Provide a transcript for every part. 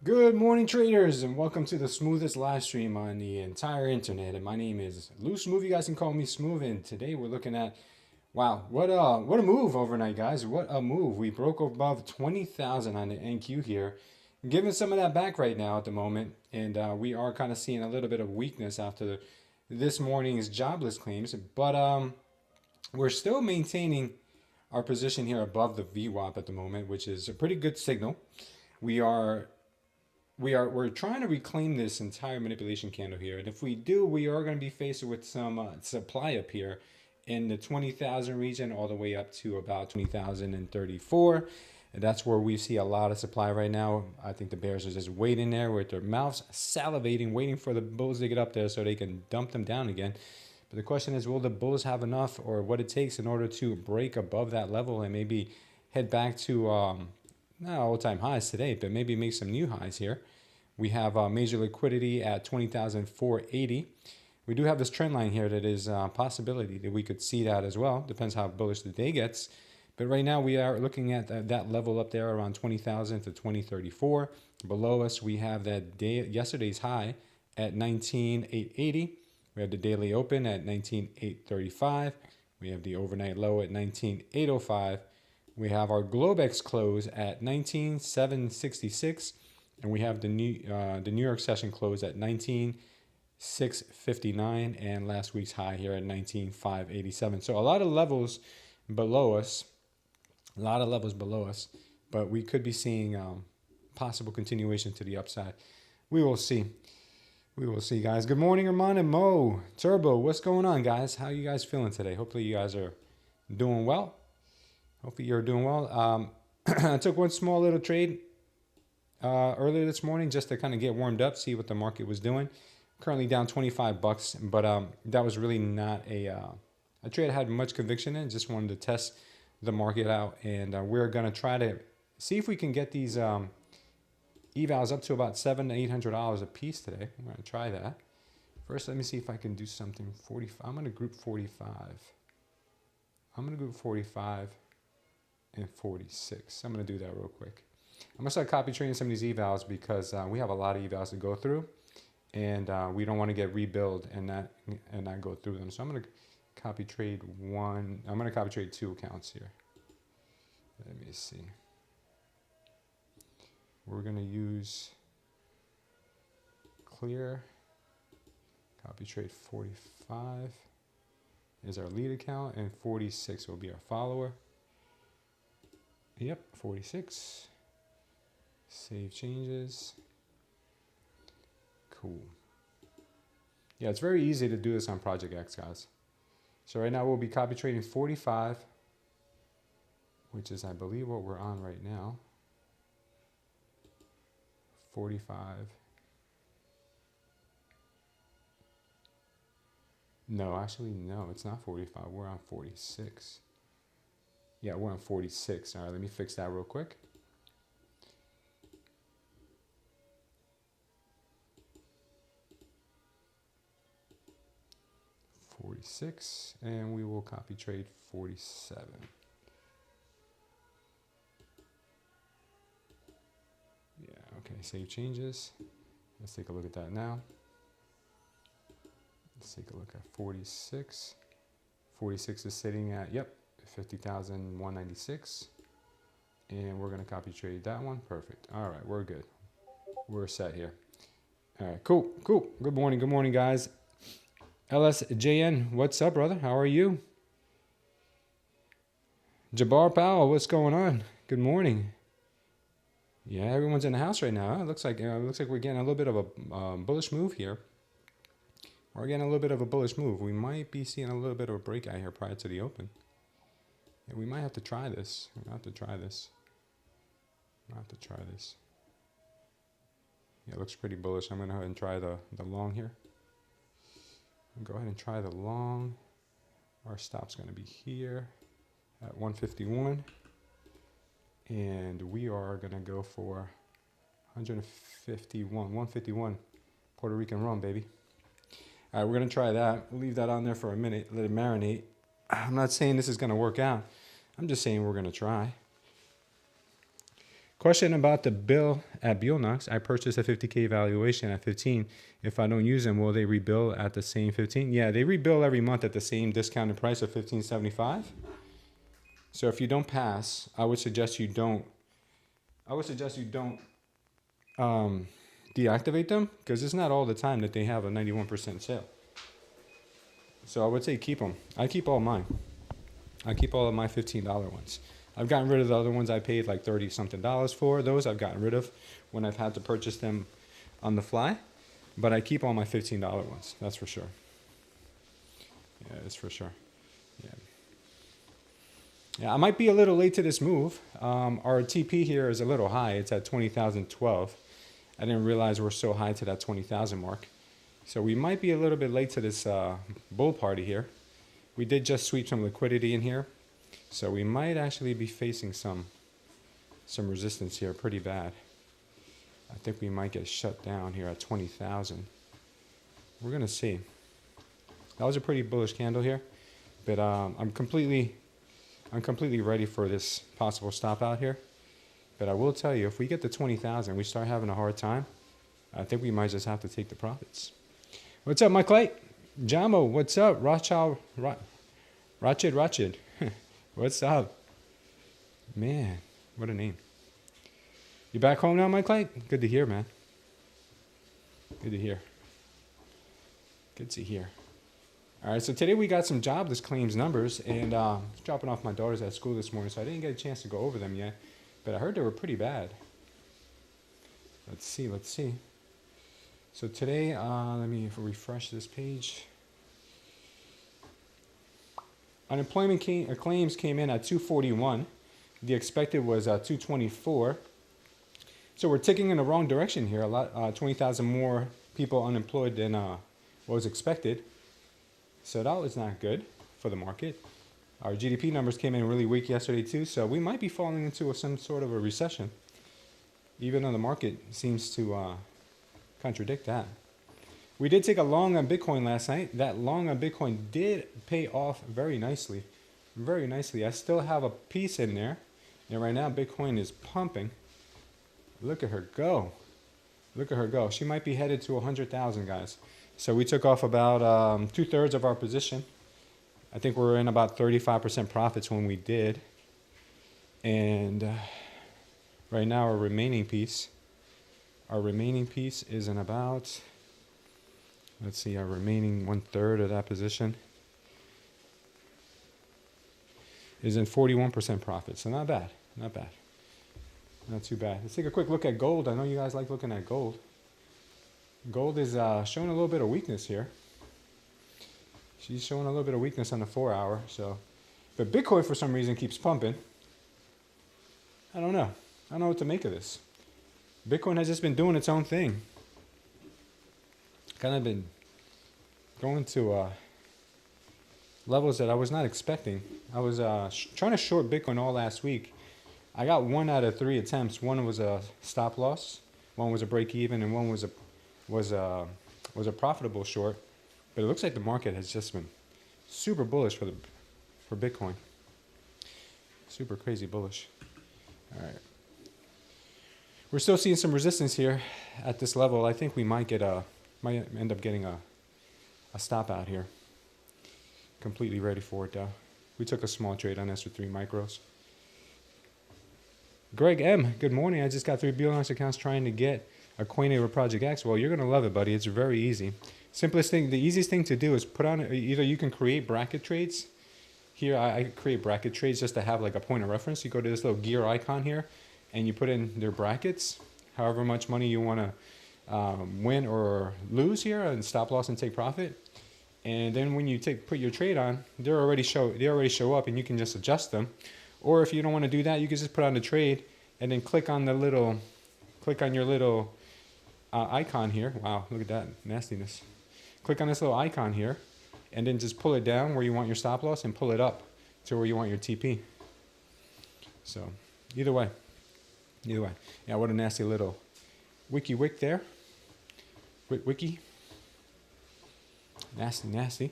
Good morning, traders, and welcome to the smoothest live stream on the entire internet. And my name is Lou Smooth. You guys can call me Smooth. And today we're looking at, wow, what a move overnight, guys! What a move! We broke above 20,000 on the NQ here, giving some of that back right now at the moment, and we are kind of seeing a little bit of weakness after this morning's jobless claims, but we're still maintaining our position here above the VWAP at the moment, which is a pretty good signal. We are we're trying to reclaim this entire manipulation candle here, and if we do, we are going to be faced with some supply up here in the 20,000 region all the way up to about 20,034. And that's where we see a lot of supply right now. I think the bears are just waiting there with their mouths salivating, waiting for the bulls to get up there so they can dump them down again. But the question is, will the bulls have enough, or what it takes in order to break above that level and maybe head back to not all-time highs today, but maybe make some new highs here. We have major liquidity at 20,480. We do have this trend line here that is a possibility that we could see that as well. Depends how bullish the day gets. But right now we are looking at that level up there around 20,000 to 2034. Below us, we have that yesterday's high at 19,880. We have the daily open at 19,835. We have the overnight low at 19,805. We have our Globex close at 19,766, and we have the New York session close at 19,659, and last week's high here at 19,587. So a lot of levels below us, but we could be seeing possible continuation to the upside. We will see. We will see, guys. Good morning, Armand and Mo. Turbo, what's going on, guys? How are you guys feeling today? Hopefully you guys are doing well. Hopefully you're doing well. I took one small little trade earlier this morning just to kind of get warmed up, see what the market was doing. Currently down 25 bucks, but that was really not a trade I had much conviction in. Just wanted to test the market out, and we're going to try to see if we can get these evals up to about $700 to $800 a piece today. I'm going to try that. First, let me see if I can do something. 45. I'm going to group 45. I'm going to group 45 and 46. I'm going to do that real quick. I'm going to start copy trading some of these evals because we have a lot of evals to go through, and we don't want to get rebuild and not go through them. So I'm going to copy trade one. I'm going to copy trade two accounts here. Let me see. We're going to use clear. Copy trade 45 is our lead account, and 46 will be our follower. Yep, 46. Save changes. Cool. Yeah, it's very easy to do this on Project X, guys. So right now we'll be copy trading 45, which is, I believe, what we're on right now. 45. No, actually, no, it's not 45. We're on 46. Yeah, we're on 46. All right, let me fix that real quick. $46, and we will copy trade 47. Yeah, okay, save changes. Let's take a look at that now. Let's take a look at 46. 46 is sitting at, yep, 50,196. And we're going to copy trade that one. Perfect. All right, we're good. We're set here. All right, cool. Good morning, guys. LSJN, what's up, brother? How are you? Jabbar Powell, what's going on? Good morning. Yeah, everyone's in the house right now. Huh? It looks like we're getting a little bit of a bullish move here. We're getting a little bit of a bullish move. We might be seeing a little bit of a breakout here prior to the open. Yeah, we might have to try this. Yeah, it looks pretty bullish. I'm going to go ahead and try the long here. Go ahead and try the long. Our stop's going to be here at 151. And we are going to go for 151 Puerto Rican rum, baby. All right, we're going to try that. We'll leave that on there for a minute, let it marinate. I'm not saying this is going to work out. I'm just saying we're going to try. Question about the bill at Bulenox. I purchased a 50K valuation at 15. If I don't use them, will they rebill at the same 15? Yeah, they rebill every month at the same discounted price of 15.75. So if you don't pass, I would suggest you don't. Deactivate them, because it's not all the time that they have a 91% sale. So I would say keep them. I keep all mine. I keep all of my $15 ones. I've gotten rid of the other ones I paid like $30 something for. Those I've gotten rid of when I've had to purchase them on the fly. But I keep all my $15 ones. That's for sure. Yeah, that's for sure. Yeah, I might be a little late to this move. Our TP here is a little high. It's at 20,012. I didn't realize we're so high to that 20,000 mark. So we might be a little bit late to this bull party here. We did just sweep some liquidity in here. So we might actually be facing some resistance here pretty bad. I think we might get shut down here at 20,000. We're going to see. That was a pretty bullish candle here. But I'm completely ready for this possible stop out here. But I will tell you, if we get to 20,000, we start having a hard time, I think we might just have to take the profits. What's up, Mike Light? Jamo, what's up? Rothschild, Rothschild. What's up? Man, what a name. You back home now, Mike Light? Good to hear, man. Good to hear. Good to hear. All right, so today we got some jobless claims numbers, and I was dropping off my daughters at school this morning, so I didn't get a chance to go over them yet, but I heard they were pretty bad. Let's see. So today, let me refresh this page. Unemployment claims came in at 241. The expected was 224. So we're ticking in the wrong direction here. 20,000 more people unemployed than what was expected. So that was not good for the market. Our GDP numbers came in really weak yesterday too, so we might be falling into some sort of a recession, even though the market seems to contradict that. We did take a long on Bitcoin last night. That long on Bitcoin did pay off very nicely. Very nicely. I still have a piece in there, and right now Bitcoin is pumping. Look at her go. Look at her go. She might be headed to 100,000, guys. So we took off about 2/3 of our position. I think we're in about 35% profits when we did. And right now our remaining piece is in about, let's see, our remaining 1/3 of that position is in 41% profit. So not bad, not bad. Not too bad. Let's take a quick look at gold. I know you guys like looking at gold. Gold is showing a little bit of weakness here. She's showing a little bit of weakness on the 4 hour. So, but Bitcoin for some reason keeps pumping. I don't know. I don't know what to make of this. Bitcoin has just been doing its own thing. Kind of been going to levels that I was not expecting. I was trying to short Bitcoin all last week. I got 1 out of 3 attempts. One was a stop loss, one was a break even, and one was a profitable short. But it looks like the market has just been super bullish for Bitcoin. Super crazy bullish. All right. We're still seeing some resistance here at this level. I think we might end up getting a stop out here. Completely ready for it though. We took a small trade on this with 3 micros. Greg M, good morning. I just got 3 Bulenox accounts trying to get acquainted with Project X. Well, you're going to love it, buddy. It's very easy. Simplest thing, the easiest thing to do is put on, either you can create bracket trades. Here, I create bracket trades just to have like a point of reference. You go to this little gear icon here, and you put in their brackets, however much money you want to win or lose here, and stop loss and take profit. And then when you put your trade on, they already show up, and you can just adjust them. Or if you don't want to do that, you can just put on the trade and then click on your little icon here. Wow, look at that nastiness. Click on this little icon here, and then just pull it down where you want your stop loss and pull it up to where you want your TP. So either way. Yeah, what a nasty little wiki wick there. Wiki. Nasty.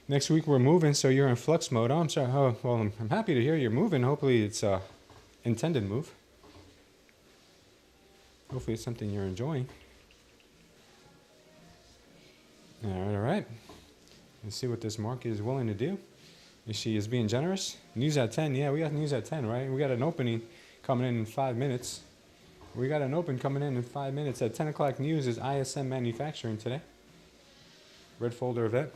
Next week we're moving, so you're in flux mode. Oh, I'm sorry. Oh, well, I'm happy to hear you're moving. Hopefully it's a intended move. Hopefully it's something you're enjoying. All right. Let's see what this market is willing to do. She is being generous. News at 10. Yeah, we got news at 10, right? We got an opening coming in 5 minutes. We got an open coming in 5 minutes. At 10 o'clock news is ISM manufacturing today. Red folder event.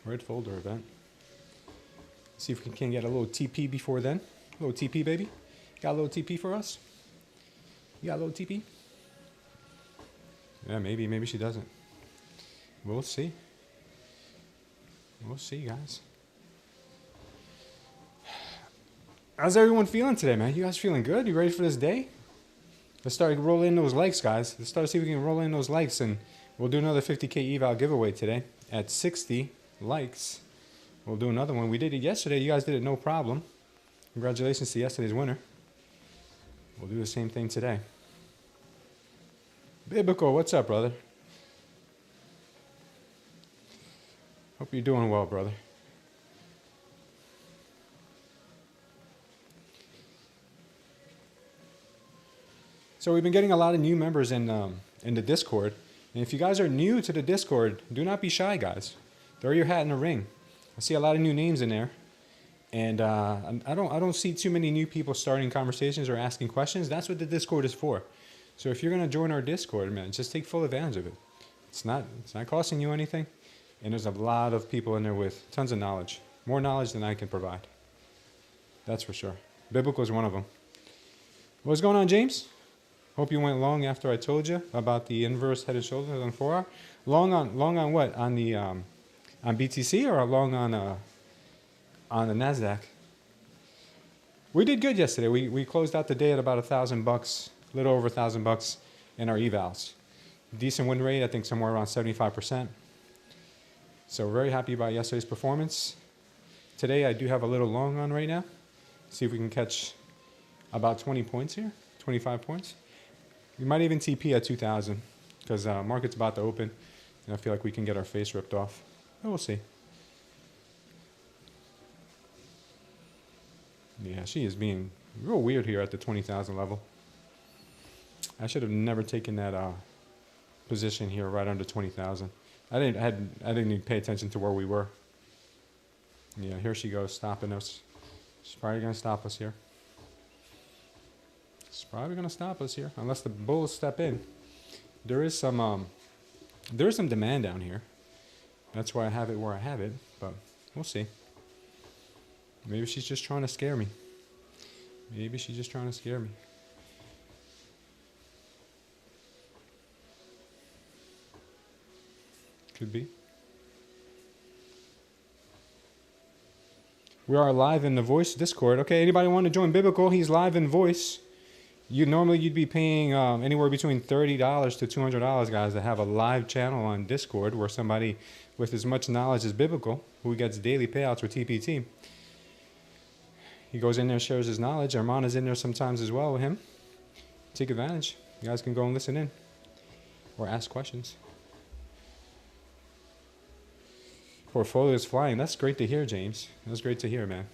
Red folder event. See if we can get a little TP before then. A little TP, baby. Got a little TP for us? You got a little TP? Yeah, maybe she doesn't. We'll see. We'll see, guys. How's everyone feeling today, man? You guys feeling good? You ready for this day? Let's start rolling in those likes, guys. Let's start see if we can roll in those likes, and we'll do another 50K eval giveaway today at 60 likes. We'll do another one. We did it yesterday. You guys did it no problem. Congratulations to yesterday's winner. We'll do the same thing today. Biblical, what's up, brother? Hope you're doing well, brother. So we've been getting a lot of new members in the Discord. And if you guys are new to the Discord, do not be shy, guys. Throw your hat in the ring. I see a lot of new names in there. And I don't see too many new people starting conversations or asking questions. That's what the Discord is for. So if you're going to join our Discord, man, just take full advantage of it. It's not costing you anything. And there's a lot of people in there with tons of knowledge. More knowledge than I can provide. That's for sure. Biblical is one of them. What's going on, James? Hope you went long after I told you about the inverse head and shoulders on 4 hour. Long on what? On the on BTC or long on the Nasdaq? We did good yesterday. We closed out the day at about $1,000, a little over $1,000 in our evals. Decent win rate, I think somewhere around 75%. So very happy about yesterday's performance. Today I do have a little long on right now. See if we can catch about 20 points here, 25 points. We might even TP at 2,000 because market's about to open, and I feel like we can get our face ripped off. But we'll see. Yeah, she is being real weird here at the 20,000 level. I should have never taken that position here right under 20,000. I didn't even pay attention to where we were. Yeah, here she goes, stopping us. She's probably gonna stop us here. She's probably gonna stop us here, unless the bulls step in. There is some demand down here. That's why I have it where I have it, but we'll see. Maybe she's just trying to scare me. Maybe she's just trying to scare me. Could be. We are live in the voice Discord. Okay, anybody want to join Biblical? He's live in voice. You'd be paying anywhere between $30 to $200, guys, to have a live channel on Discord where somebody with as much knowledge as Biblical, who gets daily payouts with TPT, he goes in there, shares his knowledge. Armand is in there sometimes as well with him. Take advantage. You guys can go and listen in or ask questions. Portfolio is flying. That's great to hear, James. That's great to hear, man.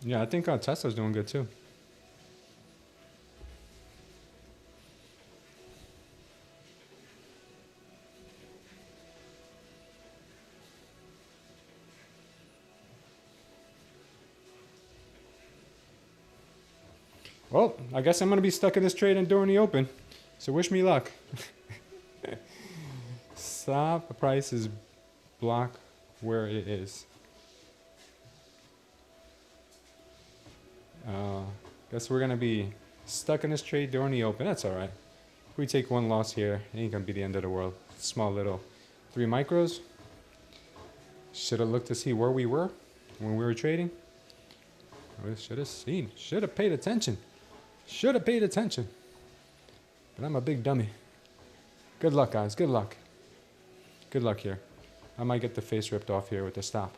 Yeah, I think Tesla's doing good too. Well, I guess I'm going to be stuck in this trade during the open. So wish me luck. Stop price is block where it is. Guess we're going to be stuck in this trade during the open. That's all right. If we take one loss here, it ain't going to be the end of the world. Small little 3 micros. Should have looked to see where we were when we were trading. I should have seen. Should have paid attention. Should have paid attention. But I'm a big dummy. Good luck, guys. Good luck. Good luck here. I might get the face ripped off here with the stop.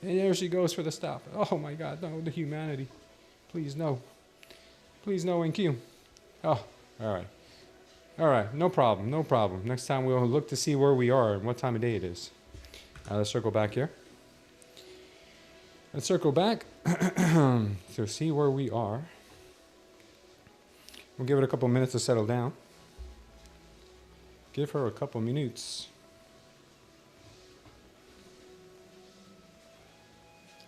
And there she goes for the stop. Oh my God, no, the humanity. Please no. Please no, NQ. Oh, all right. All right, no problem, no problem. Next time we'll look to see where we are and what time of day it is. Let's circle back here. Let's circle back to see where we are. We'll give it a couple minutes to settle down. Give her a couple minutes.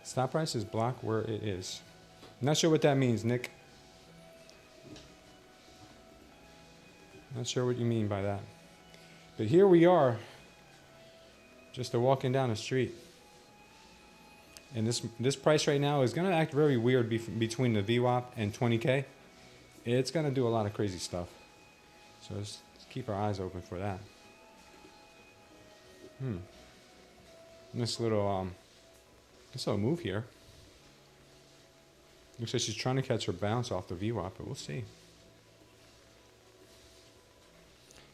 Stop price is blocked where it is. Not sure what that means, Nick. Not sure what you mean by that. But here we are, just walking down the street. And this price right now is going to act very weird between the VWAP and 20K. It's going to do a lot of crazy stuff. So let's keep our eyes open for that. This little move here. Looks like she's trying to catch her bounce off the VWAP, but we'll see.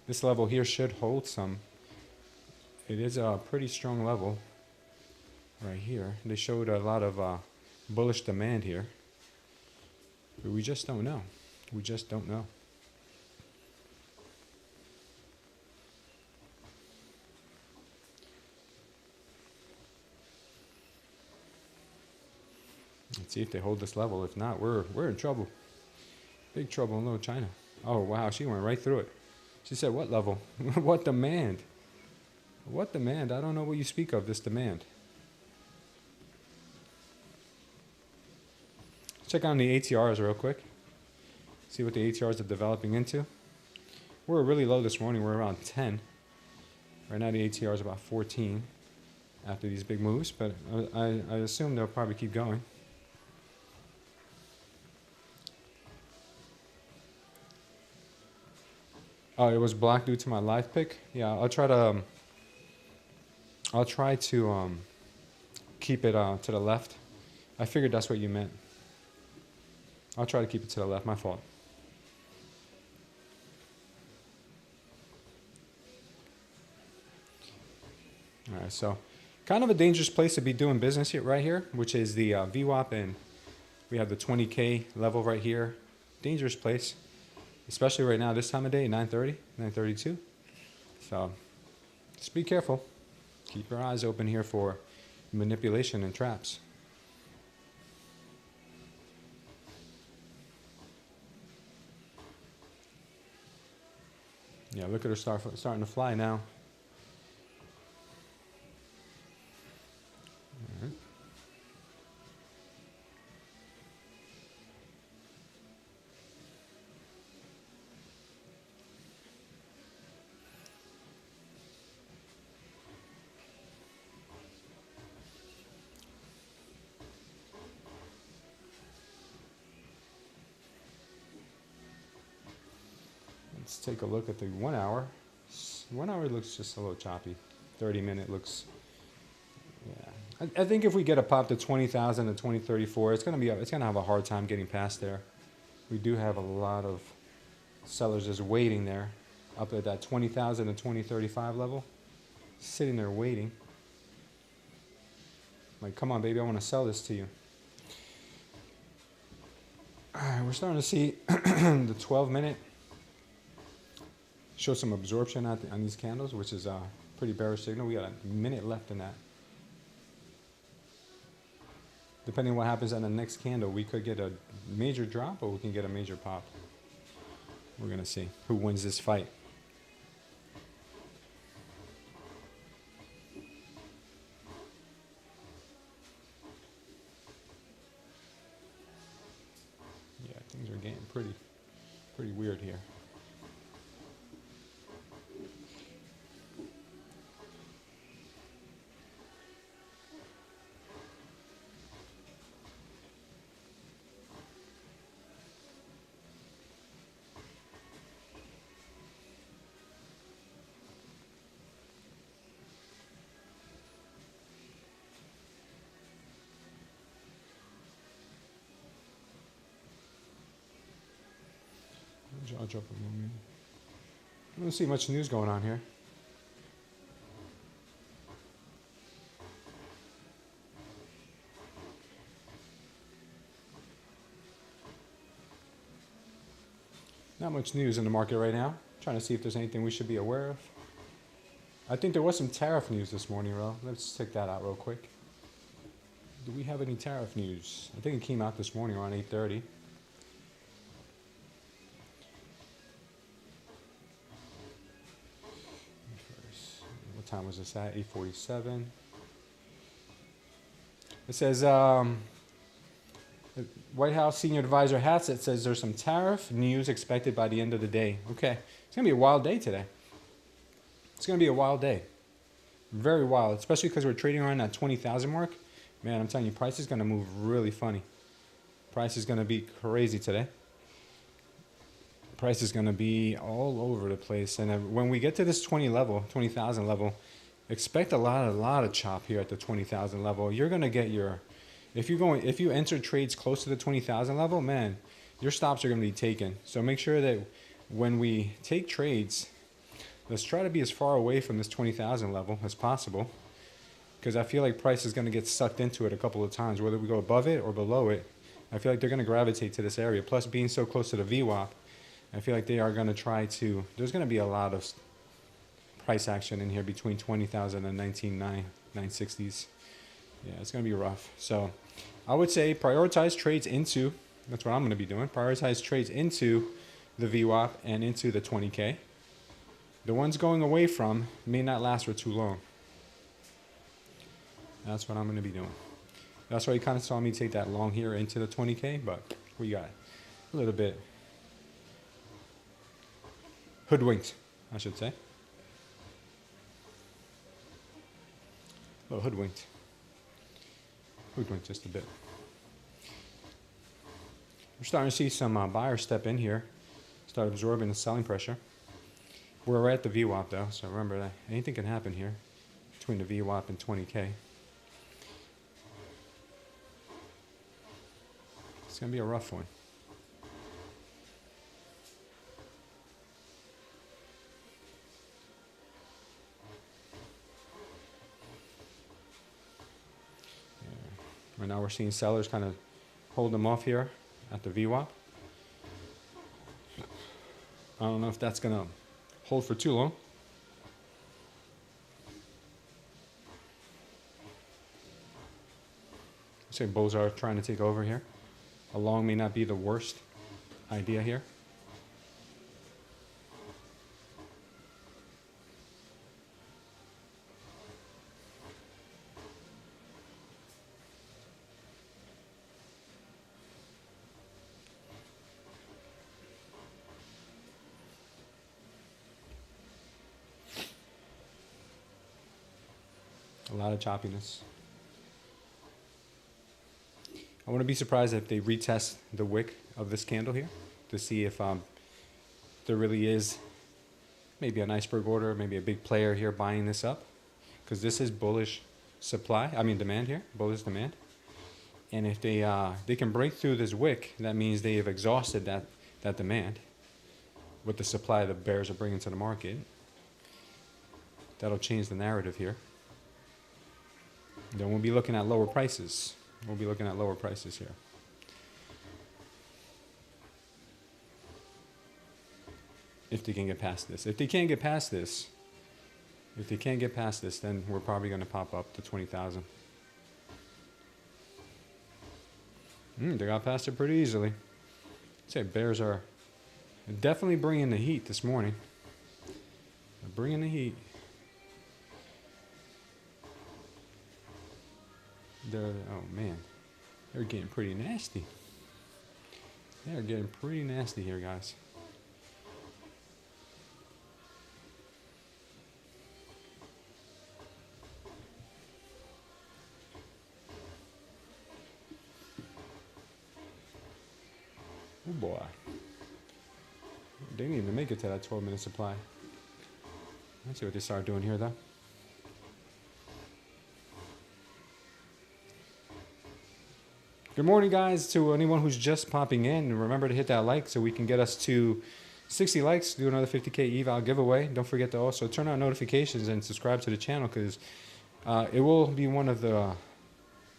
This level here should hold some. It is a pretty strong level right here. They showed a lot of bullish demand here, but we just don't know. We just don't know. Let's see if they hold this level. If not, we're in trouble. Big trouble in Little China. Oh wow, she went right through it. She said, what level? What demand? What demand? I don't know what you speak of, this demand. Check on the ATRs real quick. See what the ATRs are developing into. We're really low this morning. We're around 10. Right now the ATR is about 14 after these big moves, but I assume they'll probably keep going. Oh, it was blocked due to my live pick. Yeah, I'll try to keep it to the left. I figured that's what you meant. I'll try to keep it to the left. My fault. All right, so kind of a dangerous place to be doing business here, right here, which is the VWAP, and we have the 20K level right here. Dangerous place. Especially right now, this time of day, 9:30, 9:32. So just be careful. Keep your eyes open here for manipulation and traps. Yeah, look at her starting to fly now. All right. Let's take a look at the 1 hour. 1 hour looks just a little choppy. 30-minute looks, yeah. I think if we get a pop to 20,000 to 2034, it's gonna have a hard time getting past there. We do have a lot of sellers just waiting there, up at that 20,000 to 2035 level, sitting there waiting. Like, come on, baby, I want to sell this to you. All right, we're starting to see the 12-minute. Show some absorption on these candles, which is a pretty bearish signal. We got a minute left in that. Depending on what happens on the next candle, we could get a major drop or we can get a major pop. We're going to see who wins this fight. Yeah, things are getting pretty weird here. Jaw drop a moment. I don't see much news going on here. Not much news in the market right now. Trying to see if there's anything we should be aware of. I think there was some tariff news this morning, bro. Let's check that out real quick. Do we have any tariff news? I think it came out this morning around 8:30. What time was this at? 8:47. It says White House senior advisor Hassett says there's some tariff news expected by the end of the day. Okay, it's gonna be a wild day today. It's gonna be a wild day, very wild, especially because we're trading around that 20,000 mark. Man, I'm telling you, price is gonna move really funny. Price is gonna be crazy today. Price is gonna be all over the place, and when we get to this 20,000 level, expect a lot of chop here at the 20,000 level. You're gonna get your, if you enter trades close to the 20,000 level, man, your stops are gonna be taken. So make sure that when we take trades, let's try to be as far away from this 20,000 level as possible, because I feel like price is gonna get sucked into it a couple of times, whether we go above it or below it. I feel like they're gonna gravitate to this area. Plus, being so close to the VWAP, I feel like they are gonna try to. There's gonna be a lot of price action in here between 20,000 and 960s. Yeah, it's going to be rough. So I would say prioritize trades into, that's what I'm going to be doing, prioritize trades into the VWAP and into the 20K. The ones going away from may not last for too long. That's what I'm going to be doing. That's why you kind of saw me take that long here into the 20K, but we got a little bit hoodwinked, I should say. A little hoodwinked. Hoodwinked just a bit. We're starting to see some buyers step in here, start absorbing the selling pressure. We're at the VWAP though, so remember that anything can happen here between the VWAP and 20K. It's going to be a rough one. Right now we're seeing sellers kind of hold them off here at the VWAP. I don't know if that's going to hold for too long. I say bulls are trying to take over here. A long may not be the worst idea here. A lot of choppiness. I wouldn't be surprised if they retest the wick of this candle here to see if there really is maybe an iceberg order, maybe a big player here buying this up, because this is bullish demand here, bullish demand. And if they can break through this wick, that means they have exhausted that demand with the supply the bears are bringing to the market. That'll change the narrative here. Then we'll be looking at lower prices. We'll be looking at lower prices here. If they can get past this. If they can't get past this, then we're probably going to pop up to 20,000. They got past it pretty easily. I'd say bears are definitely bringing the heat this morning. They're bringing the heat. Oh man, they're getting pretty nasty. They're getting pretty nasty here, guys. Oh boy. They didn't even make it to that 12-minute supply. Let's see what they start doing here, though. Good morning, guys, to anyone who's just popping in. And remember to hit that like so we can get us to 60 likes, do another 50K eval giveaway. Don't forget to also turn on notifications and subscribe to the channel, because it will be one of the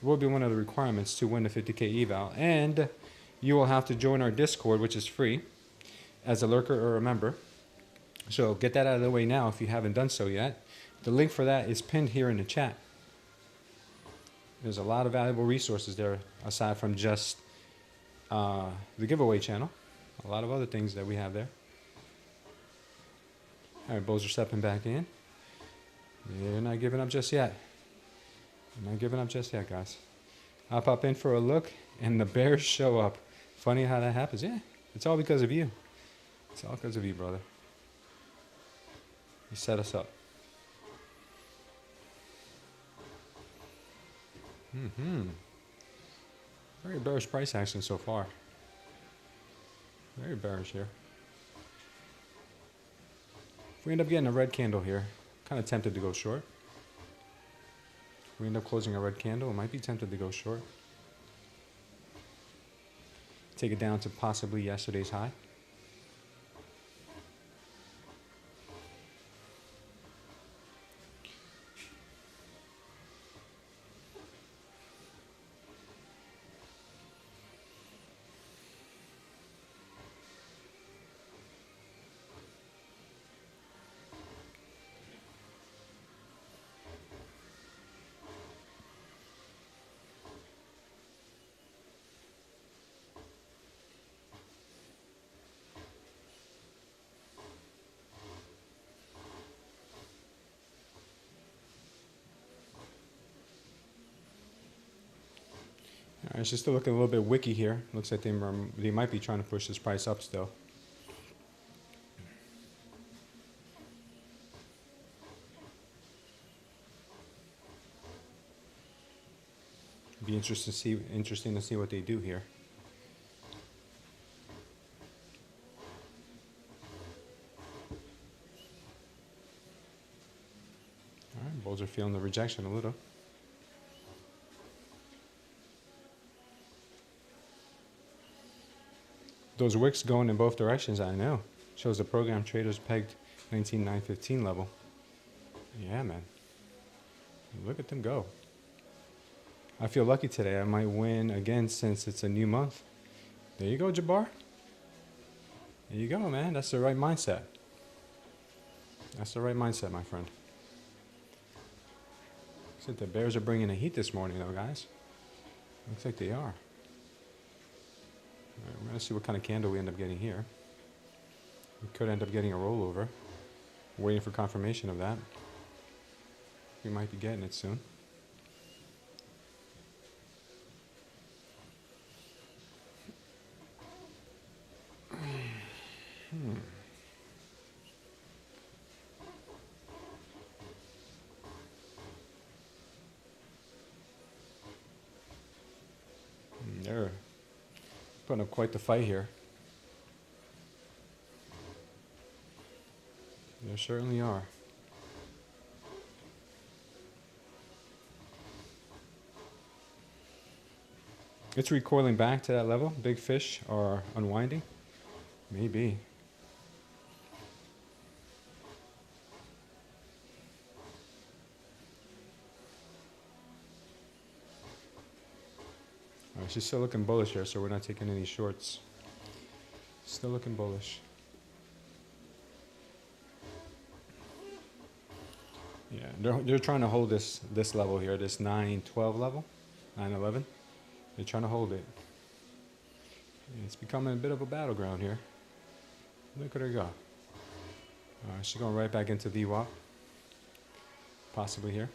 requirements to win the 50K eval. And you will have to join our Discord, which is free, as a lurker or a member. So get that out of the way now if you haven't done so yet. The link for that is pinned here in the chat. There's a lot of valuable resources there aside from just the giveaway channel. A lot of other things that we have there. All right, bulls are stepping back in. They're not giving up just yet. They're not giving up just yet, guys. I'll pop in for a look, and the bears show up. Funny how that happens. Yeah, it's all because of you. It's all because of you, brother. You set us up. Very bearish price action so far. Very bearish here. If we end up getting a red candle here, kind of tempted to go short. If we end up closing a red candle, it might be tempted to go short. Take it down to possibly yesterday's high. Alright, it's just still looking a little bit wicky here. Looks like they might be trying to push this price up still. Be interesting to see what they do here. Alright, bulls are feeling the rejection a little. Those wicks going in both directions, I know. Shows the program traders pegged 19,915 level. Yeah, man. Look at them go. I feel lucky today. I might win again since it's a new month. There you go, Jabbar. There you go, man. That's the right mindset. That's the right mindset, my friend. Looks like the bears are bringing the heat this morning, though, guys. Looks like they are. All right, we're going to see what kind of candle we end up getting here. We could end up getting a rollover. Waiting for confirmation of that. We might be getting it soon. They're putting up quite the fight here. They certainly are. It's recoiling back to that level. Big fish are unwinding. Maybe. She's still looking bullish here, so we're not taking any shorts. Still looking bullish. Yeah, they're trying to hold this level here, this 912 level, 911. They're trying to hold it. And it's becoming a bit of a battleground here. Look at her go. She's going right back into VWAP. Possibly here.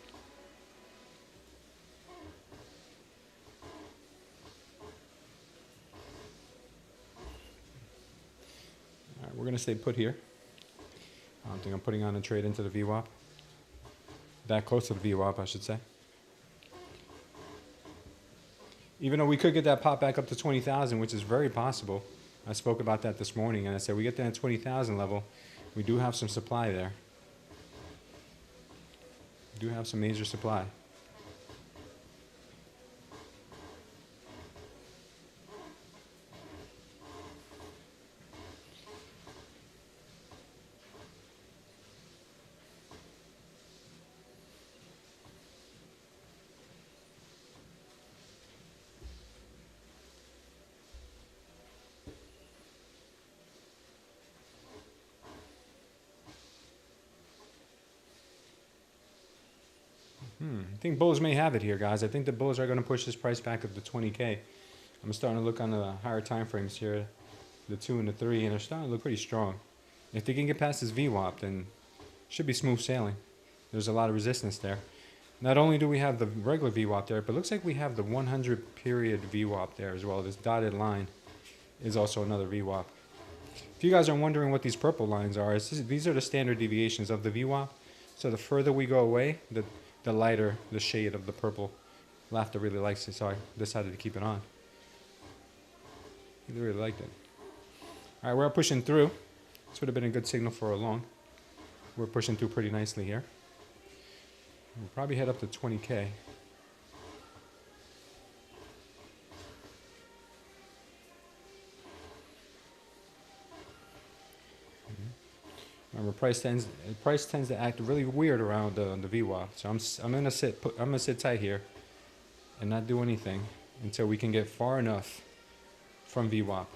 We're going to stay put here. I don't think I'm putting on a trade into the VWAP. That close to the VWAP, I should say. Even though we could get that pop back up to 20,000, which is very possible. I spoke about that this morning, and I said we get that 20,000 level. We do have some supply there. We do have some major supply. I think bulls may have it here, guys. I think the bulls are going to push this price back up to 20K. I'm starting to look on the higher time frames here, the 2 and the 3, and they're starting to look pretty strong. If they can get past this VWAP, then it should be smooth sailing. There's a lot of resistance there. Not only do we have the regular VWAP there, but it looks like we have the 100 period VWAP there as well. This dotted line is also another VWAP. If you guys are wondering what these purple lines are, these are the standard deviations of the VWAP. So the further we go away, the lighter the shade of the purple. Laughter really likes it, so I decided to keep it on. He really liked it. All right, we're pushing through. This would have been a good signal for a long. We're pushing through pretty nicely here. We'll probably head up to 20K. Remember, price tends to act really weird around the VWAP. So I'm gonna sit tight here and not do anything until we can get far enough from VWAP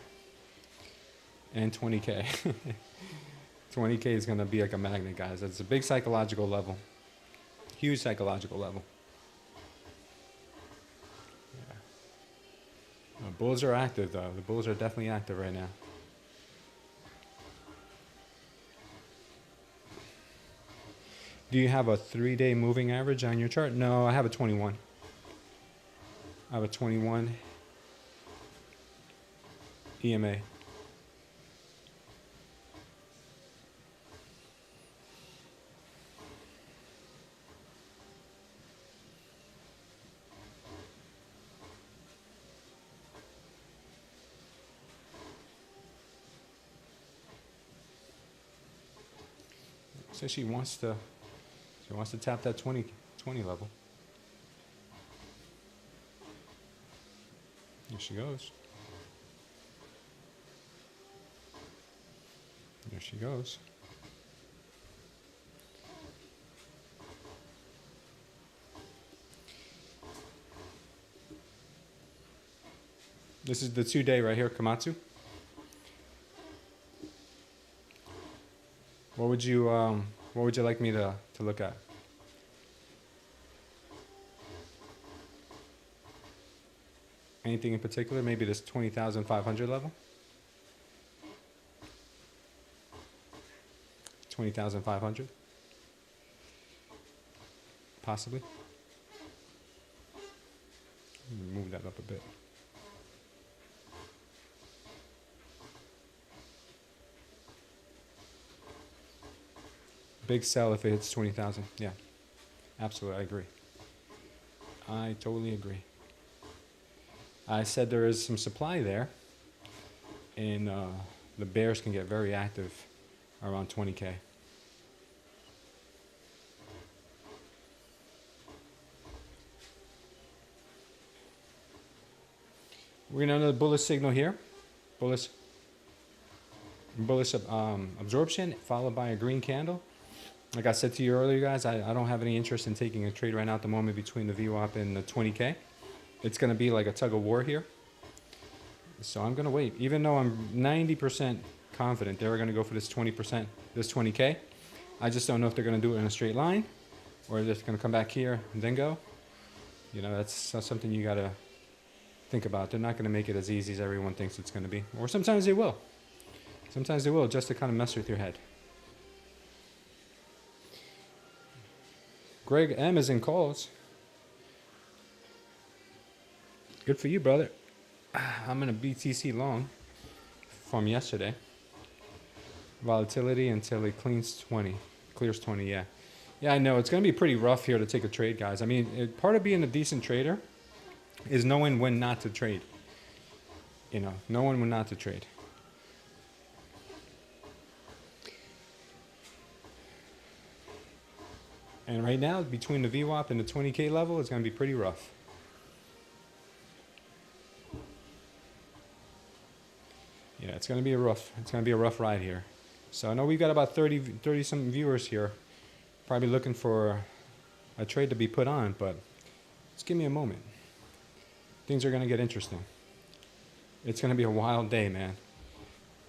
and 20K. 20K is gonna be like a magnet, guys. It's a big psychological level, huge psychological level. Yeah. The bulls are active though. The bulls are definitely active right now. Do you have a 3-day moving average on your chart? No, I have a 21. I have a 21 EMA. So she wants to tap that 20 level. There she goes. There she goes. This is the 2-day right here, Komatsu. What would you like me to look at? Anything in particular? Maybe this 20,500 level? 20,500? Possibly. Move that up a bit. Big sell if it hits 20,000. Yeah, absolutely, I agree. I totally agree. I said there is some supply there, and the bears can get very active around 20K. We're going to another bullish signal here. Bullish absorption followed by a green candle. Like I said to you earlier, guys, I don't have any interest in taking a trade right now at the moment between the VWAP and the 20K. It's going to be like a tug of war here. So I'm going to wait. Even though I'm 90% confident they're going to go for this 20%, this 20K. I just don't know if they're going to do it in a straight line or if they're going to come back here and then go. You know, that's something you got to think about. They're not going to make it as easy as everyone thinks it's going to be. Or sometimes they will. Sometimes they will, just to kind of mess with your head. Greg M is in calls. Good for you, brother. I'm in a BTC long from yesterday. Volatility until it clears 20, yeah. Yeah, I know. It's going to be pretty rough here to take a trade, guys. I mean, part of being a decent trader is knowing when not to trade. You know, knowing when not to trade. And right now, between the VWAP and the 20K level, it's going to be pretty rough. Yeah, it's going to be a rough ride here. So I know we've got about 30 some viewers here, probably looking for a trade to be put on, but just give me a moment. Things are going to get interesting. It's going to be a wild day, man.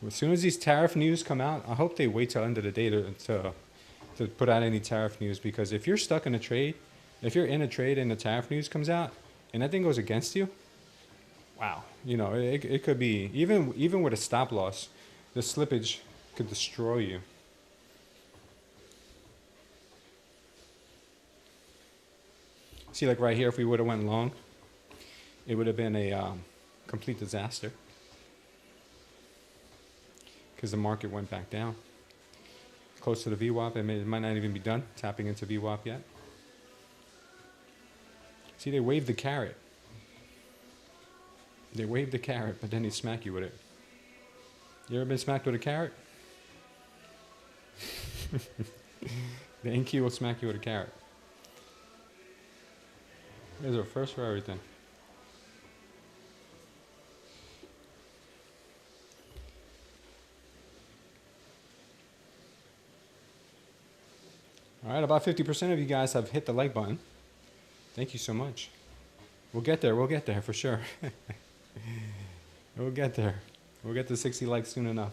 As soon as these tariff news come out, I hope they wait till the end of the day to put out any tariff news, because if you're stuck in a trade If you're in a trade and the tariff news comes out and that thing goes against you, wow, you know, it could be, even with a stop loss, the slippage could destroy you. See, like right here, if we would have went long, it would have been a complete disaster because the market went back down. Close to the VWAP, it might not even be done tapping into VWAP yet. See, they waved the carrot. They waved the carrot, but then they smack you with it. You ever been smacked with a carrot? The NQ will smack you with a carrot. There's a first for everything. All right, about 50% of you guys have hit the like button. Thank you so much. We'll get there for sure. We'll get there. We'll get to 60 likes soon enough.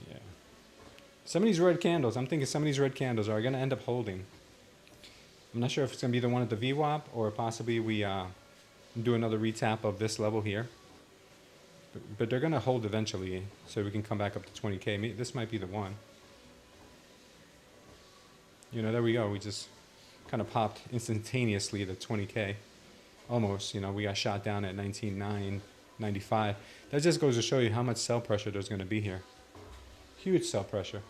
Yeah. Some of these red candles, I'm thinking some of these red candles are going to end up holding. I'm not sure if it's going to be the one at the VWAP or possibly we do another retap of this level here. But they're going to hold eventually, so we can come back up to 20K. This might be the one. You know, there we go. We just kind of popped instantaneously to 20K. Almost, you know, we got shot down at 19.995. That just goes to show you how much sell pressure there's going to be here. Huge sell pressure.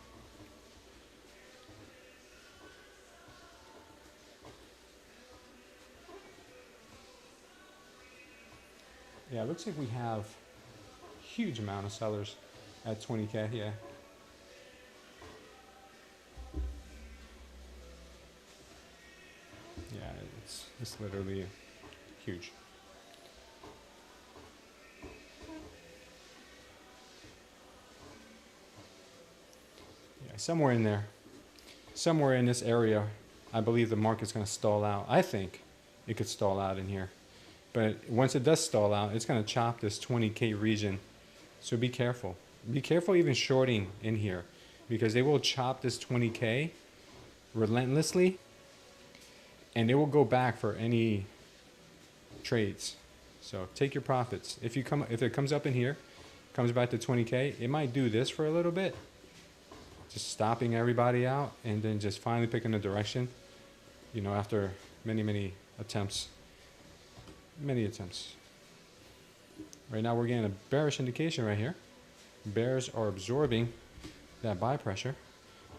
Yeah, it looks like we have huge amount of sellers at 20K, yeah. Yeah, it's literally huge. Yeah, somewhere in there, somewhere in this area, I believe the market's going to stall out. I think it could stall out in here. But once it does stall out, it's going to chop this 20K region. So be careful. Be careful even shorting in here because they will chop this 20K relentlessly and it will go back for any trades. So take your profits. If it comes up in here, comes back to 20K, it might do this for a little bit, just stopping everybody out and then just finally picking a direction, you know, after many attempts. Many attempts. Right now we're getting a bearish indication right here. Bears are absorbing that buy pressure.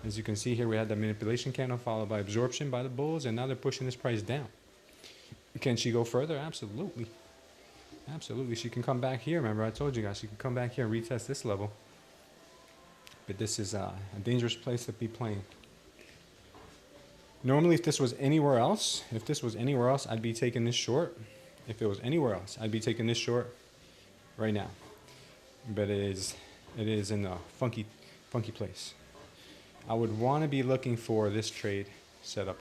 As you can see here, we had the manipulation candle followed by absorption by the bulls, and now they're pushing this price down. Can she go further? Absolutely. Absolutely. She can come back here. Remember, I told you guys, she can come back here and retest this level. But this is a dangerous place to be playing. Normally, if this was anywhere else, I'd be taking this short. If it was anywhere else, I'd be taking this short right now. But it is in a funky place. I would want to be looking for this trade setup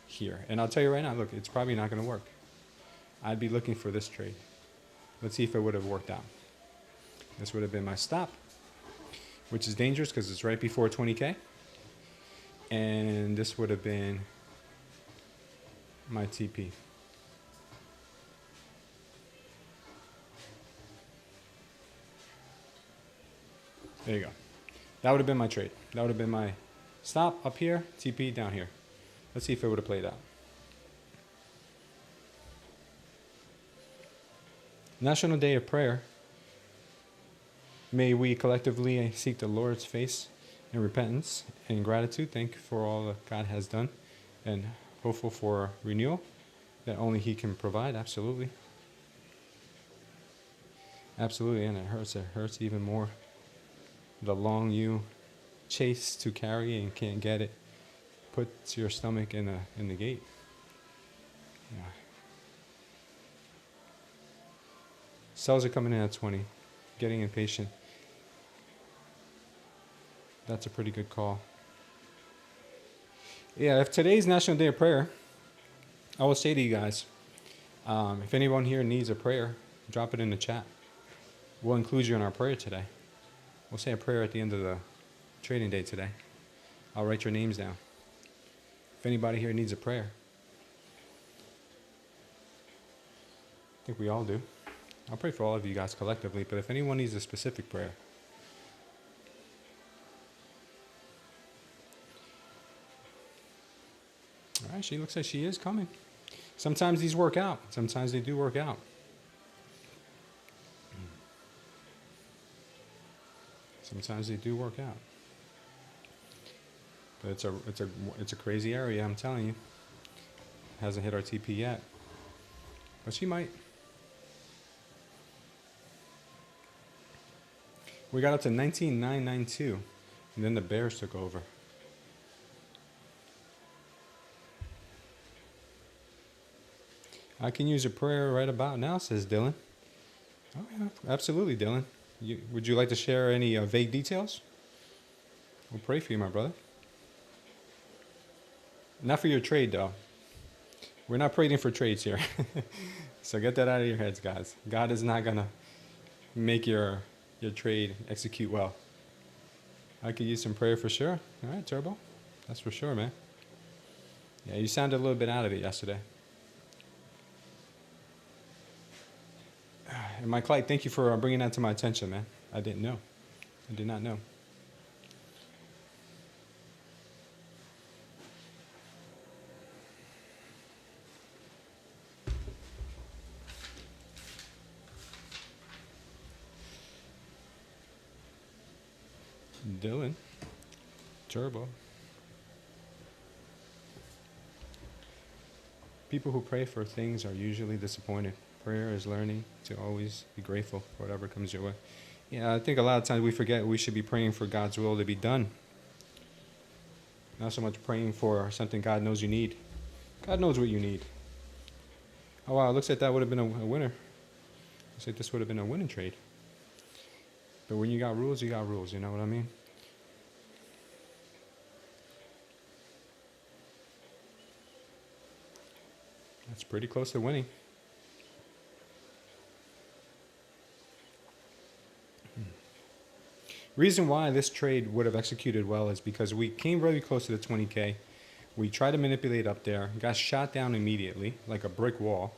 here. And I'll tell you right now, look, it's probably not going to work. I'd be looking for this trade. Let's see if it would have worked out. This would have been my stop, which is dangerous because it's right before 20K. And this would have been my TP. There you go. That would have been my trade. That would have been my stop up here, TP down here. Let's see if it would have played out. National Day of Prayer. May we collectively seek the Lord's face in repentance and gratitude. Thank you for all that God has done and hopeful for renewal that only He can provide. Absolutely. Absolutely, and it hurts even more. The long you chase to carry and can't get it puts your stomach in the gate. Yeah. Sells are coming in at 20, getting impatient. That's a pretty good call. Yeah, if today's National Day of Prayer, I will say to you guys, if anyone here needs a prayer, drop it in the chat. We'll include you in our prayer today. We'll say a prayer at the end of the trading day today. I'll write your names down. If anybody here needs a prayer, I think we all do. I'll pray for all of you guys collectively, but if anyone needs a specific prayer. All right, she looks like she is coming. Sometimes these work out. Sometimes they do work out. Sometimes they do work out. But it's a crazy area, I'm telling you. Hasn't hit our TP yet. But she might. We got up to 19,992, and then the bears took over. I can use a prayer right about now, says Dylan. Oh yeah, absolutely, Dylan. Would you like to share any vague details? We'll pray for you, my brother. Not for your trade, though. We're not praying for trades here. So get that out of your heads, guys. God is not going to make your trade execute well. I could use some prayer for sure. All right, Turbo. That's for sure, man. Yeah, you sounded a little bit out of it yesterday. And Mike Light, thank you for bringing that to my attention, man. I didn't know. I did not know. Dylan, Turbo. People who pray for things are usually disappointed. Prayer is learning to always be grateful for whatever comes your way. Yeah, I think a lot of times we forget we should be praying for God's will to be done. Not so much praying for something God knows you need. God knows what you need. Oh wow, it looks like that would have been a winner. Looks like this would have been a winning trade. But when you got rules, you got rules, you know what I mean? That's pretty close to winning. Reason why this trade would have executed well is because we came really close to the 20K. We tried to manipulate up there, got shot down immediately like a brick wall.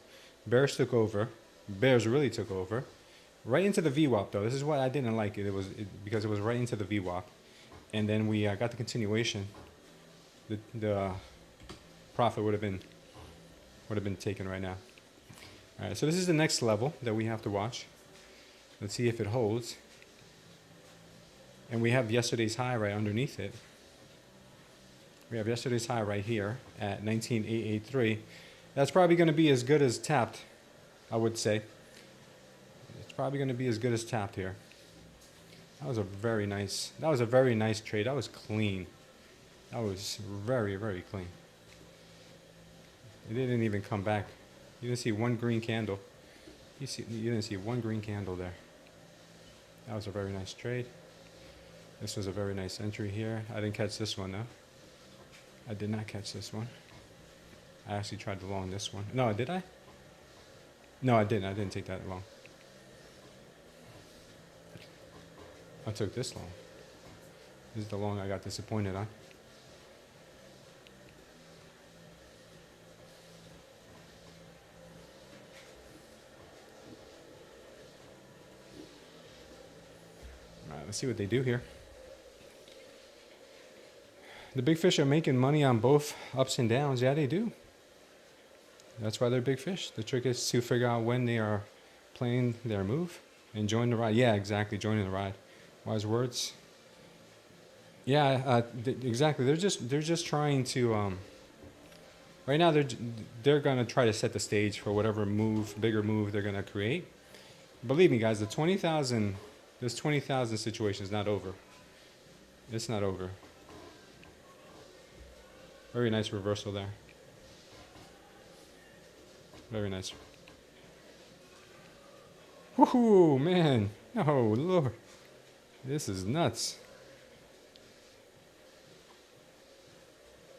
Bears took over. Bears really took over. Right into the VWAP though. This is what I didn't like. Because it was right into the VWAP. And then we got the continuation. The profit would have been taken right now. All right, so this is the next level that we have to watch. Let's see if it holds. And we have yesterday's high right underneath it. We have yesterday's high right here at 19,883. That's probably going to be as good as tapped, I would say. It's probably going to be as good as tapped here. That was a very nice trade. That was clean. That was very, very clean. It didn't even come back. You didn't see one green candle. You didn't see one green candle there. That was a very nice trade. This was a very nice entry here. I didn't catch this one though. I did not catch this one. I actually tried to long this one. No, did I? No, I didn't. I didn't take that long. I took this long. This is the long I got disappointed on. All right, let's see what they do here. The big fish are making money on both ups and downs. Yeah, they do. That's why they're big fish. The trick is to figure out when they are playing their move and join the ride. Yeah, exactly. Joining the ride. Wise words. Yeah, exactly. They're just trying to. Right now, they're gonna try to set the stage for whatever bigger move they're gonna create. Believe me, guys, this 20,000 situation is not over. It's not over. Very nice reversal there. Very nice. Woohoo, man. Oh, Lord. This is nuts.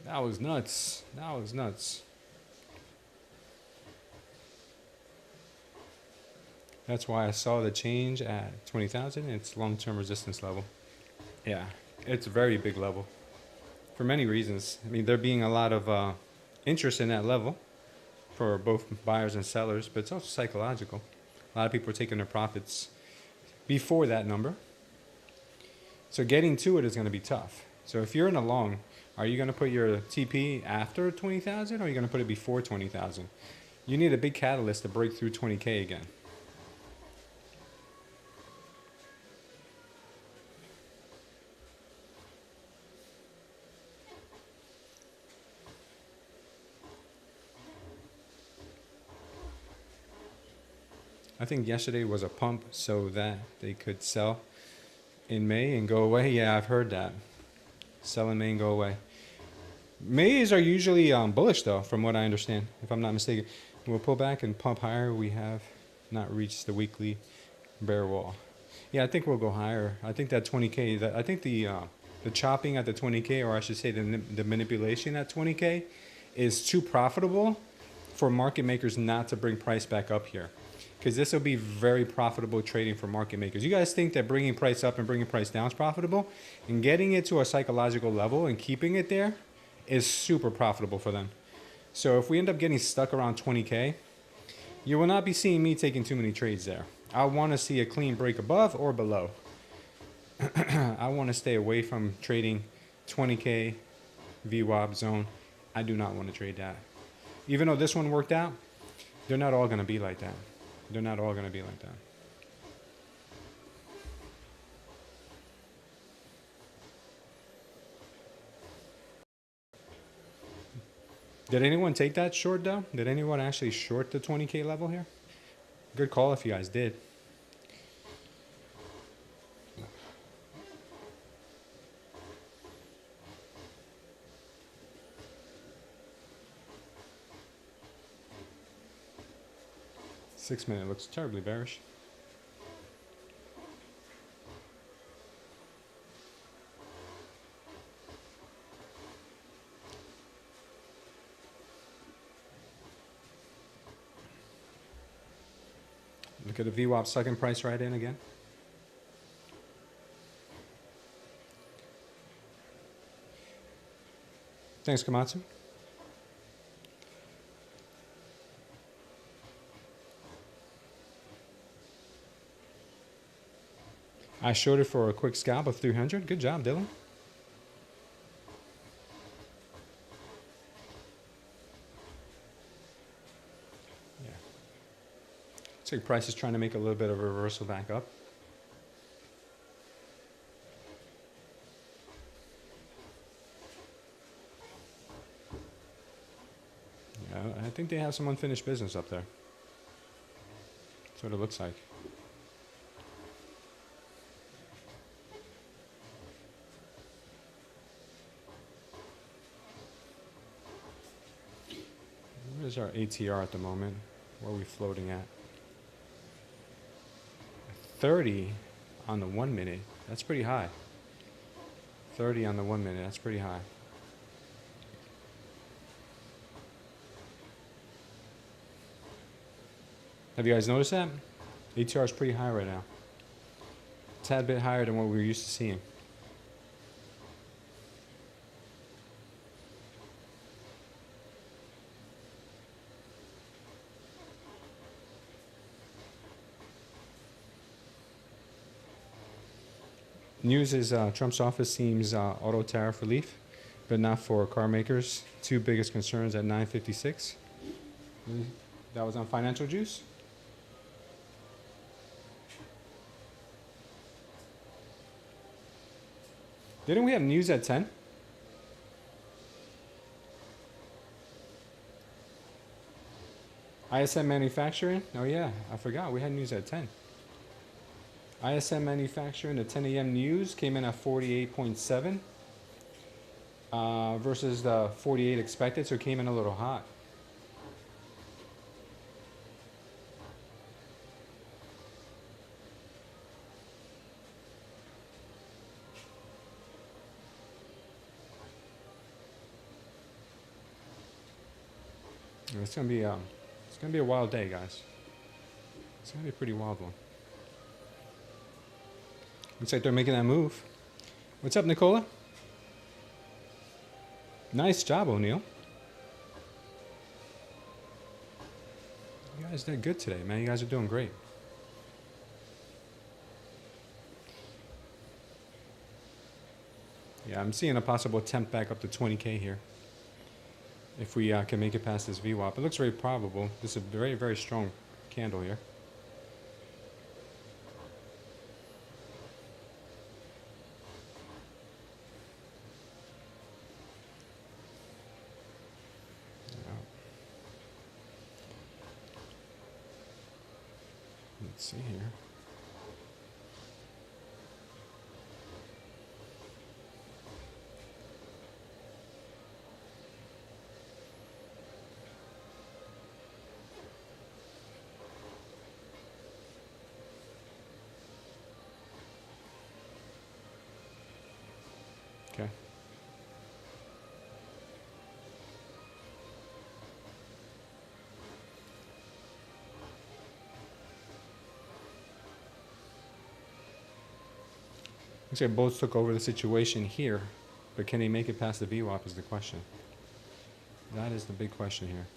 That was nuts. That was nuts. That's why I saw the change at 20,000. It's long-term resistance level. Yeah, it's a very big level for many reasons. I mean, there being a lot of interest in that level for both buyers and sellers, but it's also psychological. A lot of people are taking their profits before that number. So getting to it is going to be tough. So if you're in a long, are you going to put your TP after 20,000 or are you going to put it before 20,000? You need a big catalyst to break through 20K again. I think yesterday was a pump so that they could sell in May and go away. Yeah, I've heard that. Sell in May and go away. Mays are usually bullish though, from what I understand, if I'm not mistaken. We'll pull back and pump higher. We have not reached the weekly bear wall. Yeah, I think we'll go higher. I think that 20K, I think the chopping at the 20K, or I should say the manipulation at 20K is too profitable for market makers not to bring price back up here. Because this will be very profitable trading for market makers. You guys think that bringing price up and bringing price down is profitable? And getting it to a psychological level and keeping it there is super profitable for them. So if we end up getting stuck around 20K, you will not be seeing me taking too many trades there. I want to see a clean break above or below. I want to stay away from trading 20K VWAP zone. I do not want to trade that. Even though this one worked out, they're not all going to be like that. They're not all going to be like that. Did anyone take that short though? Did anyone actually short the 20K level here? Good call if you guys did. Six-minute looks terribly bearish. Look at the VWAP second price right in again. Thanks, Komatsu. I shorted for a quick scalp of 300. Good job, Dylan. Yeah. Looks like price is trying to make a little bit of a reversal back up. Yeah, I think they have some unfinished business up there. That's what it looks like. What is our ATR at the moment? Where are we floating at? 30 on the 1 minute. That's pretty high. 30 on the 1 minute. That's pretty high. Have you guys noticed that? ATR is pretty high right now. A tad bit higher than what we're used to seeing. News is Trump's office seems auto tariff relief, but not for car makers. Two biggest concerns at 9:56. That was on Financial Juice. Didn't we have news at 10? ISM manufacturing? Oh yeah, I forgot. We had news at 10. ISM manufacturing, the 10 a.m. news came in at 48.7 versus the 48 expected, so it came in a little hot. It's gonna be a wild day, guys. It's going to be a pretty wild one. Looks like they're making that move. What's up, Nicola? Nice job, O'Neill. You guys did good today, man. You guys are doing great. Yeah, I'm seeing a possible attempt back up to 20K here. If we can make it past this VWAP. It looks very probable. This is a very, very strong candle here. Let's see here. Okay. Looks like both took over the situation here, but can they make it past the VWAP is the question. That is the big question here.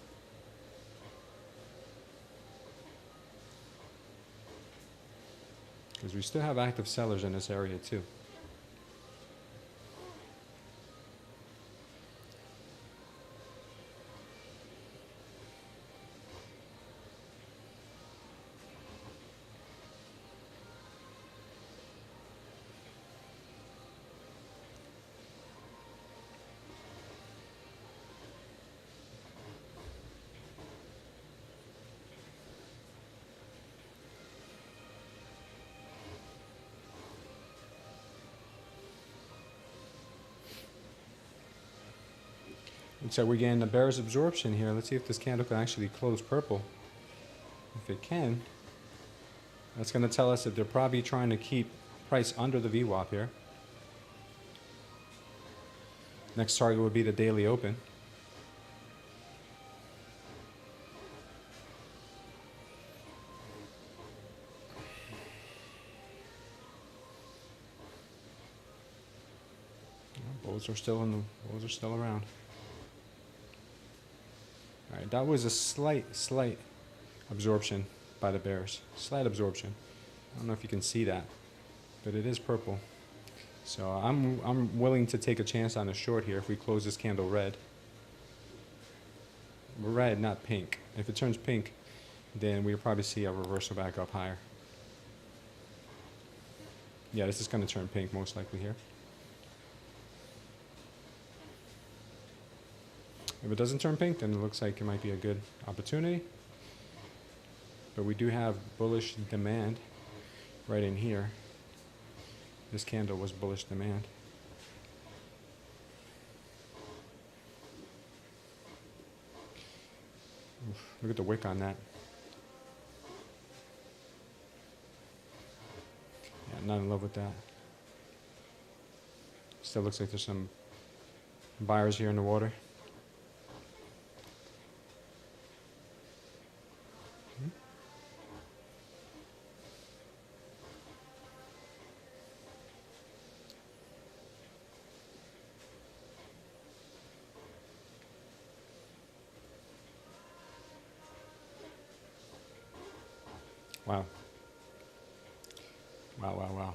Because we still have active sellers in this area too. Looks like we're getting a bearish absorption here. Let's see if this candle can actually close purple. If it can, that's going to tell us that they're probably trying to keep price under the VWAP here. Next target would be the daily open. Bulls are still around. All right, that was a slight absorption by the bears. Slight absorption. I don't know if you can see that, but it is purple. So I'm willing to take a chance on a short here if we close this candle red. Red, not pink. If it turns pink, then we'll probably see a reversal back up higher. Yeah, this is going to turn pink most likely here. If it doesn't turn pink, then it looks like it might be a good opportunity. But we do have bullish demand right in here. This candle was bullish demand. Oof, look at the wick on that. Yeah, not in love with that. Still looks like there's some buyers here in the water. Wow. Wow.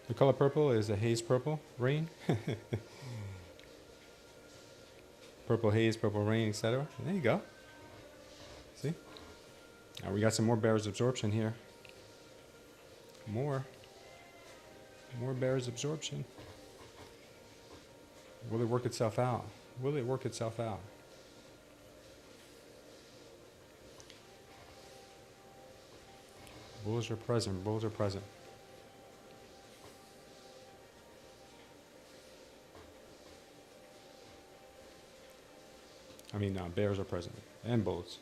The color purple is a haze purple rain. Purple haze, purple rain, etc. There you go. See? Now we got some more bearish absorption here. More bearish absorption. Will it work itself out? Will it work itself out? Bulls are present. Bulls are present. I mean, bears are present. And bulls.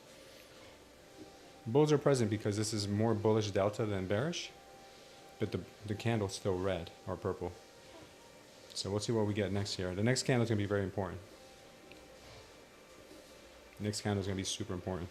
Bulls are present because this is more bullish delta than bearish. But the candle's still red or purple. So we'll see what we get next here. The next candle is going to be very important. The next candle is going to be super important.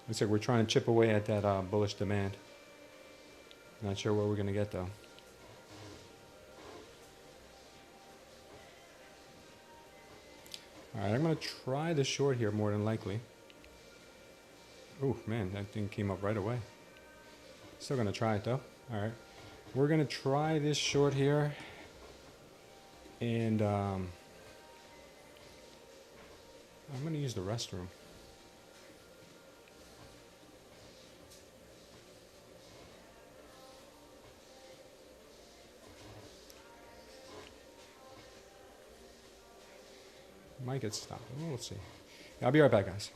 Looks like we're trying to chip away at that bullish demand. Not sure what we're going to get though. Alright, I'm going to try the short here more than likely. Oh man, that thing came up right away. Still going to try it though. Alright, we're going to try this short here. And I'm going to use the restroom. Might get stopped. We'll see. I'll be right back, guys.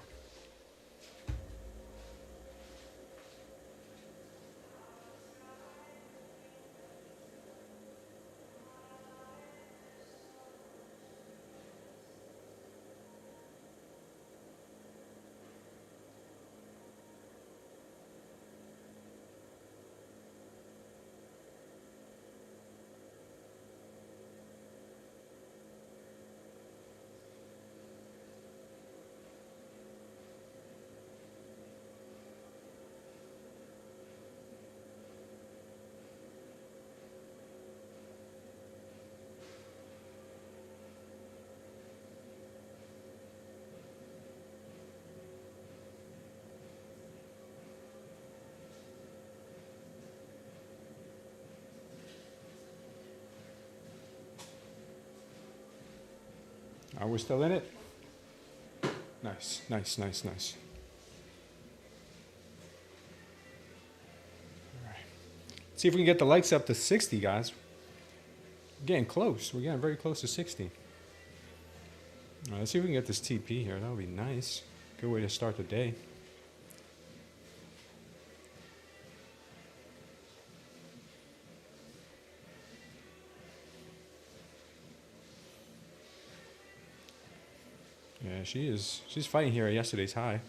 Are we still in it? Nice, nice, nice, nice. All right. See if we can get the likes up to 60, guys. We're getting close. We're getting very close to 60. All right, let's see if we can get this TP here. That'll be nice. Good way to start the day. Yeah, she's fighting here at yesterday's high.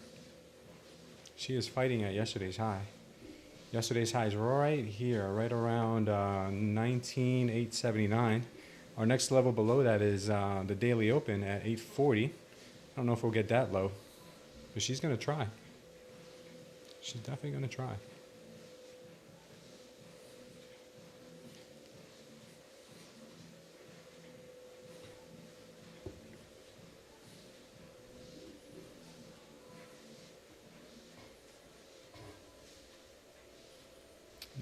She is fighting at yesterday's high. Yesterday's high is right here, right around 19,879. Our next level below that is the daily open at 840. I don't know if we'll get that low, but she's going to try. She's definitely going to try.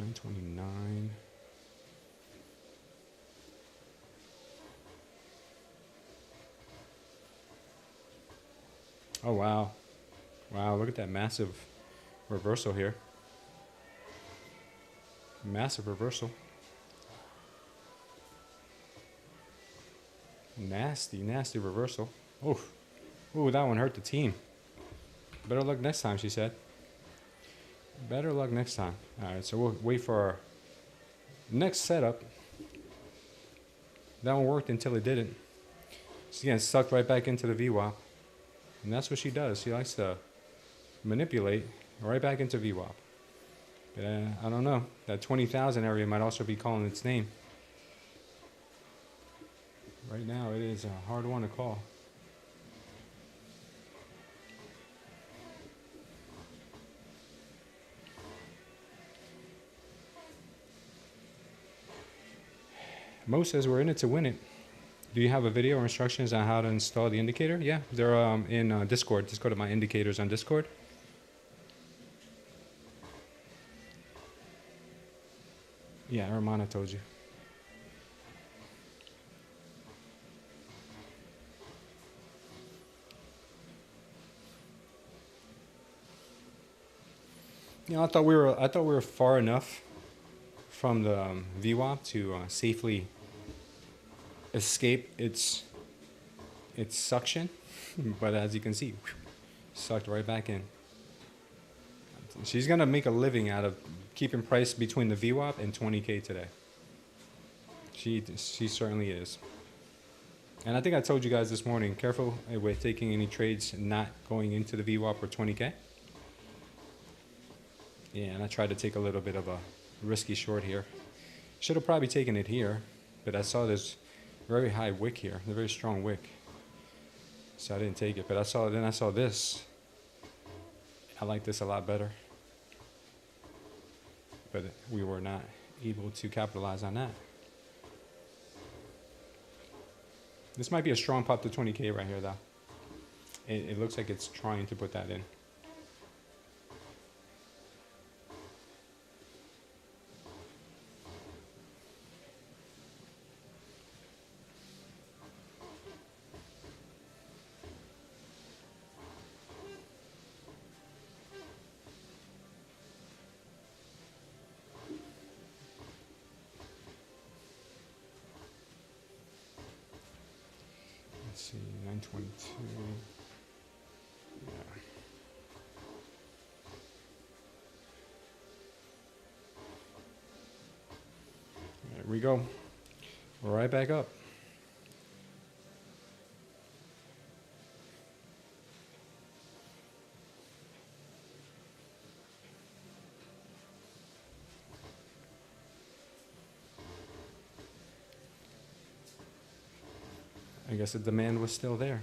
$9.29. Oh wow. Wow, look at that massive reversal here. Massive reversal. Nasty, nasty reversal. Oof. Ooh, that one hurt the team. Better luck next time, she said. Better luck next time. Alright, so we'll wait for our next setup. That one worked until it didn't. She's getting sucked right back into the VWAP. And that's what she does. She likes to manipulate right back into VWAP. But I don't know. That 20,000 area might also be calling its name. Right now it is a hard one to call. Mo says we're in it to win it. Do you have a video or instructions on how to install the indicator? Yeah, they're in Discord. Just go to my indicators on Discord. Yeah, Hermana told you. You know, I thought we were far enough from the VWAP to safely escape its suction, but as you can see, sucked right back in. She's gonna make a living out of keeping price between the VWAP and 20K today. She certainly is. And I think I told you guys this morning, careful with taking any trades not going into the VWAP or 20K. Yeah, and I tried to take a little bit of a risky short here. Should have probably taken it here, but I saw this very high wick here, a very strong wick. So I didn't take it, but I saw this. I like this a lot better. But we were not able to capitalize on that. This might be a strong pop to 20K right here, though. It looks like it's trying to put that in. Let's see, 922. Yeah. There we go. We're right back up. I guess the demand was still there.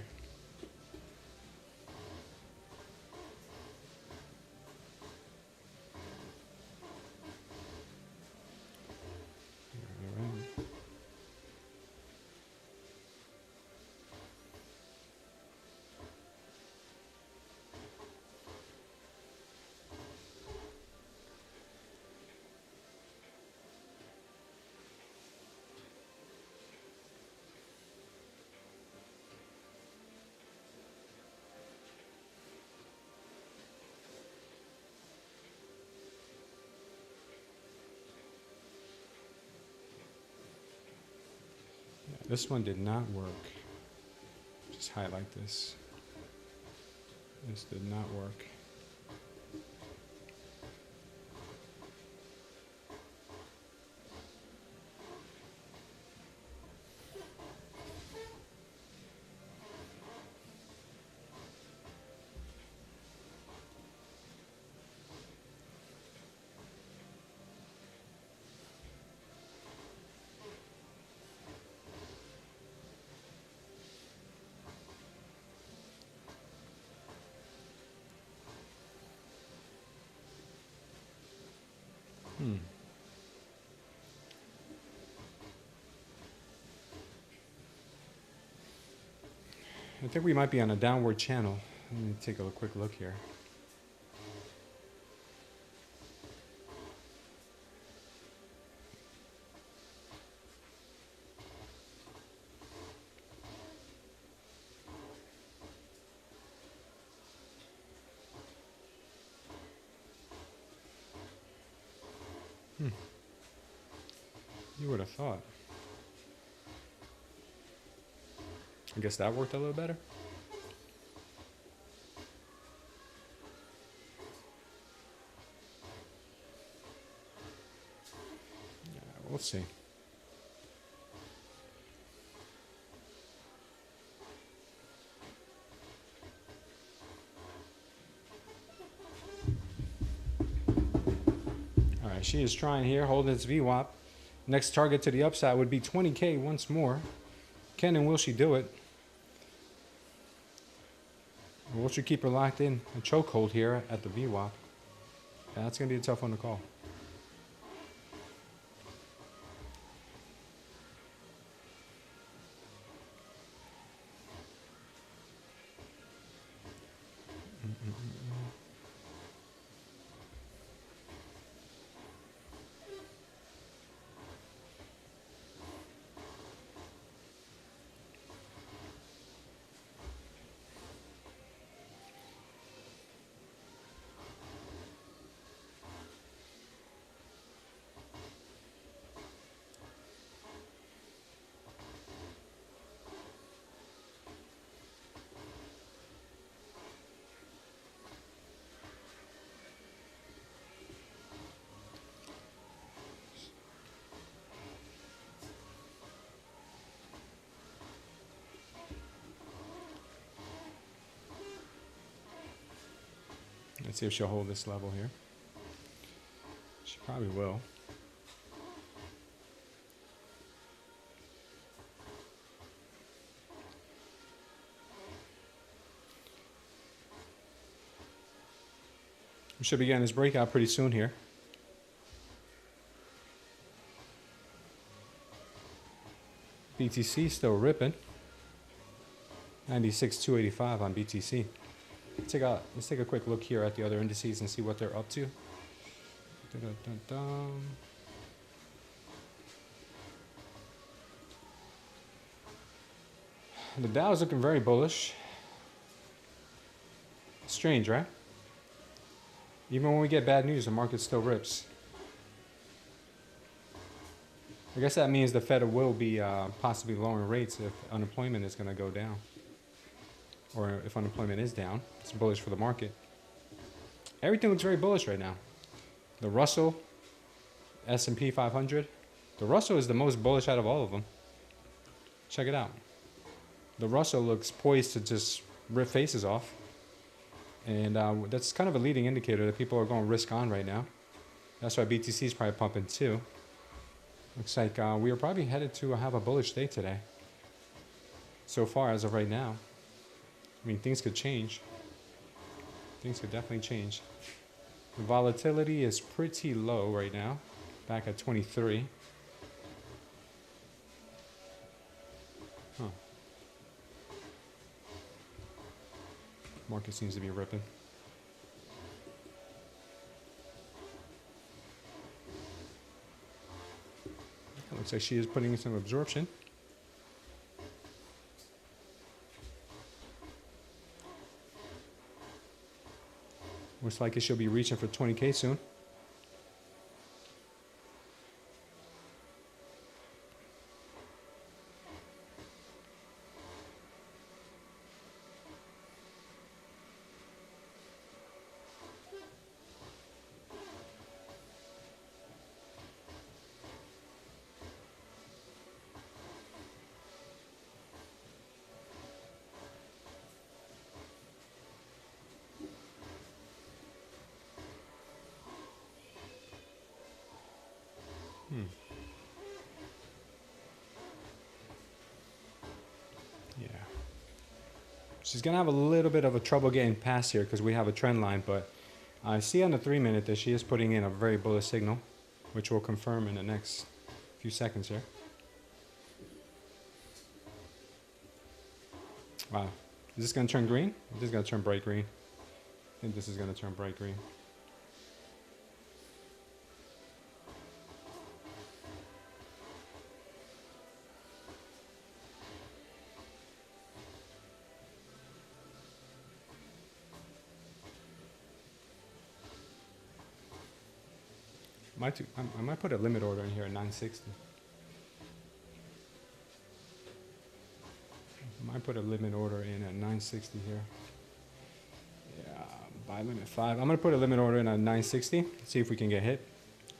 This one did not work. Just highlight this. This did not work. I think we might be on a downward channel. Let me take a quick look here. You would have thought. I guess that worked a little better. Yeah, we'll see. All right, she is trying here, holding its VWAP. Next target to the upside would be 20K once more. Can and will she do it? Or will she keep her locked in a chokehold here at the VWAP? Yeah, that's going to be a tough one to call. Let's see if she'll hold this level here. She probably will. We should be getting this breakout pretty soon here. BTC still ripping. 96,285 on BTC. Let's take a quick look here at the other indices and see what they're up to. Dun, dun, dun. The Dow is looking very bullish. Strange, right? Even when we get bad news, the market still rips. I guess that means the Fed will be possibly lowering rates if unemployment is going to go down. Or if unemployment is down, it's bullish for the market. Everything looks very bullish right now. The Russell, S&P 500. The Russell is the most bullish out of all of them. Check it out. The Russell looks poised to just rip faces off. And that's kind of a leading indicator that people are going risk on right now. That's why BTC is probably pumping too. Looks like we are probably headed to have a bullish day today. So far as of right now. I mean, things could change. Things could definitely change. The volatility is pretty low right now. Back at 23. Huh. Market seems to be ripping. It looks like she is putting in some absorption. Looks like she'll be reaching for 20K soon. Yeah. She's going to have a little bit of a trouble getting past here because we have a trend line, but I see on the 3-minute that she is putting in a very bullish signal, which we'll confirm in the next few seconds here. Wow. Is this going to turn green? This is going to turn bright green. I think this is going to turn bright green. I might put a limit order in here at 960. I might put a limit order in at 960 here. Yeah, buy limit 5. I'm going to put a limit order in at 960. See if we can get hit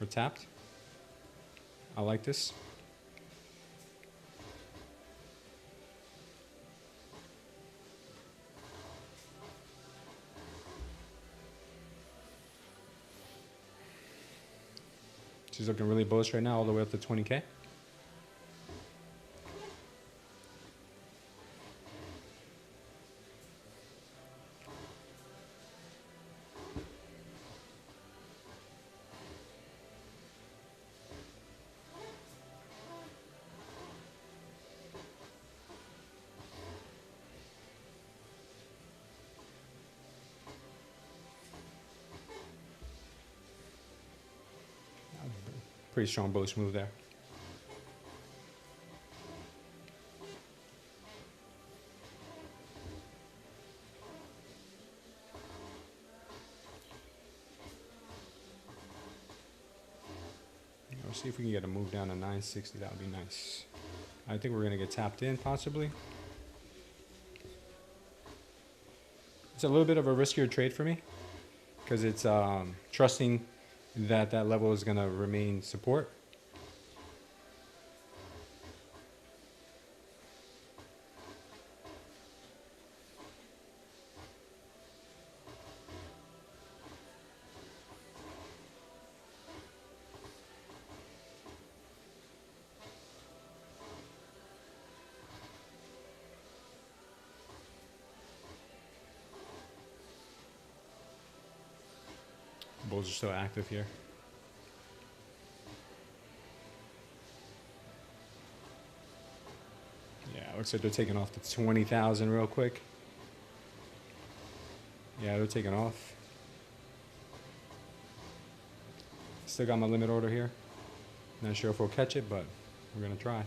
or tapped. I like this. She's looking really bullish right now, all the way up to 20K. Pretty strong bullish move there. Let's see if we can get a move down to 960. That would be nice. I think we're going to get tapped in, possibly. It's a little bit of a riskier trade for me because it's trusting that that level is going to remain support. Bulls are still active here. Yeah, looks like they're taking off to 20,000 real quick. Yeah, they're taking off. Still got my limit order here. Not sure if we'll catch it, but we're gonna try.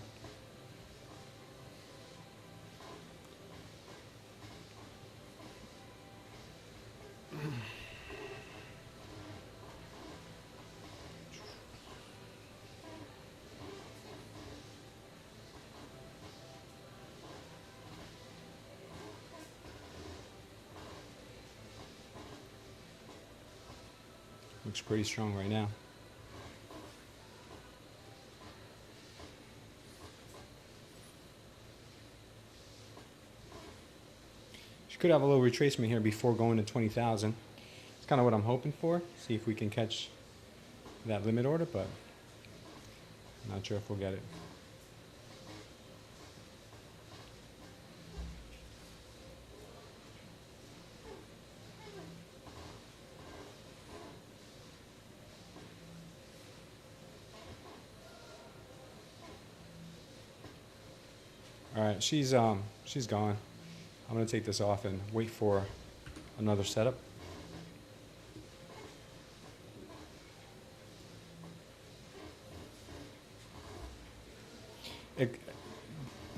Looks pretty strong right now. She could have a little retracement here before going to 20,000. It's kind of what I'm hoping for. See if we can catch that limit order, but I'm not sure if we'll get it. All right, she's gone. I'm gonna take this off and wait for another setup.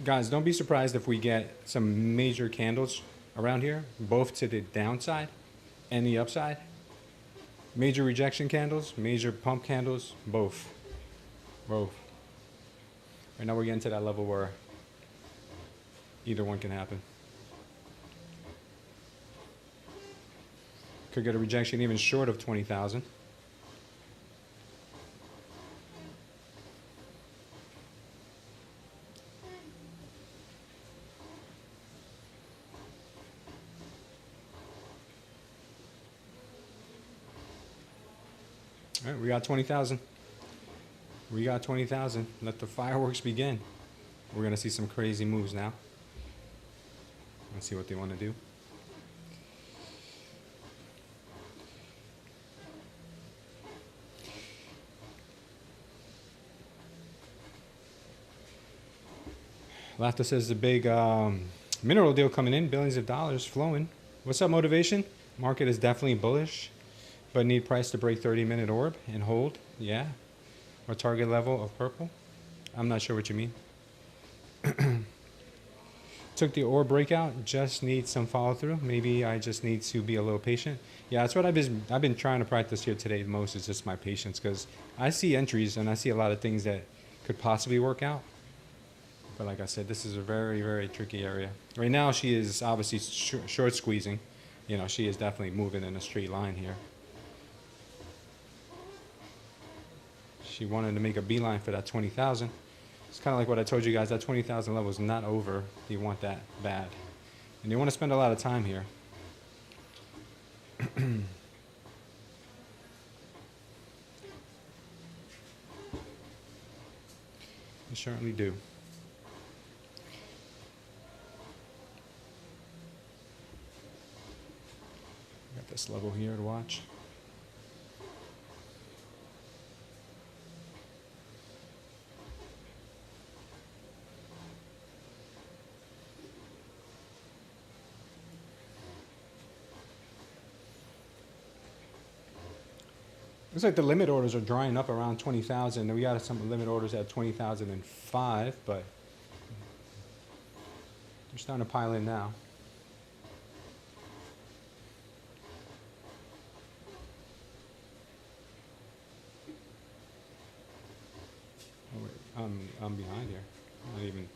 Guys, don't be surprised if we get some major candles around here, both to the downside and the upside. Major rejection candles, major pump candles, both. Right now we're getting to that level where either one can happen. Could get a rejection even short of 20,000. All right, we got 20,000. We got 20,000. Let the fireworks begin. We're gonna see some crazy moves now. Let's see what they want to do. Lafta says the big mineral deal coming in, billions of dollars flowing. What's up, motivation? Market is definitely bullish, but need price to break 30-minute orb and hold. Yeah. Or target level of purple. I'm not sure what you mean. Took the orb breakout, just need some follow through. Maybe I just need to be a little patient. Yeah, that's what I've been trying to practice here today the most, is just my patience, because I see entries and I see a lot of things that could possibly work out. But like I said, this is a very, very tricky area. Right now she is obviously short squeezing. You know, she is definitely moving in a straight line here. She wanted to make a beeline for that 20,000. It's kind of like what I told you guys, that 20,000 level is not over. You want that bad. And you want to spend a lot of time here. You certainly do. Got this level here to watch. Looks like the limit orders are drying up around 20,000. We got some limit orders at 20,005, but they're starting to pile in now. Oh wait, I'm behind here. I'm not even.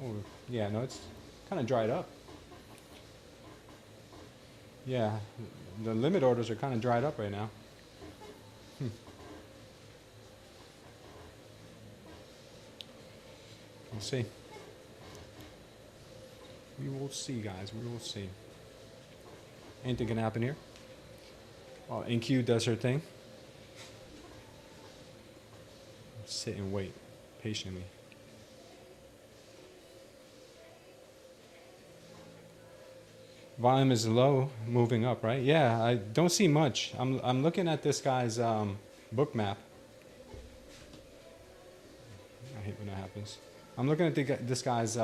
Oh, yeah, no, it's kind of dried up. Yeah, the limit orders are kind of dried up right now. We'll see. We will see, guys. We will see. Anything can happen here. Oh, NQ does her thing. Sit and wait patiently. Volume is low, moving up, right? Yeah, I don't see much. I'm looking at this guy's book map. I hate when that happens. I'm looking at this guy's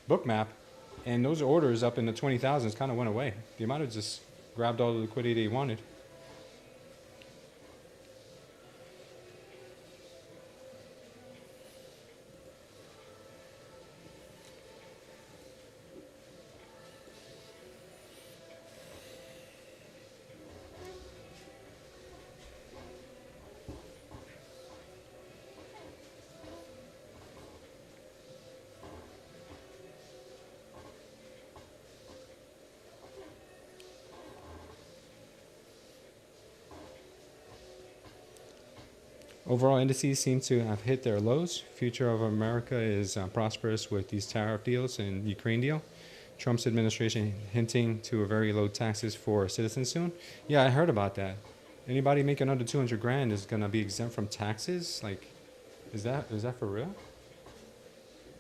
book map, and those orders up in the 20,000s kind of went away. The amount of just grabbed all the liquidity he wanted. Overall indices seem to have hit their lows. Future of America is prosperous with these tariff deals and Ukraine deal. Trump's administration hinting to a very low taxes for citizens soon. Yeah, I heard about that. Anybody making under 200 grand is gonna be exempt from taxes. Like, is that for real?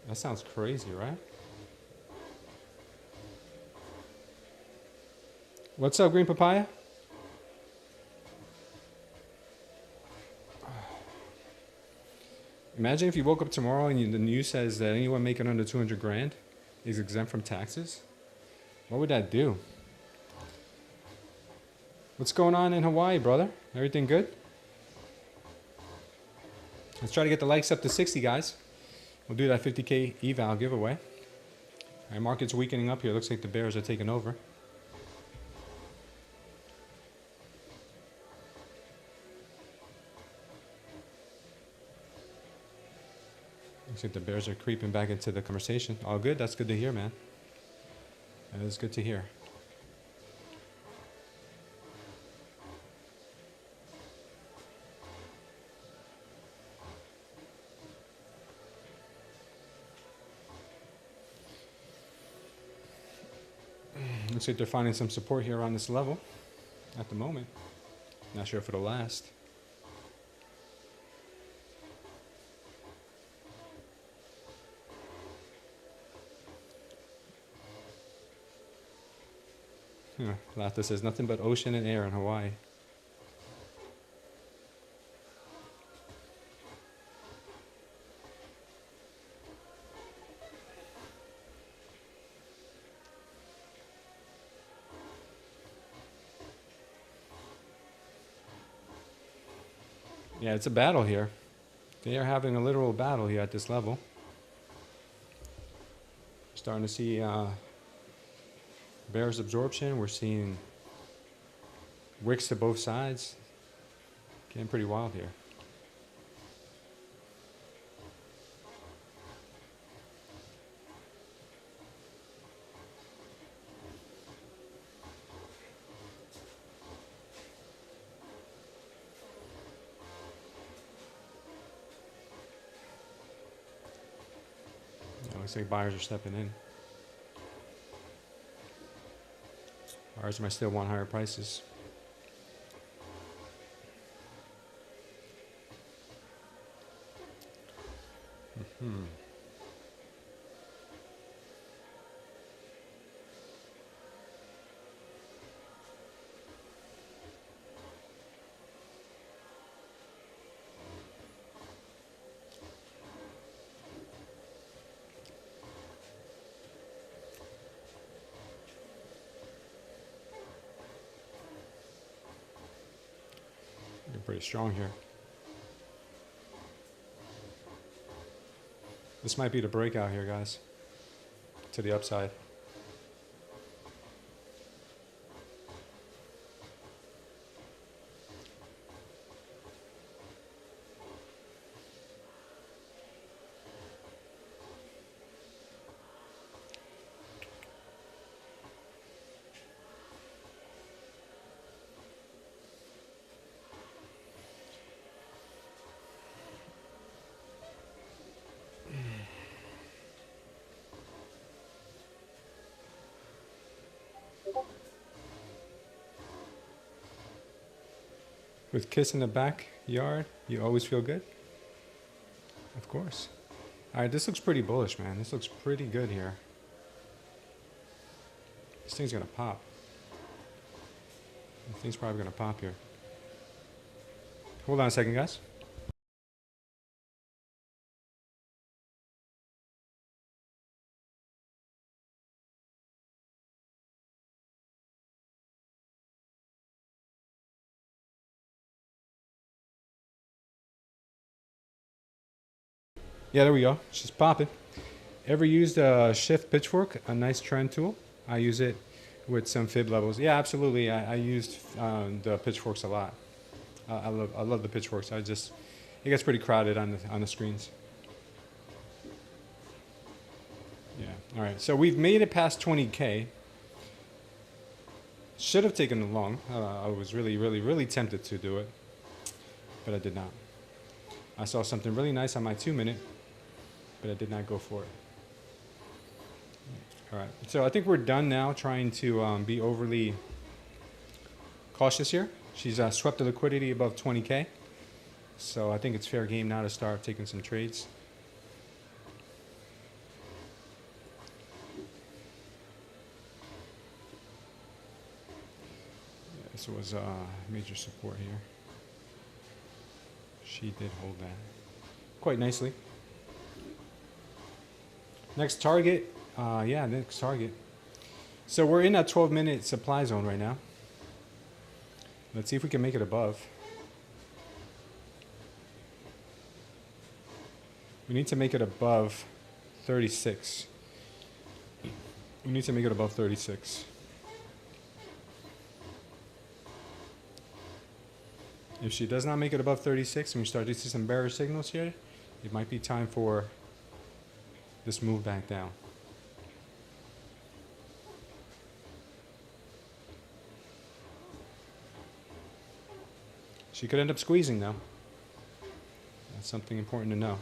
That sounds crazy, right? What's up, Green Papaya? Imagine if you woke up tomorrow and the news says that anyone making under 200 grand is exempt from taxes. What would that do? What's going on in Hawaii, brother? Everything good? Let's try to get the likes up to 60, guys. We'll do that 50K eval giveaway. All right, market's weakening up here. Looks like the bears are taking over. Looks like the bears are creeping back into the conversation. All good. That's good to hear, man. That is good to hear. Looks like they're finding some support here on this level at the moment. Not sure if it'll last. Lata says nothing but ocean and air in Hawaii. Yeah, it's a battle here. They are having a literal battle here at this level. Starting to see bearish absorption. We're seeing wicks to both sides. Getting pretty wild here. Looks like buyers are stepping in. Buyers might still want higher prices. Pretty strong here. This might be the breakout here, guys, to the upside. With Kiss in the backyard, you always feel good? Of course. All right, this looks pretty bullish, man. This looks pretty good here. This thing's gonna pop. This thing's probably gonna pop here. Hold on a second, guys. Yeah, there we go. She's popping. Ever used a shift pitchfork? A nice trend tool. I use it with some fib levels. Yeah, absolutely. I used the pitchforks a lot. I love the pitchforks. It gets pretty crowded on the screens. Yeah. All right. So we've made it past 20K. Should have taken long. I was really tempted to do it, but I did not. I saw something really nice on my 2-minute, but I did not go for it. All right. So I think we're done now trying to be overly cautious here. She's swept the liquidity above 20K. So I think it's fair game now to start taking some trades. Yeah, this was major support here. She did hold that quite nicely. Next target. Yeah, next target. So we're in that 12-minute supply zone right now. Let's see if we can make it above. We need to make it above 36. We need to make it above 36. If she does not make it above 36 and we start to see some bearish signals here, it might be time for this move back down. She could end up squeezing though. That's something important to know.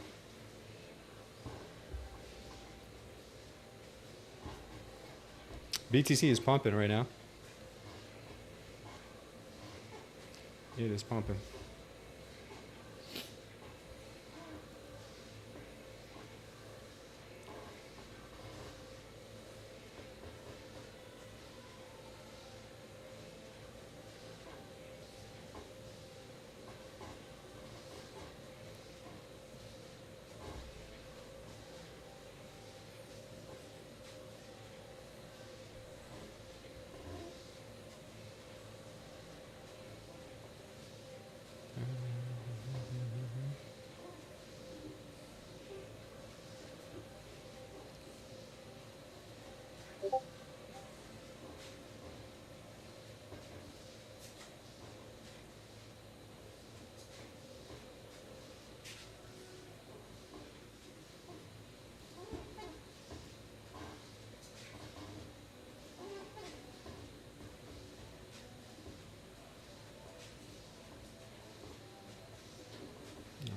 BTC is pumping right now. It is pumping.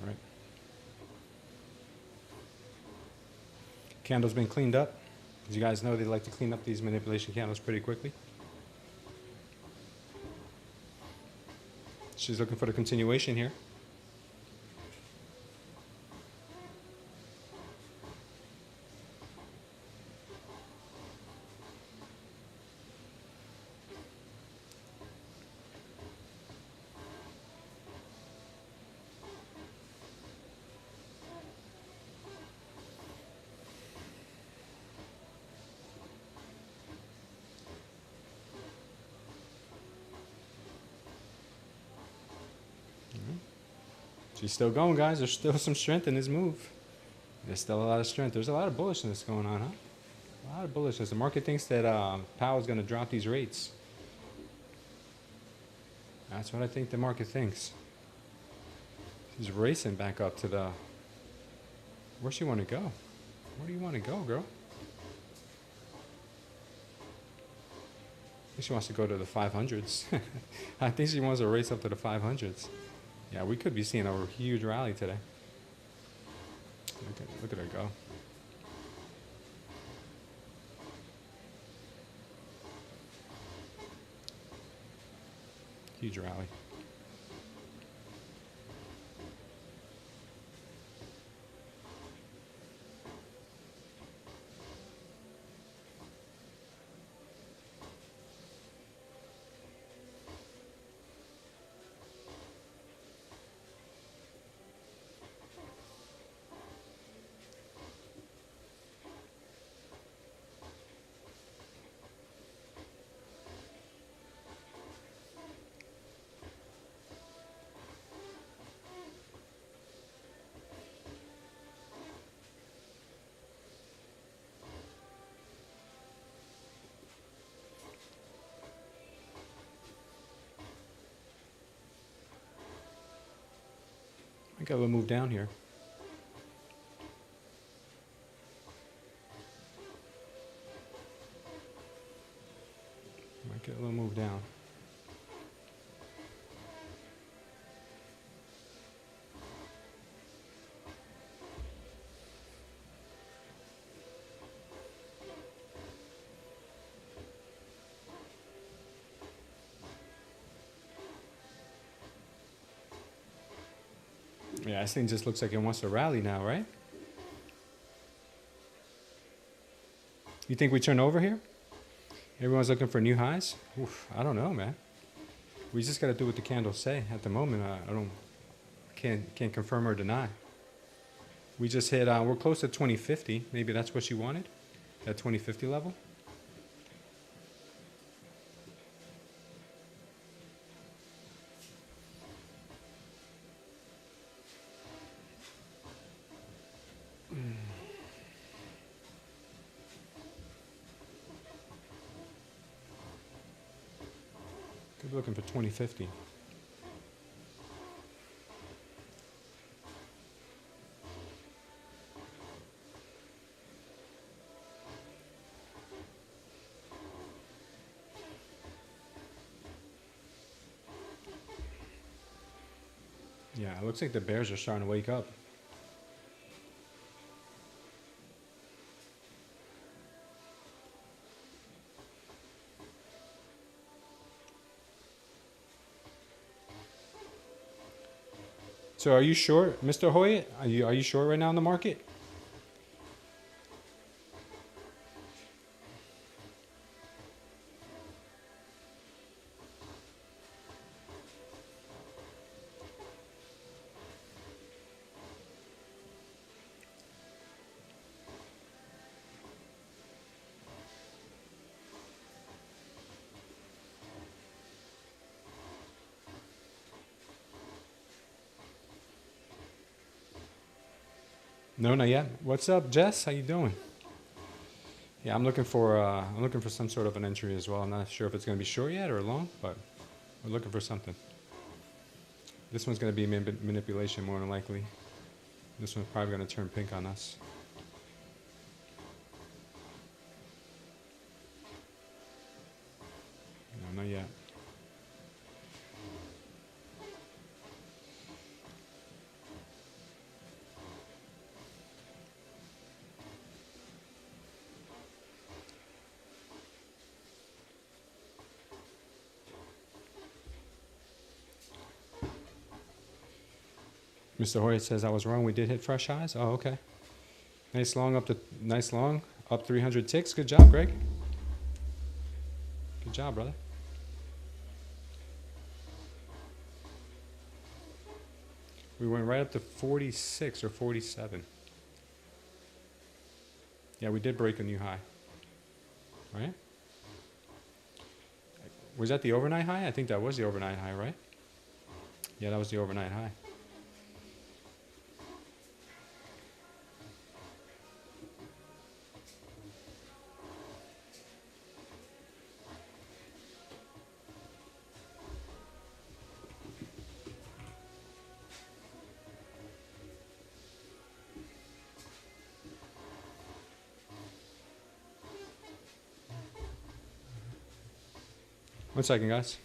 All right. Candle's been cleaned up. As you guys know, they like to clean up these manipulation candles pretty quickly. She's looking for the continuation here. She's still going, guys. There's still some strength in this move. There's still a lot of strength. There's a lot of bullishness going on, huh? A lot of bullishness. The market thinks that Powell's going to drop these rates. That's what I think the market thinks. She's racing back up to the... Where's she want to go? Where do you want to go, girl? I think she wants to go to the 500s. I think she wants to race up to the 500s. Yeah, we could be seeing a huge rally today. Look at her go. Huge rally. I got a little move down here. Might get a little move down. Yeah, this thing just looks like it wants to rally now, right? You think we turn over here? Everyone's looking for new highs? Oof, I don't know, man. We just got to do what the candles say. At the moment, can't confirm or deny. We just hit, we're close to 2050. Maybe that's what you wanted, that 2050 level. Could be looking for 2050. Yeah, it looks like the bears are starting to wake up. So are you short, Mr. Hoyt? Are you short right now in the market? No, not yet. What's up, Jess? How you doing? Yeah, I'm looking for some sort of an entry as well. I'm not sure if it's going to be short yet or long, but we're looking for something. This one's going to be manipulation more than likely. This one's probably going to turn pink on us. No, not yet. Mr. Hoyt says I was wrong. We did hit fresh highs. Oh, okay. Nice long up 300 ticks. Good job, Greg. Good job, brother. We went right up to 46 or 47. Yeah, we did break a new high. Right? Was that the overnight high? I think that was the overnight high, right? Yeah, that was the overnight high. One second, guys.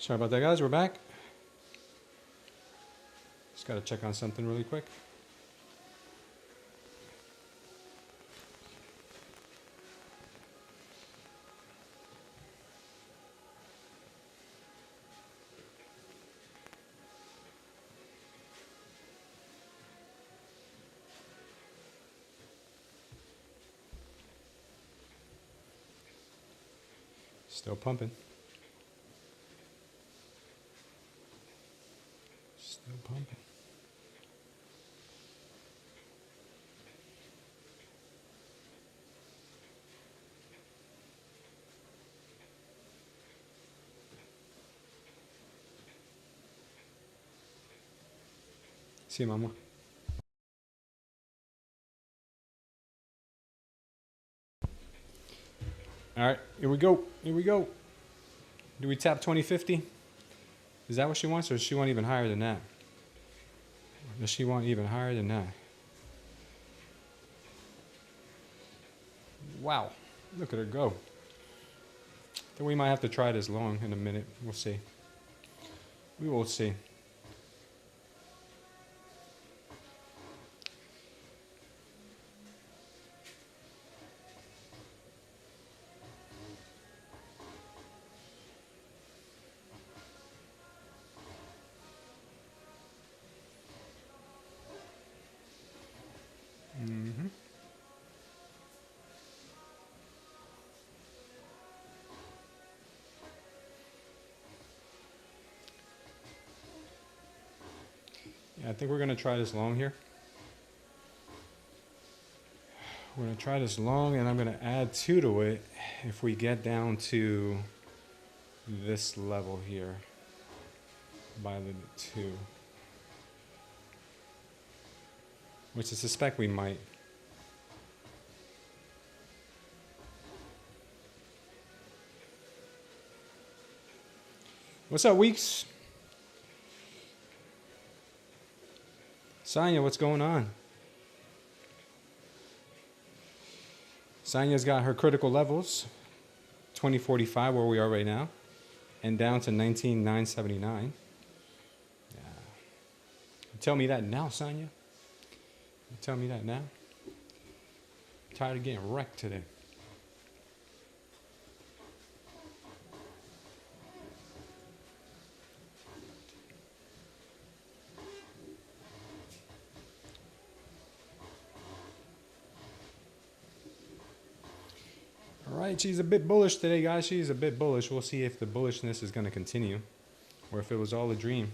Sorry about that, guys. We're back. Just got to check on something really quick. Still pumping. Still pumping. See, mama. All right, here we go. Here we go. Do we tap 2050? Is that what she wants, or does she want even higher than that? Or does she want even higher than that? Wow, look at her go. I think we might have to try this long in a minute. We'll see. We will see. Yeah, I think we're going to try this long here. We're going to try this long, and I'm going to add 2 to it if we get down to this level here by the 2. Which I suspect we might. What's up, Weeks? Sonia, what's going on? Sonia's got her critical levels, 2045 where we are right now, and down to 19,979. Yeah. Tell me that now, Sonia. Tell me that now. I'm tired of getting wrecked today. Alright, she's a bit bullish today, guys. She's a bit bullish. We'll see if the bullishness is going to continue or if it was all a dream.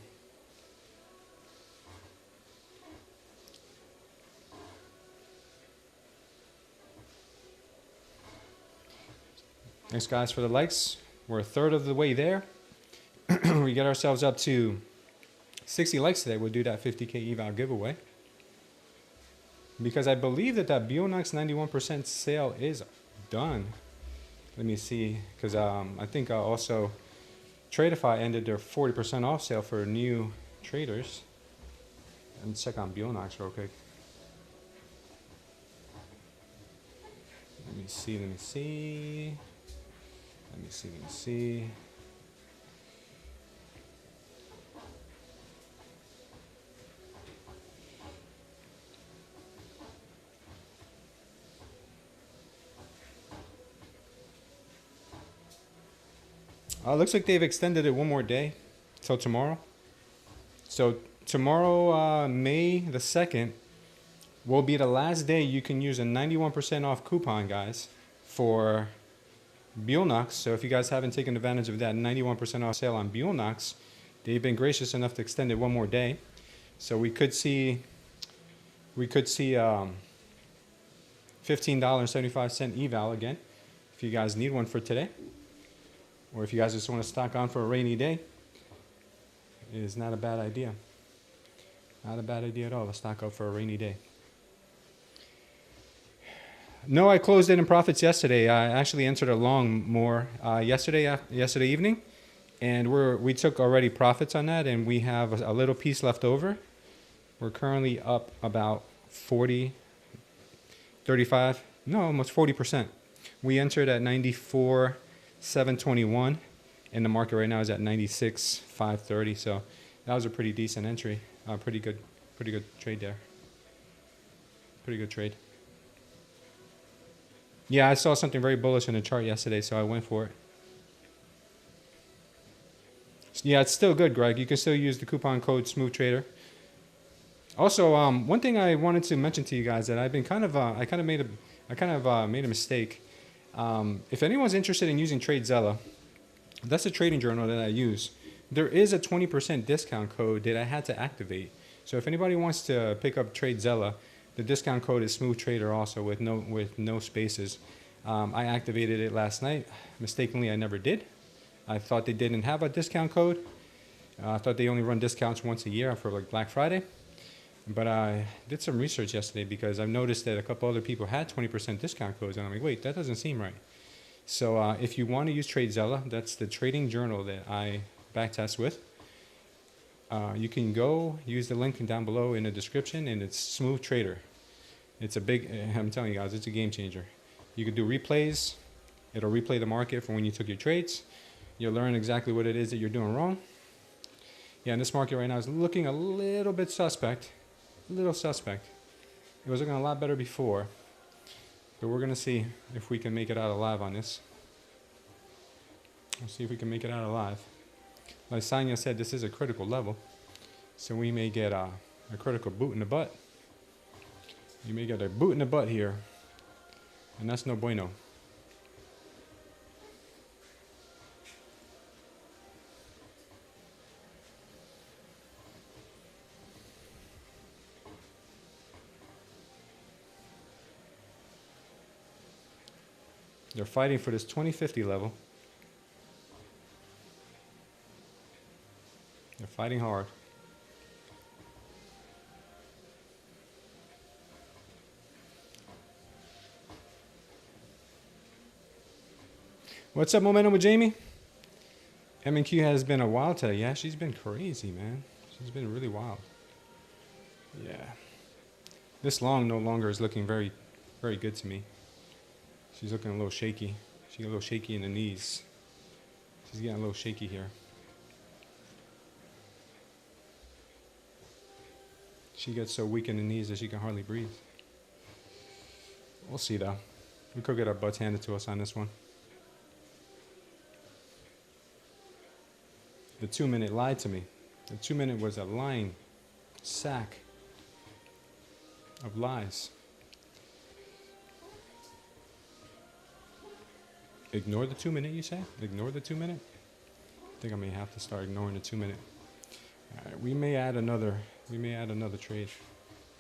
Thanks, guys, for the likes. We're a third of the way there. We get ourselves up to 60 likes today. We'll do that 50K eval giveaway. Because I believe that Bulenox 91% sale is done. Let me see, because I think also Tradeify ended their 40% off sale for new traders. Let me check on Bulenox real quick. Let me see, let me see. Let me see, let me see. Looks like they've extended it one more day till tomorrow. So tomorrow, May the 2nd, will be the last day you can use a 91% off coupon, guys, for Bulenox. So if you guys haven't taken advantage of that 91% off sale on Bulenox, they've been gracious enough to extend it one more day. So we could see $15.75 eval again, if you guys need one for today. Or if you guys just want to stock on for a rainy day, it is not a bad idea. Not a bad idea at all to stock up for a rainy day. No, I closed it in profits yesterday. I actually entered a long more yesterday evening, and we took already profits on that, and we have a little piece left over. We're currently up about 35, no, almost 40%. We entered at 94,721, and the market right now is at 96,530. So that was a pretty decent entry. Pretty good trade there. Pretty good trade. Yeah, I saw something very bullish in the chart yesterday, so I went for it. Yeah, it's still good, Greg. You can still use the coupon code SmoothTrader. Also, one thing I wanted to mention to you guys that I've been made a mistake. If anyone's interested in using Tradezella, That's a trading journal that I use. There is a 20% discount code that I had to activate. So if anybody wants to pick up Tradezella, the discount code is Smooth Trader also with no spaces. I activated it last night. Mistakenly, I never did. I thought they didn't have a discount code. I thought they only run discounts once a year for like Black Friday. But I did some research yesterday because I've noticed that a couple other people had 20% discount codes. And I'm like, wait, that doesn't seem right. So if you want to use Tradezella, that's the trading journal that I backtest with. You can go use the link down below in the description, and it's Smooth Trader. It's a big, I'm telling you guys, it's a game changer. You can do replays. It'll replay the market from when you took your trades. You'll learn exactly what it is that you're doing wrong. Yeah, and this market right now is looking a little bit suspect. A little suspect. It was looking a lot better before. But we're going to see if we can make it out alive on this. Let's see if we can make it out alive. Like Sanya said, this is a critical level. So we may get a critical boot in the butt. You may get a boot in the butt here. And that's no bueno. They're fighting for this 2050 level. They're fighting hard. What's up, Momentum with Jamie? M&Q has been a wild today. Yeah, she's been crazy, man. She's been really wild. Yeah. This long no longer is looking very, very good to me. She's looking a little shaky. She's a little shaky in the knees. She's getting a little shaky here. She gets so weak in the knees that she can hardly breathe. We'll see though. We could get our butts handed to us on this one. The 2-minute lied to me. The 2-minute was a lying sack of lies. Ignore the 2-minute, you say? Ignore the 2-minute? I think I may have to start ignoring the 2-minute. All right, we may add another trade,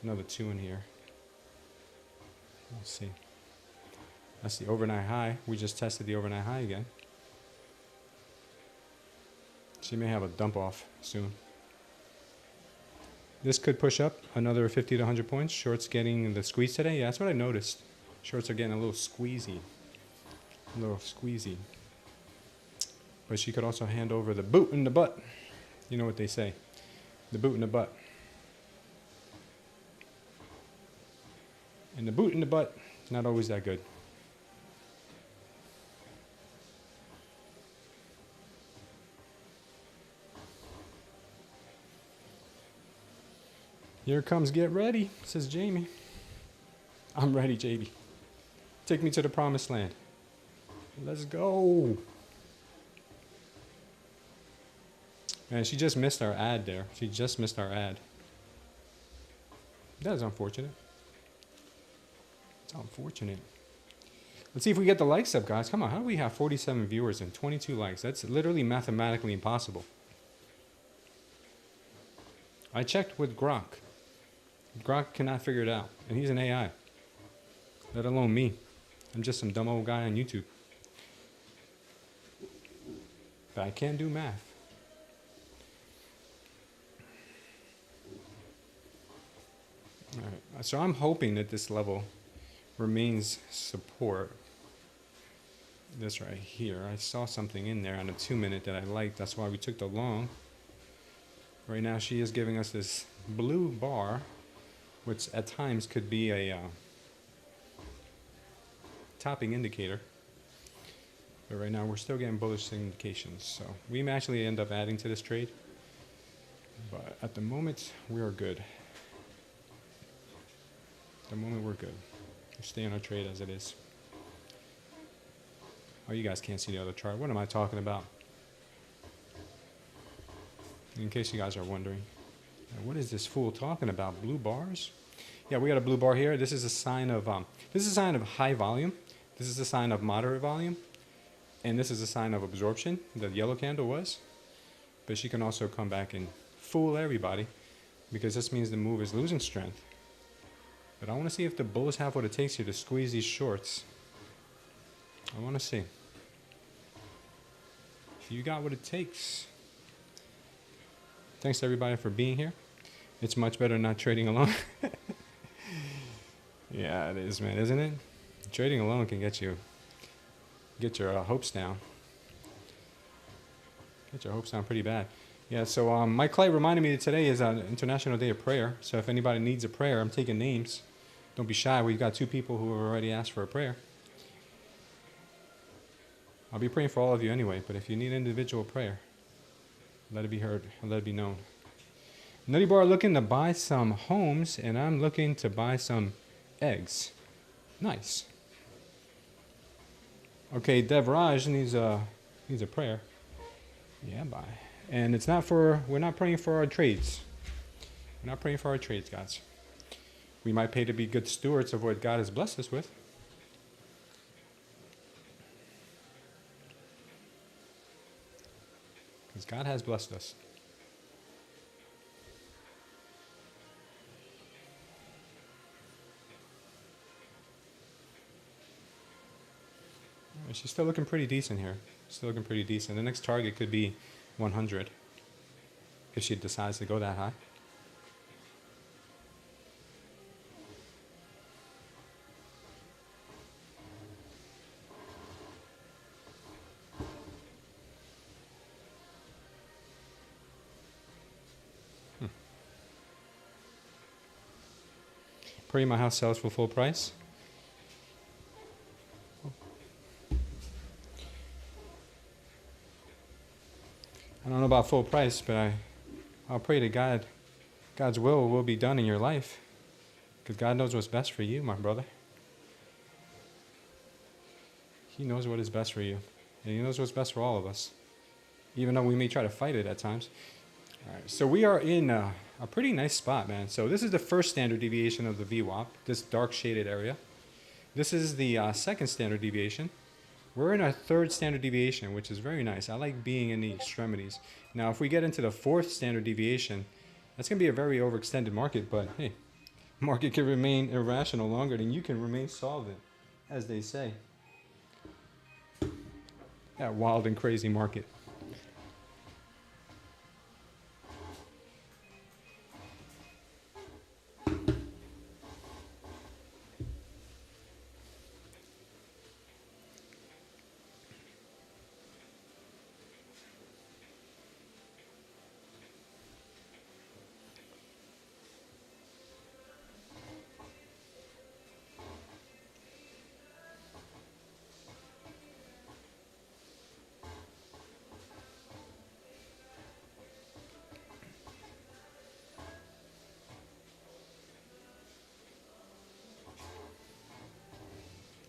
another 2 in here. Let's see. That's the overnight high. We just tested the overnight high again. She may have a dump off soon. This could push up another 50 to 100 points. Shorts getting the squeeze today. Yeah, that's what I noticed. Shorts are getting a little squeezy. A little squeezy. But she could also hand over the boot in the butt. You know what they say. The boot in the butt. And the boot in the butt, not always that good. Here comes get ready, says Jamie. I'm ready, JB. Take me to the promised land. Let's go. Man, she just missed our ad there. She just missed our ad. That is unfortunate. It's unfortunate. Let's see if we get the likes up, guys. Come on, how do we have 47 viewers and 22 likes? That's literally mathematically impossible. I checked with Grok. Grok cannot figure it out, and he's an AI. Let alone me. I'm just some dumb old guy on YouTube. But I can do math. All right, so I'm hoping that this level remains support. This right here, I saw something in there on a 2-minute that I liked. That's why we took the long. Right now she is giving us this blue bar, which at times could be a topping indicator. But right now we're still getting bullish indications. So we may actually end up adding to this trade. But at the moment, we are good. At the moment, we're good. We stay on our trade as it is. Oh, you guys can't see the other chart. What am I talking about? In case you guys are wondering. What is this fool talking about? Blue bars? Yeah, we got a blue bar here. This is a sign of high volume. This is a sign of moderate volume. And this is a sign of absorption, the yellow candle was. But she can also come back and fool everybody, because this means the move is losing strength. But I want to see if the bulls have what it takes here to squeeze these shorts. I want to see. If you got what it takes. Thanks everybody for being here. It's much better not trading alone. Yeah, it is, man, isn't it? Trading alone can get your hopes down. Get your hopes down pretty bad. Yeah, so Mike Clay reminded me that today is International Day of Prayer. So if anybody needs a prayer, I'm taking names. Don't be shy. We've got 2 people who have already asked for a prayer. I'll be praying for all of you anyway, but if you need individual prayer, let it be heard, let it be known. Nutty Bar looking to buy some homes, and I'm looking to buy some eggs. Nice. Okay, Devraj needs a prayer. Yeah, bye. And it's not for, we're not praying for our trades. We're not praying for our trades, guys. We might pay to be good stewards of what God has blessed us with. Because God has blessed us. She's still looking pretty decent here. Still looking pretty decent. The next target could be 100 if she decides to go that high. Pray my house sells for full price. I don't know about full price, but I'll pray to God. God's will be done in your life. Because God knows what's best for you, my brother. He knows what is best for you. And He knows what's best for all of us. Even though we may try to fight it at times. All right, so we are in a pretty nice spot, man. So this is the first standard deviation of the VWAP, this dark shaded area. This is the second standard deviation. We're in our third standard deviation, which is very nice. I like being in the extremities. Now, if we get into the fourth standard deviation, that's going to be a very overextended market, but hey, market can remain irrational longer than you can remain solvent, as they say. That wild and crazy market.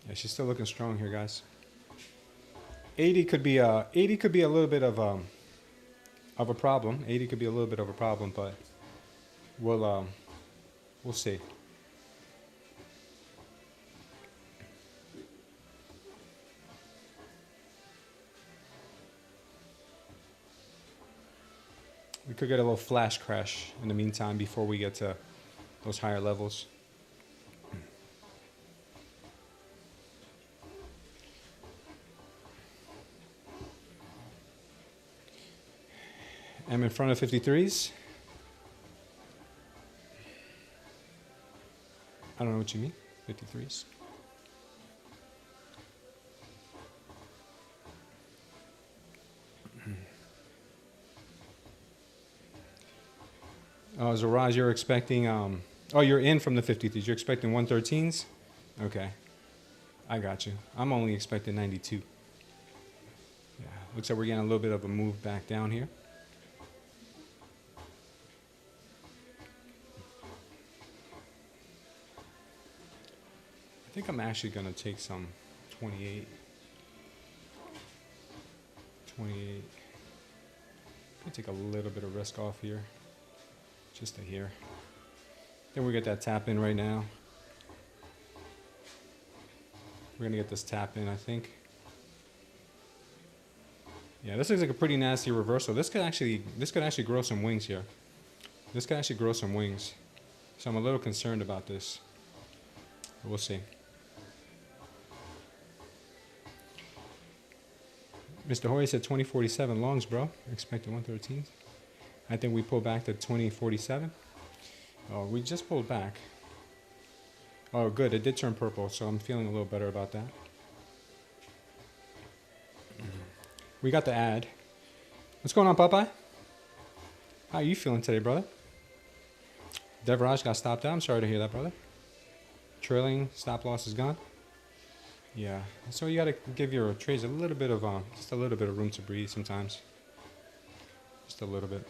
Yeah, she's still looking strong here, guys. 80 could be a little bit of a problem. 80 could be a little bit of a problem, but we'll see. We could get a little flash crash in the meantime before we get to those higher levels. I'm in front of 53s. I don't know what you mean, 53s. Oh, Zaraj, you're expecting, oh, you're in from the 53s. You're expecting 113s? Okay. I got you. I'm only expecting 92. Yeah, looks like we're getting a little bit of a move back down here. I think I'm actually going to take some 28. 28. I'm going to take a little bit of risk off here. Just to here. Then we get that tap in right now. We're going to get this tap in, I think. Yeah, this looks like a pretty nasty reversal. This could actually grow some wings here. This could actually grow some wings. So I'm a little concerned about this. But we'll see. Mr. Hoy said 2047 longs, bro. Expected 113. I think we pull back to 2047. Oh, we just pulled back. Oh, good. It did turn purple, so I'm feeling a little better about that. We got the ad. What's going on, Popeye? How are you feeling today, brother? Devraj got stopped out. I'm sorry to hear that, brother. Trailing stop loss is gone. Yeah, so you got to give your trades a little bit of just a little bit of room to breathe sometimes. Just a little bit.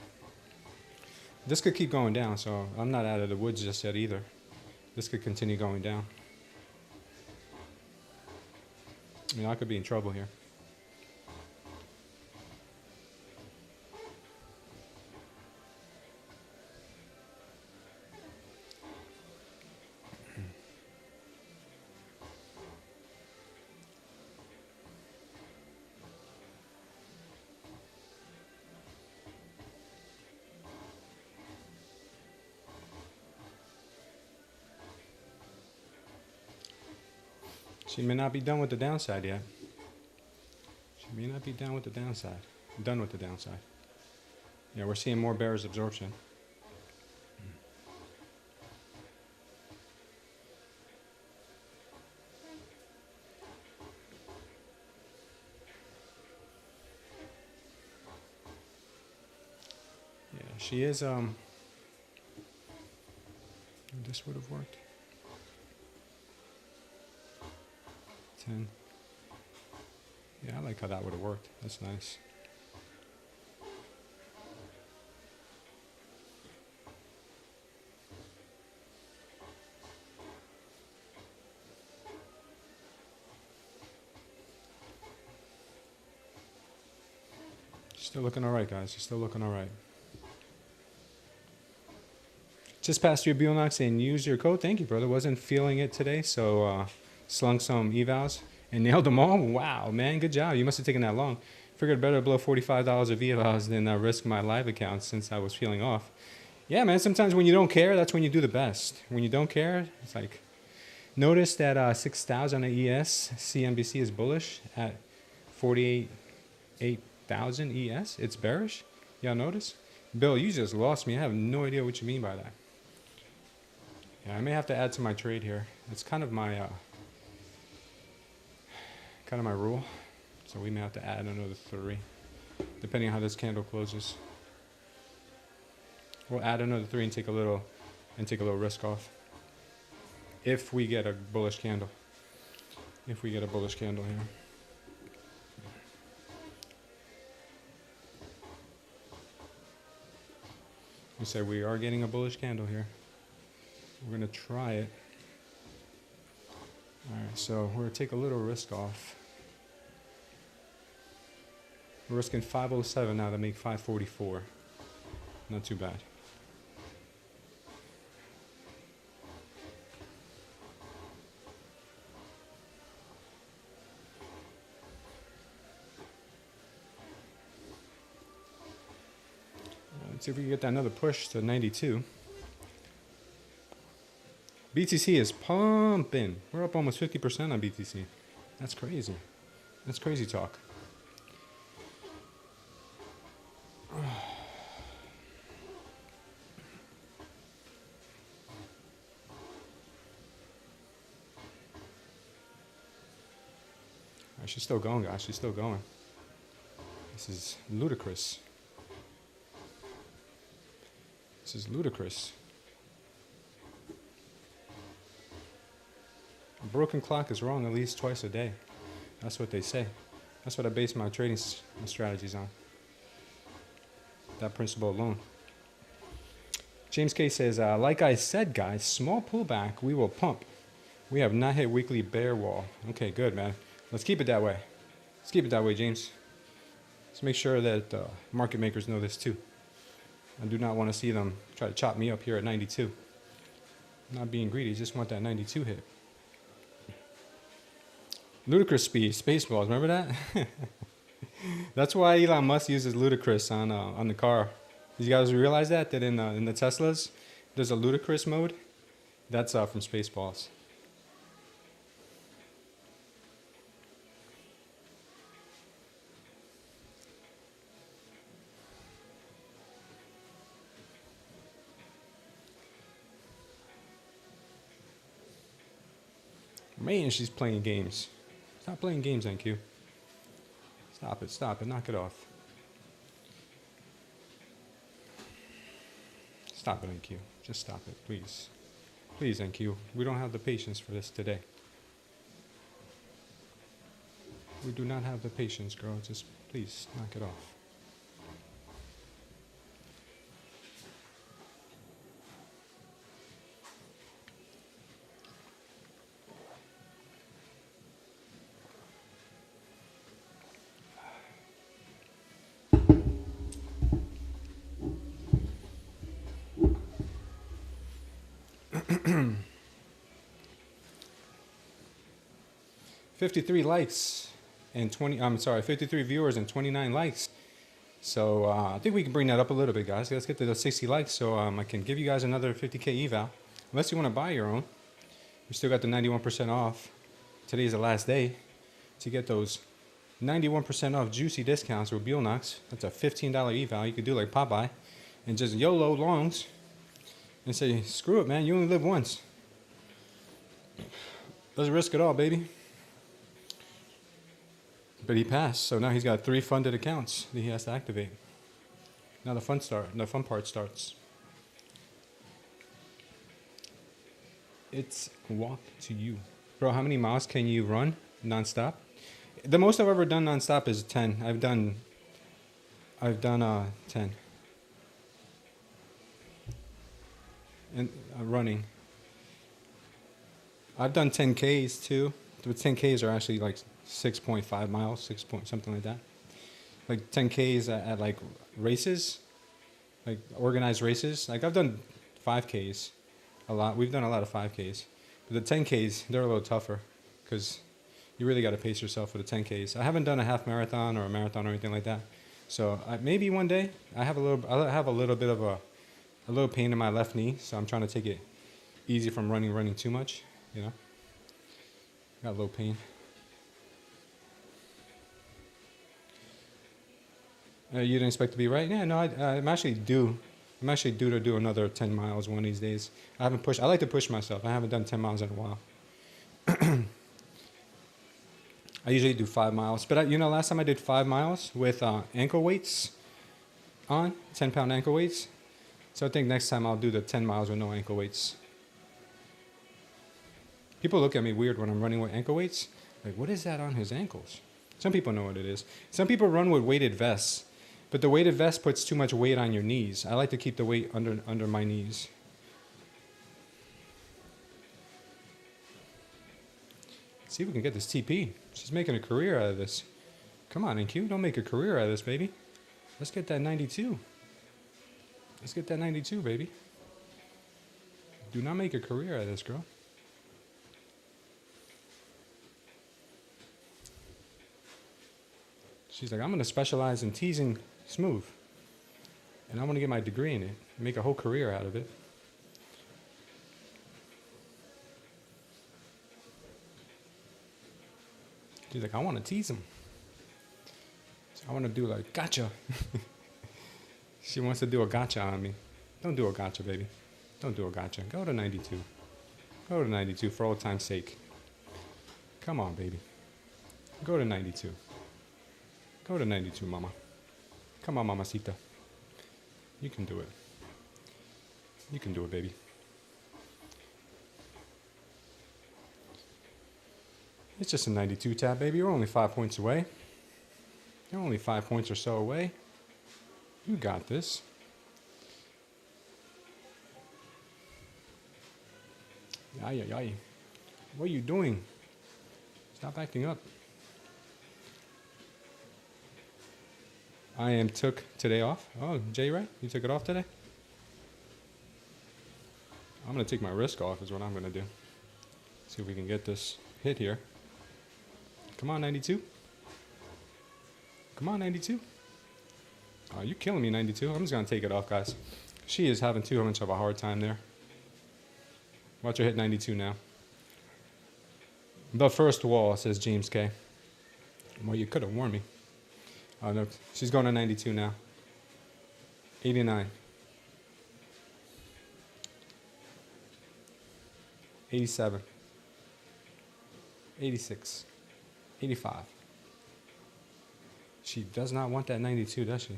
This could keep going down, so I'm not out of the woods just yet either. This could continue going down. I mean, I could be in trouble here. She may not be done with the downside yet. She may not be done with the downside. Done with the downside. Yeah, we're seeing more bearish absorption. Yeah, she is, this would have worked. 10. Yeah, I like how that would have worked. That's nice. Still looking all right, guys. You're still looking all right. Just passed your Bulenox and used your code. Thank you, brother. Wasn't feeling it today, so slung some evals and nailed them all. Wow, man, good job. You must have taken that long. Figured better blow $45 of evals than risk my live account since I was feeling off. Yeah, man, sometimes when you don't care, that's when you do the best. When you don't care, it's like, notice that 6,000 at ES, CNBC is bullish at 48,000 ES. It's bearish. Y'all notice? Bill, you just lost me. I have no idea what you mean by that. Yeah, I may have to add to my trade here. It's kind of my rule. So we may have to add another 3, depending on how this candle closes. We'll add another 3 and take a little risk off. If we get a bullish candle. If we get a bullish candle here. We said we are getting a bullish candle here. We're going to try it. Alright, so we're going to take a little risk off. We're risking 507 now to make 544. Not too bad. Let's see if we can get that another push to 92. BTC is pumping. We're up almost 50% on BTC. That's crazy. That's crazy talk. She's still going, guys. She's still going. This is ludicrous. This is ludicrous. A broken clock is wrong at least twice a day. That's what they say. That's what I base my trading strategies on. That principle alone. James K says, like I said, guys, small pullback, we will pump. We have not hit weekly bear wall. Okay, good, man. Let's keep it that way. Let's keep it that way, James. Let's make sure that market makers know this too. I do not want to see them try to chop me up here at 92. I'm not being greedy, just want that 92 hit. Ludicrous speed, Spaceballs, remember that? That's why Elon Musk uses ludicrous on the car. Did you guys realize that in the Teslas, there's a ludicrous mode? That's from Spaceballs. Man, she's playing games. Stop playing games, NQ. Stop it, knock it off. Stop it, NQ. Just stop it, please. Please, NQ. We don't have the patience for this today. We do not have the patience, girl. Just please knock it off. $53 likes and 53 viewers and 29 likes. So I think we can bring that up a little bit, guys. Let's get to the 60 likes so I can give you guys another 50K eval. Unless you want to buy your own. We still got the 91% off. Today's the last day to get those 91% off juicy discounts with Bulenox. That's a $15 eval. You could do like Popeye and just YOLO longs and say, screw it, man. You only live once. Doesn't risk it all, baby. But he passed, so now he's got 3 funded accounts that he has to activate. Now the fun part starts. It's walk to you. Bro, how many miles can you run non-stop? The most I've ever done non-stop is 10. I've done 10. And running. I've done 10Ks too. But 10Ks are actually like 6.5 miles, something like that. Like 10Ks at like races, like organized races. Like I've done 5Ks a lot. We've done a lot of 5Ks. But the 10Ks, they're a little tougher because you really got to pace yourself for the 10Ks. I haven't done a half marathon or a marathon or anything like that. So maybe one day I have a little bit of a little pain in my left knee. So I'm trying to take it easy from running too much, you know. Got a little pain. You didn't expect to be right? Yeah, no, I'm actually due. I'm actually due to do another 10 miles one of these days. I like to push myself. I haven't done 10 miles in a while. I usually do 5 miles. But, last time I did 5 miles with ankle weights on, 10-pound ankle weights. So I think next time I'll do the 10 miles with no ankle weights. People look at me weird when I'm running with ankle weights. Like, what is that on his ankles? Some people know what it is. Some people run with weighted vests. But the weighted vest puts too much weight on your knees. I like to keep the weight under my knees. Let's see if we can get this TP. She's making a career out of this. Come on, NQ. Don't make a career out of this, baby. Let's get that 92. Let's get that 92, baby. Do not make a career out of this, girl. She's like, I'm going to specialize in teasing smooth. And I'm going to get my degree in it. Make a whole career out of it. She's like, I want to tease him. So I want to do like, gotcha. She wants to do a gotcha on me. Don't do a gotcha, baby. Don't do a gotcha. Go to 92. Go to 92 for old time's sake. Come on, baby. Go to 92. Go to 92, mama. Come on, mamacita. You can do it. You can do it, baby. It's just a 92 tab, baby. You're only 5 points away. You're only 5 points or so away. You got this. Yay. What are you doing? Stop acting up. I took today off. Oh, Jay, right? You took it off today? I'm going to take my risk off is what I'm going to do. See if we can get this hit here. Come on, 92. Come on, 92. Oh, you're killing me, 92. I'm just going to take it off, guys. She is having too much of a hard time there. Watch her hit 92 now. The first wall, says James K. Well, you could have warned me. Oh, no. She's going to 92 now. 89. 87. 86. 85. She does not want that 92, does she?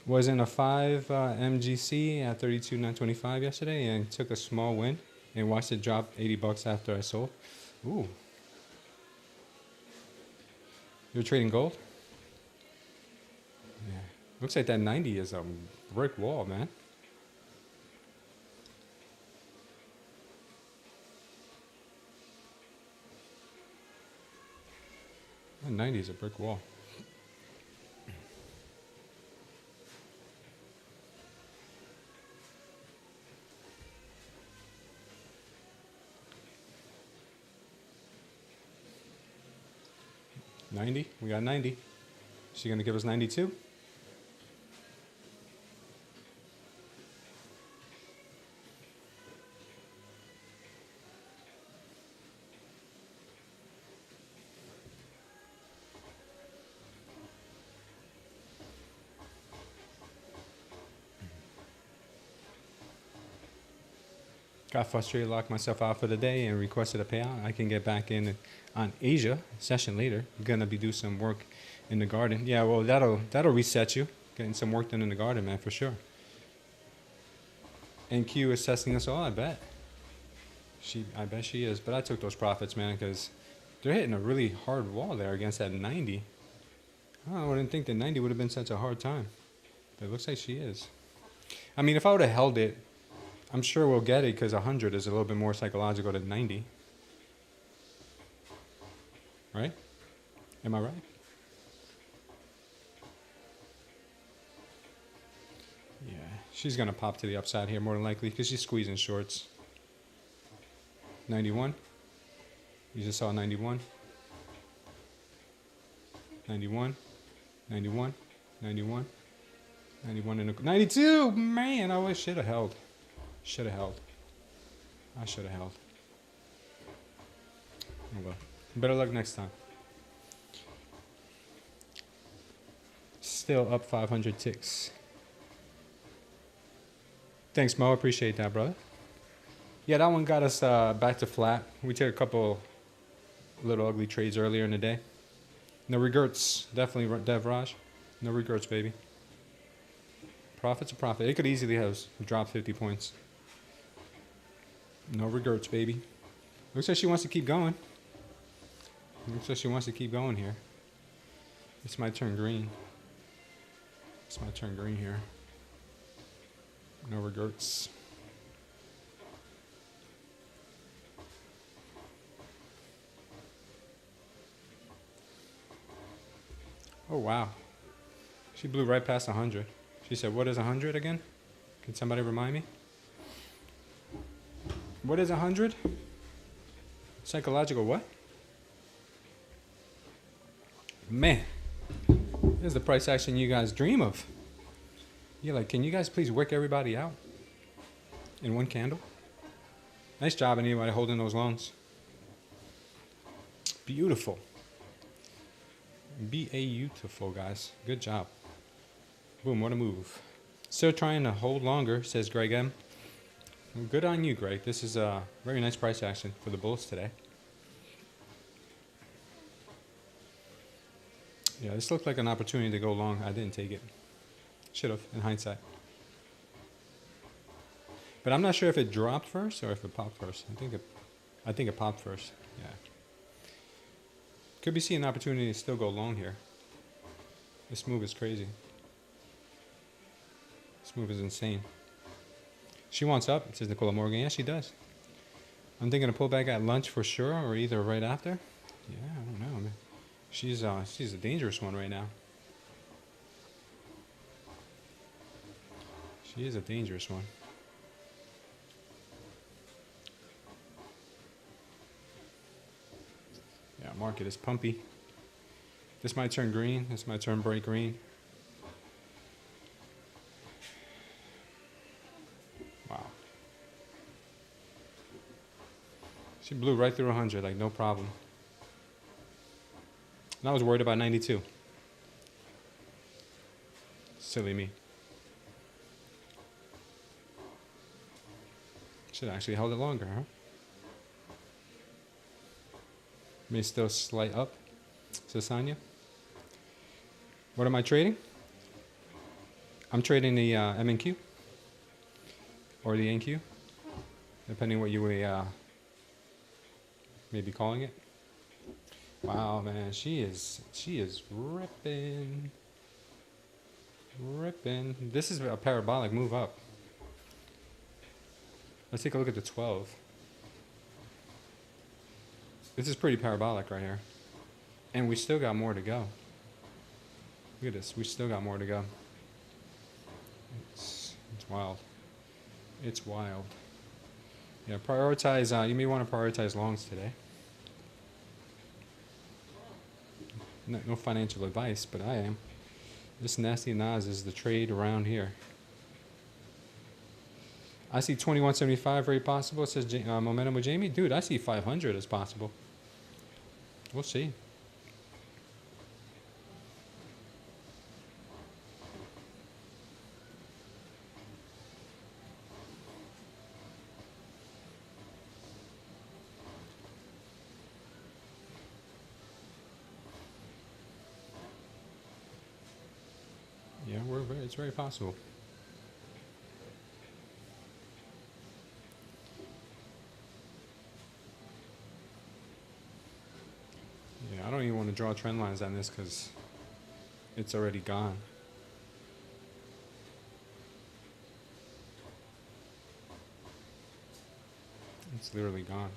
Was in a 5 MGC at 32,925 yesterday and took a small win and watched it drop 80 bucks after I sold. Ooh. You're trading gold? Yeah. Looks like that 90 is a brick wall, man. That 90 is a brick wall. $90. We got 90. She gonna give us 92? Got frustrated, locked myself out for the day, and requested a payout. I can get back in on Asia session later. I'm gonna be do some work in the garden. Yeah, well, that'll reset you. Getting some work done in the garden, man, for sure. NQ is testing us all. I bet. I bet she is. But I took those profits, man, because they're hitting a really hard wall there against that 90. I wouldn't think that 90 would have been such a hard time. But it looks like she is. I mean, if I would have held it, I'm sure we'll get it because 100 is a little bit more psychological than 90. Right? Am I right? Yeah, she's going to pop to the upside here more than likely because she's squeezing shorts. 91. You just saw 91. 91. 91. 91. 91 and a 92. Man, I wish I should have held. Should have held. I should have held. Oh well. Better luck next time. Still up 500 ticks. Thanks, Mo. Appreciate that, brother. Yeah, that one got us back to flat. We took a couple little ugly trades earlier in the day. No regrets. Definitely, Devraj. No regrets, baby. Profit's a profit. It could easily have dropped 50 points. No regrets, baby. Looks like she wants to keep going. Looks like she wants to keep going here. This might turn green. This might turn green here. No regrets. Oh, wow. She blew right past 100. She said, what is 100 again? Can somebody remind me? What is 100? Psychological what? Man, this is the price action you guys dream of. You're like, can you guys please wick everybody out in one candle? Nice job, anybody holding those longs. Beautiful. Beautiful, guys. Good job. Boom, what a move. Still trying to hold longer, says Greg M. Well, good on you, Greg. This is a very nice price action for the bulls today. Yeah, this looked like an opportunity to go long. I didn't take it. Should have, in hindsight. But I'm not sure if it dropped first or if it popped first. I think it popped first. Yeah. Could be seeing an opportunity to still go long here. This move is crazy. This move is insane. She wants up, says Nicola Morgan. Yeah, she does. I'm thinking to pull back at lunch for sure, or either right after. Yeah, I don't know, man. She's a dangerous one right now. She is a dangerous one. Market is pumpy. This might turn green. This might turn bright green. Wow. She blew right through 100, like no problem. And I was worried about 92. Silly me. Should have actually held it longer, huh? May still slight up. Sasanya. What am I trading? I'm trading the MNQ or the NQ, depending what you may be calling it. Wow, man, she is ripping. This is a parabolic move up. Let's take a look at the 12. This is pretty parabolic right here. And we still got more to go. Look at this, we still got more to go. It's wild. It's wild. Yeah, prioritize, you may want to prioritize longs today. No financial advice, but I am. This nasty Nas is the trade around here. I see 2175 very possible. It says momentum with Jamie. Dude, I see 500 as possible. We'll see. Yeah, it's very possible. Yeah, I don't even want to draw trend lines on this because it's already gone. It's literally gone.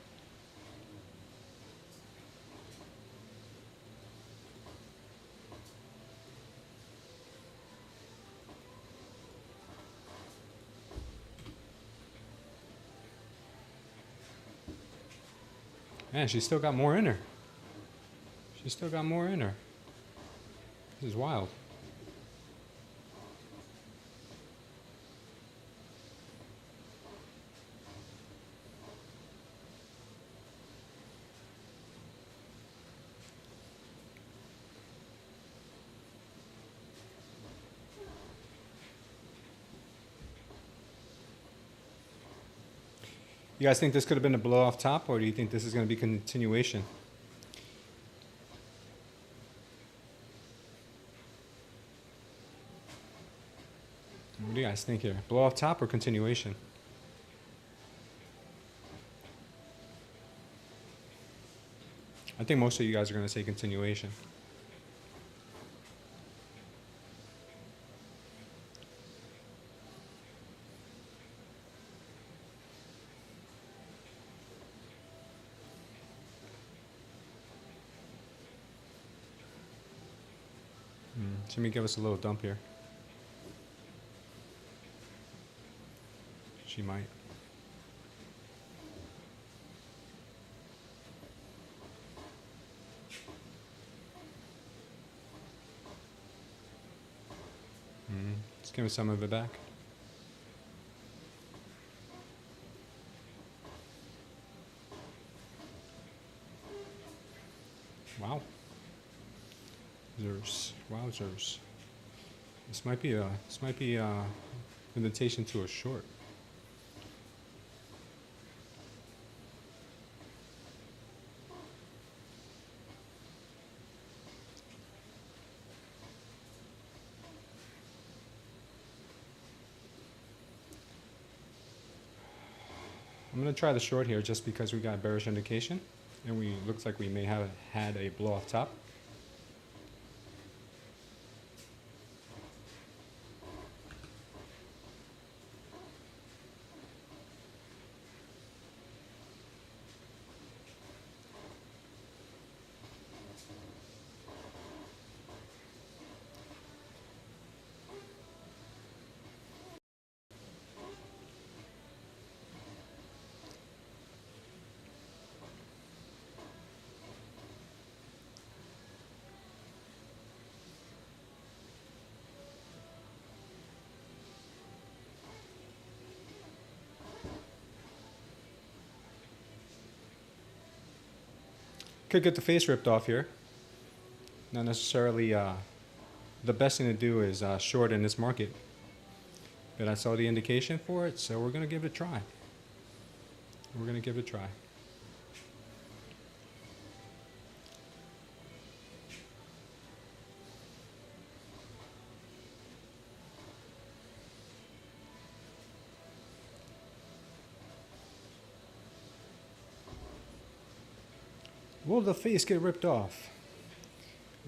Man, she's still got more in her. She's still got more in her. This is wild. You guys think this could have been a blow off top, or do you think this is going to be continuation? What do you guys think here? Blow off top or continuation? I think most of you guys are going to say continuation. Let me give us a little dump here. She might. Let's give us some of it back. Wow. Wowzers. This might be a invitation to a short. I'm going to try the short here just because we got bearish indication and looks like we may have had a blow off top. Could get the face ripped off here. Not necessarily the best thing to do is short in this market. But I saw the indication for it, so we're going to give it a try. We're going to give it a try. Will the face get ripped off?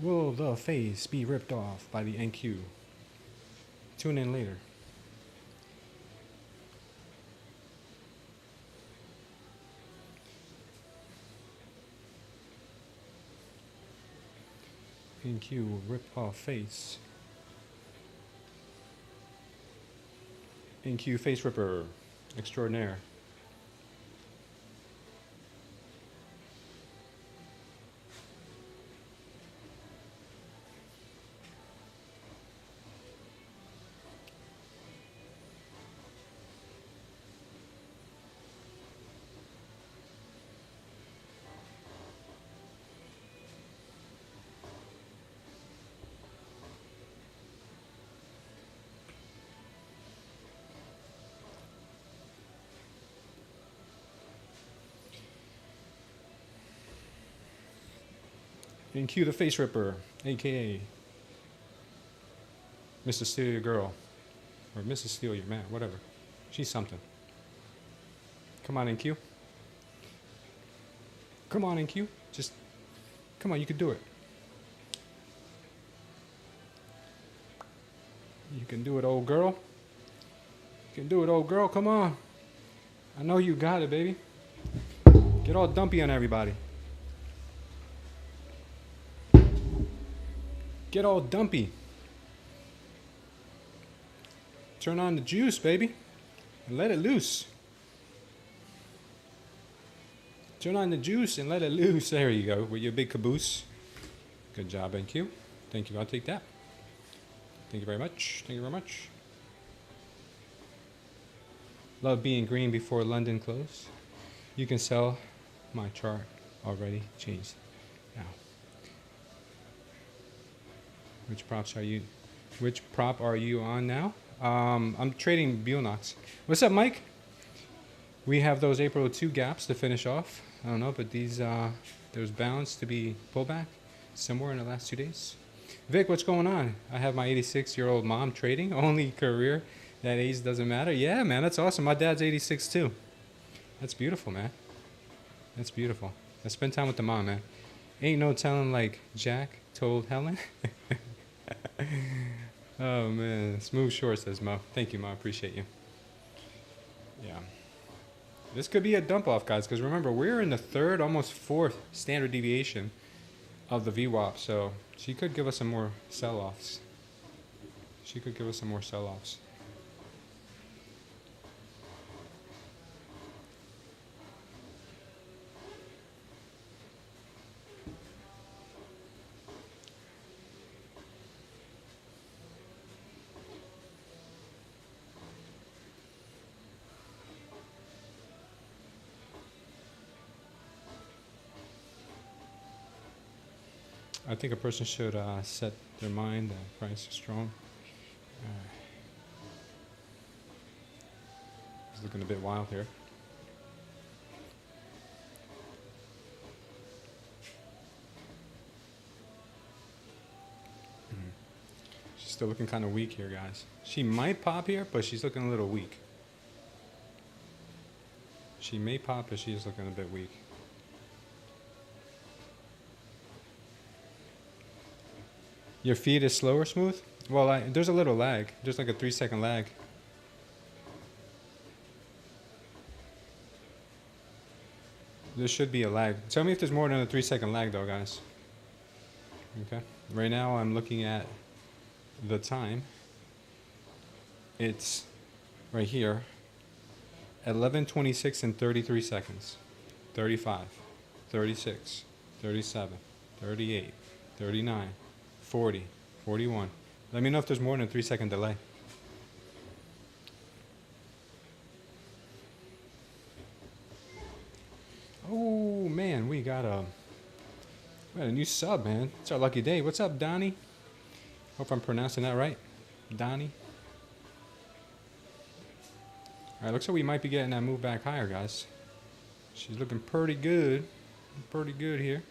Will the face be ripped off by the NQ? Tune in later. NQ will rip off face. NQ face ripper extraordinaire. And cue the face ripper, aka Mr. Steal Your Girl, or Mrs. Steal Your Man, whatever. She's something. Come on, NQ. Come on, NQ. Just come on, you can do it. You can do it, old girl. You can do it, old girl. Come on. I know you got it, baby. Get all dumpy on everybody. Get all dumpy. Turn on the juice, baby, and let it loose. Turn on the juice and let it loose. There you go, with your big caboose. Good job, NQ. Thank you. I'll take that. Thank you very much. Thank you very much. Love being green before London closed. You can sell my chart already changed now. Which props are you? Which prop are you on now? I'm trading Bulenox. What's up, Mike? We have those April 2 gaps to finish off. I don't know, but these there's bounds to be pullback somewhere in the last 2 days. Vic, what's going on? I have my 86-year-old mom trading. Only career that age doesn't matter. Yeah, man, that's awesome. My dad's 86 too. That's beautiful, man. That's beautiful. I spend time with the mom, man. Ain't no telling like Jack told Helen. Oh man, smooth short, says Mo. Thank you, Mo. Appreciate you. Yeah. This could be a dump off, guys, because remember, we're in the third, almost fourth standard deviation of the VWAP, so she could give us some more sell offs. She could give us some more sell offs. I think a person should set their mind that price is strong. It's looking a bit wild here. She's still looking kind of weak here, guys. She might pop here, but she's looking a little weak. She may pop, but she is looking a bit weak. Your feed is slow or smooth? Well, there's a little lag. There's like a 3-second lag. There should be a lag. Tell me if there's more than a 3-second lag though, guys. Okay. Right now I'm looking at the time. It's right here. 11:26 and 33 seconds. 35, 36, 37, 38, 39. 40, 41. Let me know if there's more than a 3-second delay. Oh man, we got a We got a new sub, man. It's our lucky day. What's up, Donnie? Hope I'm pronouncing that right. Donnie. Alright, looks like we might be getting that move back higher, guys. She's looking pretty good. Pretty good here.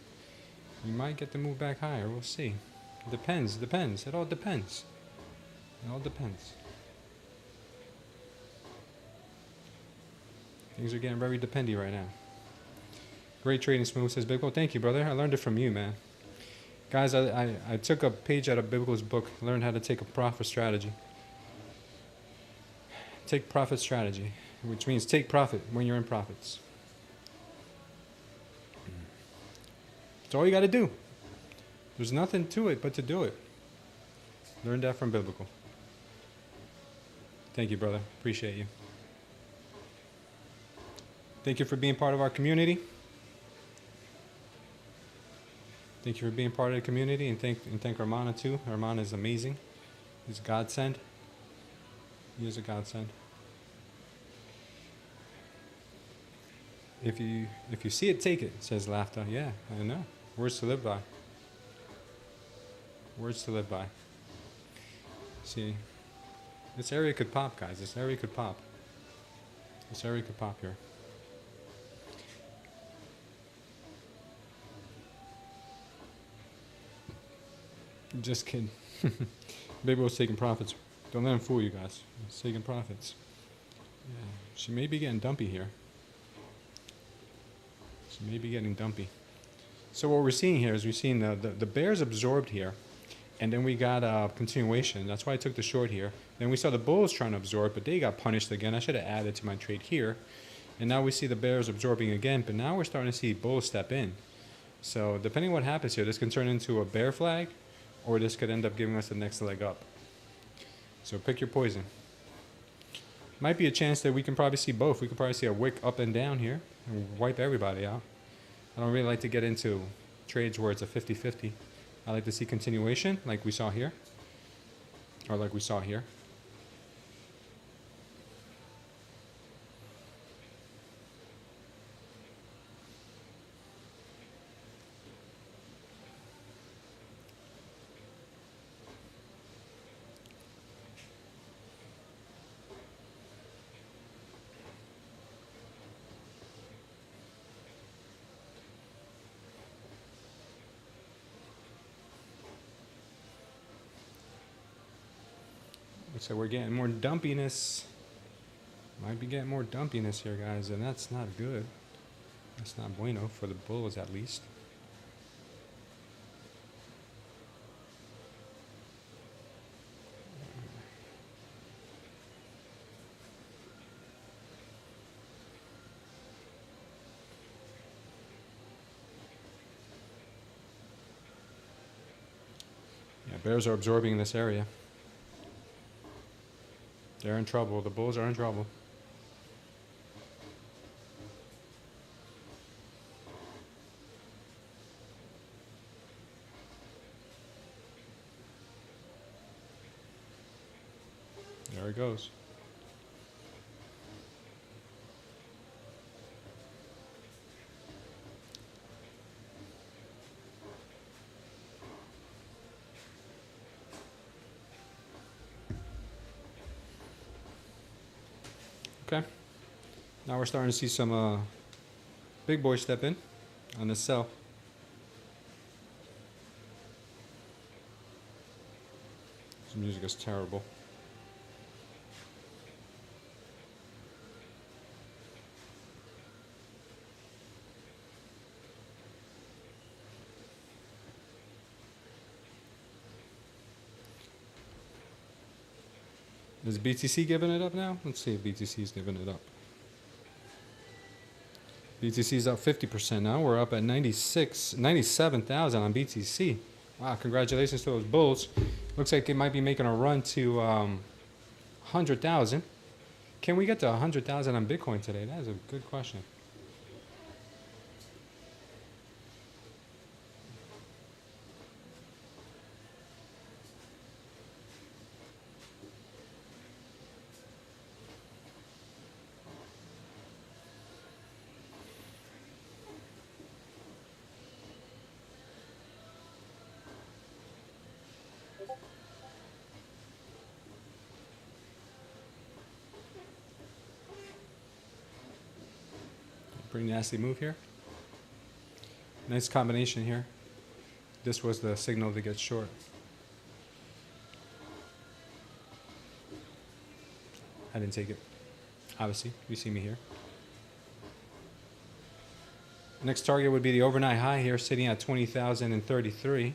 We might get the move back higher. We'll see. It depends. Depends. It all depends. It all depends. Things are getting very dependy right now. Great trading, Smooth, says Biblical. Thank you, brother. I learned it from you, man. Guys, I took a page out of Biblical's book, learned how to take a profit strategy. Take profit strategy, which means take profit when you're in profits. That's all you got to do. There's nothing to it but to do it. Learned that from Biblical. Thank you, brother. Appreciate you. Thank you for being part of our community. Thank you for being part of the community, and thank Armana too. Armana is amazing. He's a godsend. He is a godsend. If you see it, take it, says Laughter. Yeah, I know. Words to live by. Words to live by. See, this area could pop, guys. This area could pop. This area could pop here. Just kidding. Baby was taking profits. Don't let him fool you guys. He's taking profits. Yeah. She may be getting dumpy here. She may be getting dumpy. So what we're seeing here is we're seeing the bears absorbed here. And then we got a continuation. That's why I took the short here. Then we saw the bulls trying to absorb, but they got punished again. I should have added to my trade here. And now we see the bears absorbing again, but now we're starting to see bulls step in. So depending on what happens here, this can turn into a bear flag, or this could end up giving us the next leg up. So pick your poison. Might be a chance that we can probably see both. We could probably see a wick up and down here and wipe everybody out. I don't really like to get into trades where it's a 50-50. I like to see continuation like we saw here. Or like we saw here. So we're getting more dumpiness. Might be getting more dumpiness here, guys, and that's not good. That's not bueno for the bulls, at least. Yeah, bears are absorbing in this area. They're in trouble. The bulls are in trouble. There it goes. Okay. Now we're starting to see some big boys step in on this sell. This music is terrible. Is BTC giving it up now? Let's see if BTC is giving it up. BTC is up 50% now. We're up at 97,000 on BTC. Wow, congratulations to those bulls. Looks like it might be making a run to 100,000. Can we get to 100,000 on Bitcoin today? That is a good question. Pretty nasty move here. Nice combination here. This was the signal to get short. I didn't take it. Obviously, you see me here. Next target would be the overnight high here, sitting at 20,033.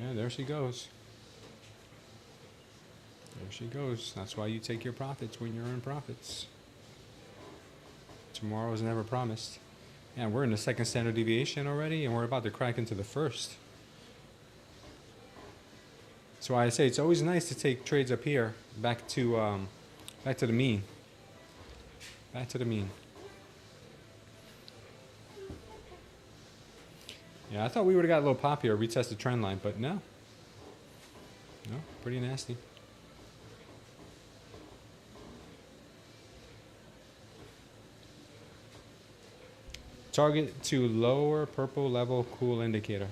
Yeah, there she goes. There she goes. That's why you take your profits when you're in profits. Tomorrow is never promised. And we're in the second standard deviation already, and we're about to crack into the first. That's why I say it's always nice to take trades up here, back to the mean. Back to the mean. Yeah, I thought we would have got a little pop here, retest the trend line, but no. No, pretty nasty. Target to lower purple level cool indicator.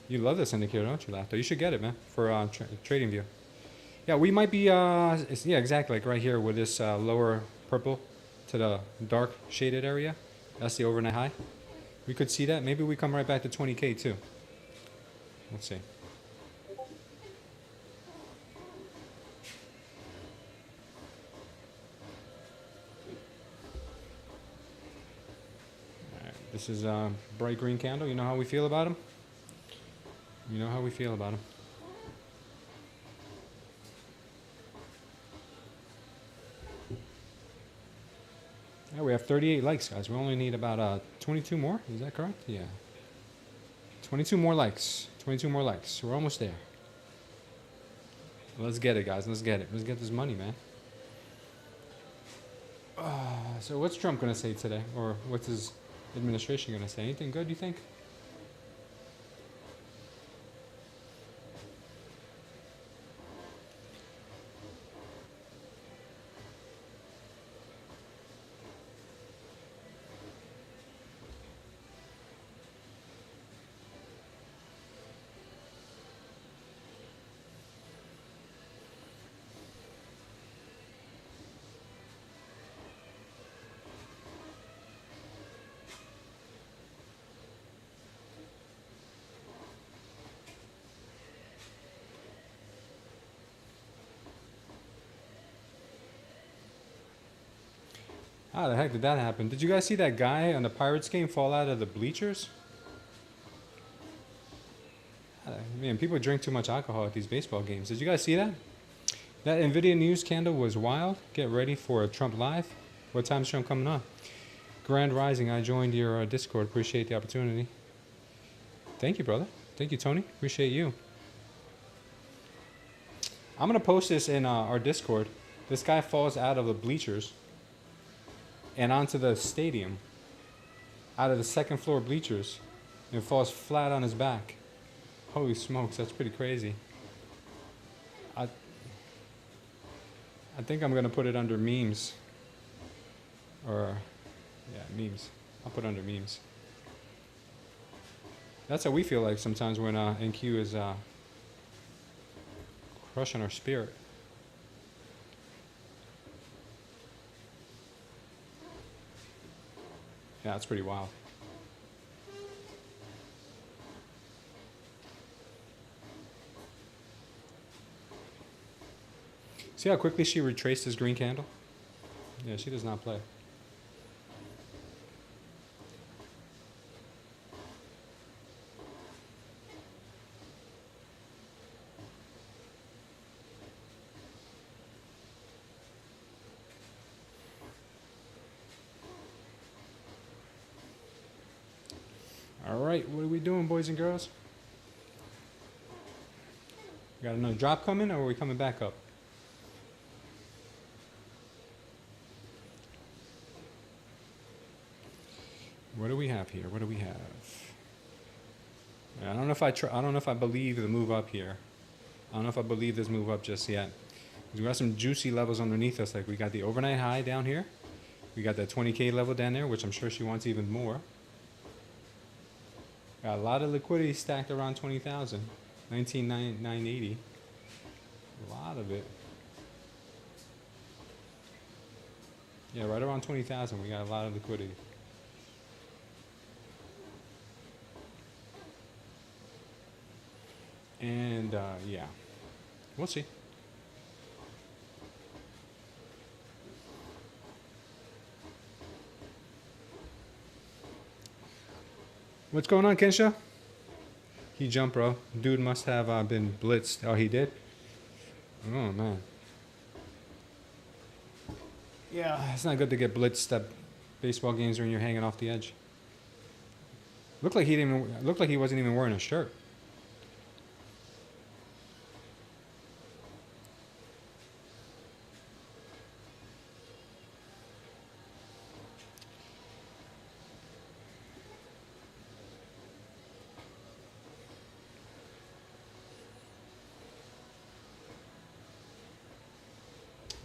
You love this indicator, don't you, Lafto? You should get it, man, for trading view. Yeah, we might be, yeah, exactly, like right here with this lower purple to the dark shaded area. That's the overnight high. We could see that. Maybe we come right back to 20K too. Let's see. This is a bright green candle. You know how we feel about them? You know how we feel about them. Yeah, we have 38 likes, guys. We only need about 22 more. Is that correct? Yeah. 22 more likes. 22 more likes. We're almost there. Let's get it, guys. Let's get it. Let's get this money, man. So what's Trump going to say today? Or what's his administration going to say? Anything good, you think? How the heck did that happen? Did you guys see that guy on the Pirates game fall out of the bleachers? Man, people drink too much alcohol at these baseball games. Did you guys see that? That NVIDIA news candle was wild. Get ready for a Trump live. What time's Trump coming on? Grand Rising, I joined your Discord. Appreciate the opportunity. Thank you, brother. Thank you, Tony. Appreciate you. I'm going to post this in our Discord. This guy falls out of the bleachers and onto the stadium, out of the second floor bleachers, and falls flat on his back. Holy smokes, that's pretty crazy. I think I'm gonna put it under memes. Or, yeah, memes. I'll put it under memes. That's how we feel like sometimes when NQ is crushing our spirit. Yeah, it's pretty wild. See how quickly she retraced this green candle? Yeah, she does not play. All right, what are we doing, boys and girls? Got another drop coming, or are we coming back up? What do we have here? What do we have? I don't know if I don't know if I believe the move up here. I don't know if I believe this move up just yet. We got some juicy levels underneath us. Like we got the overnight high down here. We got that 20K level down there, which I'm sure she wants even more. Got a lot of liquidity stacked around 20,000. 19,980. A lot of it. Yeah, right around 20,000. We got a lot of liquidity. And yeah, we'll see. What's going on, Kensha? He jumped, bro. Dude must have been blitzed. Oh, he did? Oh, man. Yeah, it's not good to get blitzed at baseball games when you're hanging off the edge. Looked like he wasn't even wearing a shirt.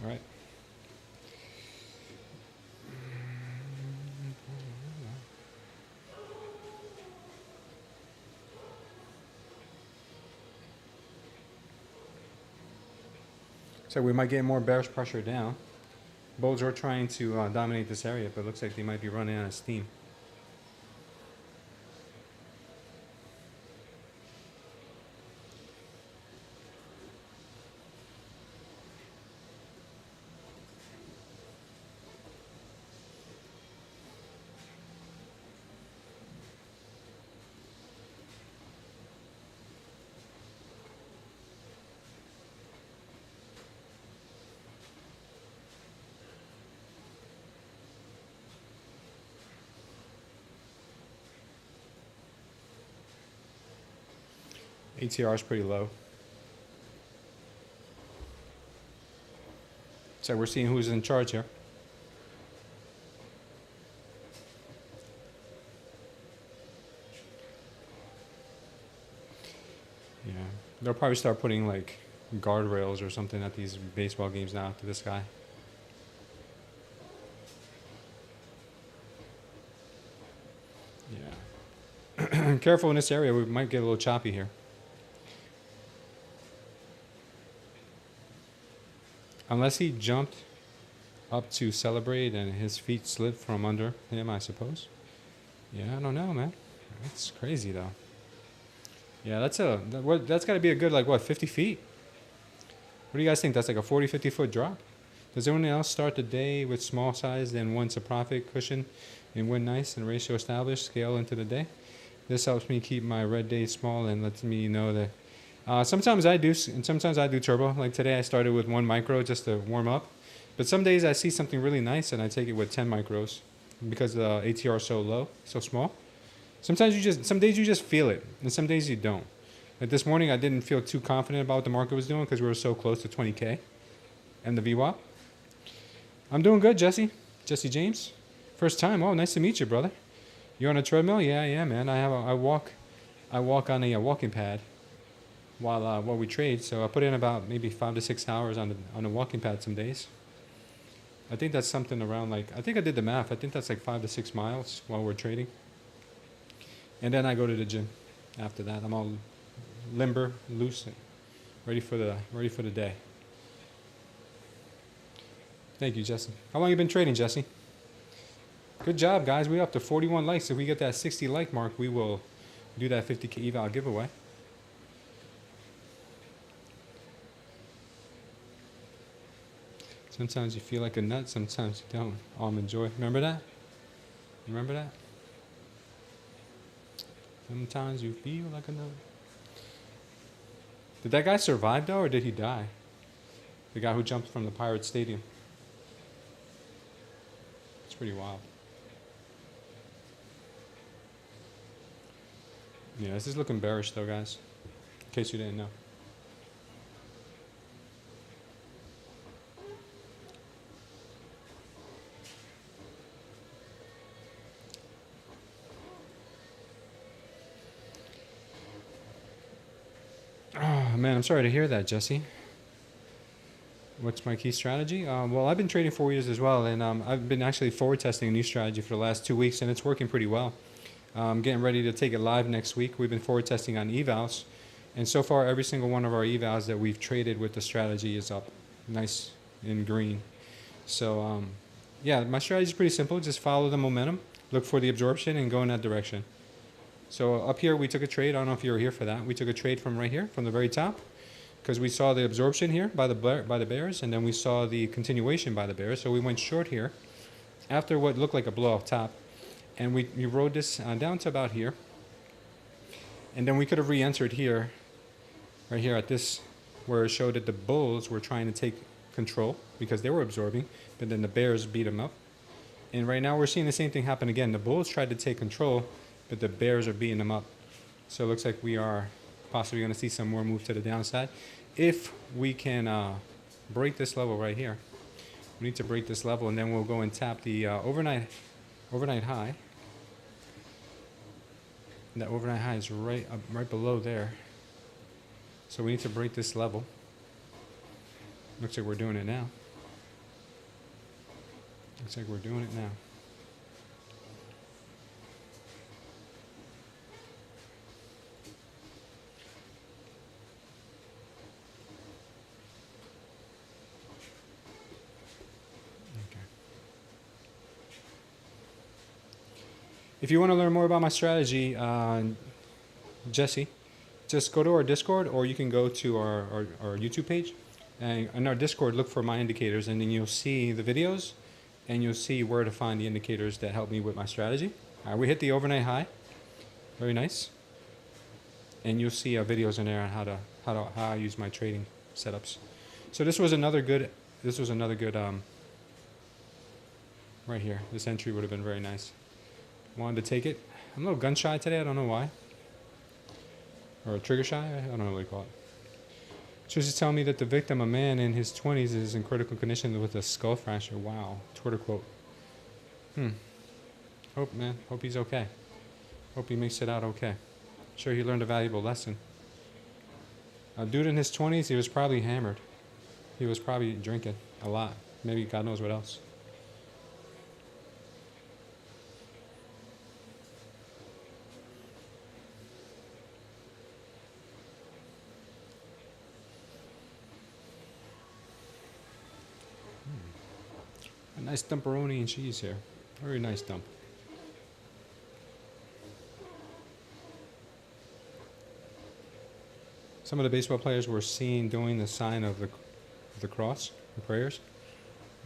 All right. So we might get more bearish pressure down. Bulls are trying to dominate this area, but it looks like they might be running out of steam. ATR is pretty low. So we're seeing who's in charge here. Yeah, they'll probably start putting like guardrails or something at these baseball games now to this guy. Yeah. Careful in this area, we might get a little choppy here. Unless he jumped up to celebrate and his feet slipped from under him, I suppose. Yeah, I don't know, man. That's crazy, though. Yeah, that's got to be a good, like, what, 50 feet? What do you guys think? That's like a 40, 50-foot drop? Does anyone else start the day with small size, then wants a profit cushion and win nice and ratio established, scale into the day? This helps me keep my red days small and lets me know that sometimes I do, and sometimes I do turbo. Like today I started with 1 micro just to warm up. But some days I see something really nice and I take it with 10 micros because the ATR is so low, so small. Some days you just feel it, and some days you don't. Like this morning I didn't feel too confident about what the market was doing because we were so close to 20K and the VWAP. I'm doing good, Jesse. Jesse James. First time. Oh, nice to meet you, brother. You on a treadmill? Yeah, man. I walk on a walking pad while we trade. So I put in about maybe 5 to 6 hours on a walking pad some days. I think that's something around like, I think I did the math. I think that's like 5 to 6 miles while we're trading. And then I go to the gym. After that, I'm all limber, loose, ready for the day. Thank you, Jesse. How long you been trading, Jesse? Good job, guys. We're up to 41 likes. If we get that 60 like mark, we will do that 50K eval giveaway. Sometimes you feel like a nut, sometimes you don't. Almond Joy. Remember that? Remember that? Sometimes you feel like a nut. Did that guy survive though, or did he die? The guy who jumped from the Pirates Stadium. It's pretty wild. Yeah, this is looking bearish though, guys. In case you didn't know. man, I'm sorry to hear that, Jesse. What's my key strategy? Well, I've been trading 4 years as well, and I've been actually forward testing a new strategy for the last 2 weeks, and it's working pretty well. Getting ready to take it live next week. We've been forward testing on evals, and so far every single one of our evals that we've traded with the strategy is up, nice in green. So yeah, my strategy is pretty simple. Just follow the momentum, look for the absorption, and go in that direction. So up here we took a trade. I don't know if you were here for that. We took a trade from right here, from the very top, because we saw the absorption here by the bears, and then we saw the continuation by the bears. So we went short here after what looked like a blow off top, and we rode this down to about here, and then we could have re-entered here, right here at this, where it showed that the bulls were trying to take control because they were absorbing, but then the bears beat them up. And right now we're seeing the same thing happen again. The bulls tried to take control, but the bears are beating them up. So it looks like we are possibly going to see some more move to the downside. If we can break this level right here, we need to break this level, and then we'll go and tap the overnight high. And that overnight high is right below there. So we need to break this level. Looks like we're doing it now. Looks like we're doing it now. If you want to learn more about my strategy, Jesse, just go to our Discord, or you can go to our YouTube page. And in our Discord, look for my indicators, and then you'll see the videos, and you'll see where to find the indicators that help me with my strategy. We hit the overnight high. Very nice. And you'll see videos in there on how I use my trading setups. So this was another good, right here. This entry would have been very nice. Wanted to take it. I'm a little gun shy today. I don't know why. Or trigger shy. I don't know what you call it. Trish is telling me that the victim, a man in his 20s, is in critical condition with a skull fracture. Wow. Twitter quote. Hope he's okay. Hope he makes it out okay. Sure, he learned a valuable lesson. A dude in his 20s, he was probably hammered. He was probably drinking a lot. Maybe God knows what else. A nice dumperoni and cheese here. Very nice dump. Some of the baseball players were seen doing the sign of the cross, the prayers.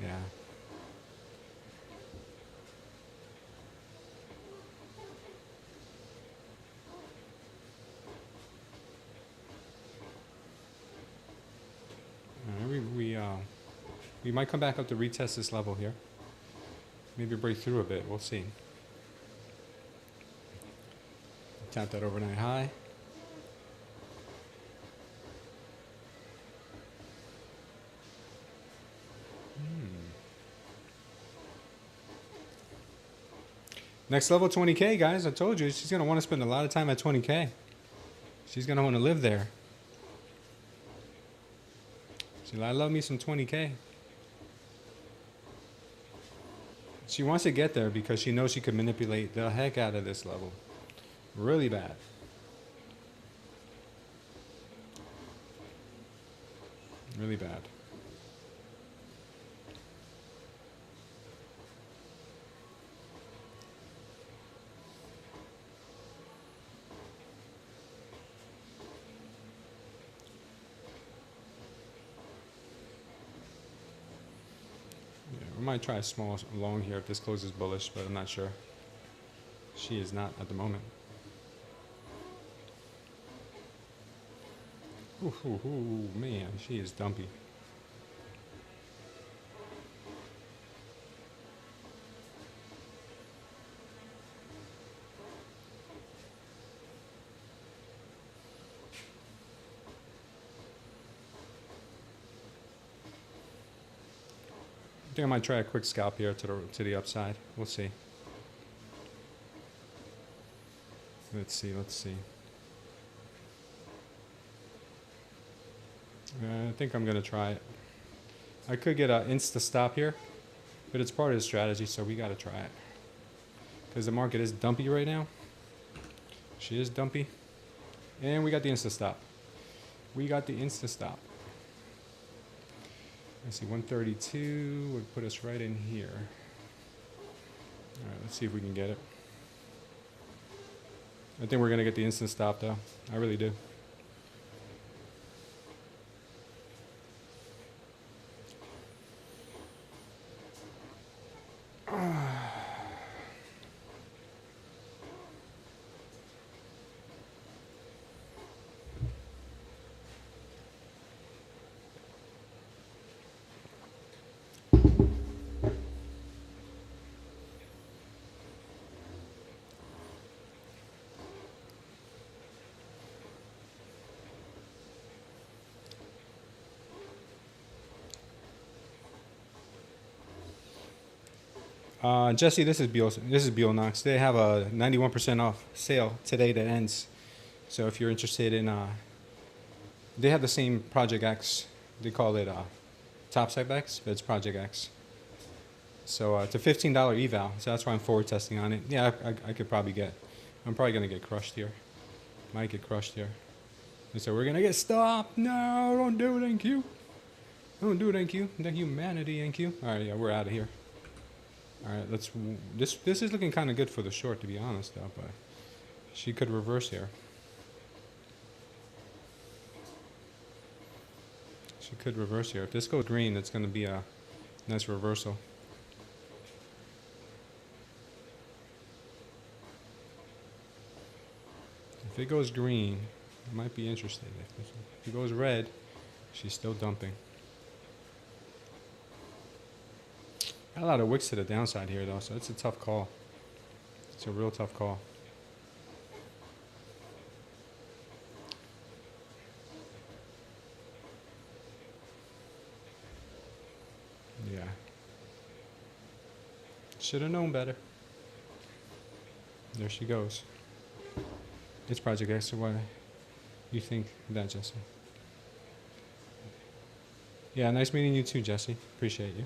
Yeah. We might come back up to retest this level here. Maybe break through a bit. We'll see. Tap that overnight high. Next level 20K, guys. I told you she's going to want to spend a lot of time at 20K. She's going to want to live there. I love me some 20K. She wants to get there because she knows she can manipulate the heck out of this level. Really bad. Really bad. I might try a small long here if this closes bullish, but I'm not sure. She is not at the moment. Ooh, man, she is dumpy. I think I might try a quick scalp here to the upside. We'll see. Let's see. I think I'm gonna try it. I could get an insta stop here, but it's part of the strategy, so we gotta try it. Because the market is dumpy right now. She is dumpy. And we got the insta stop. We got the insta stop. Let's see, 132 would put us right in here. All right, let's see if we can get it. I think we're gonna get the instant stop though. I really do. Jesse, this is Bulenox. They have a 91% off sale today that ends. So if you're interested in, they have the same Project X. They call it TopStep X, but it's Project X. So it's a $15 eval. So that's why I'm forward testing on it. Yeah, I could probably get. I'm probably gonna get crushed here. Might get crushed here. And so we're gonna get stopped. No, don't do it, NQ. Don't do it, NQ. The humanity, NQ. All right, yeah, we're out of here. All right, let's. This is looking kind of good for the short, to be honest, though. But she could reverse here. She could reverse here. If this goes green, it's going to be a nice reversal. If it goes green, I might be interested. If it goes red, she's still dumping. Got a lot of wicks to the downside here, though, so it's a tough call. It's a real tough call. Yeah. Should have known better. There she goes. It's Project X, so why you think that, Jesse? Yeah, nice meeting you too, Jesse. Appreciate you.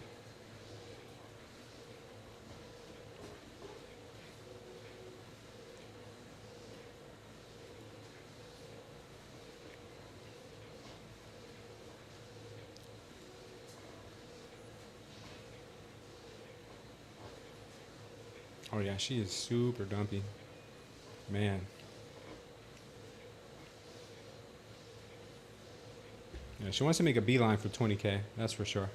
Oh yeah, she is super dumpy. Man. Yeah, she wants to make a beeline for 20K, that's for sure.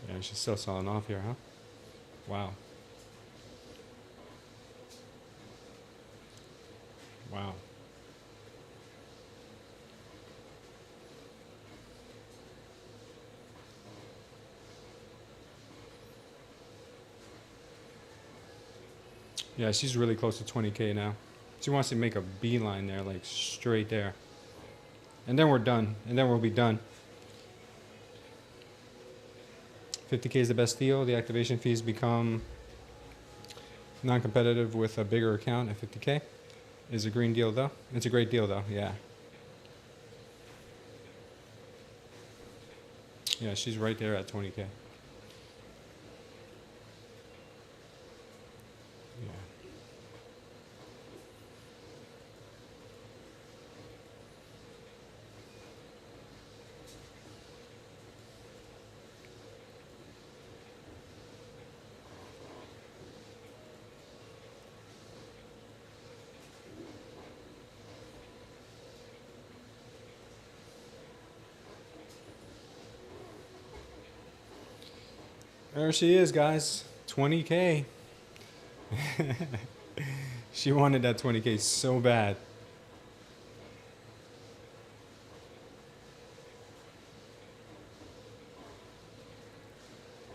Yeah, she's still selling off here, huh? Wow. Wow. Yeah, she's really close to 20K now. She wants to make a beeline there, like straight there. And then we're done. And then we'll be done. 50K is the best deal. The activation fees become non-competitive with a bigger account at 50K. Is a green deal though. It's a great deal though, yeah. Yeah, she's right there at 20K. Yeah. There she is, guys. 20K. She wanted that 20K so bad.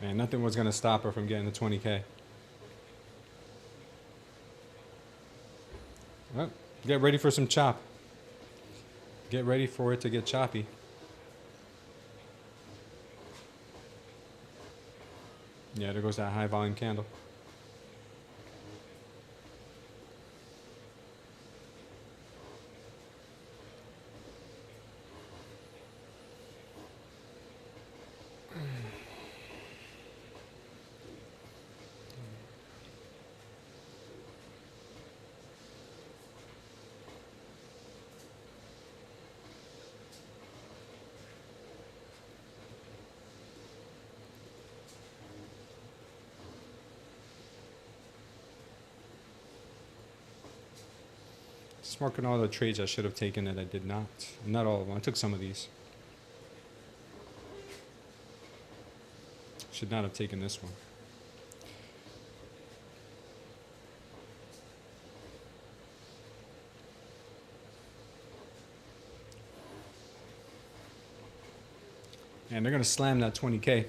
Man, nothing was going to stop her from getting the 20K. Well, get ready for some chop. Get ready for it to get choppy. Yeah, there goes that high volume candle. Just marking all the trades I should have taken that I did not. Not all of them. I took some of these. Should not have taken this one. And they're going to slam that 20K.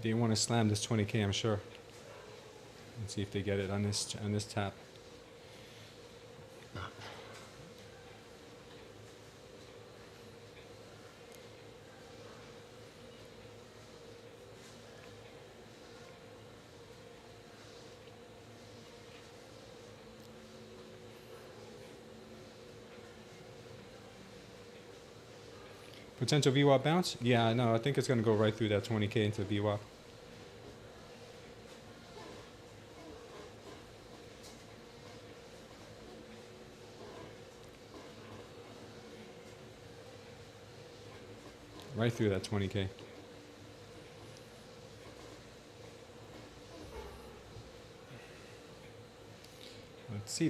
They want to slam this 20K, I'm sure. Let's see if they get it on this tap. Potential VWAP bounce? Yeah, no, I think it's going to go right through that 20K into VWAP. Right through that 20K.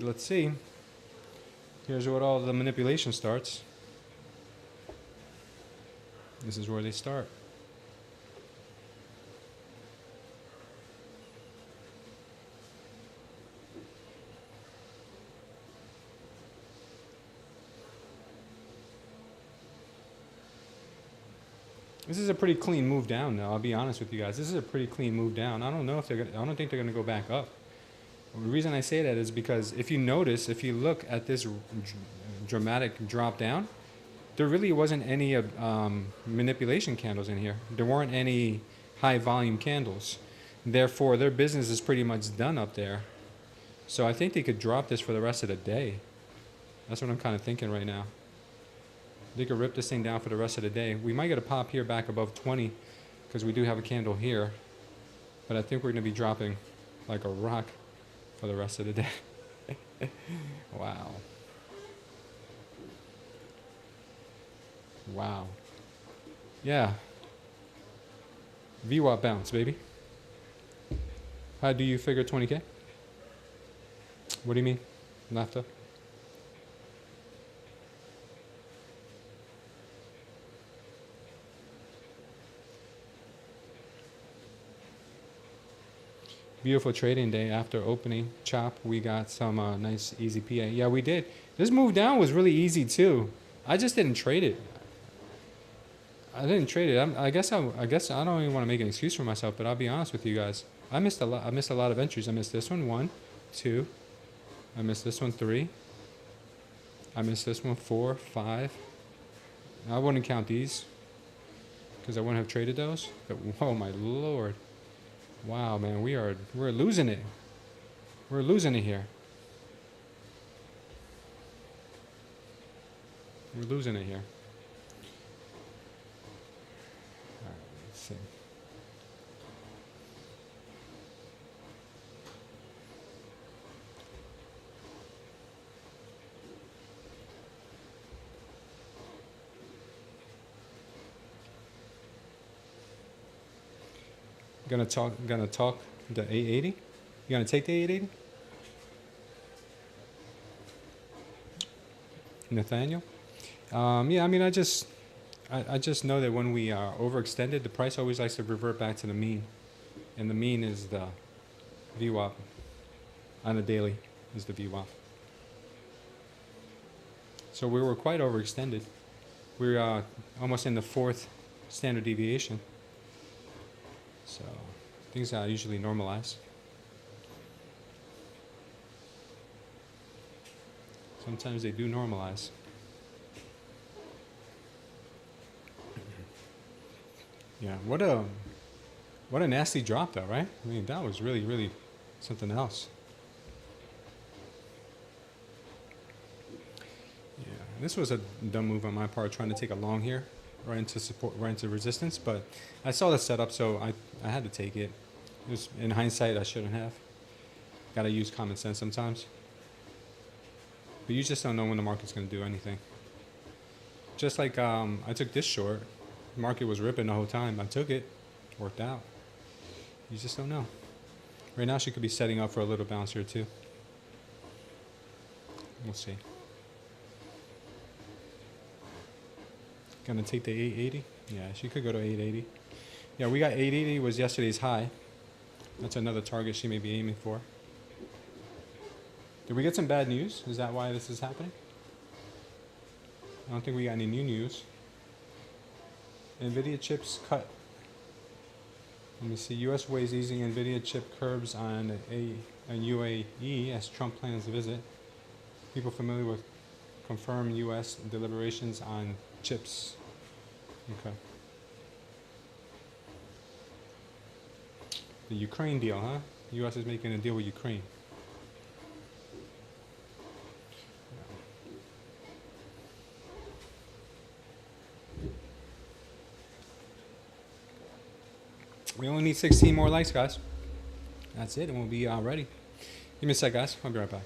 Let's see. Here's where all the manipulation starts. This is where they start. This is a pretty clean move down, though. I'll be honest with you guys. This is a pretty clean move down. I don't know if they're gonna, I don't think they're going to go back up. The reason I say that is because if you notice, if you look at this dramatic drop down, there really wasn't any manipulation candles in here. There weren't any high volume candles. Therefore, their business is pretty much done up there. So I think they could drop this for the rest of the day. That's what I'm kind of thinking right now. They could rip this thing down for the rest of the day. We might get a pop here back above 20 because we do have a candle here. But I think we're going to be dropping like a rock for the rest of the day. Wow. Wow. Yeah. VWAP bounce, baby. How do you figure 20K? What do you mean? NAFTA? Beautiful trading day after opening chop. We got some nice easy PA. Yeah, we did. This move down was really easy too. I just didn't trade it. I didn't trade it. I guess I don't even want to make an excuse for myself, but I'll be honest with you guys. I missed a lot. I missed a lot of entries. I missed this one 1, 2. I missed this one 3. I missed this one 4, 5. I wouldn't count these because I wouldn't have traded those. But oh my lord. Wow, man, we're losing it. We're losing it here. We're losing it here. All right, let's see. Gonna talk the 880. You gonna take the 880? Nathaniel. Yeah, I mean, I just know that when we are overextended, the price always likes to revert back to the mean, and the mean is the VWAP on a daily is the VWAP. So we were quite overextended. We're almost in the 4th standard deviation. So things usually normalize. Sometimes they do normalize. Yeah, what a nasty drop though, right? I mean, that was really, really something else. Yeah, this was a dumb move on my part, trying to take a long here, right into support, right into resistance. But I saw the setup, so I had to take it. In hindsight, I shouldn't have. Got to use common sense sometimes. But you just don't know when the market's going to do anything. Just like I took this short. The market was ripping the whole time. I took it. Worked out. You just don't know. Right now, she could be setting up for a little bounce here, too. We'll see. Gonna take the 880? Yeah, she could go to 880. Yeah, we got 880 was yesterday's high. That's another target she may be aiming for. Did we get some bad news? Is that why this is happening? I don't think we got any new news. NVIDIA chips cut. Let me see. U.S. weighs easing NVIDIA chip curbs on UAE as Trump plans to visit. People familiar with confirmed U.S. deliberations on chips. Okay. The Ukraine deal, huh? U.S. is making a deal with Ukraine. We only need 16 more likes, guys. That's it, and we'll be ready. Give me a sec, guys. I'll be right back.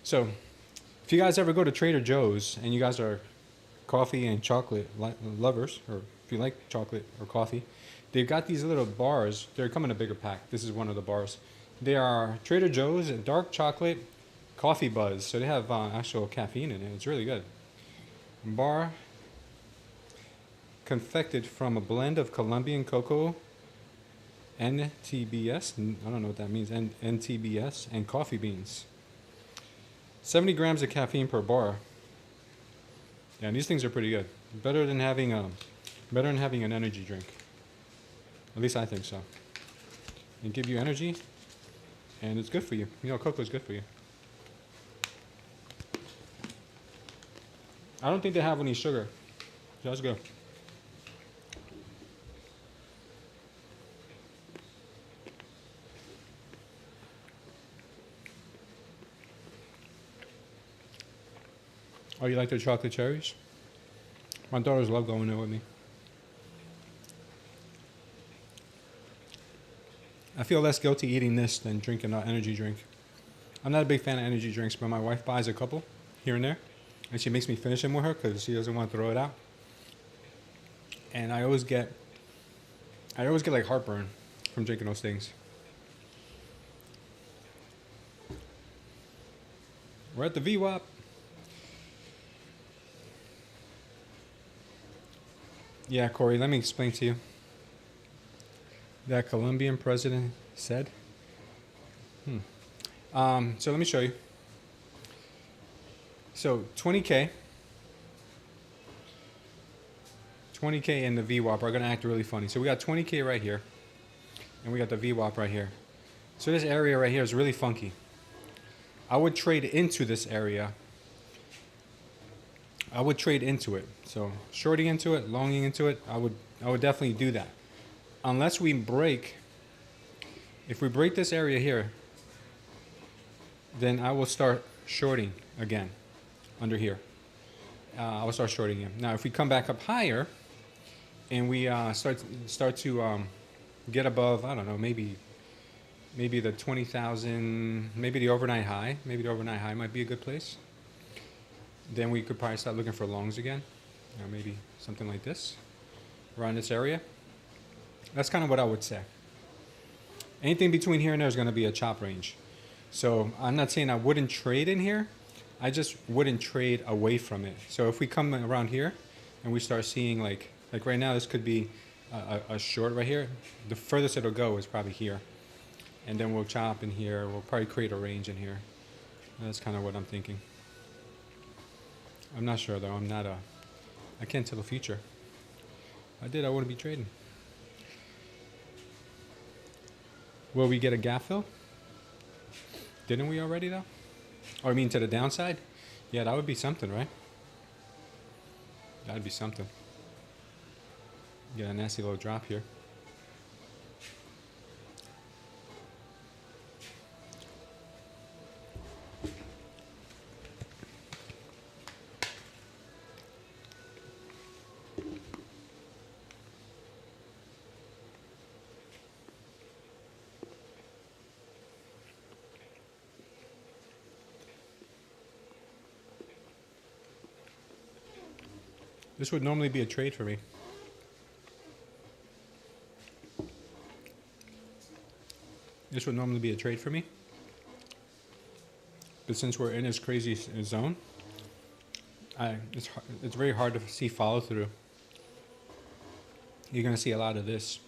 So, if you guys ever go to Trader Joe's and you guys are coffee and chocolate lovers, or if you like chocolate or coffee, they've got these little bars. They come in a bigger pack. This is one of the bars. They are Trader Joe's dark chocolate coffee buzz. So they have actual caffeine in it. It's really good. Bar confected from a blend of Colombian cocoa, NTBS, I don't know what that means, NTBS, and coffee beans. 70 grams of caffeine per bar. Yeah, and these things are pretty good. Better than having an energy drink. At least I think so. They give you energy, and it's good for you. You know, cocoa is good for you. I don't think they have any sugar. So that's good. Oh, you like the chocolate cherries? My daughters love going there with me. I feel less guilty eating this than drinking an energy drink. I'm not a big fan of energy drinks, but my wife buys a couple here and there, and she makes me finish them with her because she doesn't want to throw it out. And I always get like heartburn from drinking those things. We're at the VWAP. Yeah, Corey, let me explain to you. That Colombian president said, So let me show you. So 20K and the VWAP are going to act really funny. So we got 20K right here, and we got the VWAP right here. So this area right here is really funky. I would trade into this area. I would trade into it. So shorting into it, longing into it, I would definitely do that. Unless we break, if we break this area here, then I will start shorting again under here. I will start shorting him. Now, if we come back up higher and we start to get above, I don't know, maybe the 20,000, maybe the overnight high. Maybe the overnight high might be a good place. Then we could probably start looking for longs again. Or maybe something like this, around this area. That's kind of what I would say. Anything between here and there is going to be a chop range. So I'm not saying I wouldn't trade in here. I just wouldn't trade away from it. So if we come around here and we start seeing like right now, this could be a short right here. The furthest it'll go is probably here. And then we'll chop in here. We'll probably create a range in here. That's kind of what I'm thinking. I'm not sure though. I can't tell the future. If I did, I wouldn't be trading. Will we get a gap fill? Didn't we already though? Or I mean to the downside? Yeah, that would be something, right? That'd be something. Get a nasty little drop here. This would normally be a trade for me. This would normally be a trade for me. But since we're in this crazy zone, it's very hard to see follow through. You're going to see a lot of this.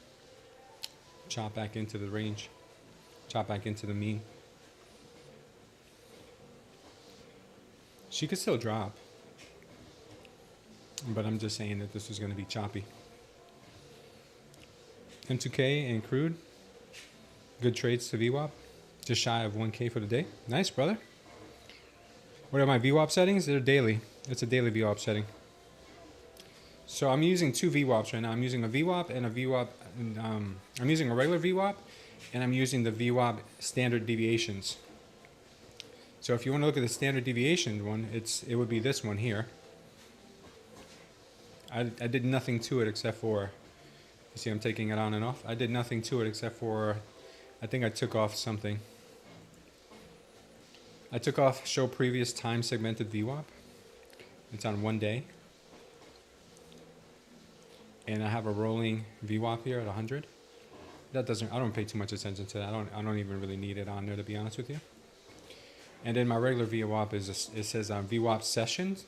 Chop back into the range. Chop back into the mean. She could still drop. But I'm just saying that this is going to be choppy. M2K and crude. Good trades to VWAP. Just shy of 1K for the day. Nice, brother. What are my VWAP settings? They're daily. It's a daily VWAP setting. So I'm using two VWAPs right now. I'm using a VWAP and a VWAP. I'm using a regular VWAP, and I'm using the VWAP standard deviations. So if you want to look at the standard deviation one, it would be this one here. I did nothing to it except for, you see I'm taking it on and off. I did nothing to it except for, I think I took off something. I took off show previous time segmented VWAP. It's on 1 day. And I have a rolling VWAP here at 100. I don't pay too much attention to that. I don't even really need it on there, to be honest with you. And then my regular VWAP it says VWAP sessions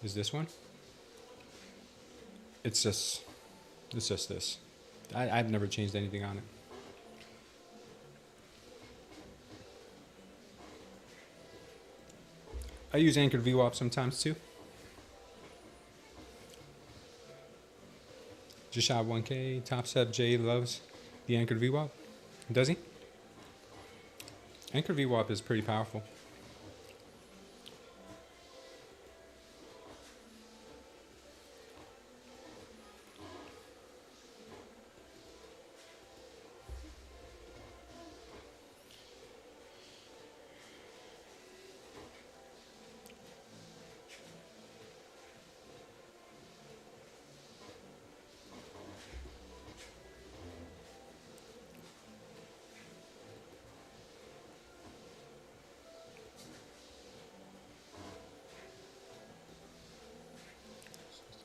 is this one. It's just this. I've never changed anything on it. I use anchored VWAP sometimes too. Just shot 1K. TopStep Jay loves the anchored VWAP. Does he? Anchored VWAP is pretty powerful.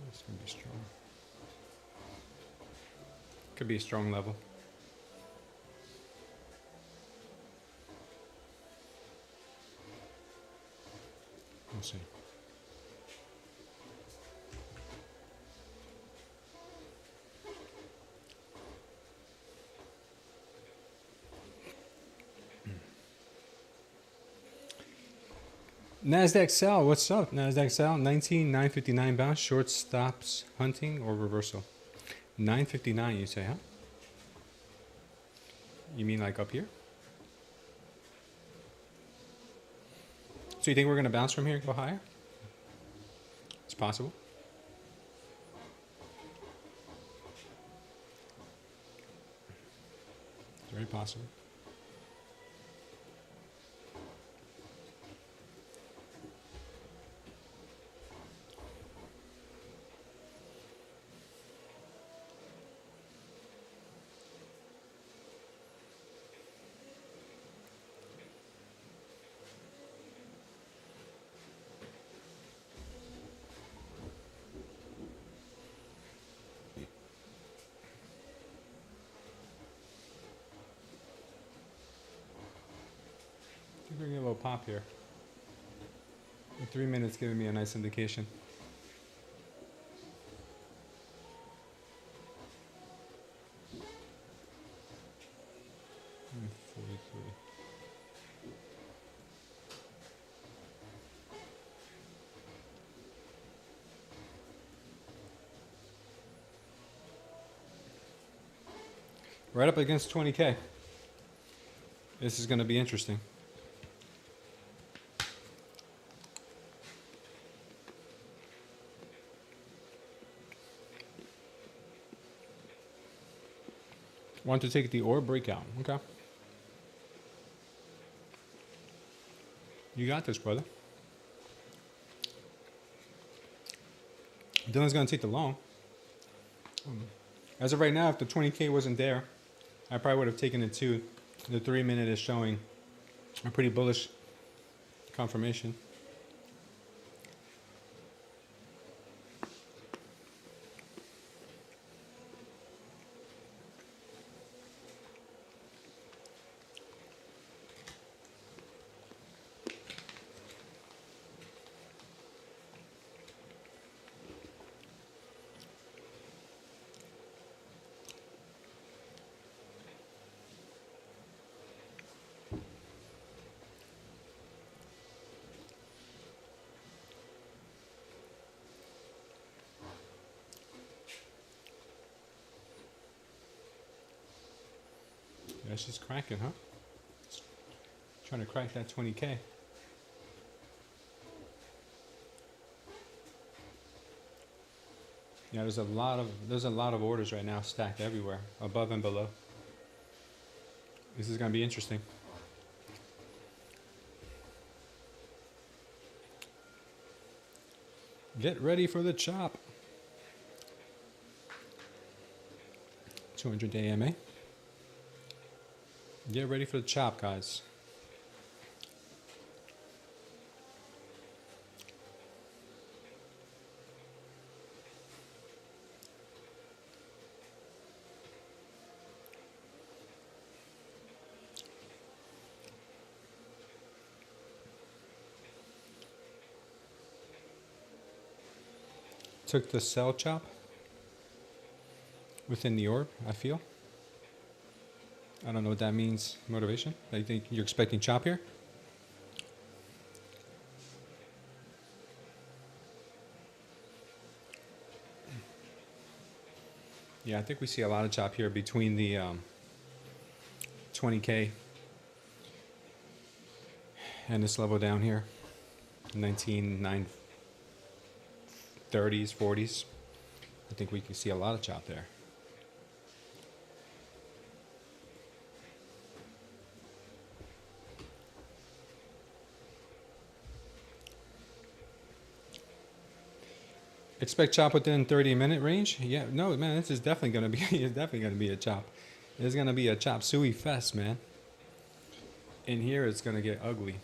It's going to be strong. Could be a strong level. We'll see. Nasdaq sell. What's up? Nasdaq sell. 19,959 bounce. Short stops hunting or reversal. 959. You say, huh? You mean like up here? So you think we're gonna bounce from here and go higher? It's possible. It's very possible. We're gonna get a little pop here. The 3 minutes giving me a nice indication. Right up against 20K. This is going to be interesting. Want to take the orb breakout. Okay. You got this, brother. Dylan's going to take the long. As of right now, if the 20K wasn't there, I probably would have taken it too. The 3 minute is showing a pretty bullish confirmation. Yeah, she's cracking, huh? Trying to crack that 20K. Yeah, there's a lot of orders right now stacked everywhere, above and below. This is gonna be interesting. Get ready for the chop. 200-day MA. Get ready for the chop, guys. Took the sell chop within the orb, I feel. I don't know what that means, motivation. I think you're expecting chop here. Yeah, I think we see a lot of chop here between the 20K and this level down here, 19,930s, 40s. I think we can see a lot of chop there. Expect chop within 30-minute range? Yeah, no, man, this is definitely gonna be it's definitely gonna be a chop. It's gonna be a chop suey fest, man. In here it's gonna get ugly.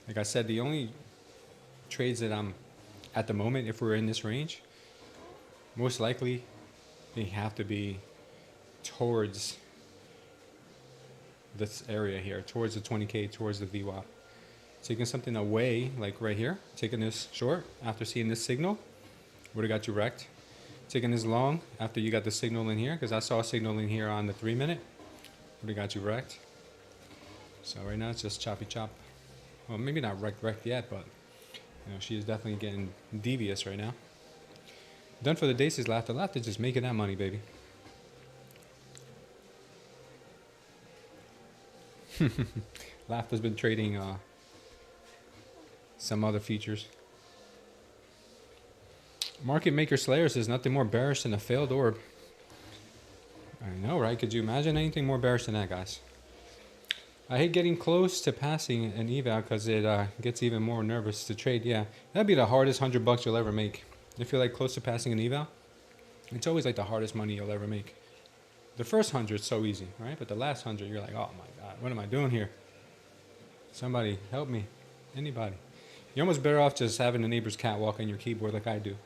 Like I said, the only trades that I'm at the moment, if we're in this range, most likely they have to be towards this area here, towards the 20K, towards the VWAP. Taking something away, like right here, taking this short after seeing this signal, would have got you wrecked. Taking this long after you got the signal in here, because I saw a signal in here on the 3 minute, would have got you wrecked. So right now it's just choppy chop. Well, maybe not wrecked yet, but You know, she is definitely getting devious right now. Done for the day, says Laughter. Laughter just making that money, baby. Laughter's been trading some other features. Market Maker Slayer says nothing more bearish than a failed orb. I know, right? Could you imagine anything more bearish than that, guys? I hate getting close to passing an eval because it gets even more nervous to trade. Yeah, that'd be the hardest $100 you'll ever make. If you're like close to passing an eval, it's always like the hardest money you'll ever make. The first 100 is so easy, right? But the last 100, you're like, oh my God, what am I doing here? Somebody help me. Anybody. You're almost better off just having a neighbor's cat walk on your keyboard like I do.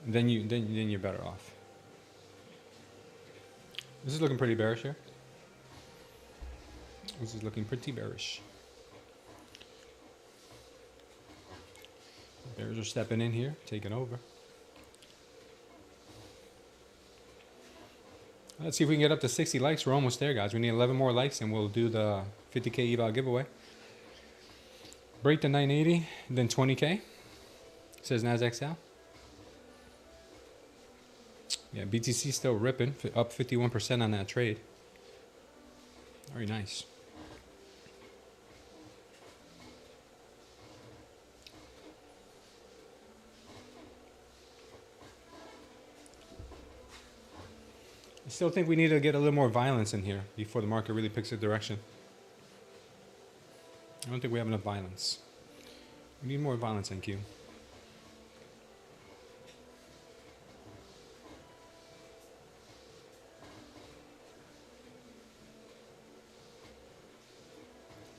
Then you're better off. This is looking pretty bearish here. This is looking pretty bearish. Bears are stepping in here, taking over. Let's see if we can get up to 60 likes. We're almost there, guys. We need 11 more likes and we'll do the 50K eval giveaway. Break the 980, then 20K. Says Nasdaq Sal. Yeah, BTC still ripping, up 51% on that trade. Very nice. I still think we need to get a little more violence in here before the market really picks a direction. I don't think we have enough violence. We need more violence, NQ.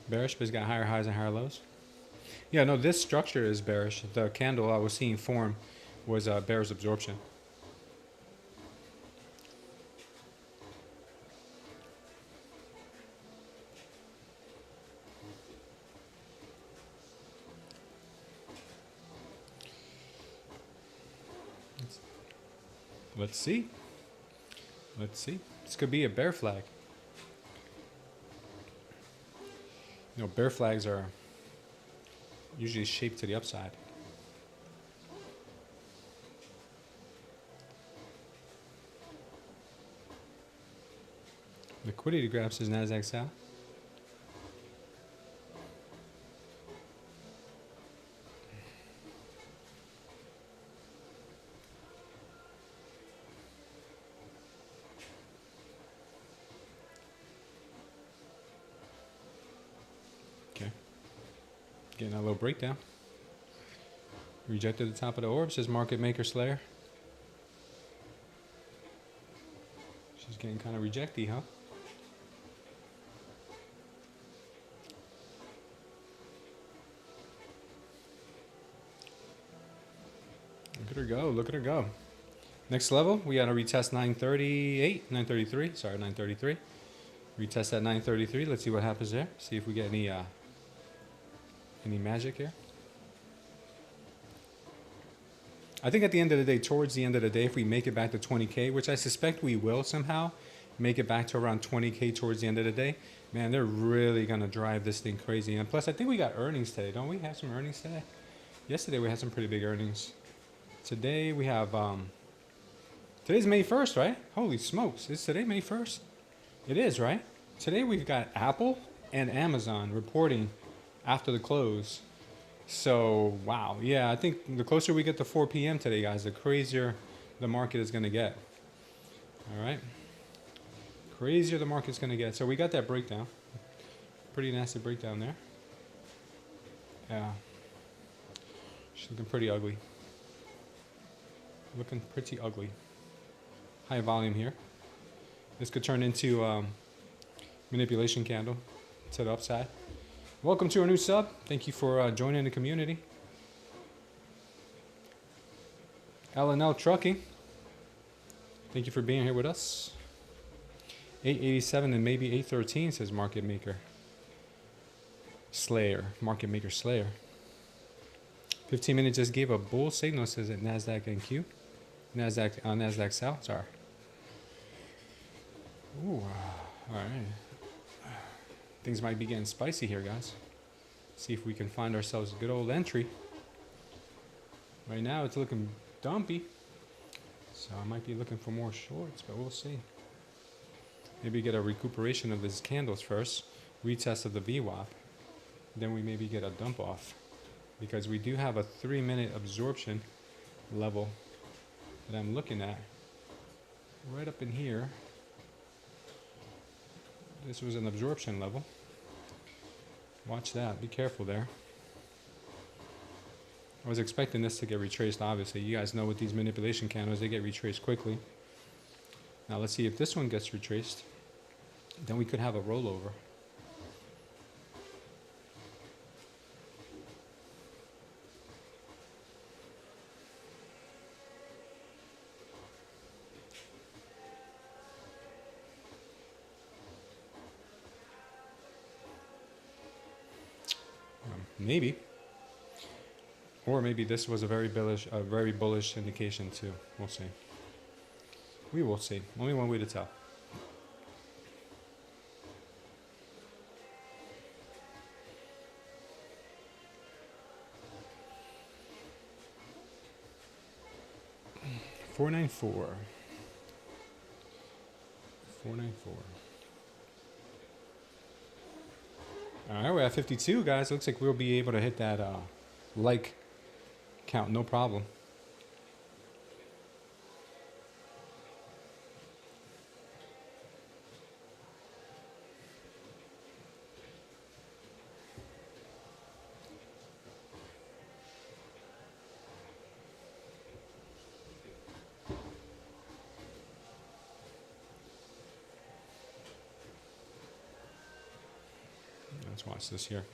Bearish, but it's got higher highs and higher lows. Yeah, no, this structure is bearish. The candle I was seeing form was bearish absorption. Let's see. Let's see. This could be a bear flag. You know, bear flags are usually shaped to the upside. Liquidity graph says Nasdaq Sal. Okay. Getting a little breakdown. Rejected the top of the orb, says Market Maker Slayer. She's getting kind of rejecty, huh? Look at her go, look at her go. Next level, we got to retest 938, 933, sorry, 933. Retest at 933, let's see what happens there. See if we get any magic here. I think at the end of the day, towards the end of the day, if we make it back to 20K, which I suspect we will somehow, make it back to around 20K towards the end of the day, man, they're really going to drive this thing crazy. And plus, I think we got earnings today. Don't we have some earnings today? Yesterday, we had some pretty big earnings. Today, we have, today's May 1st, right? Holy smokes. Is today May 1st? It is, right? Today, we've got Apple and Amazon reporting after the close. So, wow. Yeah, I think the closer we get to 4 p.m. today, guys, the crazier the market is going to get. All right? Crazier the market's going to get. So, we got that breakdown. Pretty nasty breakdown there. Yeah. She's looking pretty ugly. Looking pretty ugly. High volume here. This could turn into manipulation candle to the upside. Welcome to our new sub. Thank you for joining the community. L&L Trucking. Thank you for being here with us. 887 and maybe 813 says Market Maker Slayer. Market Maker Slayer. 15 minutes just gave a bull signal, says it Nasdaq NQ. Nasdaq South. Sorry. Ooh, all right. Things might be getting spicy here, guys. See if we can find ourselves a good old entry. Right now it's looking dumpy, so I might be looking for more shorts, but we'll see. Maybe get a recuperation of these candles first, retest of the VWAP, then we maybe get a dump off, because we do have a 3-minute absorption level that I'm looking at right up in here. This was an absorption level. Watch that, be careful there. I was expecting this to get retraced, obviously. You guys know with these manipulation candles, they get retraced quickly. Now let's see if this one gets retraced. Then we could have a rollover. Maybe. Or maybe this was a very bullish indication too. We'll see. We will see. Only one way to tell. $494. All right, we're at 52, guys. Looks like we'll be able to hit that like count, no problem. Let's watch this here.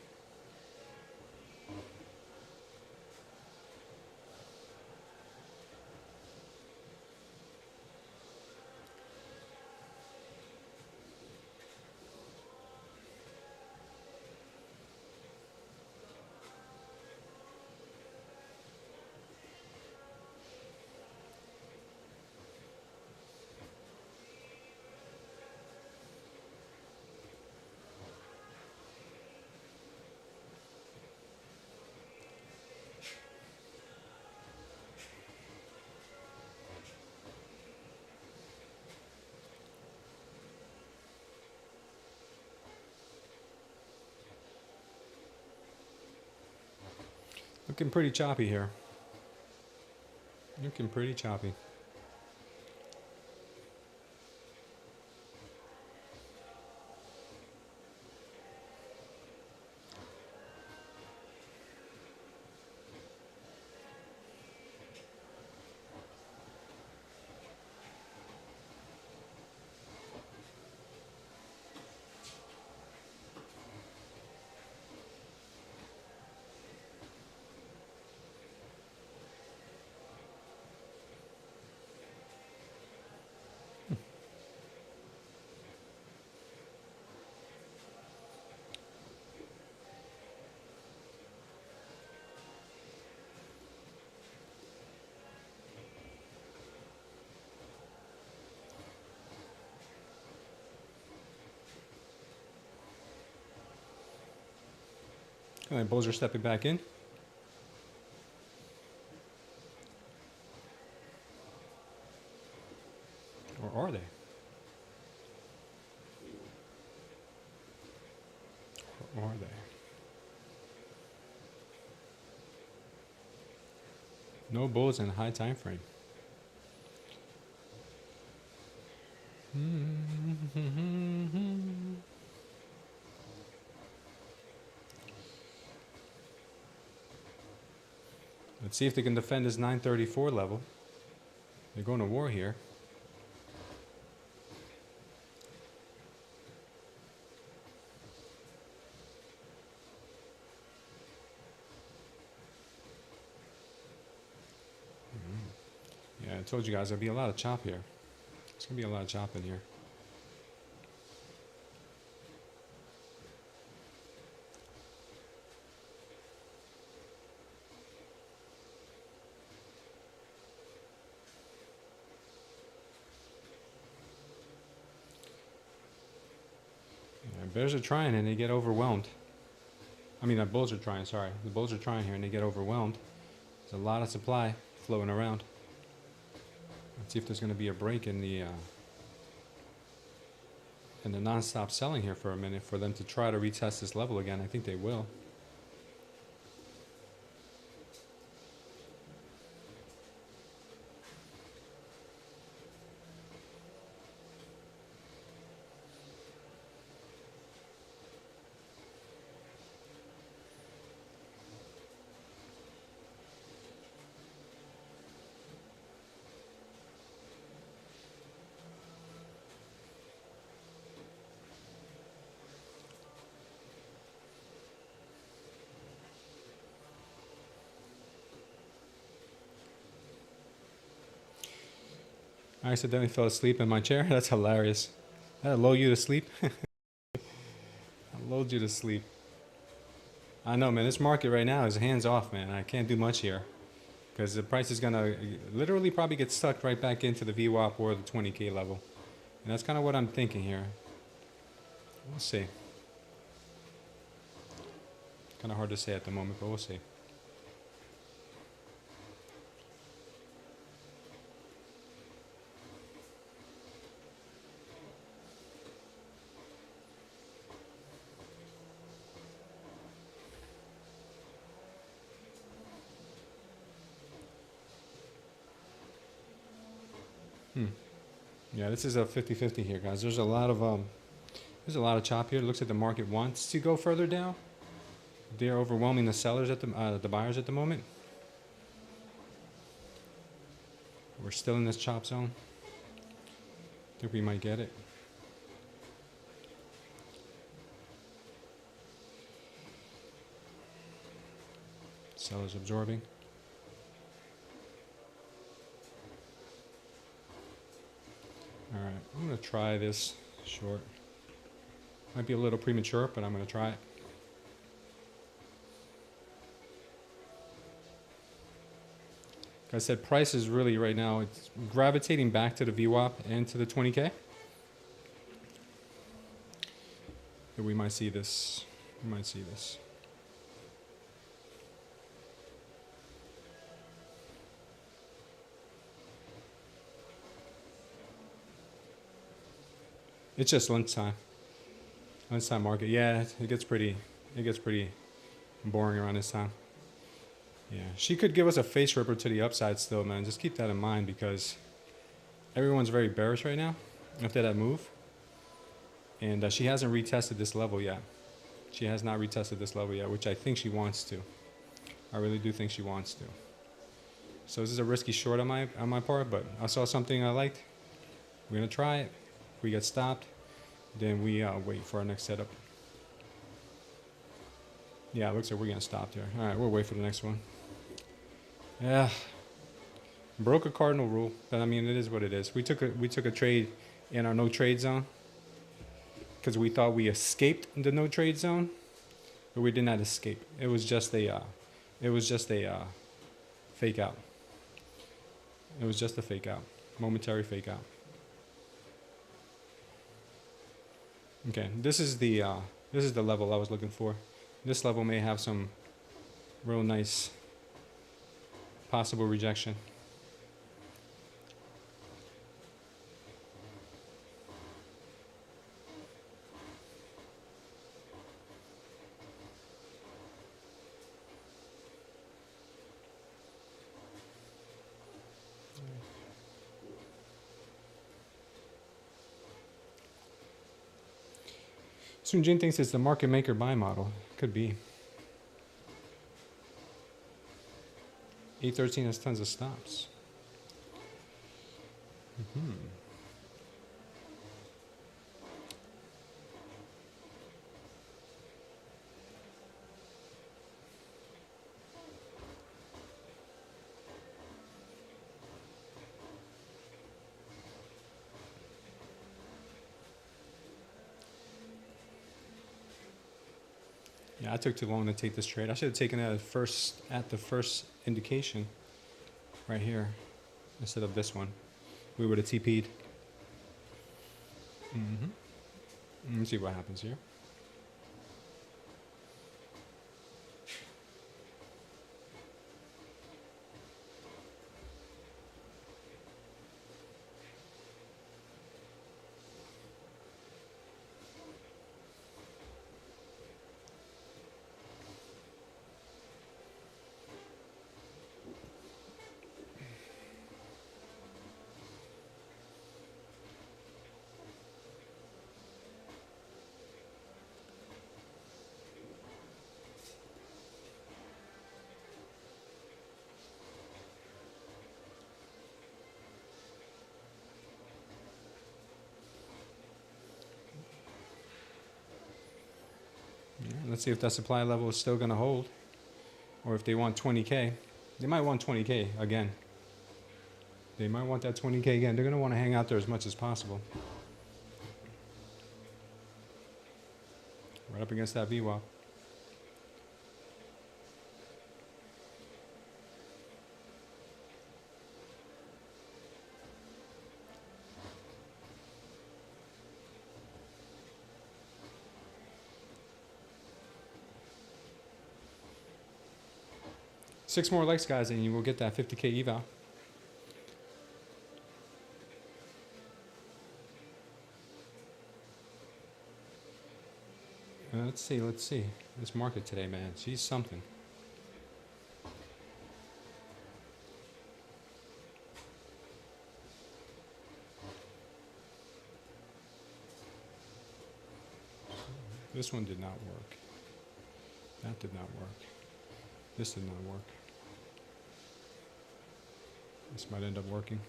Looking pretty choppy here. Looking pretty choppy. All right, bulls are stepping back in. Or are they? Or are they? No bulls in a high time frame. Let's see if they can defend this 934 level. They're going to war here. Yeah, I told you guys there'll be a lot of chop here. There's going to be a lot of chop in here. Bears are trying and they get overwhelmed. I mean, the bulls are trying, sorry. The bulls are trying here and they get overwhelmed. There's a lot of supply floating around. Let's see if there's going to be a break in the non-stop selling here for a minute for them to try to retest this level again. I think they will. I accidentally fell asleep in my chair. That's hilarious. That'll lull you to sleep. I'll lull you to sleep. I know, man. This market right now is hands off, man. I can't do much here because the price is gonna literally probably get sucked right back into the VWAP or the 20K level, and that's kind of what I'm thinking here. We'll see. Kind of hard to say at the moment, but we'll see. Yeah, this is a 50-50 here, guys. There's a lot of chop here. It looks like the market wants to go further down. They're overwhelming the sellers at the buyers at the moment. We're still in this chop zone. I think we might get it. Sellers absorbing. All right, I'm going to try this short. Might be a little premature, but I'm going to try it. Like I said, price is really right now, it's gravitating back to the VWAP and to the 20K. But we might see this. We might see this. It's just lunchtime. Lunchtime market. Yeah, it gets pretty boring around this time. Yeah, she could give us a face ripper to the upside still, man. Just keep that in mind because everyone's very bearish right now after that move. And she hasn't retested this level yet. She has not retested this level yet, which I think she wants to. I really do think she wants to. So this is a risky short on my part, but I saw something I liked. We're gonna try it. If we get stopped, then we wait for our next setup. Yeah, it looks like we're getting stopped here. All right, we'll wait for the next one. Yeah, broke a cardinal rule, but I mean it is what it is. We took a trade in our no trade zone because we thought we escaped the no trade zone, but we did not escape. It was just a fake out. It was just a fake out, momentary fake out. Okay, this is the level I was looking for. This level may have some real nice possible rejection. Soon Jin thinks it's the market maker buy model. Could be. 813 has tons of stops. Yeah, I took too long to take this trade. I should have taken it at the first indication right here instead of this one. We would have TP'd. Let me see what happens here. let's see if that supply level is still going to hold, or if they want 20K. They might want 20K again. They might want that 20K again. They're going to want to hang out there as much as possible. Right up against that VWAP. Six more likes, guys, and you will get that 50K eval. Let's see. This market today, man, she's something. This one did not work. That did not work. This did not work. This might end up working.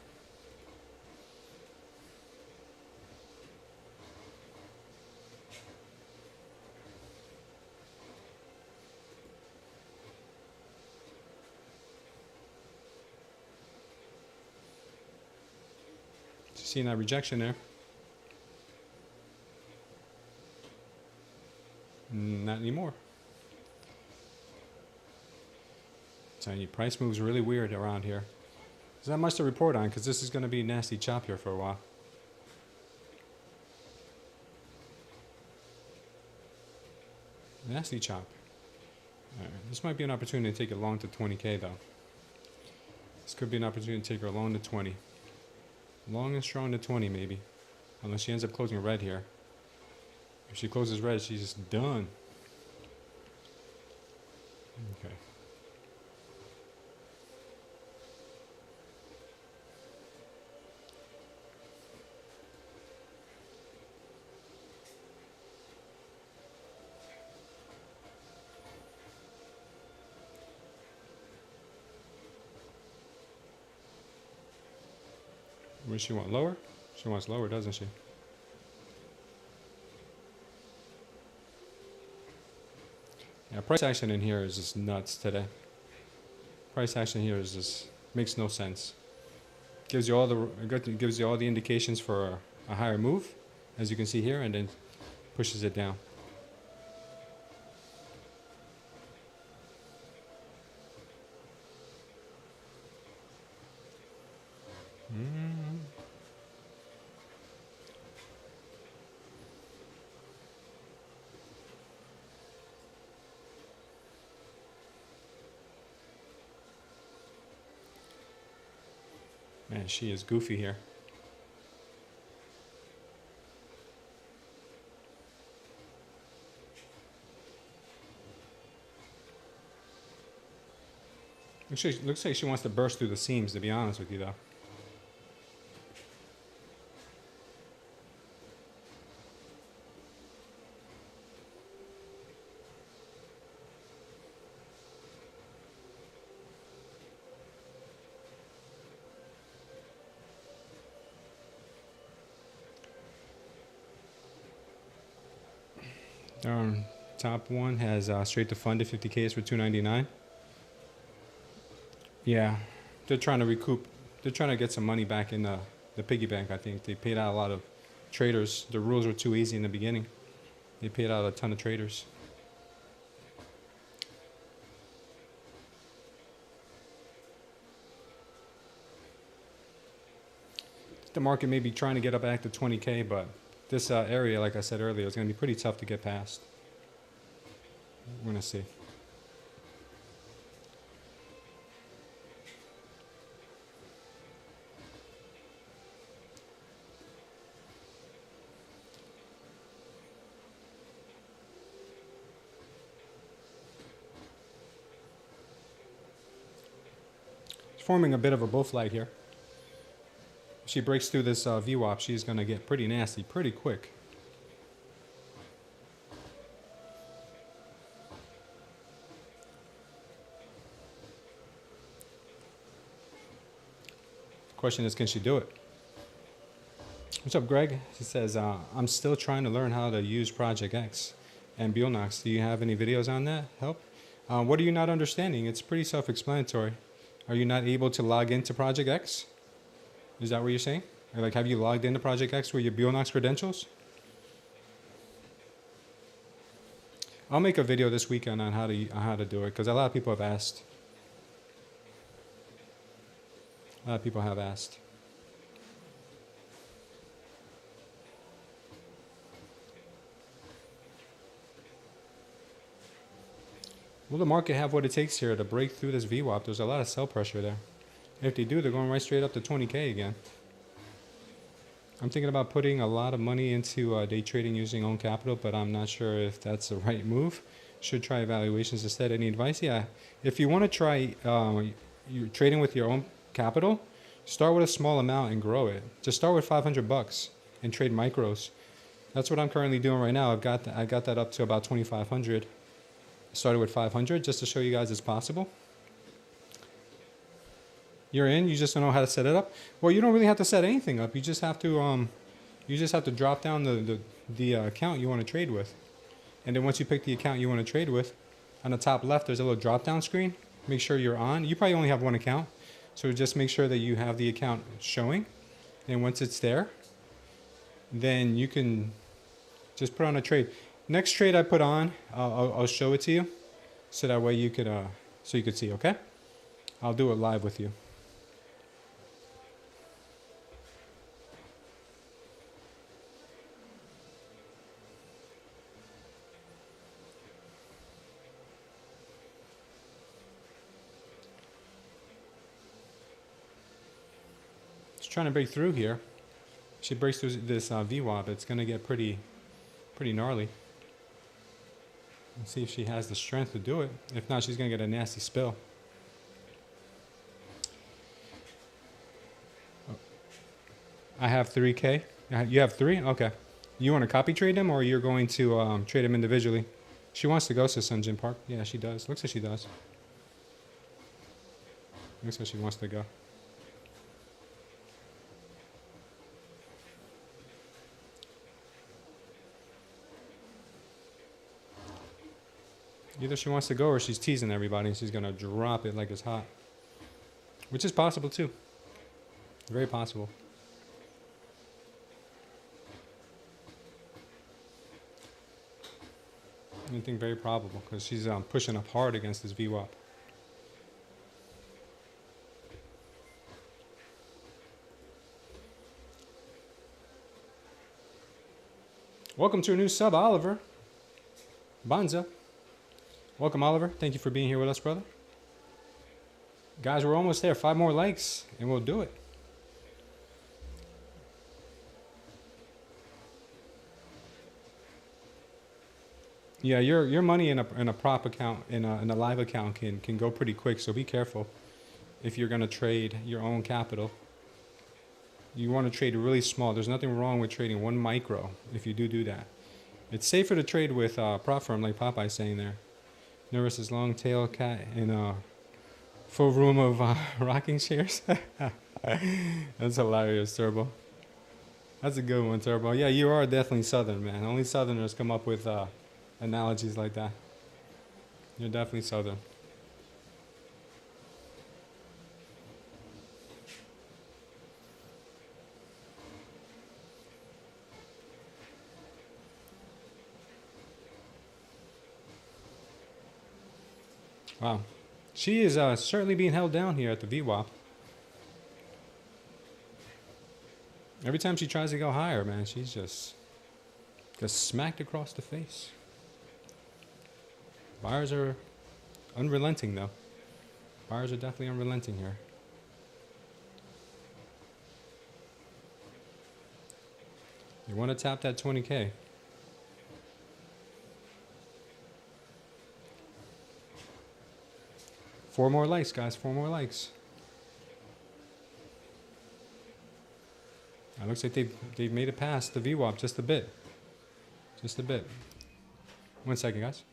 Seeing that rejection there. Not anymore. Telling you, price moves really weird around here. There's not much to report on because this is going to be a nasty chop here for a while. Nasty chop. All right, this might be an opportunity to take it long to 20K though. This could be an opportunity to take her long to 20. Long and strong to 20 maybe. Unless she ends up closing red here. If she closes red, she's just done. Okay. What does she want? Lower? She wants lower, doesn't she? Yeah, price action in here is just nuts today. Price action here is just makes no sense. Gives you all the indications for a higher move, as you can see here, and then pushes it down. Man, she is goofy here. Looks like she wants to burst through the seams, to be honest with you, though. Top one has straight to funded 50Ks for 299. Yeah, they're trying to recoup. They're trying to get some money back in the piggy bank. I think they paid out a lot of traders. The rules were too easy in the beginning. They paid out a ton of traders. The market may be trying to get up back to 20K, but this area, like I said earlier, is going to be pretty tough to get past. We're going to see. It's forming a bit of a bull flag here. If she breaks through this VWAP, she's going to get pretty nasty pretty quick. Question is, can she do it? What's up, Greg? He says, I'm still trying to learn how to use Project X. and Bulenox. Do you have any videos on that? Help? What are you not understanding? It's pretty self-explanatory. Are you not able to log into Project X? Is that what you're saying? Or like, have you logged into Project X with your Bulenox credentials? I'll make a video this weekend on how to do it, because a lot of people have asked. A lot of people have asked. Will the market have what it takes here to break through this VWAP? There's a lot of sell pressure there. If they do, they're going right straight up to 20K again. I'm thinking about putting a lot of money into day trading using own capital, but I'm not sure if that's the right move. Should try evaluations instead. Any advice? Yeah. If you want to try you're trading with your own capital, start with a small amount and grow it. Just start with $500 and trade micros. That's what I'm currently doing right now. I got that up to about 2,500. Started with 500 just to show you guys it's possible. You're in. You just don't know how to set it up. Well, you don't really have to set anything up. You just have to drop down the account you want to trade with, and then once you pick the account you want to trade with, on the top left there's a little drop down screen. Make sure you're on. You probably only have one account, so just make sure that you have the account showing, and once it's there, then you can just put on a trade. Next trade I put on, I'll show it to you, so that way you could see. Okay, I'll do it live with you. Trying to break through here. She breaks through this VWAP. It's going to get pretty gnarly. Let's see if she has the strength to do it. If not, she's going to get a nasty spill. I have 3K. You have 3? Okay. You want to copy trade them, or you're going to trade them individually? She wants to go to Sunjin Park. Yeah, she does. Looks like she does. Looks like she wants to go. Either she wants to go or she's teasing everybody and she's going to drop it like it's hot. Which is possible too. Very possible. I think very probable because she's pushing up hard against this VWAP. Welcome to a new sub, Oliver. Bonza. Welcome, Oliver. Thank you for being here with us, brother. Guys, we're almost there. 5 more likes, and we'll do it. Yeah, your money in a prop account, in a live account can go pretty quick, so be careful if you're going to trade your own capital. You want to trade really small. There's nothing wrong with trading 1 micro if you do that. It's safer to trade with prop firm like Popeye's saying there. Nervous as long tail cat in a full room of rocking chairs. That's hilarious, Turbo. That's a good one, Turbo. Yeah, you are definitely Southern, man. Only Southerners come up with analogies like that. You're definitely Southern. Wow. She is certainly being held down here at the VWAP. Every time she tries to go higher, man, she's just gets smacked across the face. Buyers are unrelenting, though. Buyers are definitely unrelenting here. You want to tap that 20K. Four more likes, guys. 4 more likes. It looks like they've made it past the VWAP just a bit. Just a bit. 1 second, guys.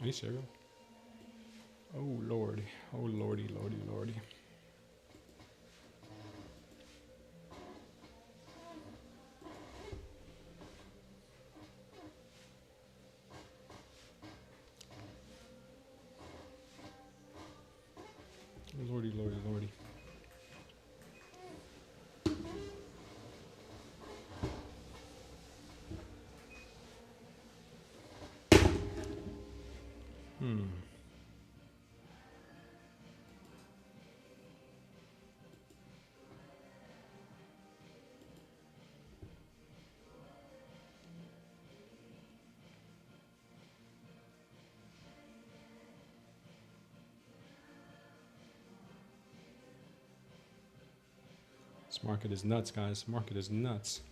Are you serious? Oh lordy, oh lordy, lordy, lordy. Lordy, lordy, lordy. This market is nuts, guys. This market is nuts.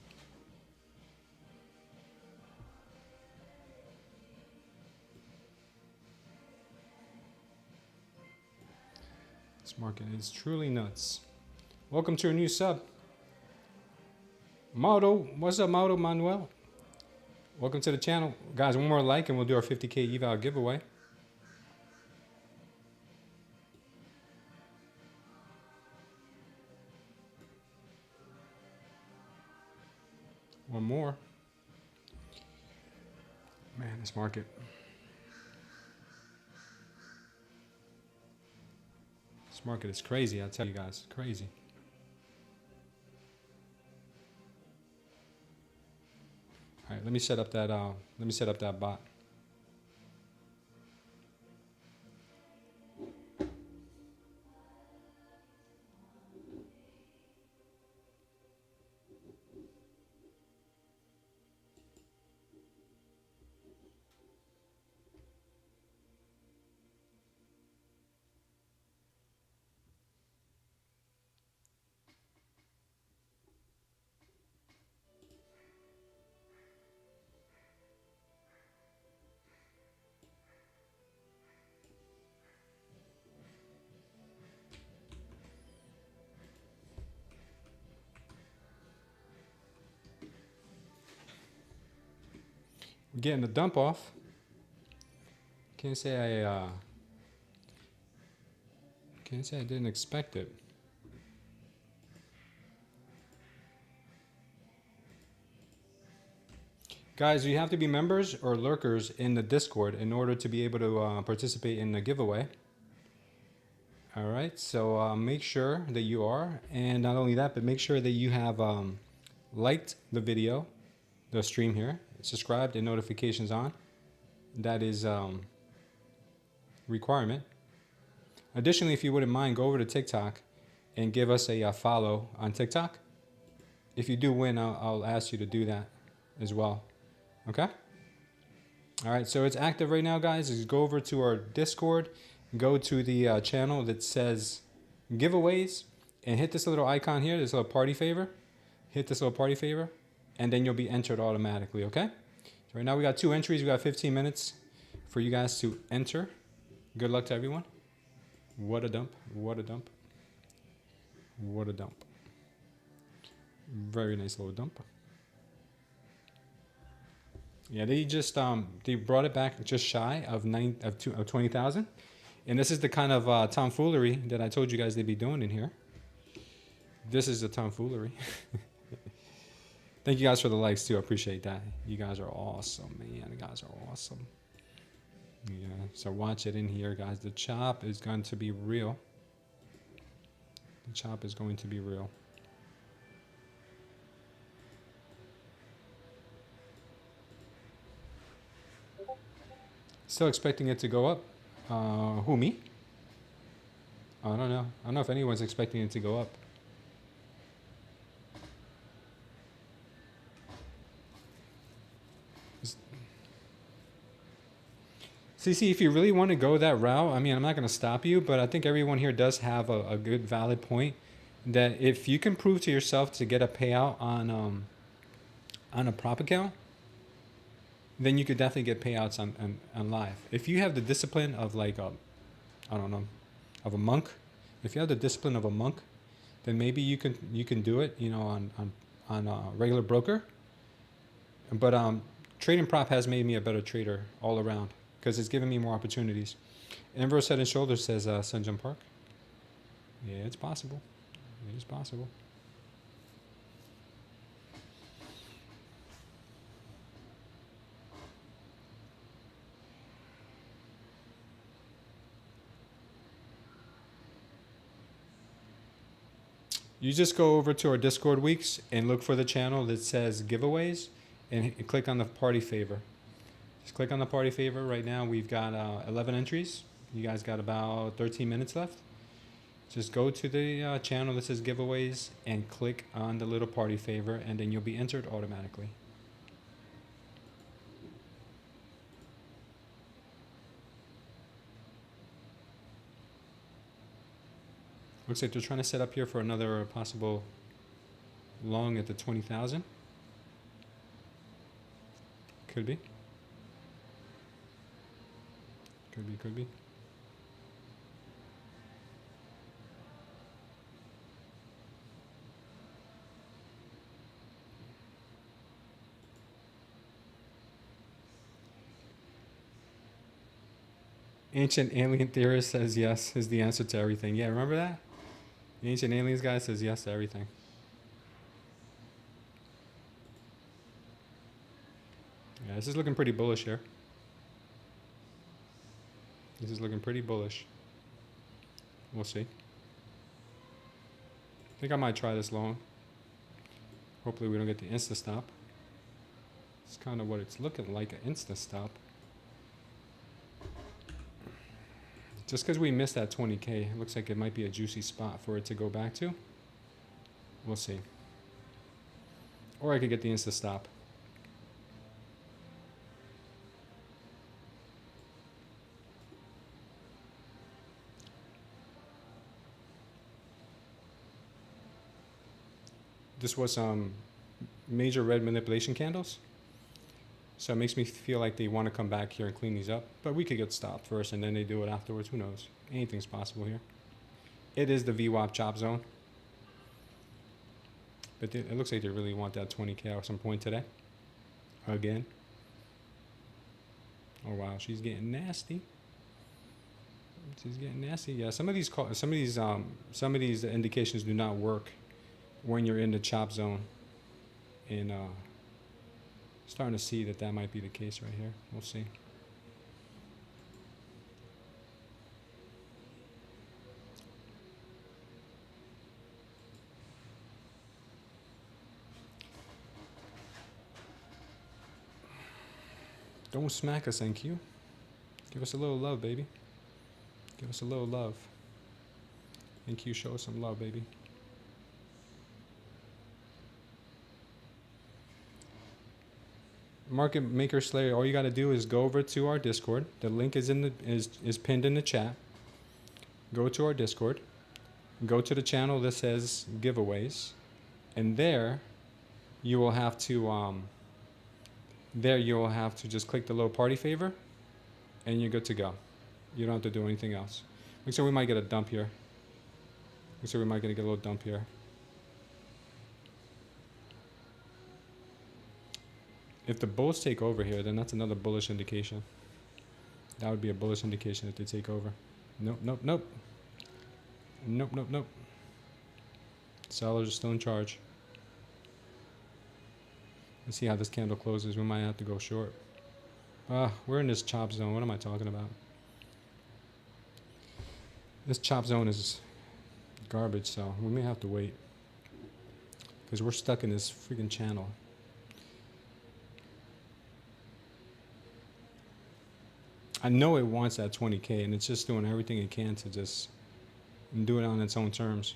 This market is truly nuts. Welcome to a new sub. Mauro, what's up, Mauro Manuel? Welcome to the channel. Guys, one more like and we'll do our 50K eval giveaway. One more. Man, this market. This market is crazy, I tell you guys, crazy. All right, let me set up that bot. We're getting the dump off. Can't say I didn't expect it. Guys, you have to be members or lurkers in the Discord in order to be able to participate in the giveaway. All right, so make sure that you are, and not only that, but make sure that you have liked the video, the stream here, subscribed and notifications on. That is requirement. Additionally, if you wouldn't mind, go over to TikTok and give us a follow on TikTok. If you do win, I'll ask you to do that as well. Okay? All right, so it's active right now, guys. Just go over to our Discord, go to the channel that says giveaways, and hit this little icon here, this little party favor. Hit this little party favor, and then you'll be entered automatically, okay? So right now we got 2 entries. We got 15 minutes for you guys to enter. Good luck to everyone. What a dump, what a dump. What a dump. Very nice little dump. Yeah, they just they brought it back just shy of 20,000, and this is the kind of tomfoolery that I told you guys they'd be doing in here. This is the tomfoolery. Thank you guys for the likes too. I appreciate that. You guys are awesome, man. You guys are awesome. Yeah. So watch it in here, guys. The chop is going to be real. The chop is going to be real. Still expecting it to go up. Who, me? I don't know. I don't know if anyone's expecting it to go up. See, if you really want to go that route, I mean, I'm not going to stop you, but I think everyone here does have a good, valid point that if you can prove to yourself to get a payout on a prop account, then you could definitely get payouts on live. If you have the discipline of like I don't know, of a monk, if you have the discipline of a monk, then maybe you can do it, you know, on a regular broker. But trading prop has made me a better trader all around, because it's giving me more opportunities. Inverse Head and Shoulders says Sunjum Park. Yeah, it's possible. It is possible. You just go over to our Discord weeks and look for the channel that says giveaways and click on the party favor. Just click on the party favor. Right now we've got 11 entries. You guys got about 13 minutes left. Just go to the channel that says giveaways and click on the little party favor, and then you'll be entered automatically. Looks like they're trying to set up here for another possible long at the 20,000. Could be. Could be, could be. Ancient Alien Theorist says yes is the answer to everything. Yeah, remember that? The Ancient Aliens guy says yes to everything. Yeah, this is looking pretty bullish here. This is looking pretty bullish. We'll see. I think I might try this long. Hopefully we don't get the insta stop. It's kind of what it's looking like, an insta stop. Just because we missed that 20K, it looks like it might be a juicy spot for it to go back to. We'll see. Or I could get the insta stop. This was major red manipulation candles. So it makes me feel like they want to come back here and clean these up. But we could get stopped first and then they do it afterwards. Who knows? Anything's possible here. It is the VWAP chop zone. But it looks like they really want that 20K at some point today. Again. Oh wow, she's getting nasty. She's getting nasty. Yeah, some of these indications do not work when you're in the chop zone. And starting to see that might be the case right here. We'll see. Don't smack us, NQ. Give us a little love, baby. Give us a little love. NQ, show us some love, baby. Market Maker Slayer, all you got to do is go over to our Discord. The link is in the is pinned in the chat. Go to our Discord. Go to the channel that says giveaways, and there you will have to just click the little party favor, and you're good to go. You don't have to do anything else. Looks like we might get a dump here. Looks like we might get a little dump here. If the bulls take over here, then that's another bullish indication. That would be a bullish indication if they take over. Nope, nope, nope. Nope, nope, nope. Sellers are still in charge. Let's see how this candle closes. We might have to go short. We're in this chop zone. What am I talking about? This chop zone is garbage, so we may have to wait. Because we're stuck in this freaking channel. I know it wants that 20K, and it's just doing everything it can to just do it on its own terms.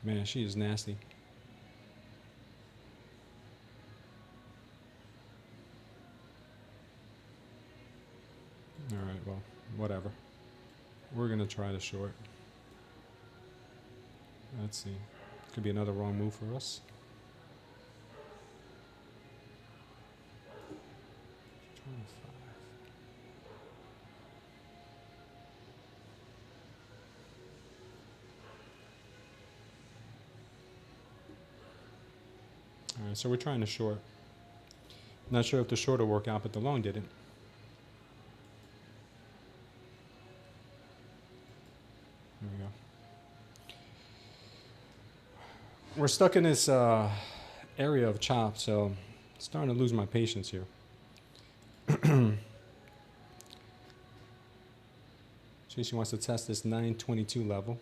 Man, she is nasty. All right, well, whatever. We're going to try the short. Let's see. Could be another wrong move for us. All right, so we're trying to short. Not sure if the short will work out, but the long didn't. There we go. We're stuck in this area of chop, so I'm starting to lose my patience here. She wants to test this 922 level.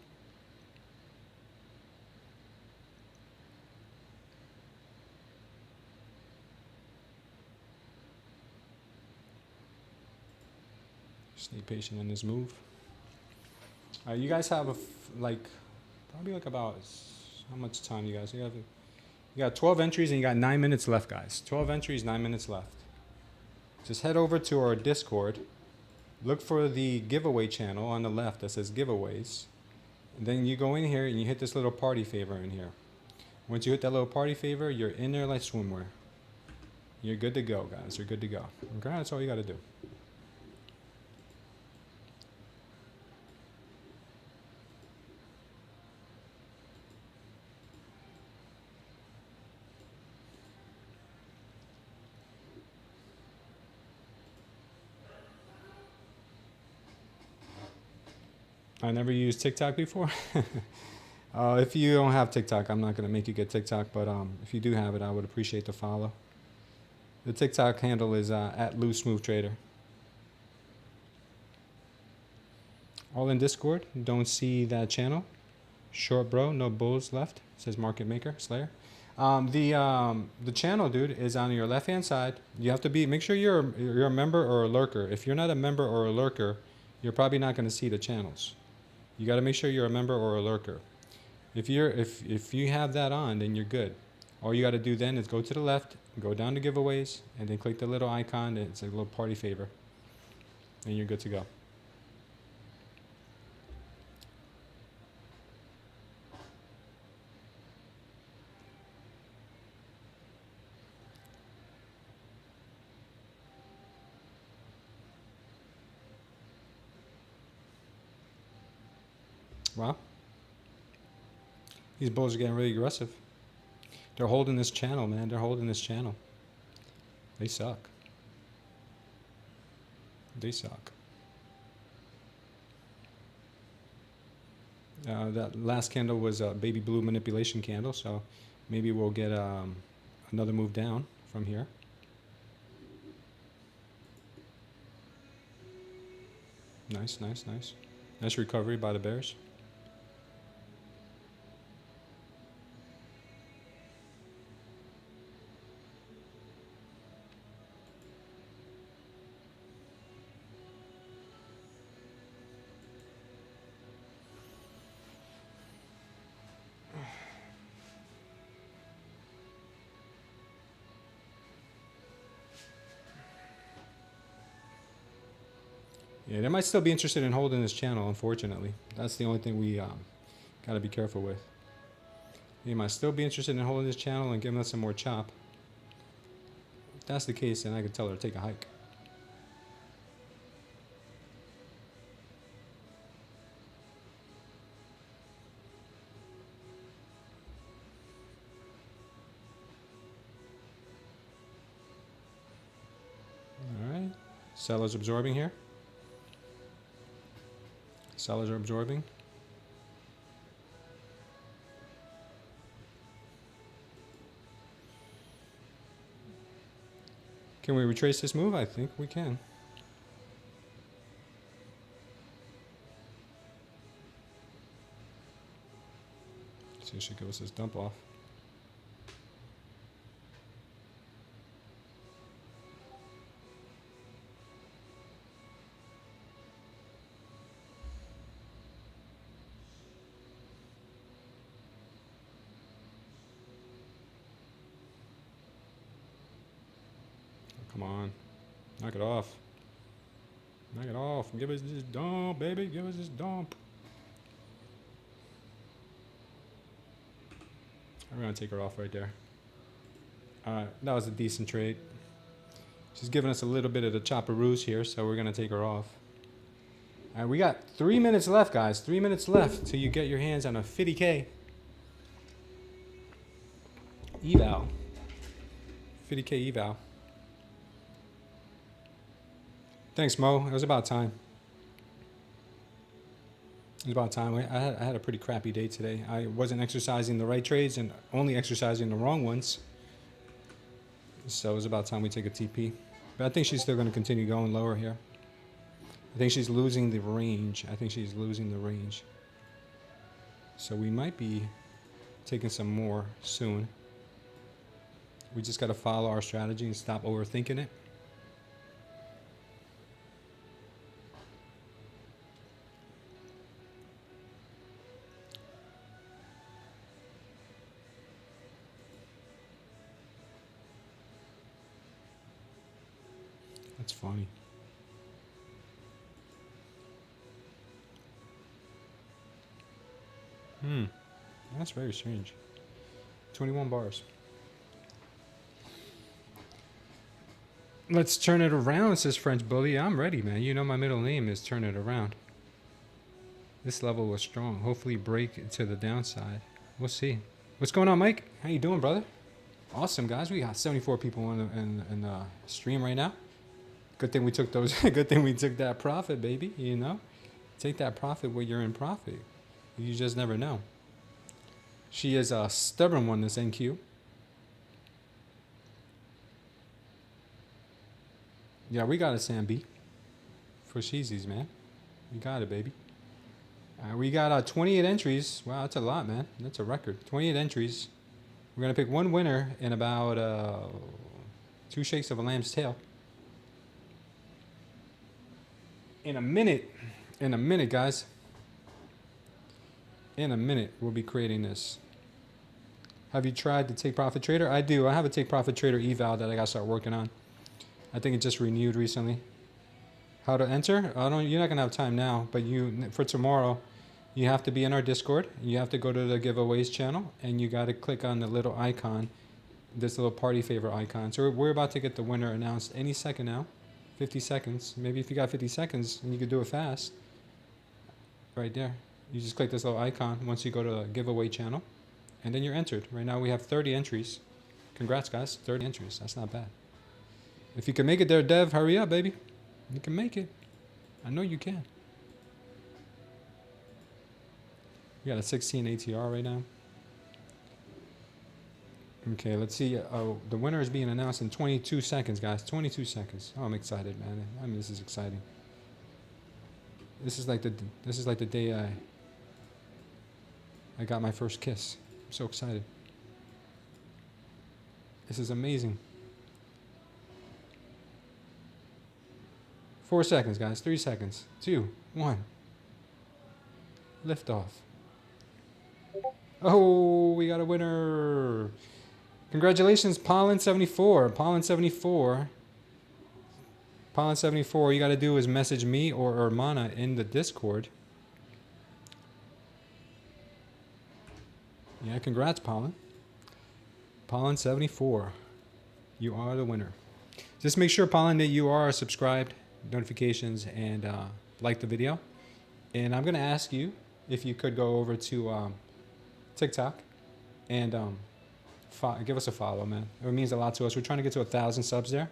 Stay patient on this move. You guys have probably like about how much time you guys? You got 12 entries and you got 9 minutes left, guys. 12 entries, 9 minutes left. Just head over to our Discord. Look for the giveaway channel on the left that says giveaways. And then you go in here and you hit this little party favor in here. Once you hit that little party favor, you're in there like swimwear. You're good to go, guys. You're good to go. Okay, that's all you got to do. I never used TikTok before. If you don't have TikTok, I'm not going to make you get TikTok, but if you do have it, I would appreciate the follow. The TikTok handle is at @LouSmoothTrader. All in Discord. Don't see that channel. Short bro, no bulls left. It says Market Maker Slayer. The channel, dude, is on your left hand side. You have to make sure you're a member or a lurker. If you're not a member or a lurker, you're probably not going to see the channels. You got to make sure you're a member or a lurker. If you have that on, then you're good. All you got to do then is go to the left, go down to giveaways, and then click the little icon. It's a little party favor, and you're good to go. Wow. These bulls are getting really aggressive. They're holding this channel, man. They're holding this channel. They suck. They suck. That last candle was a baby blue manipulation candle, so maybe we'll get another move down from here. Nice, nice, nice. Nice recovery by the bears. Yeah, they might still be interested in holding this channel, unfortunately. That's the only thing we got to be careful with. They might still be interested in holding this channel and giving us some more chop. If that's the case, then I could tell her to take a hike. All right. Sellers absorbing here. Sellers are absorbing. Can we retrace this move? I think we can. See if she gives us this dump off. Come on. Knock it off. Knock it off. Give us this dump, baby. Give us this dump. I'm going to take her off right there. Alright, that was a decent trade. She's giving us a little bit of the chopperoos here, so we're going to take her off. Alright, we got 3 minutes left, guys. 3 minutes left till you get your hands on a 50K eval. 50K eval. Thanks, Mo. It was about time. It was about time. I had a pretty crappy day today. I wasn't exercising the right trades and only exercising the wrong ones. So it was about time we take a TP. But I think she's still going to continue going lower here. I think she's losing the range. So we might be taking some more soon. We just got to follow our strategy and stop overthinking it. That's funny. That's very strange. 21 bars. Let's turn it around, says French Bully. I'm ready, man. You know my middle name is Turn It Around. This level was strong. Hopefully break to the downside. We'll see. What's going on, Mike? How you doing, brother? Awesome, guys. We got 74 people in the stream right now. Good thing we took those. Good thing we took that profit, baby. You know, take that profit where you're in profit. You just never know. She is a stubborn one, this NQ. Yeah, we got it, Sam B. For Sheezies, man. We got it, baby. We got 28 entries. Wow, that's a lot, man. That's a record. 28 entries. We're going to pick one winner in about 2 shakes of a lamb's tail. In a minute, guys. In a minute, we'll be creating this. Have you tried the Take Profit Trader? I do. I have a Take Profit Trader eval that I got to start working on. I think it just renewed recently. How to enter? You're not gonna have time now, but for tomorrow, you have to be in our Discord. You have to go to the giveaways channel, and you got to click on the little icon, this little party favor icon. So we're about to get the winner announced any second now. 50 seconds. Maybe if you got 50 seconds and you could do it fast, right there. You just click this little icon once you go to the giveaway channel, and then you're entered. Right now we have 30 entries. Congrats, guys. 30 entries. That's not bad. If you can make it there, Dev, hurry up, baby. You can make it. I know you can. We got a 16 ATR right now. Okay, let's see. Oh, the winner is being announced in 22 seconds, guys. 22 seconds. Oh, I'm excited, man. I mean, this is exciting. This is like the day I got my first kiss. I'm so excited. This is amazing. 4 seconds, guys. 3 seconds. 2, 1. Lift off. Oh, we got a winner. Congratulations, Pollen74. Pollen74. Pollen74, all you got to do is message me or Hermana in the Discord. Yeah, congrats, Pollen. Pollen74. You are the winner. Just make sure, Pollen, that you are subscribed, notifications, and like the video. And I'm going to ask you if you could go over to TikTok and give us a follow, man. It means a lot to us. We're trying to get to 1,000 subs there.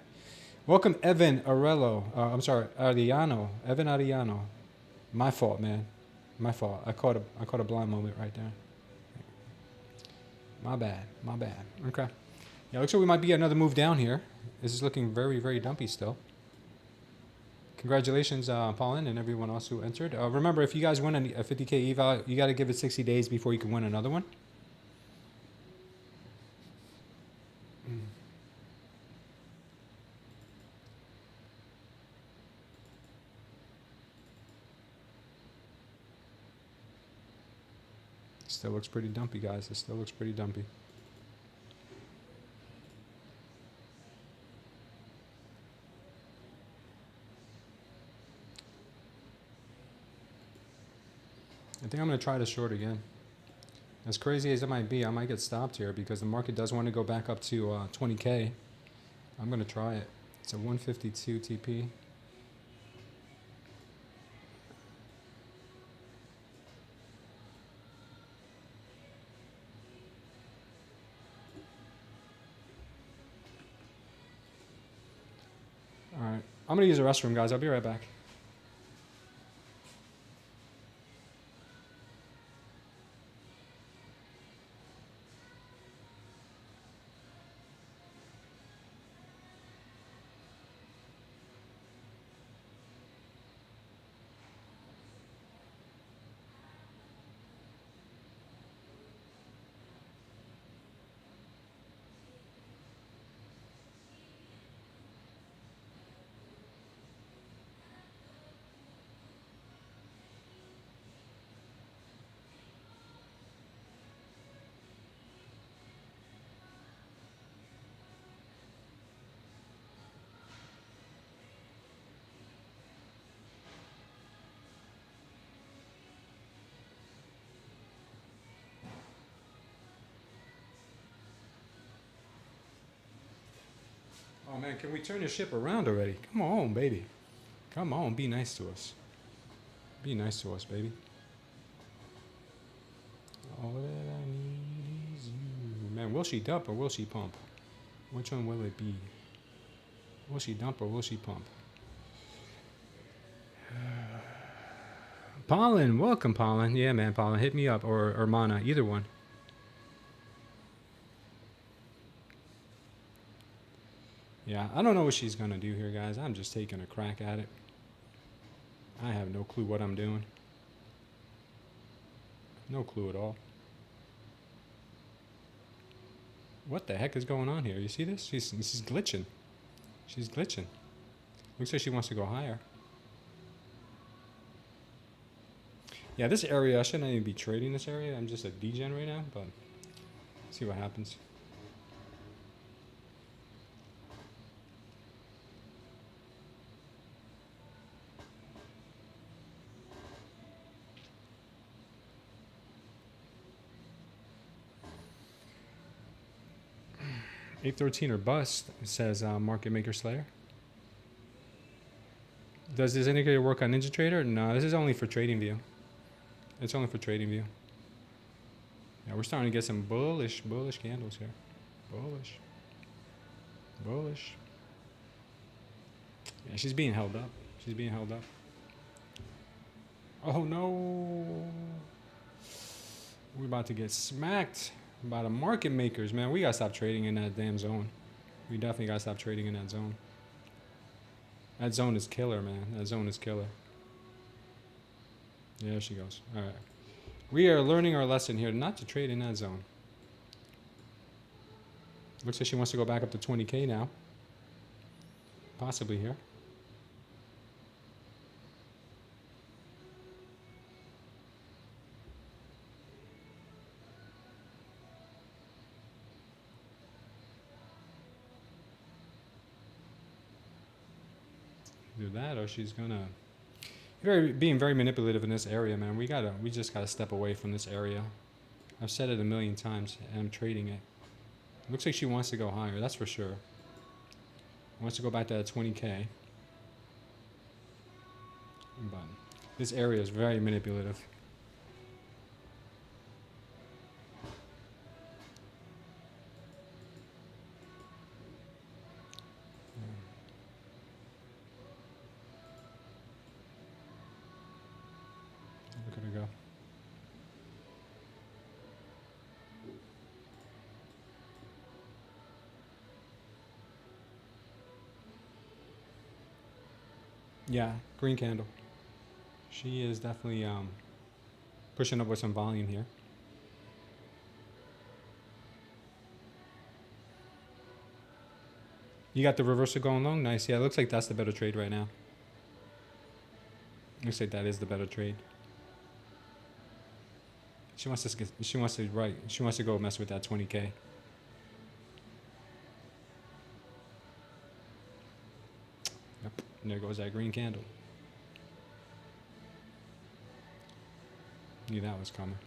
Welcome, Evan Arello. I'm sorry, Ariano. Evan Ariano. My fault, man. My fault. I caught a blind moment right there. My bad. My bad. Okay. Yeah, looks like we might be another move down here. This is looking very, very dumpy still. Congratulations, Pollen, and everyone else who entered. Remember, if you guys win a 50K eval, you got to give it 60 days before you can win another one. Still looks pretty dumpy, guys. It still looks pretty dumpy. I think I'm going to try to short again. As crazy as it might be, I might get stopped here because the market does want to go back up to 20K. I'm going to try it. It's a 152 TP. I'm gonna use the restroom, guys. I'll be right back. Oh man, can we turn the ship around already? Come on, baby. Come on, be nice to us. Be nice to us, baby. All that I need is you. Man, will she dump or will she pump? Which one will it be? Will she dump or will she pump? Pollen, welcome, Pollen. Yeah, man, Pollen, hit me up. Or Mana, either one. Yeah, I don't know what she's gonna do here, guys. I'm just taking a crack at it. I have no clue what I'm doing. No clue at all. What the heck is going on here? You see this? She's glitching. She's glitching. Looks like she wants to go higher. Yeah, this area, I shouldn't even be trading this area. I'm just a degen right now, but see what happens. $813 or bust, says Market Maker Slayer. Does this indicator work on NinjaTrader? No, this is only for TradingView. It's only for TradingView. Yeah, we're starting to get some bullish candles here. Bullish. Yeah, she's being held up. She's being held up. Oh no. We're about to get smacked by the market makers, man. We gotta stop trading in that damn zone. We definitely gotta stop trading in that zone. That zone is killer, man. That zone is killer. Yeah, there she goes. All right. We are learning our lesson here not to trade in that zone. Looks like she wants to go back up to 20K now. Possibly here. Do that, or she's gonna being very manipulative in this area, man. We just gotta step away from this area. I've said it a million times, and I'm trading it. Looks like she wants to go higher, that's for sure. Wants to go back to that 20K. But this area is very manipulative. Look at her go. Yeah, green candle. She is definitely pushing up with some volume here. You got the reversal going long? Nice. Yeah, it looks like that's the better trade right now. Looks like that is the better trade. She wants to go mess with that 20K. Yep. And there goes that green candle. Knew that was coming.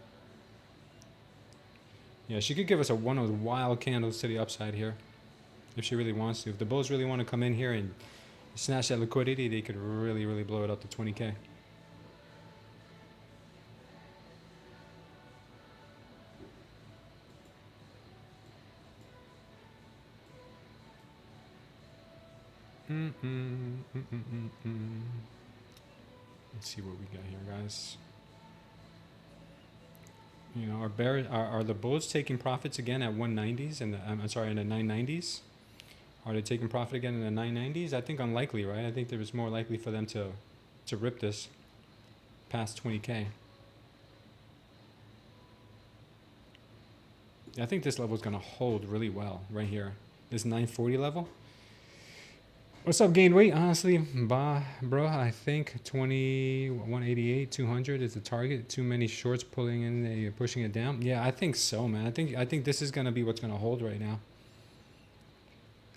Yeah, she could give us one of the wild candles to the upside here, if she really wants to. If the bulls really want to come in here and snatch that liquidity, they could really blow it up to 20K. Let's see what we got here, guys. You know, are the bulls taking profits again at 190s and I'm sorry, in the 990s? Are they taking profit again in the 990s? I think unlikely, right? I think there was more likely for them to rip this past 20K. I think this level is going to hold really well right here. This 940 level. What's up, gain weight? Honestly, bro, I think 188, 200 is the target. Too many shorts pulling in, pushing it down. Yeah, I think so, man. I think this is going to be what's going to hold right now.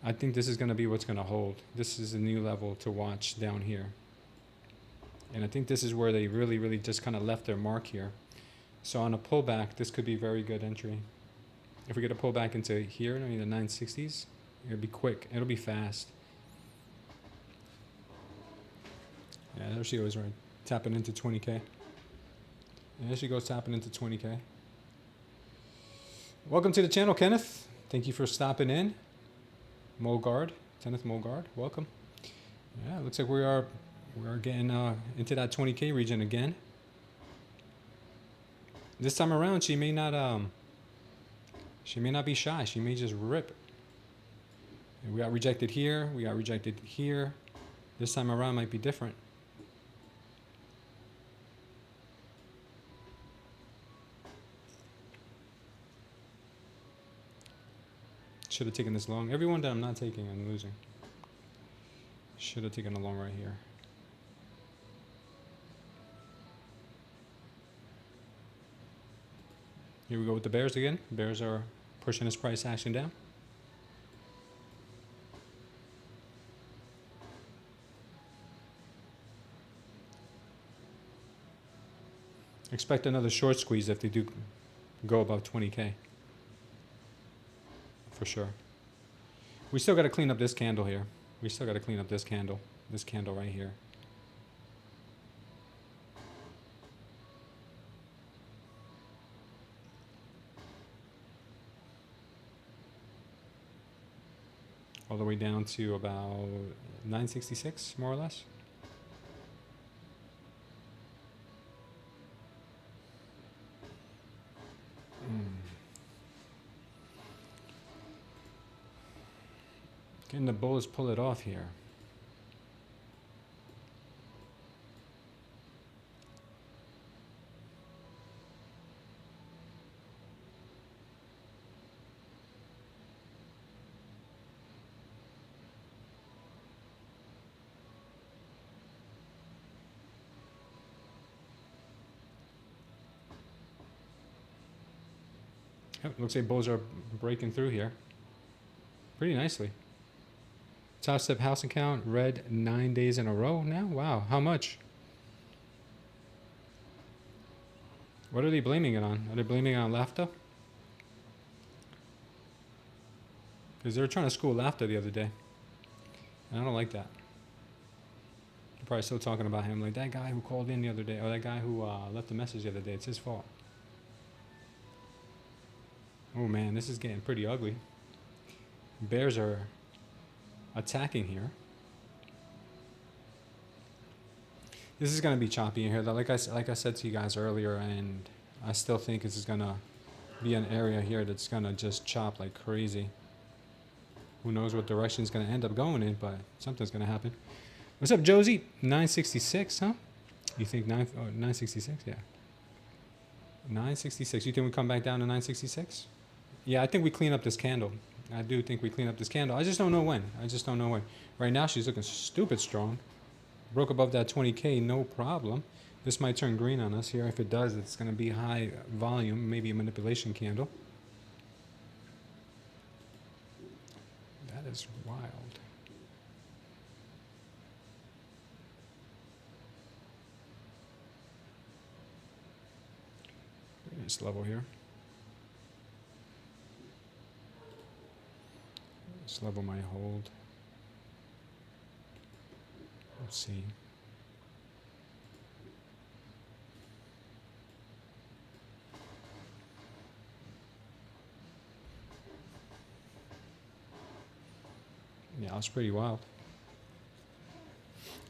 I think this is going to be what's going to hold. This is a new level to watch down here. And I think this is where they really, really just kind of left their mark here. So on a pullback, this could be very good entry. If we get a pullback into here, I mean the 960s, it'll be quick. It'll be fast. Yeah, there she goes, right? Tapping into 20K. And there she goes, tapping into 20K. Welcome to the channel, Kenneth. Thank you for stopping in. Molgard, Kenneth Molgard, welcome. Yeah, it looks like we are getting into that 20K region again. This time around, she may not be shy. She may just rip. And we got rejected here. We got rejected here. This time around might be different. Should have taken this long. Everyone that I'm not taking, I'm losing. Should have taken a long right here. Here we go with the bears again. Bears are pushing this price action down. Expect another short squeeze if they do go above 20K. For sure. We still got to clean up this candle here. We still got to clean up this candle right here. All the way down to about 966, more or less. Can the bulls pull it off here? Yep, looks like bulls are breaking through here pretty nicely. TopStep house account, red 9 days in a row now. Wow, how much? What are they blaming it on? Are they blaming it on laughter? Because they were trying to school laughter the other day. And I don't like that. They're probably still talking about him. Like that guy who called in the other day, or that guy who left a message the other day. It's his fault. Oh man, this is getting pretty ugly. Bears are attacking here. This is going to be choppy in here, though. Like I said to you guys earlier, and I still think this is going to be an area here that's going to just chop like crazy. Who knows what direction it's going to end up going in, but something's going to happen. What's up, Josie? 966, huh? You think 966? Yeah. 966. You think we come back down to 966? Yeah, I think we clean up this candle. I do think we clean up this candle. I just don't know when. Right now, she's looking stupid strong. Broke above that 20K, no problem. This might turn green on us here. If it does, it's going to be high volume, maybe a manipulation candle. That is wild. Nice level here. This level might hold. Let's see. Yeah, it's pretty wild.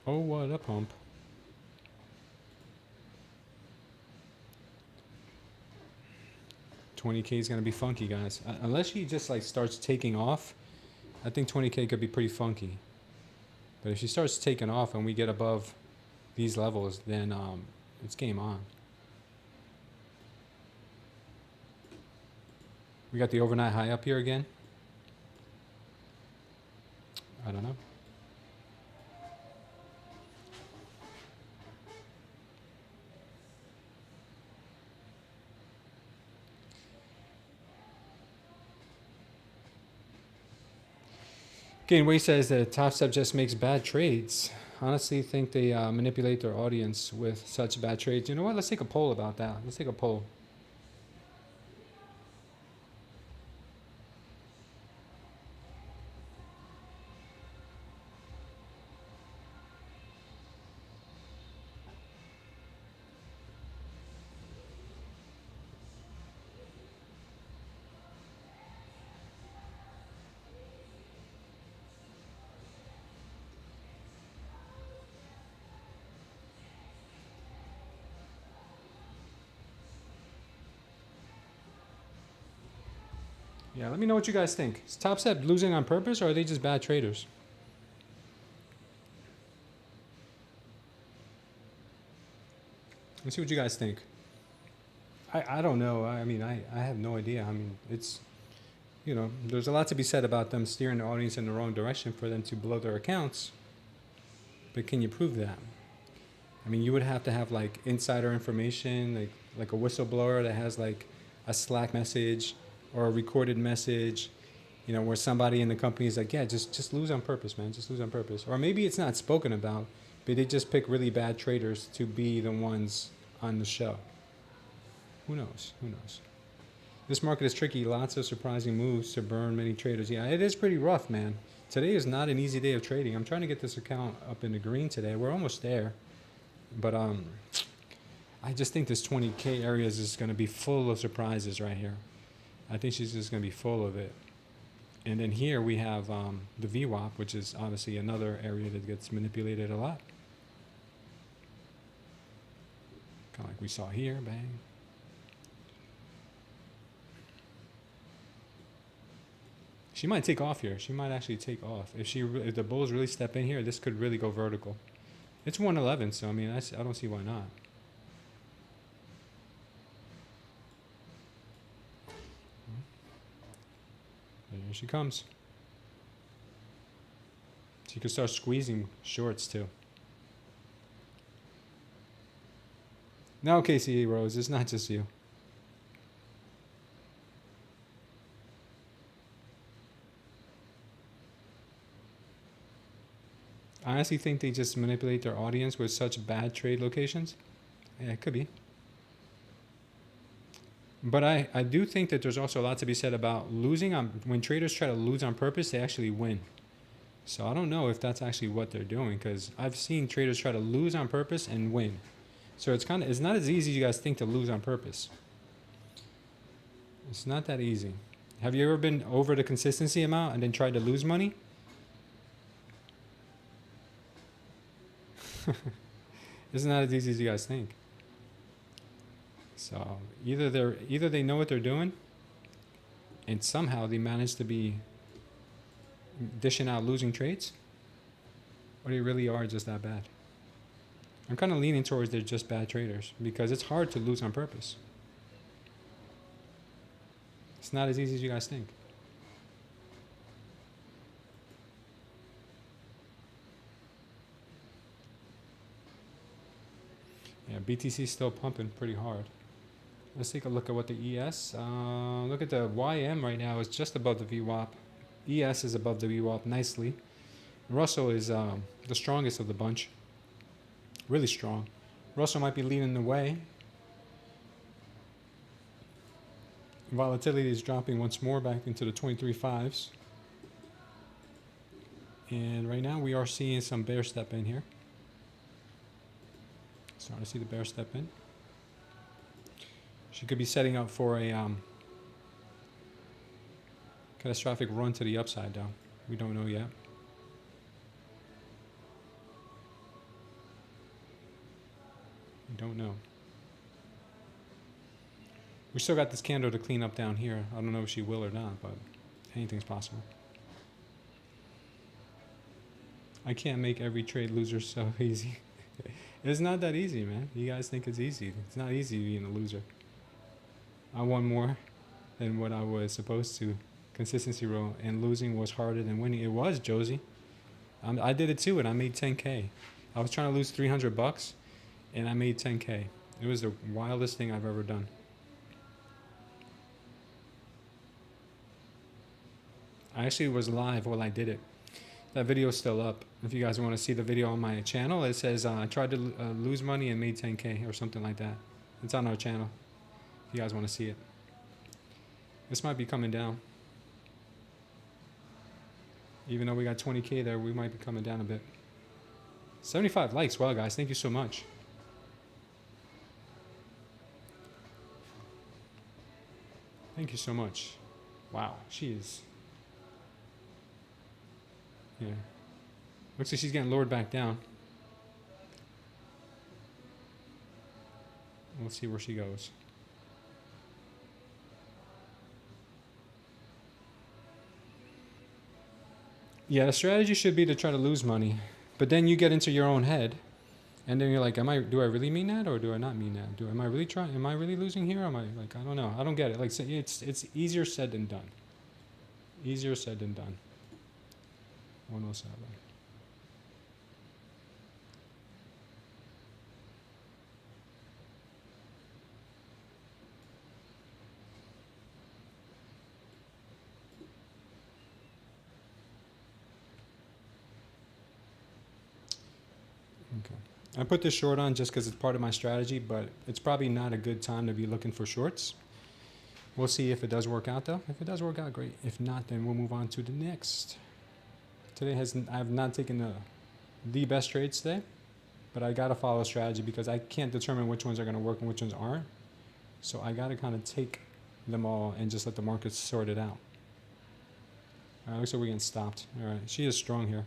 Oh, what a pump. $20K is going to be funky, guys. Unless she just like starts taking off, I think 20K could be pretty funky. But if she starts taking off and we get above these levels, then it's game on. We got the overnight high up here again. I don't know. Again, Wei says that TopStep just makes bad trades. Honestly, think they manipulate their audience with such bad trades. You know what? Let's take a poll about that. Let's take a poll. Yeah, let me know what you guys think. Is TopStep losing on purpose, or are they just bad traders? Let's see what you guys think. I don't know. I mean, I have no idea. I mean, it's, you know, there's a lot to be said about them steering the audience in the wrong direction for them to blow their accounts. But can you prove that? I mean, you would have to have like insider information, like a whistleblower that has like a Slack message or a recorded message, you know, where somebody in the company is like, yeah, just lose on purpose, man. Just lose on purpose. Or maybe it's not spoken about, but they just pick really bad traders to be the ones on the show. Who knows? Who knows? This market is tricky. Lots of surprising moves to burn many traders. Yeah, it is pretty rough, man. Today is not an easy day of trading. I'm trying to get this account up in the green today. We're almost there. But I just think this 20K area is just going to be full of surprises right here. I think she's just going to be full of it. And then here we have the VWAP, which is obviously another area that gets manipulated a lot. Kind of like we saw here, bang. She might take off here. She might actually take off. If the bulls really step in here, this could really go vertical. It's 111, so I mean, I don't see why not. There she comes. She could start squeezing shorts too. No, Casey Rose, it's not just you. I honestly think they just manipulate their audience with such bad trade locations. Yeah, it could be. But I do think that there's also a lot to be said about losing on, when traders try to lose on purpose, they actually win. So I don't know if that's actually what they're doing, because I've seen traders try to lose on purpose and win. So it's not as easy as you guys think to lose on purpose. It's not that easy. Have you ever been over the consistency amount and then tried to lose money? It's not as easy as you guys think. So either they know what they're doing, and somehow they manage to be dishing out losing trades, or they really are just that bad. I'm kind of leaning towards they're just bad traders, because it's hard to lose on purpose. It's not as easy as you guys think. Yeah, BTC is still pumping pretty hard. Let's take a look at what the ES. Look at the YM right now. It's just above the VWAP. ES is above the VWAP nicely. Russell is the strongest of the bunch. Really strong. Russell might be leading the way. Volatility is dropping once more back into the 23.5s. And right now we are seeing some bear step in here. Starting to see the bear step in. She could be setting up for a catastrophic run to the upside though. We don't know yet. don't know. We still got this candle to clean up down here. I don't know if she will or not, but anything's possible. I can't make every trade loser so easy. It's not that easy, man. You guys think it's easy. It's not easy being a loser. I won more than what I was supposed to. Consistency roll, and losing was harder than winning. It was, Josie. I did it too, and I made 10K. I was trying to lose 300 bucks, and I made 10K. It was the wildest thing I've ever done. I actually was live while I did it. That video is still up. If you guys want to see the video on my channel, it says I tried to lose money and made 10K or something like that. It's on our channel. If you guys want to see it. This might be coming down. Even though we got 20K there, we might be coming down a bit. 75 likes. Wow, guys, thank you so much. Thank you so much. Wow, she is. Yeah. Looks like she's getting lowered back down. We'll see where she goes. Yeah, the strategy should be to try to lose money. But then you get into your own head. And then you're like, do I really mean that or do I not mean that? Am I really losing here? Am I like, I don't know. I don't get it. Like, it's easier said than done. Easier said than done. 107. Okay. I put this short on just because it's part of my strategy, but it's probably not a good time to be looking for shorts. We'll see if it does work out though. If it does work out, great. If not, then we'll move on to the next. Today I have not taken the best trades today, but I gotta follow a strategy because I can't determine which ones are gonna work and which ones aren't. So I gotta kind of take them all and just let the market sort it out. All right, looks like we're getting stopped. All right, she is strong here.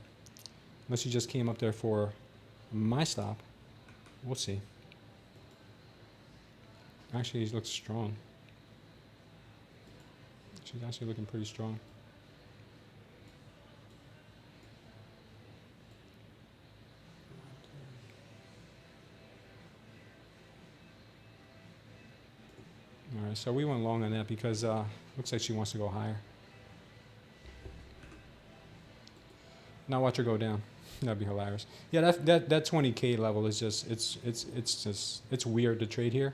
Unless she just came up there for my stop. We'll see. Actually, she looks strong. She's actually looking pretty strong. All right, so we went long on that because looks like she wants to go higher. Now watch her go down. That'd be hilarious. Yeah, that 20K level is just it's weird to trade here.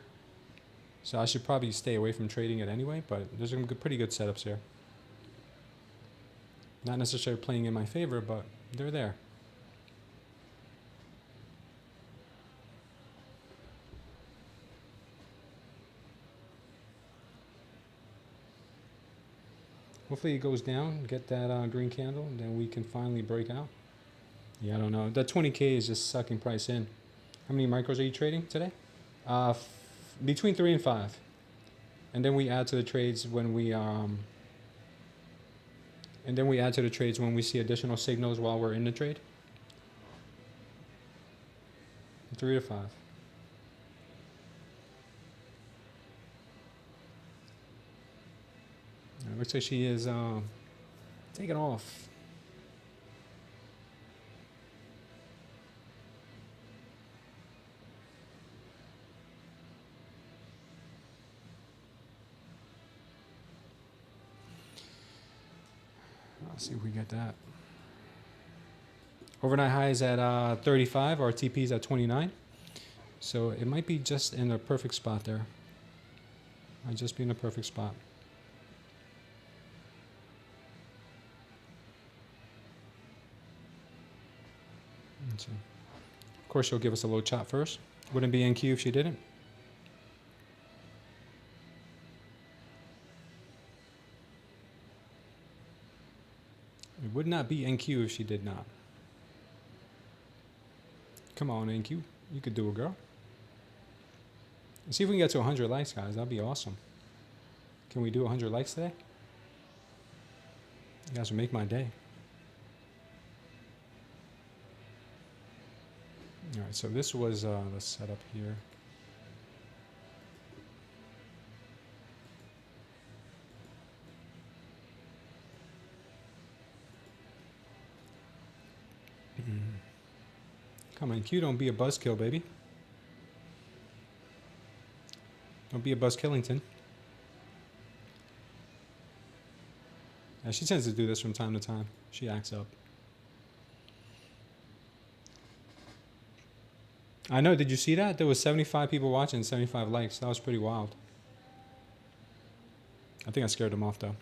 So I should probably stay away from trading it anyway. But there's some pretty good setups here. Not necessarily playing in my favor, but they're there. Hopefully it goes down, get that green candle, and then we can finally break out. Yeah, I don't know. That 20K is just sucking price in. How many micros are you trading today? Between 3 and 5. And then we add to the trades when we see additional signals while we're in the trade. 3 to 5. It looks like she is taking off. Let's see if we get that. Overnight high is at 35. Our TP is at 29. So it might be just in a perfect spot there. Might just be in a perfect spot. Let's see. Of course, she'll give us a low chop first. Wouldn't be NQ if she didn't. It would not be NQ if she did not. Come on, NQ. You could do it, girl. Let's see if we can get to 100 likes, guys. That'd be awesome. Can we do 100 likes today? You guys will make my day. All right, so this was the setup here. Come on, Q, don't be a buzzkill, baby. Don't be a buzzkillington. Yeah, she tends to do this from time to time. She acts up. I know, did you see that? There was 75 people watching, 75 likes. That was pretty wild. I think I scared them off though.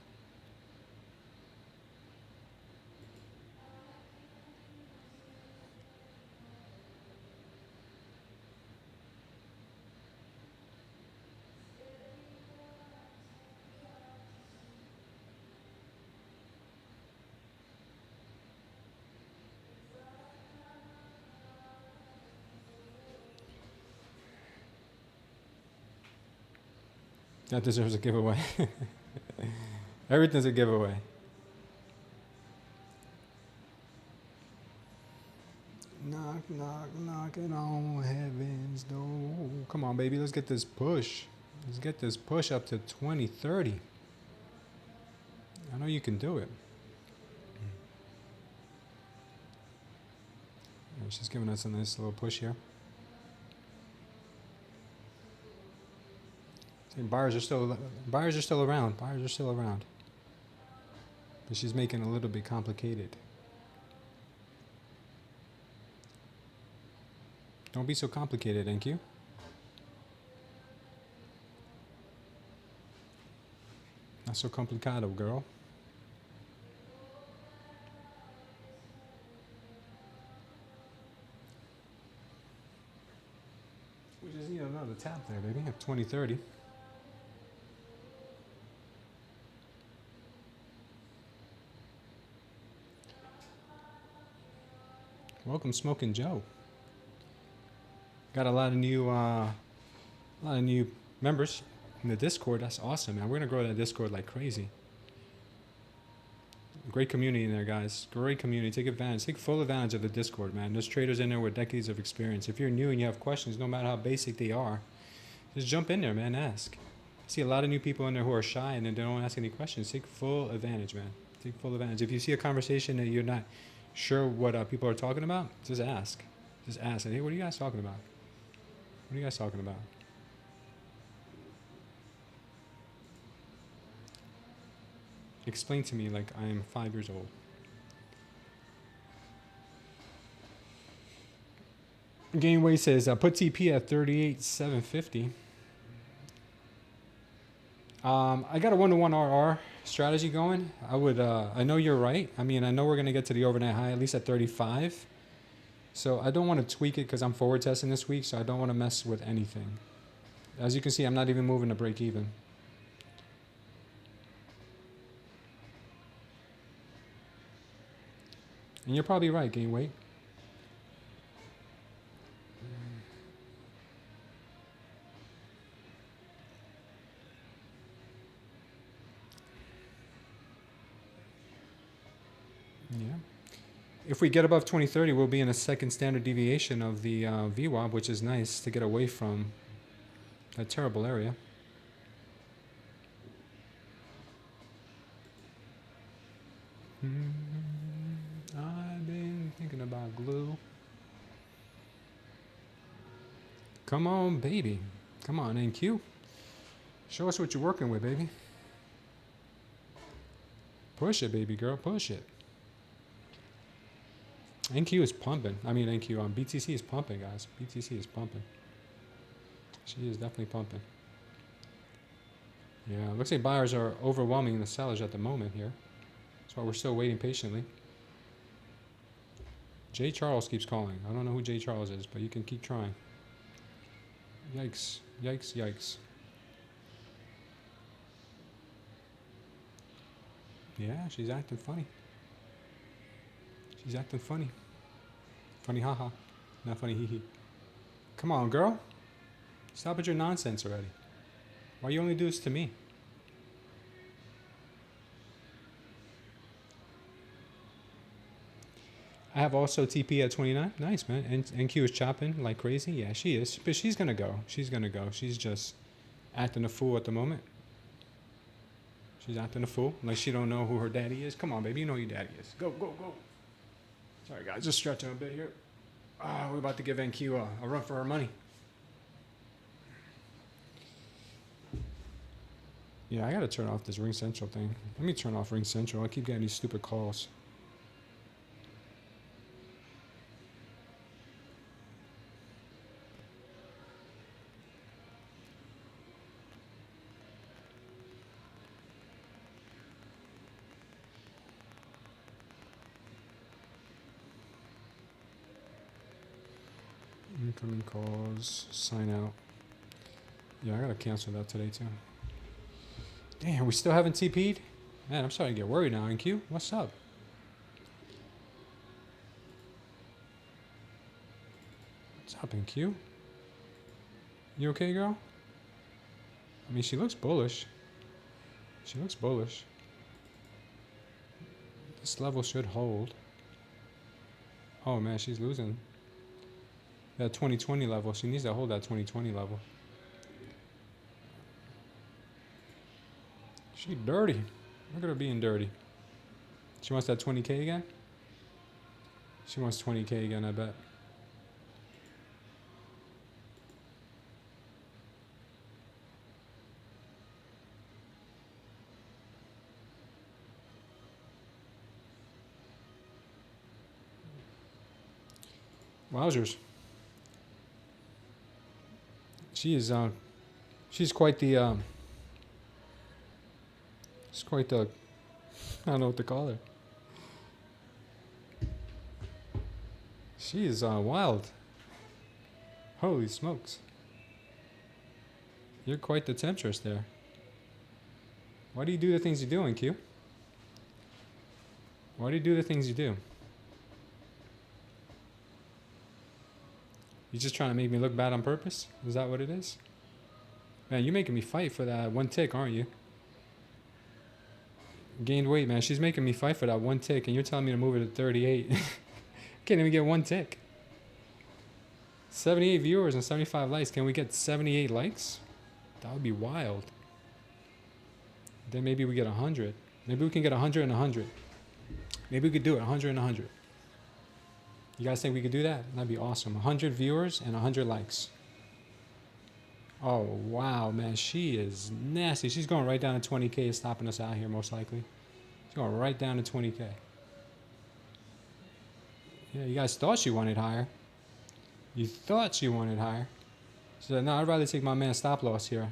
That deserves a giveaway. Everything's a giveaway. Knock, knock, knocking on heaven's door. Come on, baby, let's get this push. Let's get this push up to 2030. I know you can do it. She's giving us a nice little push here. Buyers are still around. Buyers are still around. But she's making it a little bit complicated. Don't be so complicated, thank you. Not so complicado, girl. We just need another tap there, baby. At 2030. Welcome, Smoking Joe. Got a lot of new members in the Discord. That's awesome, man. We're gonna grow that Discord like crazy. Great community in there, guys. Great community. Take advantage. Take full advantage of the Discord, man. There's traders in there with decades of experience. If you're new and you have questions, no matter how basic they are, just jump in there, man. Ask. I see a lot of new people in there who are shy and they don't ask any questions. Take full advantage, man. Take full advantage. If you see a conversation that you're not sure what people are talking about, just ask. Just ask. And, hey, what are you guys talking about? What are you guys talking about? Explain to me like I am 5 years old. Gameway says, put TP at 38,750. I got a 1-to-1 RR strategy going. I know you're right. I mean, I know we're going to get to the overnight high, at least at 35. So I don't want to tweak it because I'm forward testing this week, so I don't want to mess with anything. As you can see, I'm not even moving to break even. And you're probably right, gain weight. Yeah. If we get above 2030, we'll be in a second standard deviation of the VWAP, which is nice to get away from that terrible area. I've been thinking about glue. Come on, baby. Come on, NQ. Show us what you're working with, baby. Push it, baby girl. Push it. NQ is pumping. I mean, NQ on BTC is pumping, guys. BTC is pumping. She is definitely pumping. Yeah, looks like buyers are overwhelming the sellers at the moment here. That's why we're still waiting patiently. Jay Charles keeps calling. I don't know who Jay Charles is, but you can keep trying. Yikes. Yikes, yikes. Yeah, she's acting funny. She's acting funny. Funny haha. Not funny hee hee. Come on, girl. Stop with your nonsense already. Why you only do this to me? I have also TP at 29. Nice, man. And NQ is chopping like crazy. Yeah, she is. But she's going to go. She's going to go. She's just acting a fool at the moment. She's acting a fool. Like she don't know who her daddy is. Come on, baby. You know who your daddy is. Go, go, go. Sorry, guys. Just stretching a bit here. We're about to give NQ a run for our money. Yeah, I gotta turn off this Ring Central thing. Let me turn off Ring Central. I keep getting these stupid calls. Incoming calls, sign out. Yeah, I gotta cancel that today too. Damn, we still haven't TP'd? Man, I'm starting to get worried now, NQ. What's up? What's up, NQ? You okay, girl? I mean, she looks bullish. She looks bullish. This level should hold. Oh man, she's losing. That 2020 level. She needs to hold that 2020 level. She dirty. Look at her being dirty. She wants that 20K again? She wants 20K again, I bet. Wowzers. She is she's quite the she's quite the, I don't know what to call her. She is wild. Holy smokes. You're quite the temptress there. Why do you do the things you do, NQ? Why do you do the things you do? You just trying to make me look bad on purpose? Is that what it is? Man, you're making me fight for that one tick, aren't you? Gained weight, man. She's making me fight for that one tick, and you're telling me to move it to 38. Can't even get one tick. 78 viewers and 75 likes. Can we get 78 likes? That would be wild. Then maybe we get 100. Maybe we can get 100 and 100. Maybe we could do it, 100 and 100. You guys think we could do that? That'd be awesome. 100 viewers and 100 likes. Oh, wow, man. She is nasty. She's going right down to 20K, stopping us out here, most likely. She's going right down to 20K. Yeah, you guys thought she wanted higher. You thought she wanted higher. She said, no, I'd rather take my man stop loss here.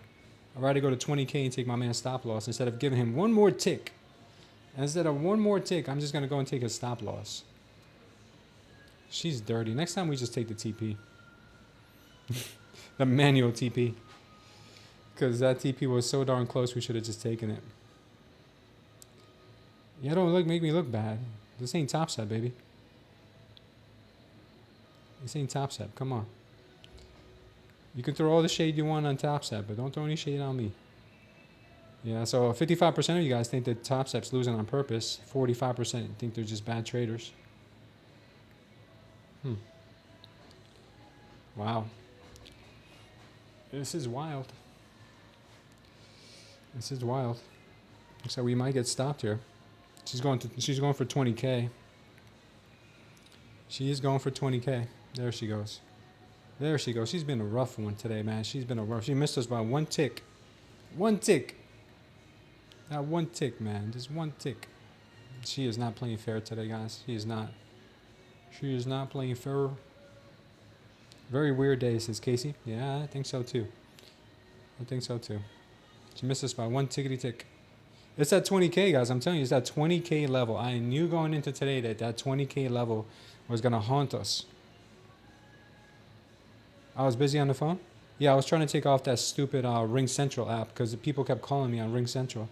I'd rather go to 20K and take my man stop loss instead of giving him one more tick. Instead of one more tick, I'm just going to go and take a stop loss. She's dirty. Next time we just take the TP. The manual TP. Because that TP was so darn close, we should have just taken it. Yeah, don't make me look bad. This ain't TopStep, baby. This ain't TopStep. Come on. You can throw all the shade you want on TopStep, but don't throw any shade on me. Yeah, so 55% of you guys think that TopStep's losing on purpose. 45% think they're just bad traders. Wow. This is wild. This is wild. Looks like we might get stopped here. She's going for 20K. She is going for 20K. There she goes. There she goes. She's been a rough one today, man. She's been a rough. She missed us by one tick. One tick. That one tick, man. Just one tick. She is not playing fair today, guys. She is not. She is not playing fair. Very weird day, says Casey. Yeah, I think so too. I think so too. She missed us by one tickety tick. It's at 20K, guys. I'm telling you, it's that 20K level. I knew going into today that that 20K level was going to haunt us. I was busy on the phone? Yeah, I was trying to take off that stupid Ring Central app because the people kept calling me on Ring Central.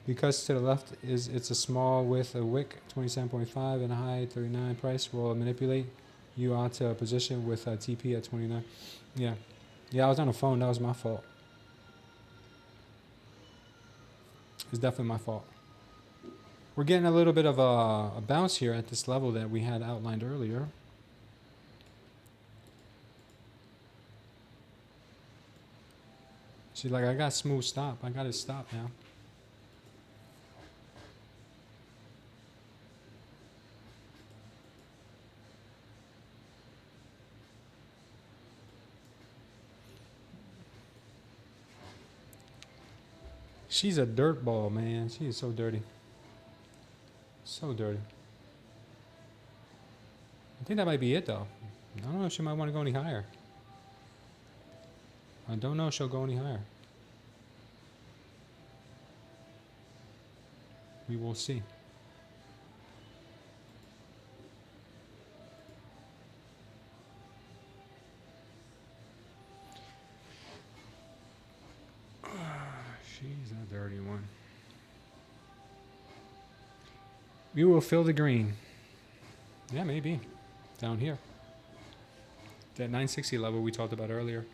Because to the left it's a small with a wick, 27.5 and a high 39 price will manipulate you onto a position with a TP at 29. Yeah. Yeah, I was on the phone. That was my fault. It's definitely my fault. We're getting a little bit of a bounce here at this level that we had outlined earlier. She's like, I got smooth stop. I got it stopped now. She's a dirt ball, man. She is so dirty. So dirty. I think that might be it, though. I don't know if she might want to go any higher. I don't know if she'll go any higher. We will see. She's a dirty one. We will fill the green. Yeah, maybe. Down here. That 960 level we talked about earlier.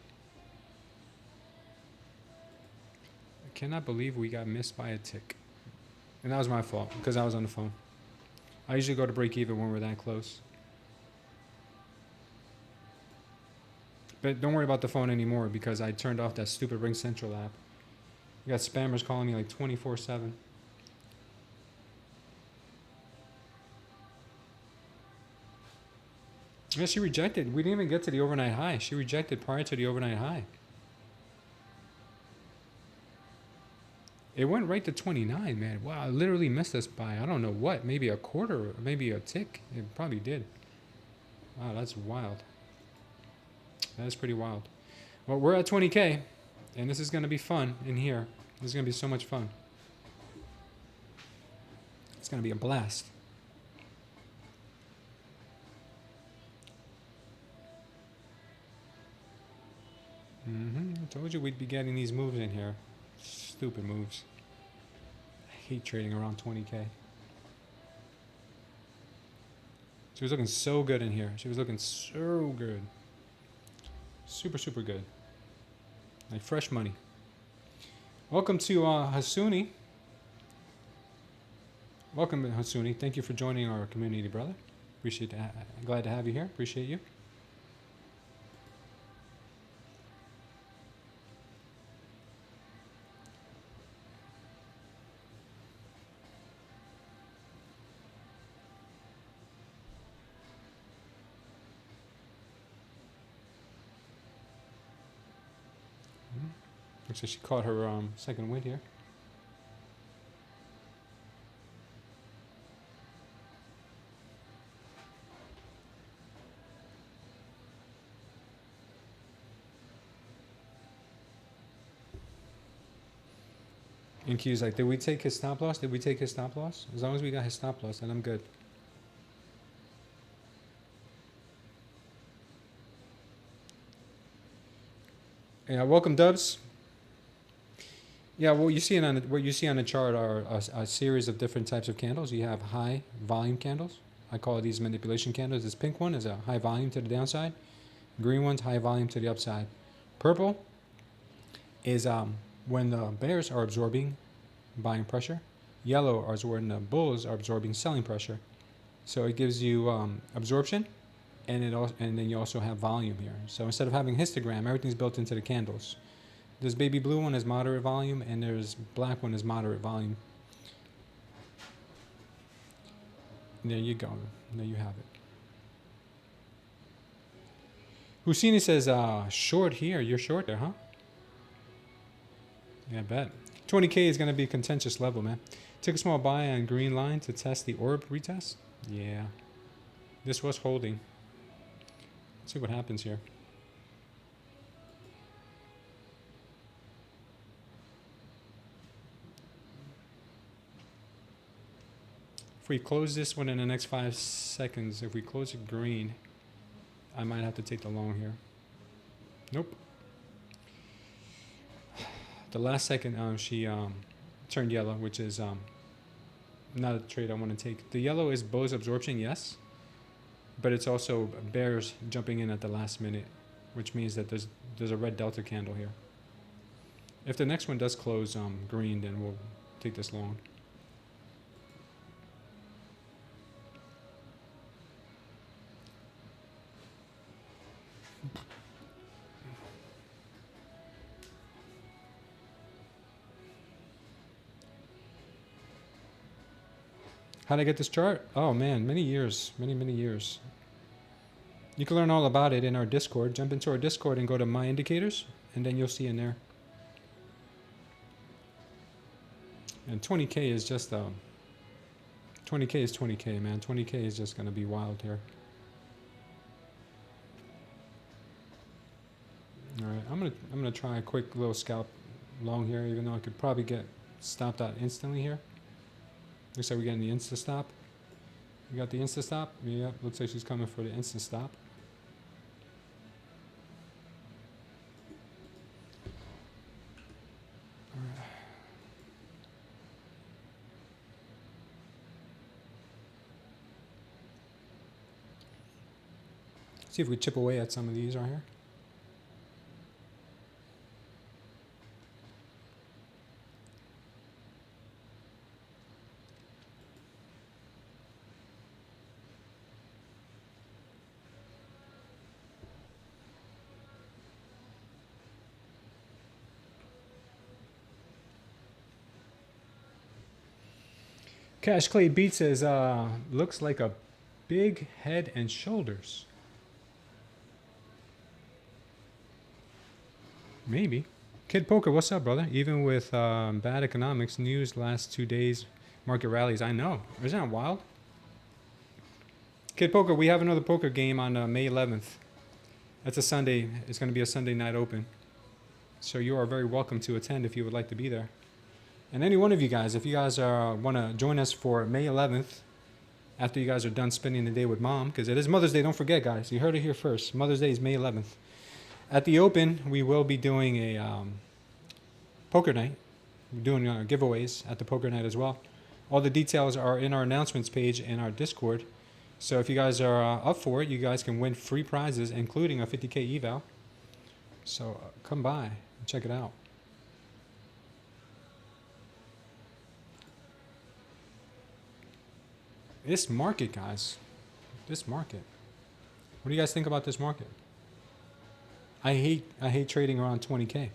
I cannot believe we got missed by a tick. And that was my fault, because I was on the phone. I usually go to break even when we're that close. But don't worry about the phone anymore, because I turned off that stupid Ring Central app. You got spammers calling me like 24/7. Yeah, she rejected. We didn't even get to the overnight high. She rejected prior to the overnight high. It went right to 29, man. Wow, it literally missed us by, I don't know what, maybe a quarter, maybe a tick. It probably did. Wow, that's wild. That is pretty wild. Well, we're at 20K, and this is going to be fun in here. This is going to be so much fun. It's going to be a blast. I told you we'd be getting these moves in here. Stupid moves. I hate trading around 20K. She was looking so good in here. She was looking so good. Super, super good. Like fresh money. Welcome to Hasuni. Welcome, Hasuni. Thank you for joining our community, brother. Appreciate that. Glad to have you here. Appreciate you. Looks like she caught her second wind here. And Q's like, did we take his stop loss? Did we take his stop loss? As long as we got his stop loss, then I'm good. Yeah, welcome, Dubs. Yeah, what you see on the chart are a series of different types of candles. You have high volume candles. I call these manipulation candles. This pink one is a high volume to the downside. Green one's high volume to the upside. Purple is when the bears are absorbing buying pressure. Yellow is when the bulls are absorbing selling pressure. So it gives you absorption, and then you also have volume here. So instead of having histogram, everything's built into the candles. This baby blue one is moderate volume, and there's black one is moderate volume. There you go. There you have it. Husini says, short here. You're short there, huh? Yeah, I bet. 20K is going to be a contentious level, man. Took a small buy on green line to test the orb retest. Yeah. This was holding. Let's see what happens here. If we close this one in the next 5 seconds, if we close it green, I might have to take the long here. Nope. The last second, she turned yellow, which is not a trade I want to take. The yellow is bullish absorption, yes, but it's also bears jumping in at the last minute, which means that there's a red delta candle here. If the next one does close green, then we'll take this long. How did I get this chart? Oh man, many years, many years. You can learn all about it in our Discord. Jump into our Discord and go to My Indicators, and then you'll see in there. And 20K is just 20K is 20K, man. 20K is just gonna be wild here. All right, I'm gonna try a quick little scalp long here, even though I could probably get stopped out instantly here. Looks like we're getting the insta stop. We got the insta stop. Yeah, looks like she's coming for the instant stop. All right. See if we chip away at some of these right here. Cash Clay Beats says, looks like a big head and shoulders. Maybe. Kid Poker, what's up, brother? Even with bad economics news last 2 days, market rallies. I know. Isn't that wild? Kid Poker, we have another poker game on May 11th. That's a Sunday. It's going to be a Sunday night open. So you are very welcome to attend if you would like to be there. And any one of you guys, if you guys want to join us for May 11th, after you guys are done spending the day with mom, because it is Mother's Day, don't forget, guys. You heard it here first. Mother's Day is May 11th. At the Open, we will be doing a poker night. We're doing giveaways at the poker night as well. All the details are in our announcements page in our Discord. So if you guys are up for it, you guys can win free prizes, including a 50K eval. So come by and check it out. This market, guys. This market. What do you guys think about this market? I hate trading around 20K.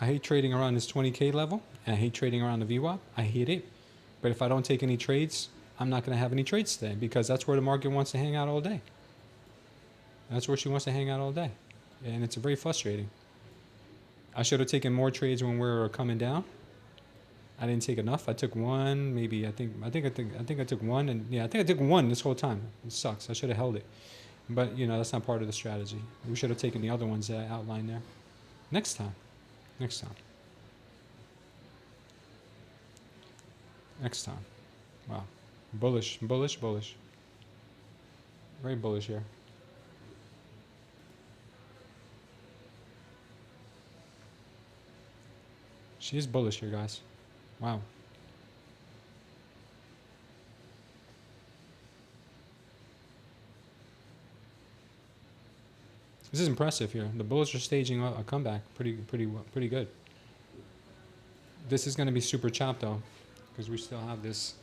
I hate trading around this 20K level, and I hate trading around the VWAP. I hate it. But if I don't take any trades, I'm not going to have any trades today, because that's where the market wants to hang out all day. That's where she wants to hang out all day. And it's very frustrating. I should have taken more trades when we were coming down. I didn't take enough. I took one, maybe. I think I took one, and yeah, I think I took one this whole time. It sucks. I should have held it, but you know that's not part of the strategy. We should have taken the other ones that I outlined there. Next time. Next time. Next time. Wow, bullish, bullish, bullish. Very bullish here. She is bullish here, guys. Wow. This is impressive here. The Bulls are staging a comeback pretty good. This is going to be super chopped though, because we still have this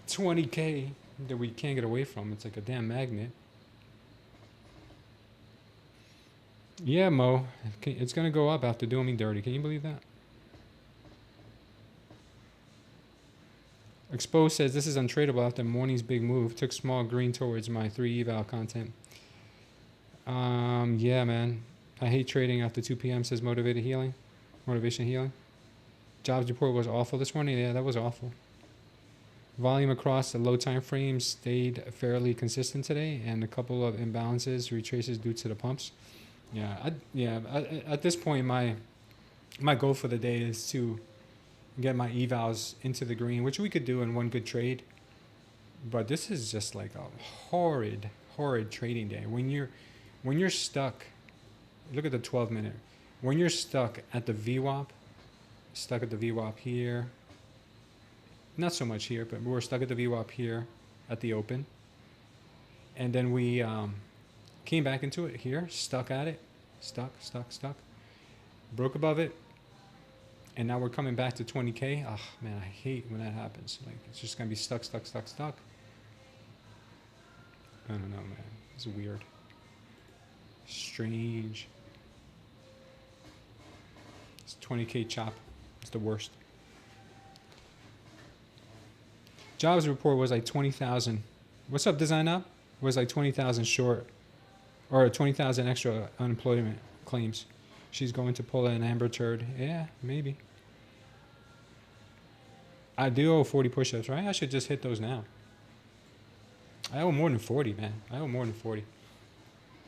20K that we can't get away from. It's like a damn magnet. Yeah, Mo. It's going to go up after doing me dirty. Can you believe that? Exposed says this is untradeable after morning's big move. Took small green towards my 3 eval content. Yeah, man. I hate trading after 2 p.m. says Motivation Healing. Jobs report was awful this morning. Yeah, that was awful. Volume across the low time frames stayed fairly consistent today, and a couple of imbalances, retraces due to the pumps. Yeah, at this point, my goal for the day is to get my evals into the green, which we could do in one good trade. But this is just like a horrid trading day. When you're stuck, look at the 12-minute. When you're stuck at the VWAP, here, not so much here, but we're stuck at the VWAP here at the open. And then we came back into it here, stuck at it, stuck. Broke above it. And now we're coming back to 20K. Oh, man, I hate when that happens. Like, it's just going to be stuck. I don't know, man. It's weird. Strange. It's 20K chop. It's the worst. Jobs report was like 20,000. What's up, Design Up? Was like 20,000 short. Or 20,000 extra unemployment claims. She's going to pull an Amber Turd. Yeah, maybe. I do owe 40 push-ups, right? I should just hit those now. I owe more than 40, man. I owe more than 40.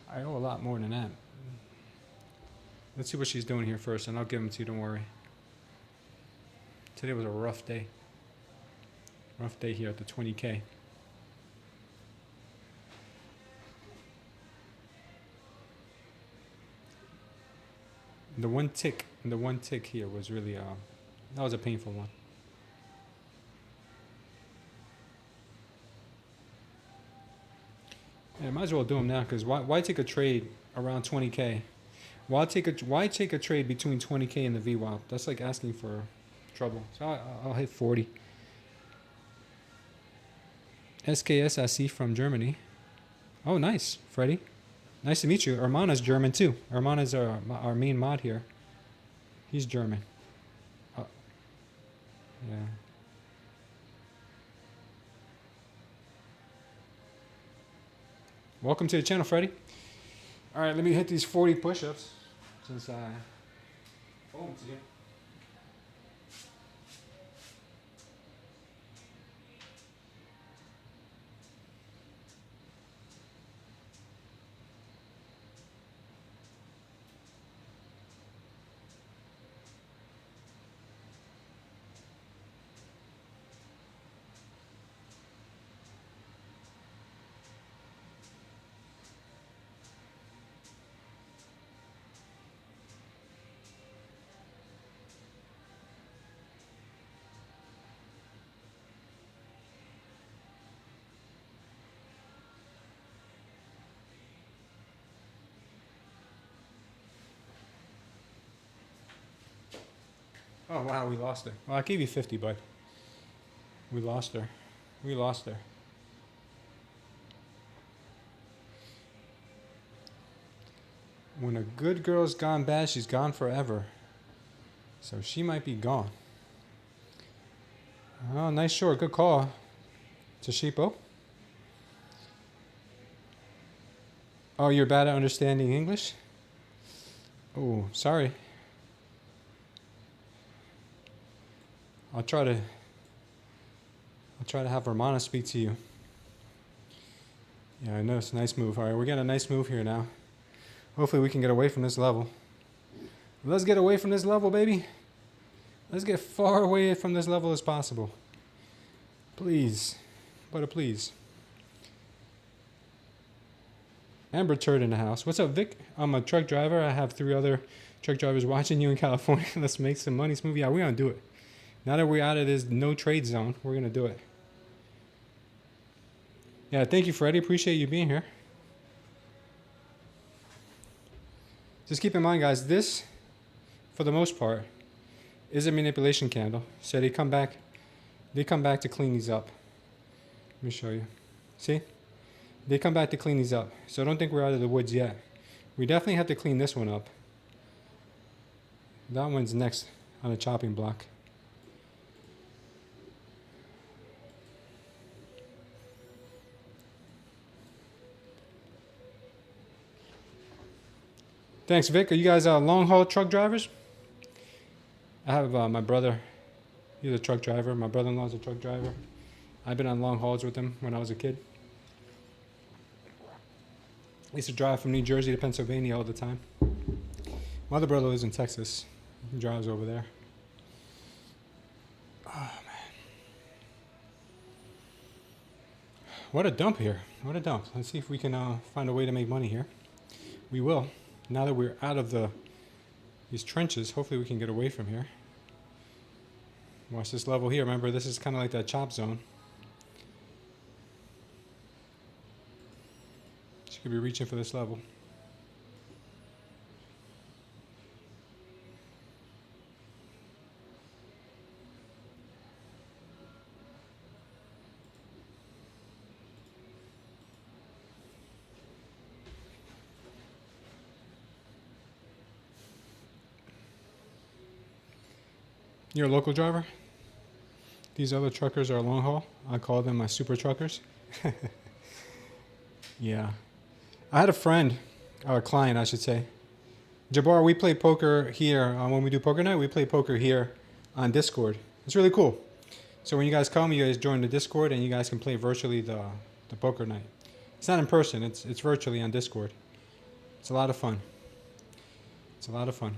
I owe a lot more than that. Let's see what she's doing here first, and I'll give them to you, don't worry. Today was a rough day. Rough day here at the 20K. The one tick here was really, that was a painful one. Yeah, might as well do them now, because why take a trade around 20K? Why take a trade between 20K and the VWAP? That's like asking for trouble. So I'll hit 40. SKS I see from Germany. Oh, nice, Freddie. Nice to meet you. Armana's German too. Armana's our main mod here. He's German. Yeah. Welcome to the channel, Freddie. All right, let me hit these 40 push-ups since I phoned to you. Oh, wow, we lost her. Well, I gave you 50, bud. We lost her. We lost her. When a good girl's gone bad, she's gone forever. So she might be gone. Oh, nice short. Good call. Tashipo. Oh, you're bad at understanding English? Oh, sorry. I'll try to have Romana speak to you. Yeah, I know, it's a nice move. All right, we're getting a nice move here now. Hopefully we can get away from this level. Let's get away from this level, baby. Let's get far away from this level as possible. Please. But please. Amber Turd in the house. What's up, Vic? I'm a truck driver. I have 3 other truck drivers watching you in California. Let's make some money, Smooth. Yeah, we're going to do it. Now that we're out of this no trade zone, we're going to do it. Yeah, thank you, Freddie. Appreciate you being here. Just keep in mind, guys, this, for the most part, is a manipulation candle. So they come back to clean these up. Let me show you. See? They come back to clean these up. So don't think we're out of the woods yet. We definitely have to clean this one up. That one's next on the chopping block. Thanks, Vic. Are you guys long haul truck drivers? I have my brother. He's a truck driver. My brother-in-law is a truck driver. I've been on long hauls with him when I was a kid. I used to drive from New Jersey to Pennsylvania all the time. My other brother lives in Texas. He drives over there. Oh, man. What a dump here. What a dump. Let's see if we can find a way to make money here. We will. Now that we're out of these trenches, hopefully we can get away from here. Watch this level here. Remember, this is kind of like that chop zone. She could be reaching for this level. You're a local driver? These other truckers are long haul. I call them my super truckers. Yeah. I had a friend, or a client, I should say. Jabbar, we play poker here. When we do poker night, we play poker here on Discord. It's really cool. So when you guys come, you guys join the Discord and you guys can play virtually the poker night. It's not in person. It's virtually on Discord. It's a lot of fun. It's a lot of fun.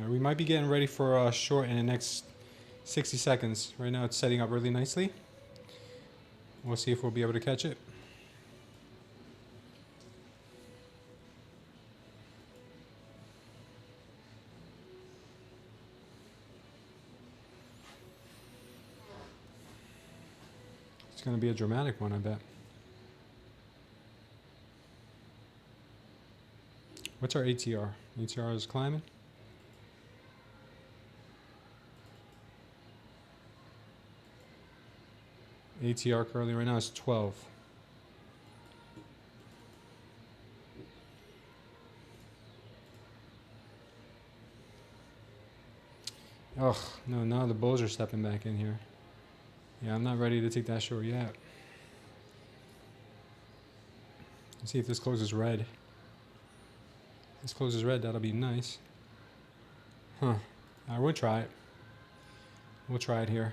We might be getting ready for a short in the next 60 seconds. Right now it's setting up really nicely. We'll see if we'll be able to catch it. It's going to be a dramatic one, I bet. What's our ATR? ATR is climbing. ATR currently right now is 12. Oh, no, now the bulls are stepping back in here. Yeah, I'm not ready to take that short yet. Let's see if this closes red. If this closes red, that'll be nice. Huh. I will try it. We'll try it here.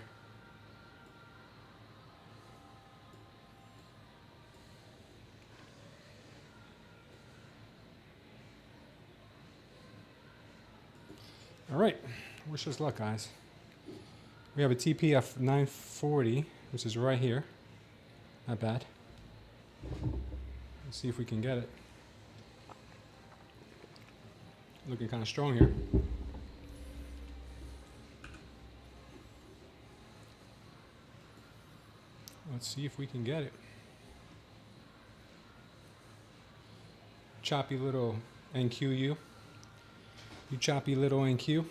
All right. Wish us luck, guys. We have a TP of 940, which is right here. Not bad. Let's see if we can get it. Looking kind of strong here. Let's see if we can get it. Choppy little NQU. You choppy little NQ.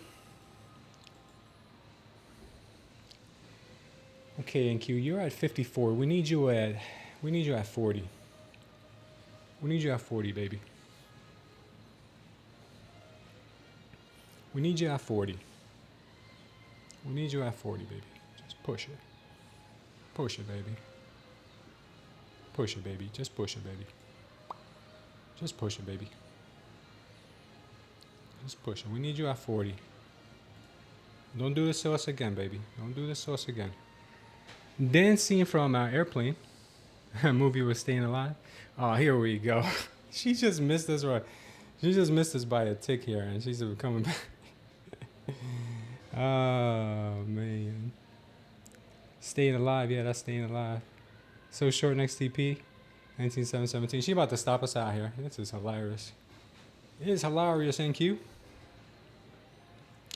Okay, NQ, you're at 54. We need you at 40. We need you at 40, baby. We need you at 40. We need you at 40, baby. Just push it. Push it, baby. Push it, baby. Just push it, baby. Just push it, baby. Just push it. We need you at 40. Don't do this to us again, baby. Don't do this to us again. Then scene from Airplane. A movie was Staying Alive. Oh, here we go. She just missed us right. She just missed us by a tick here, and she's coming back. Oh, man. Staying Alive. Yeah, that's Staying Alive. So Short next TP. 19717. She about to stop us out here. This is hilarious. It is hilarious, NQ.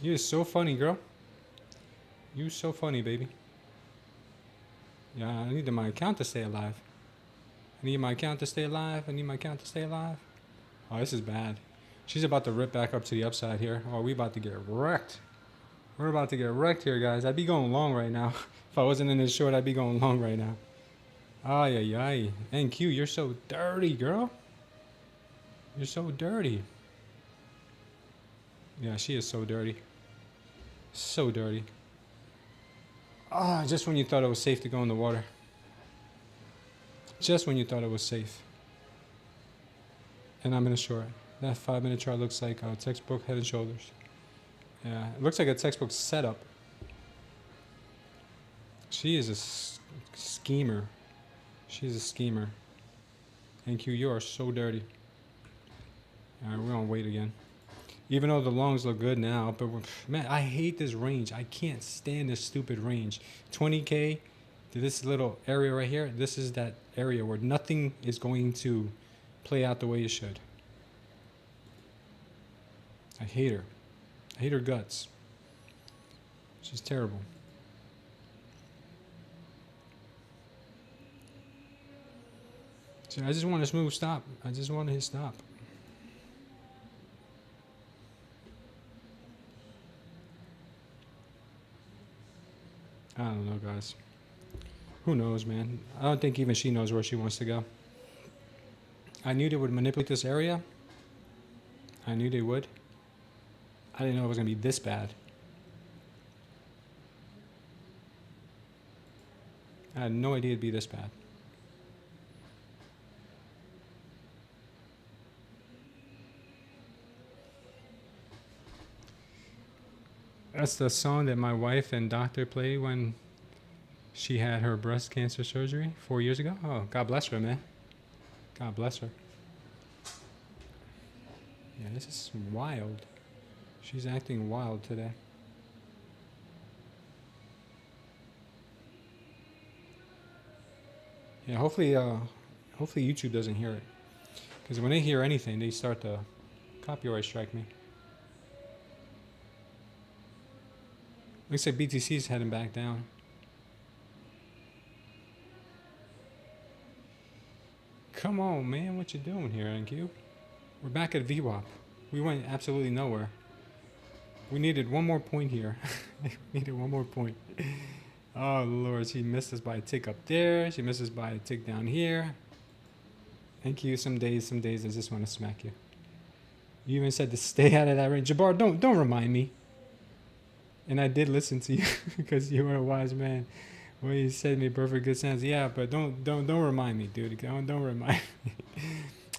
You're so funny, girl. You so funny, baby. Yeah, I need my account to stay alive. I need my account to stay alive. I need my account to stay alive. Oh, this is bad. She's about to rip back up to the upside here. Oh, we about to get wrecked. We're about to get wrecked here, guys. I'd be going long right now. If I wasn't in this short, I'd be going long right now. Ay, ay, ay. NQ, you're so dirty, girl. You're so dirty. Yeah, she is so dirty. So dirty. Ah, just when you thought it was safe to go in the water. Just when you thought it was safe. And I'm in a short. That 5-minute chart looks like a textbook Head and Shoulders. Yeah, it looks like a textbook setup. She is a schemer. She's a schemer. NQ, you are so dirty. All right, we're gonna wait again. Even though the longs look good now, but man, I hate this range. I can't stand this stupid range. 20K to this little area right here. This is that area where nothing is going to play out the way it should. I hate her. I hate her guts. She's terrible. So I just want a smooth stop. I just want to hit stop. I don't know, guys. Who knows, man? I don't think even she knows where she wants to go. I knew they would manipulate this area. I knew they would. I didn't know it was going to be this bad. I had no idea it'd be this bad. That's the song that my wife and doctor play when She had her breast cancer surgery 4 years ago. Oh, God bless her, man. God bless her. Yeah, this is wild. She's acting wild today. Yeah, hopefully YouTube doesn't hear it. Because when they hear anything, they start to copyright strike me. Looks like BTC is heading back down. Come on, man. What you doing here, NQ? We're back at VWAP. We went absolutely nowhere. We needed one more point here. We needed one more point. Oh, Lord. She missed us by a tick up there. She missed us by a tick down here. NQ, some days I just want to smack you. You even said to stay out of that range. Jabbar, don't remind me. And I did listen to you because you were a wise man. Well, you said me perfect good sense. Yeah, but don't remind me, dude. Don't remind me.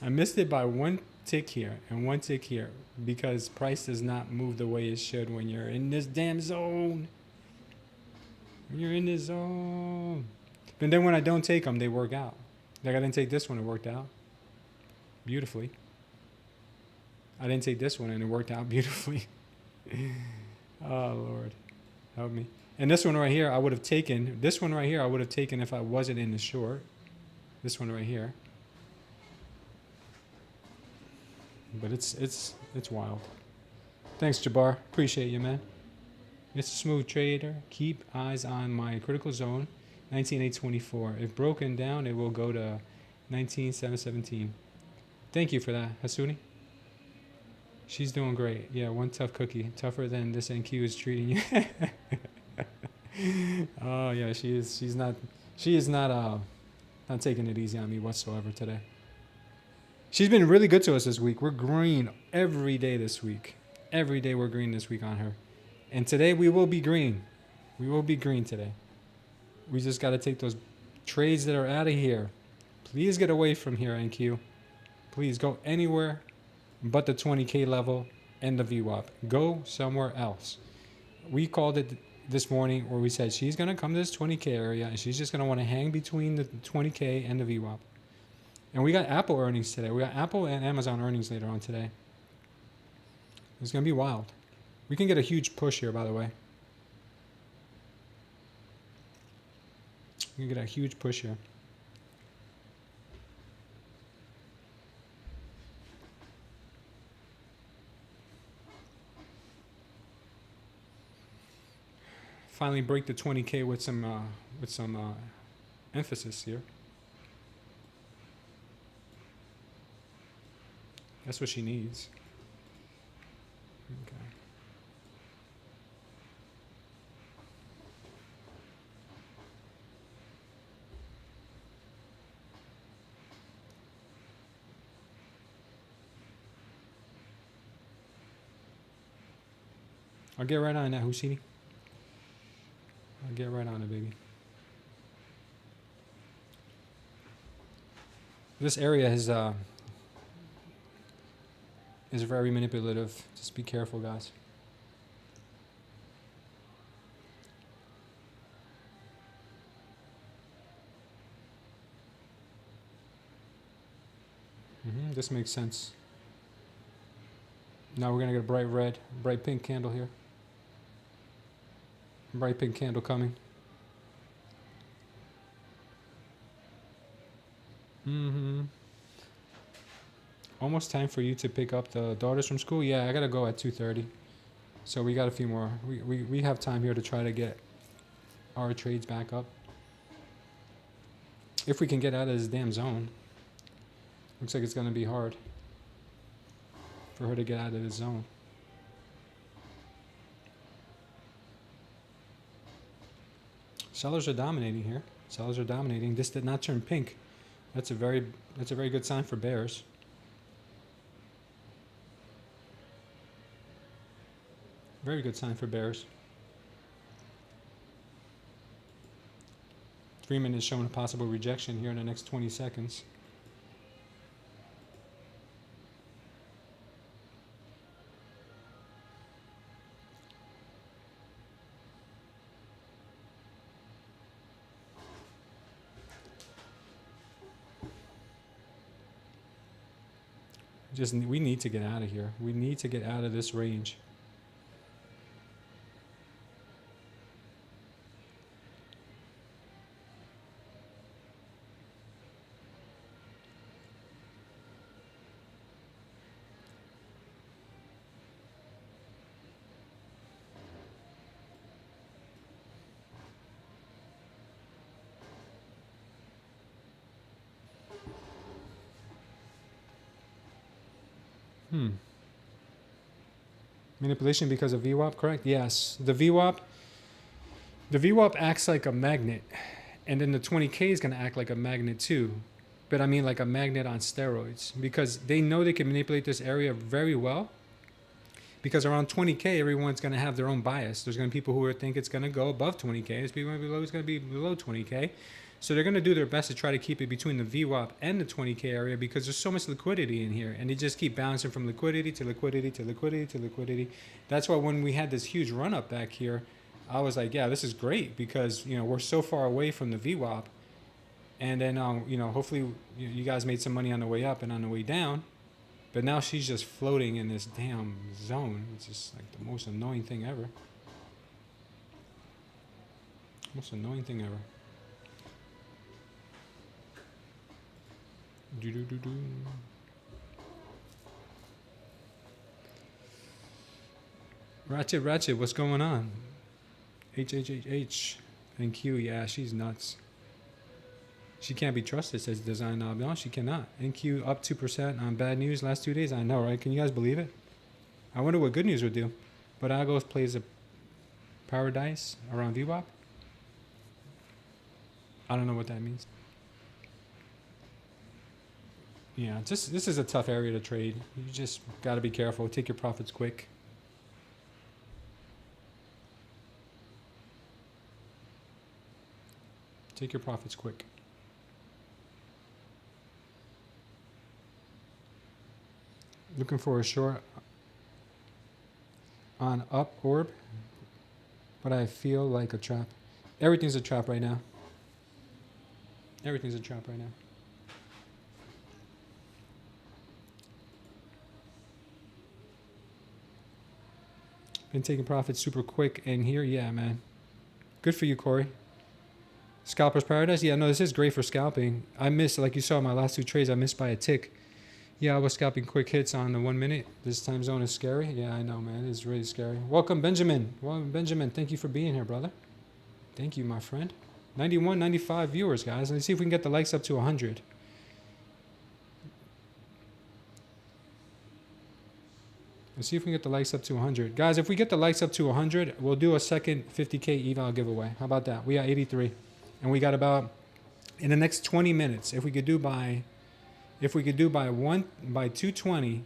I missed it by one tick here and one tick here because price does not move the way it should when you're in this damn zone. When you're in this zone. But then when I don't take them, they work out. Like I didn't take this one, it worked out beautifully. I didn't take this one and it worked out beautifully. Oh, Lord. Help me. And this one right here, I would have taken. This one right here, I would have taken if I wasn't in the short. This one right here. But it's wild. Thanks, Jabbar. Appreciate you, man. Mr. Smooth Trader. Keep eyes on my critical zone, 19,824. If broken down, it will go to 19,717. Thank you for that, Hasuni. She's doing great. Yeah, one tough cookie. Tougher than this NQ is treating you. Oh yeah, she is. She is not taking it easy on me whatsoever today. She's been really good to us this week. We're green every day this week. Every day we're green this week on her. And today we will be green. We will be green today. We just got to take those trades that are out of here. Please get away from here, NQ. Please go anywhere but the 20K level and the VWAP. Go somewhere else. We called it this morning where we said she's going to come to this 20K area and she's just going to want to hang between the 20K and the VWAP. And we got Apple earnings today. We got Apple and Amazon earnings later on today. It's going to be wild. We can get a huge push here, by the way. We can get a huge push here. Finally break the 20K with some emphasis here. That's what she needs. Okay. I'll get right on that, Husini. I'll get right on it, baby. This area is very manipulative. Just be careful, guys. This makes sense. Now we're gonna get a bright red, bright pink candle here. Bright pink candle coming. Almost time for you to pick up the daughters from school. Yeah, I gotta go at 2:30. So we got a few more. We have time here to try to get our trades back up. If we can get out of this damn zone. Looks like it's gonna be hard for her to get out of this zone. Sellers are dominating here. Sellers are dominating. This did not turn pink. That's a very good sign for bears. Very good sign for bears. 3 minutes showing a possible rejection here in the next 20 seconds. we need to get out of here. We need to get out of this range. Manipulation because of VWAP, correct? Yes. The VWAP acts like a magnet, and then the 20K is going to act like a magnet too. But I mean like a magnet on steroids, because they know they can manipulate this area very well. Because around 20K, everyone's going to have their own bias. There's going to be people who think it's going to go above 20K. There's people who's going to be below 20K. So they're going to do their best to try to keep it between the VWAP and the 20K area, because there's so much liquidity in here. And they just keep bouncing from liquidity to liquidity to liquidity to liquidity. That's why when we had this huge run up back here, I was like, yeah, this is great, because, you know, we're so far away from the VWAP. And then, you know, hopefully you guys made some money on the way up and on the way down. But now she's just floating in this damn zone. It's just like the most annoying thing ever. Most annoying thing ever. Do-do-do-do. Ratchet, what's going on? H and Q, yeah, she's nuts. She can't be trusted, says Design Knob. No, she cannot. NQ up 2% on bad news last 2 days. I know, right? Can you guys believe it? I wonder what good news would do. But Agos plays a paradise around VWAP. I don't know what that means. Yeah, just this is a tough area to trade. You just got to be careful. Take your profits quick. Take your profits quick. Looking for a short on up orb, but I feel like a trap. Everything's a trap right now. Everything's a trap right now. Been taking profits super quick in here. Yeah, man. Good for you, Corey. Scalper's Paradise. Yeah, no, this is great for scalping. I missed, like you saw in my last two trades, I missed by a tick. Yeah, I was scalping quick hits on the 1 minute. This time zone is scary. Yeah, I know, man. It's really scary. Welcome, Benjamin. Welcome, Benjamin. Thank you for being here, brother. Thank you, my friend. 91, 95 viewers, guys. Let's see if we can get the likes up to 100. Let's see if we can get the likes up to 100. Guys, if we get the likes up to 100, we'll do a second 50K eval giveaway. How about that? We got 83. And we got about, in the next 20 minutes, if we could do by 220,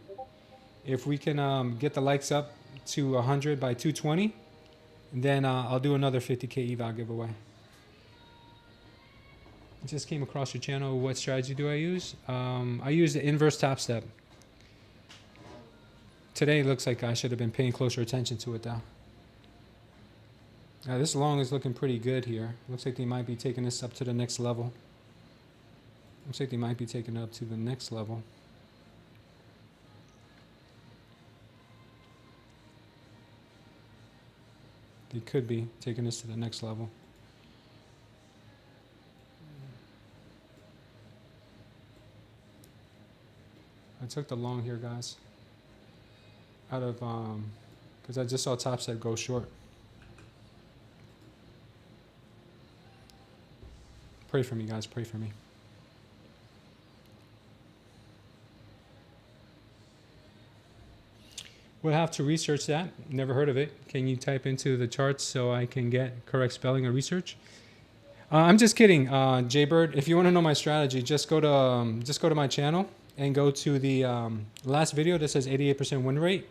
if we can get the likes up to 100 by 220, then I'll do another 50K eval giveaway. I just came across your channel. What strategy do I use? I use the inverse TopStep. Today it looks like I should have been paying closer attention to it though. This long is looking pretty good here. Looks like they might be taking this up to the next level. Looks like they might be taking it up to the next level. They could be taking this to the next level. I took the long here, guys. Out of, because I just saw TopStep go short. Pray for me, guys. Pray for me. We'll have to research that. Never heard of it. Can you type into the charts so I can get correct spelling or research? I'm just kidding, Jaybird. If you want to know my strategy, just go to my channel and go to the last video that says 88% win rate.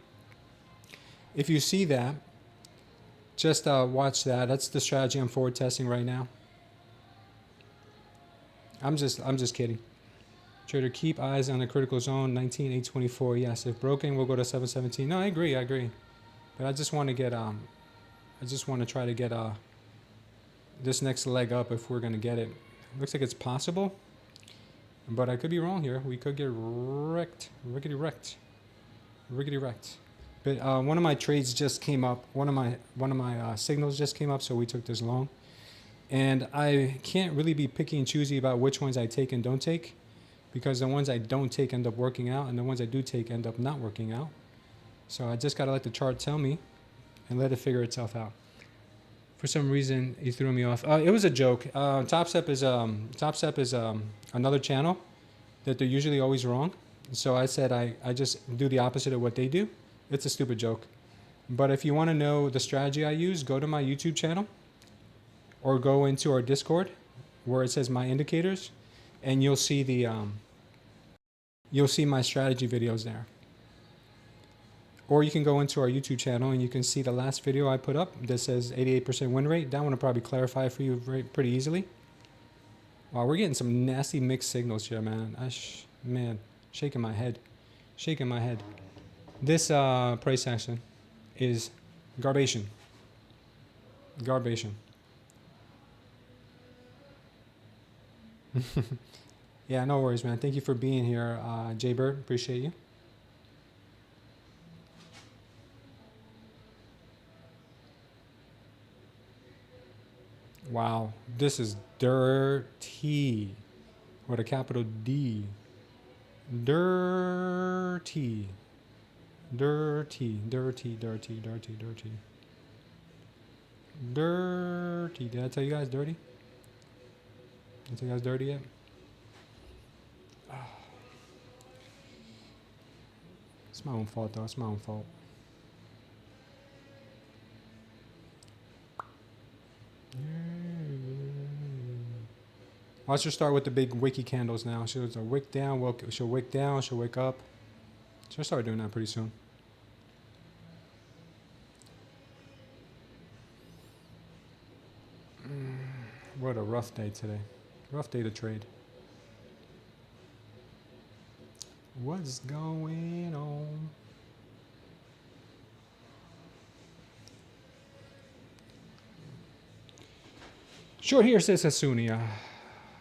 If you see that, just watch that. That's the strategy I'm forward testing right now. I'm just kidding. Trader, keep eyes on the critical zone, 19,824. Yes, if broken, we'll go to 717. No, I agree. But I just want to get try to get this next leg up if we're gonna get it. Looks like it's possible. But I could be wrong here. We could get wrecked, rickety wrecked, rickety wrecked. But one of my trades just came up. One of my signals just came up, so we took this long. And I can't really be picky and choosy about which ones I take and don't take, because the ones I don't take end up working out, and the ones I do take end up not working out. So I just gotta let the chart tell me, and let it figure itself out. For some reason, he threw me off. It was a joke. TopStep is another channel that they're usually always wrong. So I said I just do the opposite of what they do. It's a stupid joke. But if you want to know the strategy I use, go to my YouTube channel or go into our Discord where it says my indicators, and you'll see my strategy videos there. Or you can go into our YouTube channel and you can see the last video I put up that says 88% win rate. That one will probably clarify for you pretty easily. Wow, we're getting some nasty mixed signals here, man. Man, shaking my head. Shaking my head. This price action is garbation. Garbation. Yeah, no worries, man. Thank you for being here, Jaybird. Appreciate you. Wow, this is dirty with a capital D. Dirty. Dirty, dirty, dirty, dirty, dirty. Dirty. Did I tell you guys dirty? Did I tell you guys dirty yet? It's my own fault, though. It's my own fault. Let's just start with the big wiki candles now. She'll wick down, she'll wick down, she'll wake up. She'll start doing that pretty soon. What a rough day today. Rough day to trade. What's going on? Short here says Hasuni.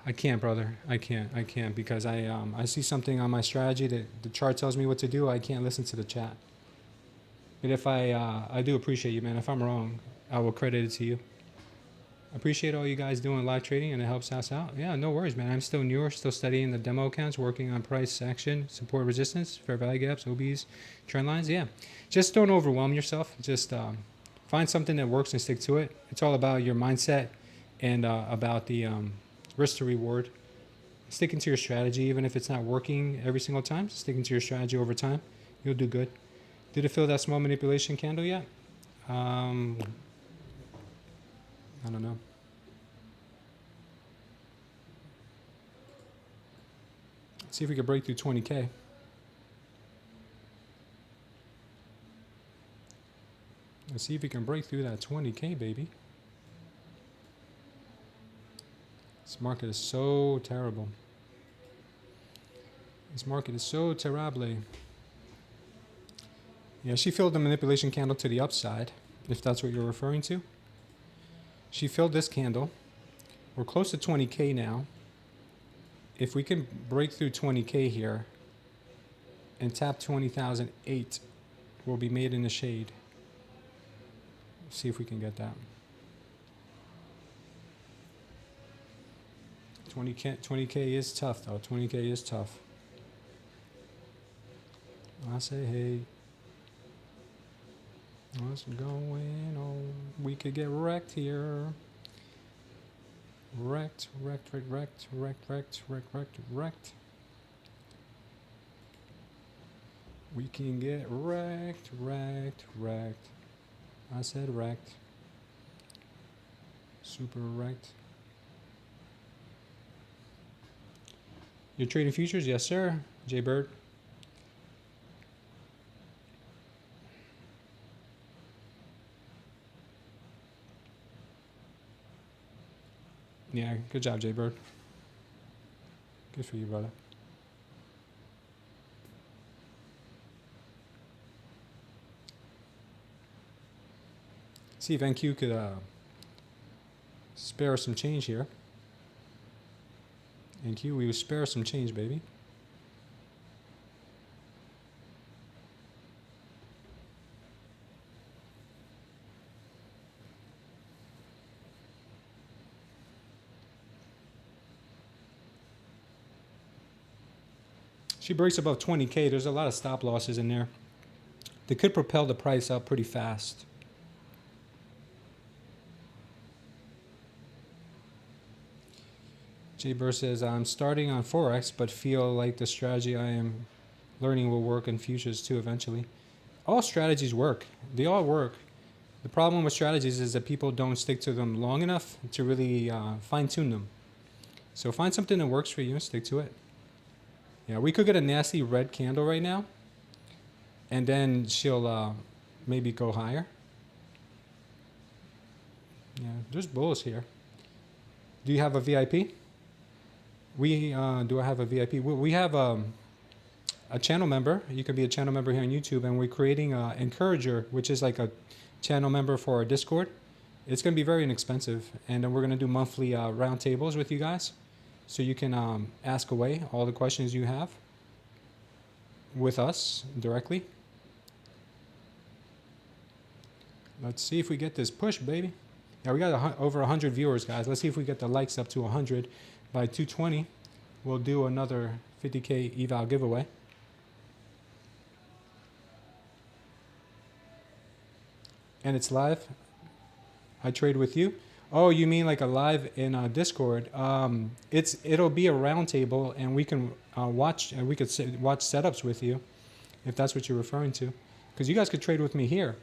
I can't, brother. I can't because I see something on my strategy that the chart tells me what to do. I can't listen to the chat. But if I do appreciate you, man. If I'm wrong, I will credit it to you. I appreciate all you guys doing live trading, and it helps us out. Yeah, no worries, man. I'm still newer, still studying the demo accounts, working on price action, support resistance, fair value gaps, OBs, trend lines. Yeah, just don't overwhelm yourself. Just find something that works and stick to it. It's all about your mindset and about the risk to reward. Sticking to your strategy, even if it's not working every single time, sticking to your strategy over time, you'll do good. Did it fill that small manipulation candle yet? I don't know. Let's see if we can break through 20K. Let's see if we can break through that 20K, baby. This market is so terrible. This market is so terrible. Yeah, she filled the manipulation candle to the upside, if that's what you're referring to. She filled this candle. We're close to 20K now. If we can break through 20K here and tap 20,008, we'll be made in the shade. See if we can get that. 20K is tough, though. 20K is tough. I say, hey. What's going on? We could get wrecked here. Wrecked, wrecked, wrecked, wrecked, wrecked, wrecked, wrecked, wrecked. We can get wrecked, wrecked, wrecked. I said wrecked. Super wrecked. You're trading futures? Yes, sir. Jaybird. Yeah, good job, Jaybird. Good for you, brother. See if NQ could spare us some change here. Thank you. We will spare some change, baby. She breaks above 20K. There's a lot of stop losses in there. They could propel the price up pretty fast. Jay Burr says, I'm starting on Forex, but feel like the strategy I am learning will work in futures too eventually. All strategies work. They all work. The problem with strategies is that people don't stick to them long enough to really fine-tune them. So find something that works for you and stick to it. Yeah, we could get a nasty red candle right now, and then she'll maybe go higher. Yeah, there's bulls here. Do you have a VIP? Do I have a VIP? We have a channel member. You can be a channel member here on YouTube, and we're creating an encourager, which is like a channel member for our Discord. It's going to be very inexpensive, and then we're going to do monthly roundtables with you guys. So you can ask away all the questions you have with us directly. Let's see if we get this push, baby. Yeah, we got over 100 viewers, guys. Let's see if we get the likes up to 100 by 220. We'll do another 50K eval giveaway. And it's live. I trade with you. Oh, you mean like a live in Discord? It'll be a roundtable, and we can watch, and we could watch setups with you, if that's what you're referring to. Because you guys could trade with me here.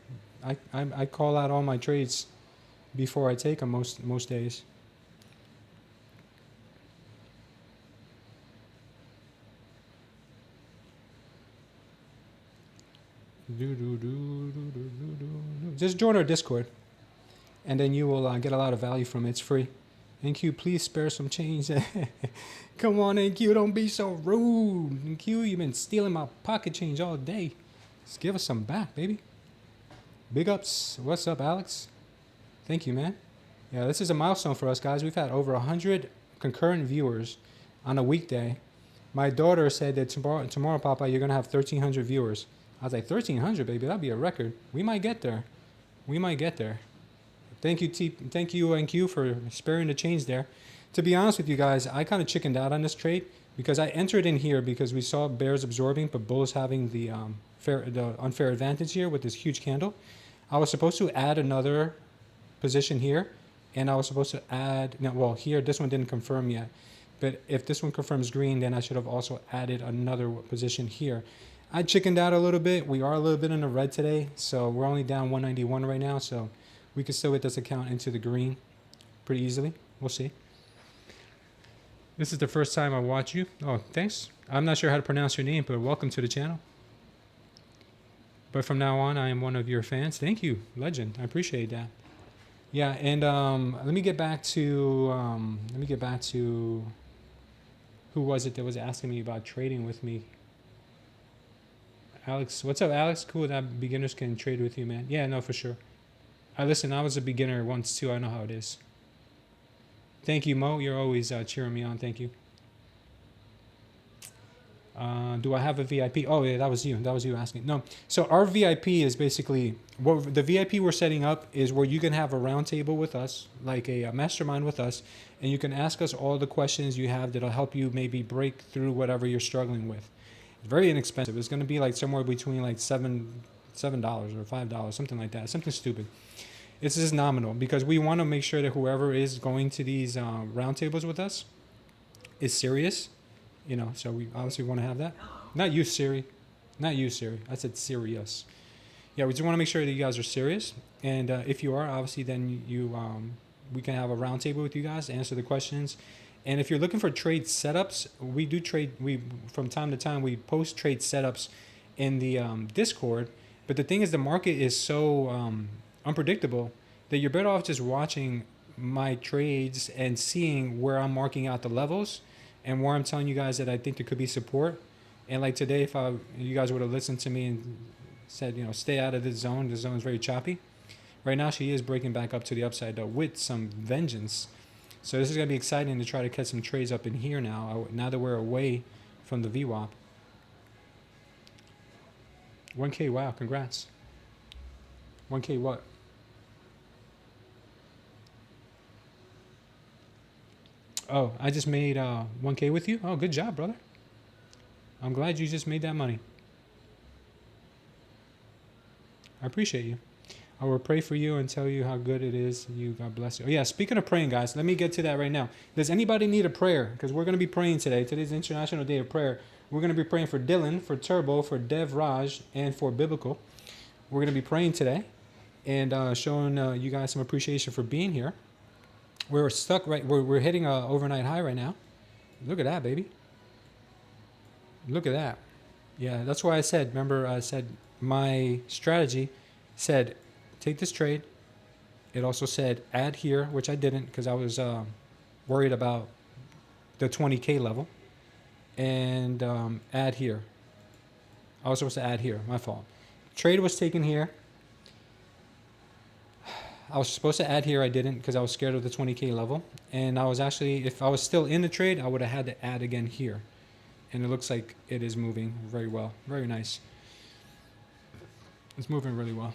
I call out all my trades before I take them most days. Just join our Discord, and then you will get a lot of value from it. It's free. NQ, please spare some change. Come on, NQ, don't be so rude. NQ, you've been stealing my pocket change all day. Just give us some back, baby. Big ups. What's up, Alex? Thank you, man. Yeah, this is a milestone for us, guys. We've had over 100 concurrent viewers on a weekday. My daughter said that tomorrow, Papa, you're going to have 1,300 viewers. I was like, 1,300, baby, that'd be a record. We might get there. We might get there. Thank you, thank you, NQ, for sparing the change there. To be honest with you guys, I kind of chickened out on this trade because I entered in here because we saw bears absorbing, but bulls having the unfair advantage here with this huge candle. I was supposed to add another position here, and I was supposed to add, no, well, here, this one didn't confirm yet. But if this one confirms green, then I should have also added another position here. I chickened out a little bit. We are a little bit in the red today, so we're only down 191 right now, so we can still get this account into the green pretty easily. We'll see. This is the first time I watch you. Oh, thanks. I'm not sure how to pronounce your name, but welcome to the channel. But from now on, I am one of your fans. Thank you, legend. I appreciate that. Yeah, and let me get back to who was it that was asking me about trading with me? Alex, what's up, Alex? Cool that beginners can trade with you, man. Yeah, no, for sure. Listen, I was a beginner once too. I know how it is. Thank you, Mo. You're always cheering me on. Thank you. Do I have a VIP? Oh, yeah, that was you. That was you asking. No. So our VIP is basically, what the VIP we're setting up is where you can have a roundtable with us, like a mastermind with us, and you can ask us all the questions you have that'll help you maybe break through whatever you're struggling with. It's very inexpensive. It's going to be like somewhere between like $7 or $5, something like that. Something stupid. It's just nominal because we want to make sure that whoever is going to these roundtables with us is serious. You know, so we obviously want to have that. Not you, Siri. Not you, Siri. I said serious. Yeah, we just want to make sure that you guys are serious. And if you are, obviously, then we can have a roundtable with you guys, answer the questions. And if you're looking for trade setups, we do trade. From time to time we post trade setups in the Discord. But the thing is, the market is so unpredictable that you're better off just watching my trades and seeing where I'm marking out the levels and where I'm telling you guys that I think there could be support. And like today, if you guys would have listened to me and said, you know, stay out of this zone. The zone is very choppy. Right now, she is breaking back up to the upside though with some vengeance. So this is going to be exciting to try to catch some trades up in here now, now that we're away from the VWAP. 1K, wow, congrats. 1K what? Oh, I just made 1K with you? Oh, good job, brother. I'm glad you just made that money. I appreciate you. I will pray for you and tell you how good it is. You, God bless you. Oh, yeah, speaking of praying, guys, let me get to that right now. Does anybody need a prayer? Because we're going to be praying today. Today's International Day of Prayer. We're going to be praying for Dylan, for Turbo, for Dev Raj, and for Biblical. We're going to be praying today and showing you guys some appreciation for being here. We're stuck right. We're hitting an overnight high right now. Look at that, baby. Look at that. Yeah, that's why I said, remember I said my strategy said take this trade. It also said add here, which I didn't because I was worried about the 20K level. And add here. I was supposed to add here. My fault. Trade was taken here. I was supposed to add here. I didn't because I was scared of the 20K level. And I was actually, if I was still in the trade, I would have had to add again here. And it looks like it is moving very well. Very nice. It's moving really well.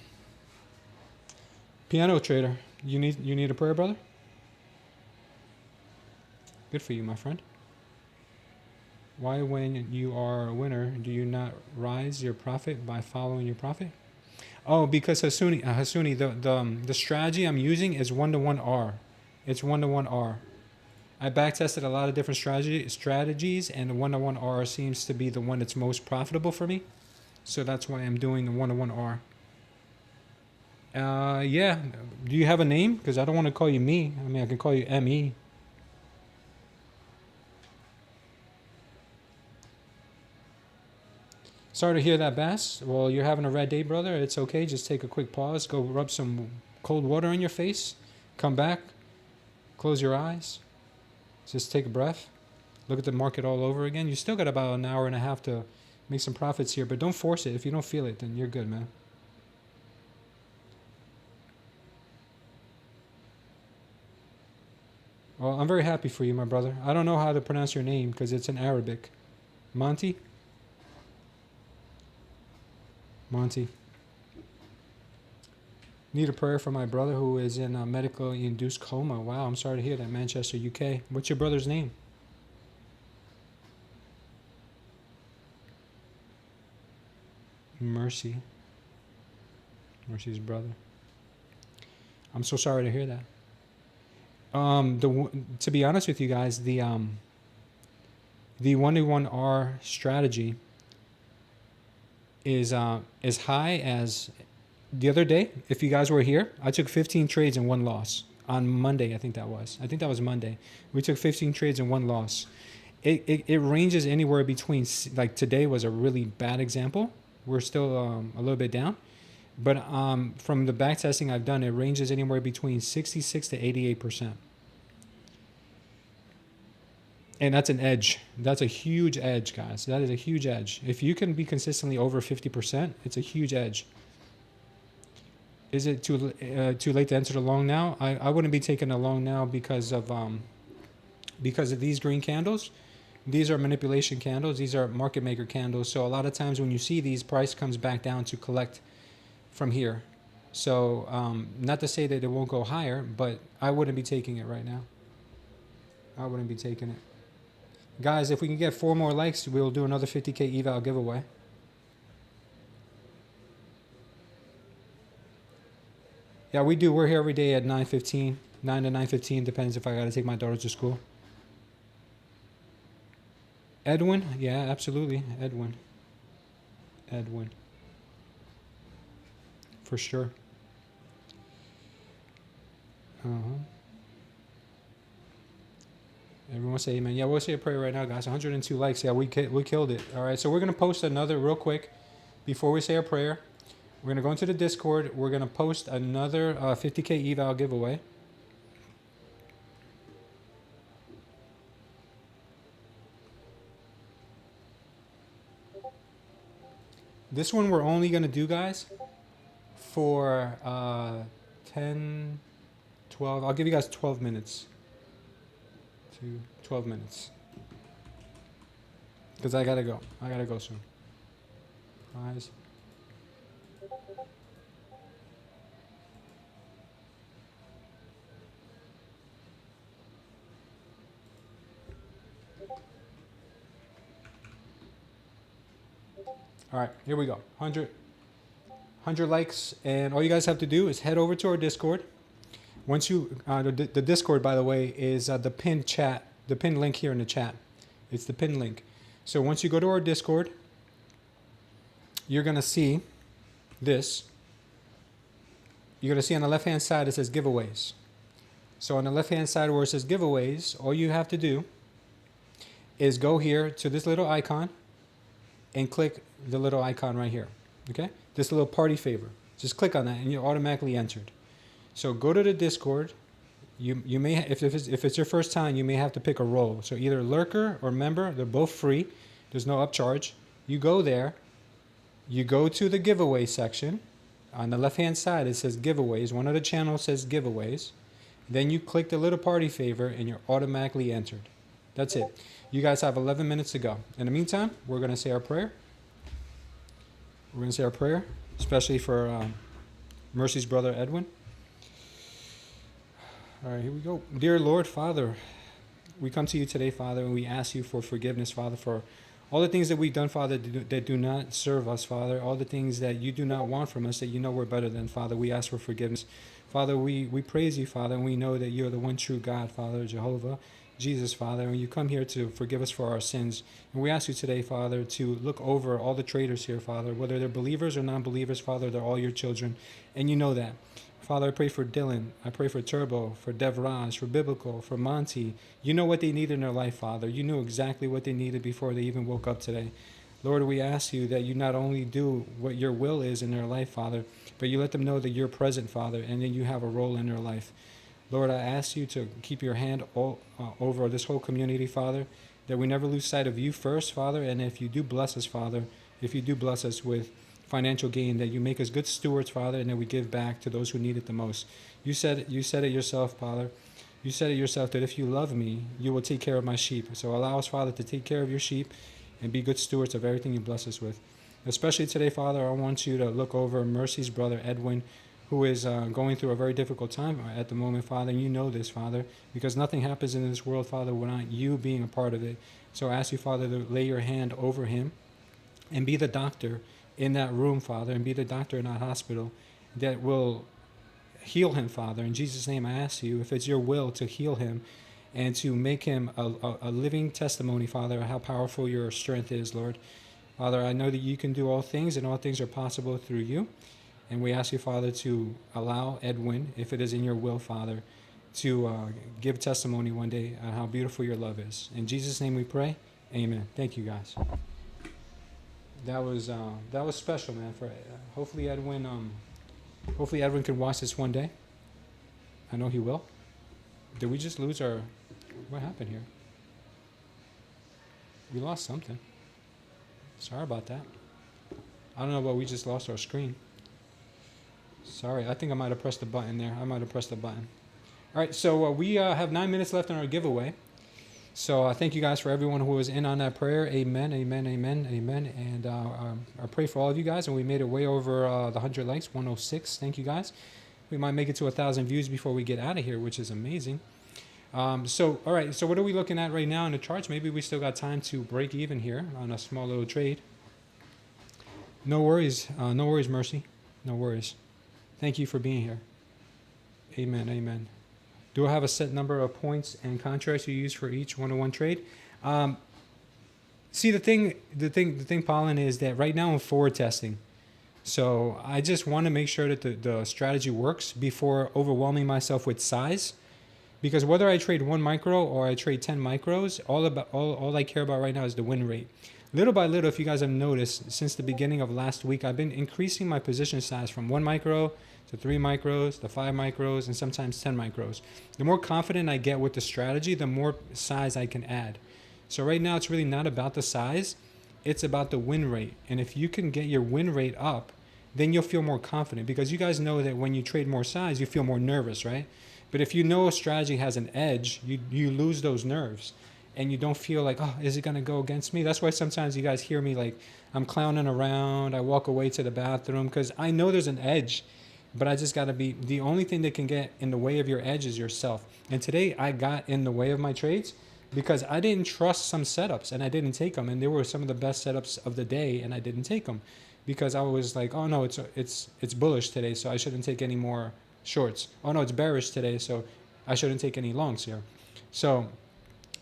Piano trader, you need a prayer, brother? Good for you, my friend. Why, when you are a winner, do you not rise your profit by following your profit? Oh, because Hasuni, the strategy I'm using is 1-to-1 R. It's 1-to-1 R. I backtested a lot of different strategies, and the 1-to-1 R seems to be the one that's most profitable for me. So that's why I'm doing the 1-to-1 R. Yeah. Do you have a name? Because I don't want to call you me. I mean, I can call you ME. Sorry to hear that, Bass. Well, you're having a red day, brother. It's okay. Just take a quick pause. Go rub some cold water on your face. Come back. Close your eyes. Just take a breath. Look at the market all over again. You still got about an hour and a half to make some profits here, but don't force it. If you don't feel it, then you're good, man. Well, I'm very happy for you, my brother. I don't know how to pronounce your name because it's in Arabic. Monty? Monty. Need a prayer for my brother who is in a medically induced coma. Wow, I'm sorry to hear that. Manchester, UK. What's your brother's name? Mercy. Mercy's brother. I'm so sorry to hear that. To be honest with you guys, the 1-to-1 R strategy is as high as the other day. If you guys were here, I took 15 trades and 1 loss on Monday. I think that was Monday. We took 15 trades and 1 loss. It ranges anywhere between, like today was a really bad example. We're still a little bit down, but from the back testing I've done, it ranges anywhere between 66 to 88%. And that's an edge. That's a huge edge, guys. That is a huge edge. If you can be consistently over 50%, it's a huge edge. Is it too late to enter the long now? I wouldn't be taking a long now because of these green candles. These are manipulation candles. These are market maker candles. So a lot of times when you see these, price comes back down to collect from here. So not to say that it won't go higher, but I wouldn't be taking it right now. I wouldn't be taking it. Guys, if we can get 4 more likes, we'll do another 50K eval giveaway. Yeah, we do. We're here every day at 9:15. 9 to 9:15. Depends if I got to take my daughter to school. Edwin? Yeah, absolutely. Edwin. For sure. Everyone say amen. Yeah, we'll say a prayer right now, guys. 102 likes. Yeah, we killed it. All right, so we're going to post another real quick before we say our prayer. We're going to go into the Discord. We're going to post another 50K eval giveaway. This one we're only going to do, guys, for 10, 12. I'll give you guys 12 minutes. 2, 12 minutes. Because I gotta go. I gotta go soon. Eyes. All right, here we go. 100 likes, and all you guys have to do is head over to our Discord. Once you, the Discord, by the way, is the pinned chat, the pinned link here in the chat. It's the pinned link. So once you go to our Discord, you're gonna see this. You're gonna see on the left-hand side it says giveaways. So on the left-hand side where it says giveaways, all you have to do is go here to this little icon and click the little icon right here. Okay, this little party favor. Just click on that and you're automatically entered. So go to the Discord. You may, if it's your first time, you may have to pick a role. So either lurker or member. They're both free. There's no upcharge. You go there. You go to the giveaway section. On the left-hand side, it says giveaways. One of the channels says giveaways. Then you click the little party favor and you're automatically entered. That's it. You guys have 11 minutes to go. In the meantime, we're going to say our prayer. We're going to say our prayer, especially for Mercy's brother, Edwin. All right, here we go. Dear Lord, Father, we come to you today, Father, and we ask you for forgiveness, Father, for all the things that we've done, Father, that do not serve us, Father, all the things that you do not want from us, that you know we're better than, Father. We ask for forgiveness. Father, we praise you, Father, and we know that you're the one true God, Father, Jehovah, Jesus, Father, and you come here to forgive us for our sins. And we ask you today, Father, to look over all the traders here, Father, whether they're believers or non-believers, Father, they're all your children, and you know that. Father, I pray for Dylan. I pray for Turbo, for Devraj, for Biblical, for Monty. You know what they need in their life, Father. You knew exactly what they needed before they even woke up today. Lord, we ask you that you not only do what your will is in their life, Father, but you let them know that you're present, Father, and that you have a role in their life. Lord, I ask you to keep your hand over this whole community, Father, that we never lose sight of you first, Father, and if you do bless us, Father, if you do bless us with financial gain, that you make us good stewards, Father, and that we give back to those who need it the most. You said it yourself, Father. You said it yourself that if you love me, you will take care of my sheep. So allow us, Father, to take care of your sheep and be good stewards of everything you bless us with. Especially today, Father, I want you to look over Mercy's brother, Edwin, who is going through a very difficult time at the moment, Father. And you know this, Father, because nothing happens in this world, Father, without you being a part of it. So I ask you, Father, to lay your hand over him and be the doctor in that room, Father, and be the doctor in that hospital that will heal him, Father. In Jesus' name, I ask you, if it's your will, to heal him and to make him a living testimony, Father, of how powerful your strength is, Lord. Father, I know that you can do all things, and all things are possible through you. And we ask you, Father, to allow Edwin, if it is in your will, Father, to give testimony one day on how beautiful your love is. In Jesus' name we pray. Amen. Thank you, guys. That was special, man. For hopefully Edwin can watch this one day. I know he will. Did we just lose our? What happened here? We lost something. Sorry about that. I don't know, but we just lost our screen. Sorry, I think I might have pressed the button there. All right, so we have 9 minutes left on our giveaway. So thank you guys for everyone who was in on that prayer. Amen, amen, amen, amen. And I pray for all of you guys. And we made it way over the 100 likes, 106. Thank you guys. We might make it to 1,000 views before we get out of here, which is amazing. So, all right. So what are we looking at right now in the charts? Maybe we still got time to break even here on a small little trade. No worries. No worries, Mercy. No worries. Thank you for being here. Amen, amen. Do I have a set number of points and contracts you use for each one-on-one trade? See, the thing, Pollen, is that right now I'm forward testing. So I just want to make sure that the strategy works before overwhelming myself with size. Because whether I trade 1 micro or I trade 10 micros, all I care about right now is the win rate. Little by little, if you guys have noticed, since the beginning of last week, I've been increasing my position size from 1 micro to 3 micros, to 5 micros, and sometimes 10 micros. The more confident I get with the strategy, the more size I can add. So right now, it's really not about the size. It's about the win rate. And if you can get your win rate up, then you'll feel more confident. Because you guys know that when you trade more size, you feel more nervous, right? But if you know a strategy has an edge, you lose those nerves and you don't feel like, oh, is it going to go against me? That's why sometimes you guys hear me like I'm clowning around. I walk away to the bathroom because I know there's an edge, but I just got to be, the only thing that can get in the way of your edge is yourself. And today I got in the way of my trades because I didn't trust some setups and I didn't take them. And they were some of the best setups of the day and I didn't take them because I was like, oh no, it's bullish today, so I shouldn't take any more shorts. Oh no, it's bearish today, so I shouldn't take any longs here. So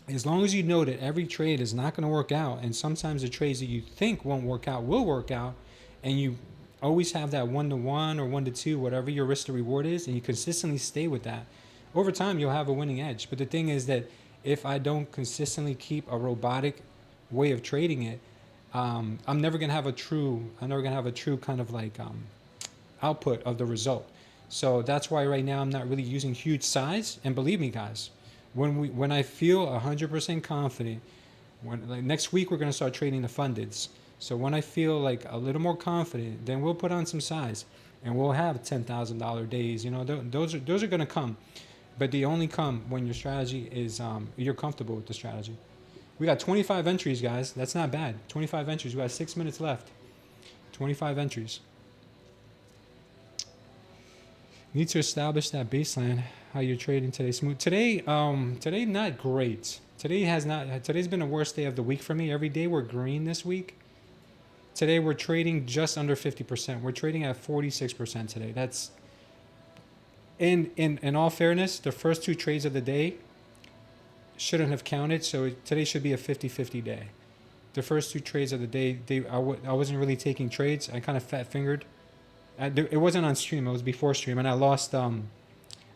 as long as you know that every trade is not going to work out, and sometimes the trades that you think won't work out will work out, and you always have that 1-to-1 or 1-to-2, whatever your risk to reward is, and you consistently stay with that, over time you'll have a winning edge. But the thing is that if I don't consistently keep a robotic way of trading it, I'm never gonna have a true kind of like output of the result. So that's why right now I'm not really using huge size. And believe me, guys, when I feel 100% confident, like next week we're gonna start trading the fundeds. So when I feel like a little more confident, then we'll put on some size, and we'll have $10,000 days. You know, those are gonna come, but they only come when your strategy is you're comfortable with the strategy. We got 25 entries, guys. That's not bad. 25 entries. We got 6 minutes left. 25 entries. Need to establish that baseline. How you're trading today, smooth. Today not great. Today's been the worst day of the week for me. Every day we're green this week. Today we're trading just under 50%. We're trading at 46% today. That's in all fairness, the first two trades of the day shouldn't have counted, so today should be a 50-50 day. The first two trades of the day, I wasn't really taking trades. I kind of fat fingered. It wasn't on stream. It was before stream, and I lost like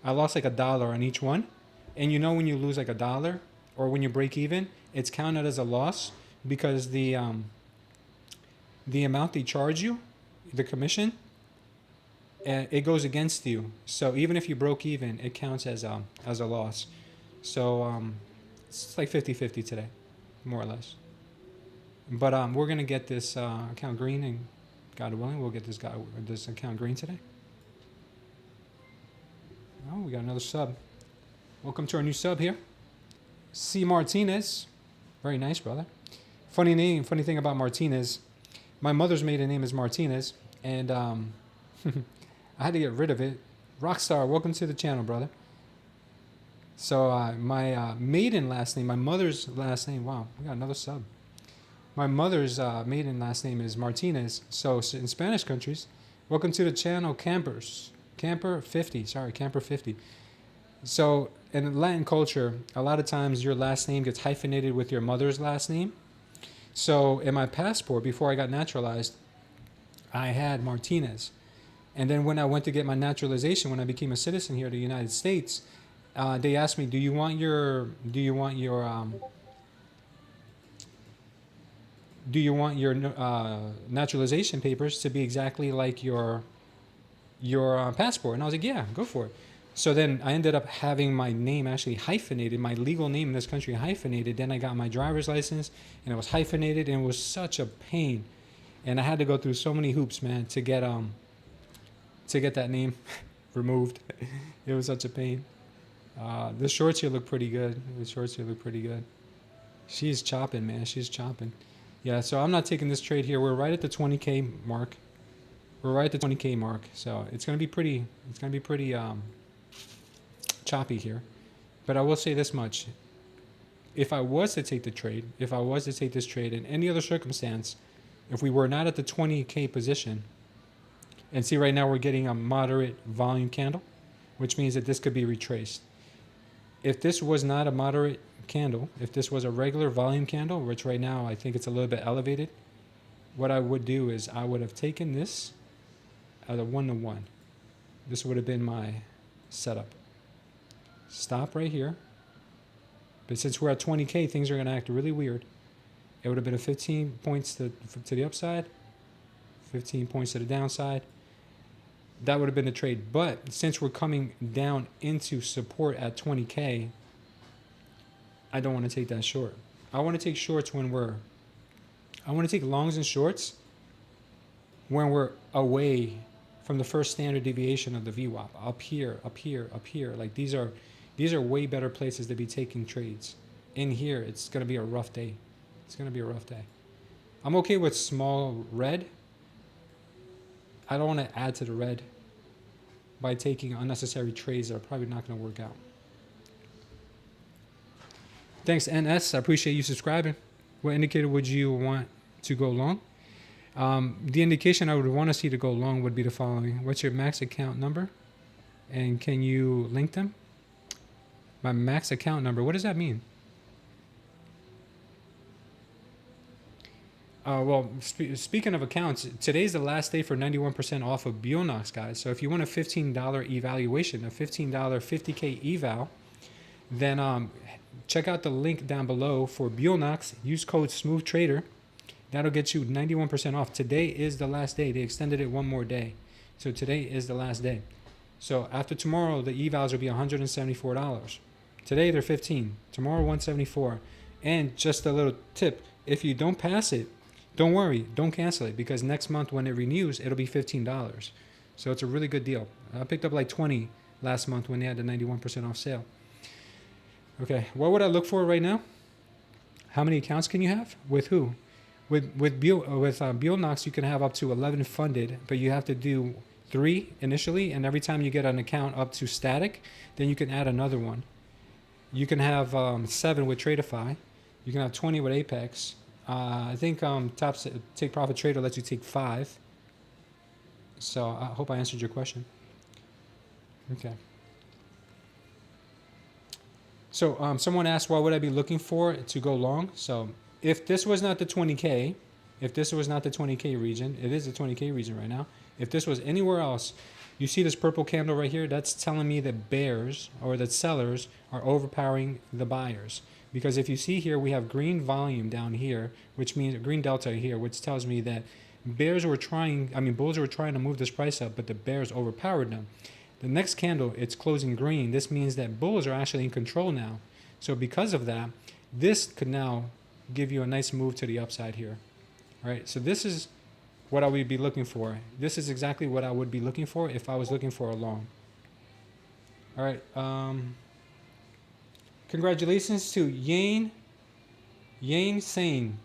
$1 on each one. And you know when you lose like $1 or when you break even, it's counted as a loss because the amount they charge you, the commission, it goes against you. So even if you broke even, it counts as a loss. So it's like 50-50 today, more or less. But we're gonna get this account green, and God willing, we'll get this account green today. Oh, we got another sub. Welcome to our new sub here, C. Martinez. Very nice, brother. Funny name. Funny thing about Martinez, my mother's maiden name is Martinez, and I had to get rid of it. Rockstar, welcome to the channel, brother. So my maiden last name, my mother's last name, wow, we got another sub. My mother's maiden last name is Martinez. So in Spanish countries, welcome to the channel, Campers. Camper 50, sorry, Camper 50. So in Latin culture, a lot of times your last name gets hyphenated with your mother's last name. So in my passport, before I got naturalized, I had Martinez. And then when I went to get my naturalization, when I became a citizen here in the United States, they asked me, do you want your naturalization papers to be exactly like your passport? And I was like, yeah, go for it. So then I ended up having my name actually hyphenated, my legal name in this country hyphenated. Then I got my driver's license and it was hyphenated, and it was such a pain. And I had to go through so many hoops, man, to get that name removed. It was such a pain. The shorts here look pretty good. She's chopping, man. She's chopping. Yeah, so I'm not taking this trade here. We're right at the 20K mark. So it's gonna be pretty choppy here. But I will say this much. If I was to take this trade in any other circumstance, if we were not at the 20K position, and see right now we're getting a moderate volume candle, which means that this could be retraced. If this was not a moderate candle, if this was a regular volume candle, which right now I think it's a little bit elevated, what I would do is I would have taken this at a 1-to-1. This would have been my setup. Stop right here. But since we're at 20K, things are going to act really weird. It would have been a 15 points to the upside, 15 points to the downside. That would have been the trade. But since we're coming down into support at 20K, I don't want to take that short. I want to take shorts I want to take longs and shorts when we're away from the first standard deviation of the VWAP. Up here, up here, up here. Like these are way better places to be taking trades. In here, it's going to be a rough day. It's going to be a rough day. I'm okay with small red. I don't want to add to the red by taking unnecessary trades that are probably not going to work out. Thanks, NS. I appreciate you subscribing. What indicator would you want to go long? The indication I would want to see to go long would be the following. What's your max account number? And can you link them? My max account number, what does that mean? Well, speaking of accounts, today's the last day for 91% off of Bulenox, guys. So if you want a $15 evaluation, a $15 50K eval, then check out the link down below for Bulenox. Use code SmoothTrader. That'll get you 91% off. Today is the last day. They extended it one more day. So today is the last day. So after tomorrow, the evals will be $174. Today they're $15. Tomorrow $174. And just a little tip, if you don't pass it, don't worry, don't cancel it, because next month when it renews, it'll be $15. So it's a really good deal. I picked up like 20 last month when they had the 91% off sale. Okay, what would I look for right now? How many accounts can you have? With who? With Bulenox, you can have up to 11 funded, but you have to do 3 initially, and every time you get an account up to static, then you can add another one. You can have 7 with Tradeify. You can have 20 with Apex. I think Take Profit Trader lets you take 5. So I hope I answered your question. Okay. So someone asked, what would I be looking for to go long? So if this was not the 20K, if this was not the 20K region, it is the 20K region right now. If this was anywhere else, you see this purple candle right here? That's telling me that bears or that sellers are overpowering the buyers. Because if you see here, we have green volume down here, which means green delta here, which tells me that bulls were trying to move this price up, but the bears overpowered them. The next candle, it's closing green. This means that bulls are actually in control now. So because of that, this could now give you a nice move to the upside here. All right, so this is what I would be looking for. This is exactly what I would be looking for if I was looking for a long. All right, congratulations to Yane Sane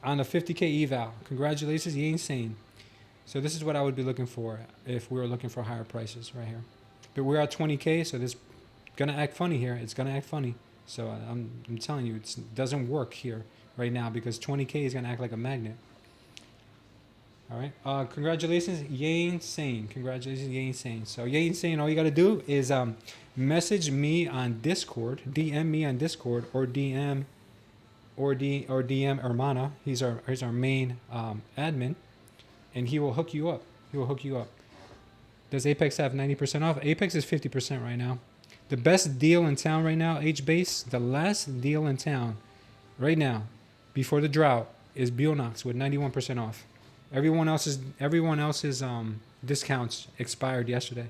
on the 50K eval. Congratulations, Yane Sane. So this is what I would be looking for if we were looking for higher prices right here. But we're at 20K, so this gonna act funny here. It's gonna act funny. So I'm telling you, it doesn't work here right now because 20K is gonna act like a magnet. All right. Congratulations, Yane Sane. Congratulations, Yane Sane. So Yane Sane, all you gotta do is message me on Discord, DM me on Discord, or DM Hermana. He's our main admin, and he will hook you up. He will hook you up. Does Apex have 90% off? Apex is 50% right now. The best deal in town right now, H-Base, the last deal in town right now before the drought is Bulenox with 91% off. Everyone else's discounts expired yesterday.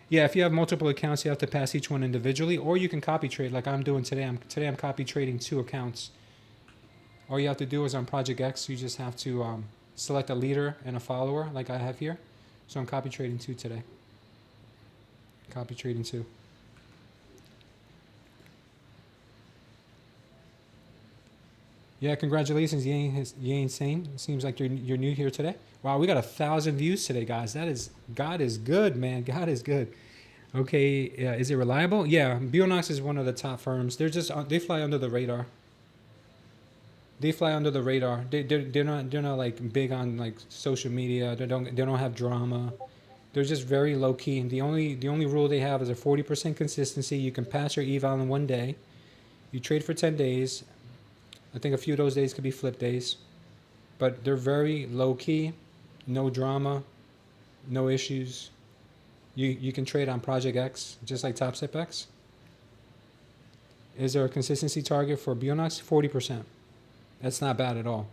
Yeah, if you have multiple accounts, you have to pass each one individually, or you can copy trade like I'm doing today. I'm copy trading 2 accounts. All you have to do is on Project X, you just have to select a leader and a follower like I have here. So I'm copy trading 2 today. Copy trading 2. Yeah, congratulations, Yane Sane. It seems like you're new here today. Wow, we got 1,000 views today, guys. God is good, man. God is good. Okay, is it reliable? Yeah, Bulenox is one of the top firms. They fly under the radar. They fly under the radar. They're not like big on like social media. They don't have drama. They're just very low key. And the only rule they have is a 40% consistency. You can pass your eval in 1 day. You trade for 10 days. I think a few of those days could be flip days, but they're very low key, no drama, no issues. You can trade on Project X just like TopStep X. Is there a consistency target for Bulenox? 40%. That's not bad at all.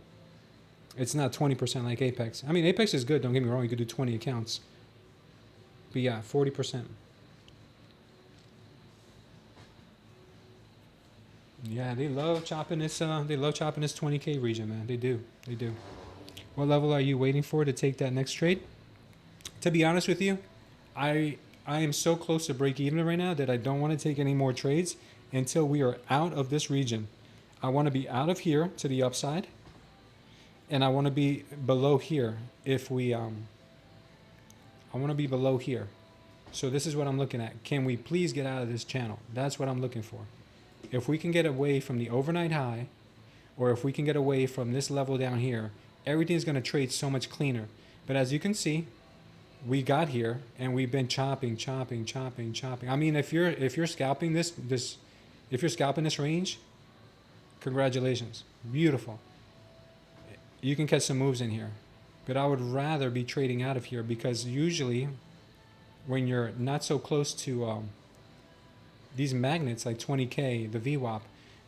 It's not 20% like Apex. I mean, Apex is good. Don't get me wrong. You could do 20 accounts. But yeah, 40%. Yeah, they love chopping this. They love chopping this 20K region, man. They do. They do. What level are you waiting for to take that next trade? To be honest with you, I am so close to break even right now that I don't want to take any more trades until we are out of this region. I want to be out of here to the upside, and I want to be below here if we I want to be below here. So this is what I'm looking at. Can we please get out of this channel? That's what I'm looking for. If we can get away from the overnight high, or if we can get away from this level down here, everything's going to trade so much cleaner. But as you can see, we got here and we've been chopping. I mean, if you're scalping if you're scalping this range, congratulations, beautiful. You can catch some moves in here, but I would rather be trading out of here, because usually when you're not so close to these magnets like 20K, the VWAP,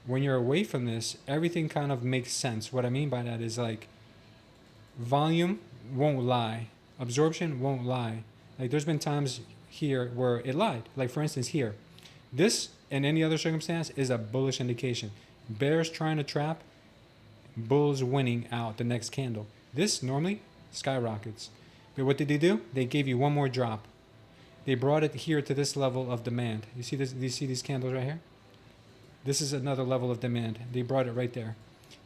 when you're away from this, everything kind of makes sense. What I mean by that is, like, volume won't lie, absorption won't lie. Like, there's been times here where it lied. Like, for instance, here, this in any other circumstance is a bullish indication. Bears trying to trap, bulls winning out the next candle. This normally skyrockets. But what did they do? They gave you one more drop. They brought it here to this level of demand. You see this? Do you see these candles right here? This is another level of demand. They brought it right there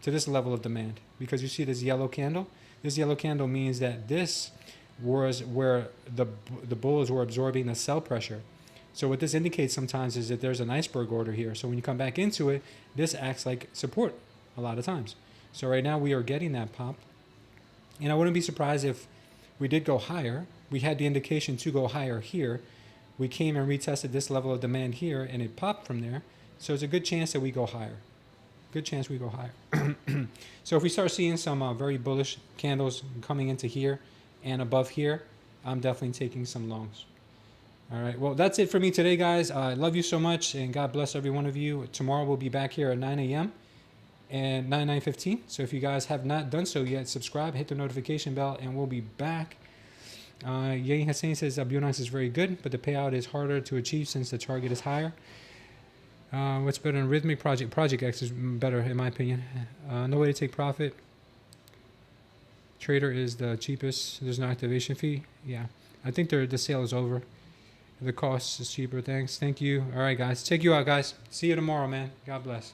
to this level of demand, because you see this yellow candle. This yellow candle means that this was where the bulls were absorbing the sell pressure. So what this indicates sometimes is that there's an iceberg order here. So when you come back into it, this acts like support a lot of times. So right now we are getting that pop. And I wouldn't be surprised if we did go higher. We had the indication to go higher here. We came and retested this level of demand here, and it popped from there. So it's a good chance that we go higher. Good chance we go higher. So if we start seeing some very bullish candles coming into here and above here, I'm definitely taking some longs. All right, well, that's it for me today, guys. I love you so much, and God bless every one of you. Tomorrow we'll be back here at 9 a.m. and 9:15. So if you guys have not done so yet, subscribe, hit the notification bell, and we'll be back. Yang Hussein says Bulenox is very good, but the payout is harder to achieve since the target is higher. What's better than Rhythmic Project? Project X is better, in my opinion. No way to take profit. Trader is the cheapest. There's no activation fee. Yeah, I think the sale is over. The cost is cheaper. Thanks. Thank you. All right, guys. Check you out, guys. See you tomorrow, man. God bless.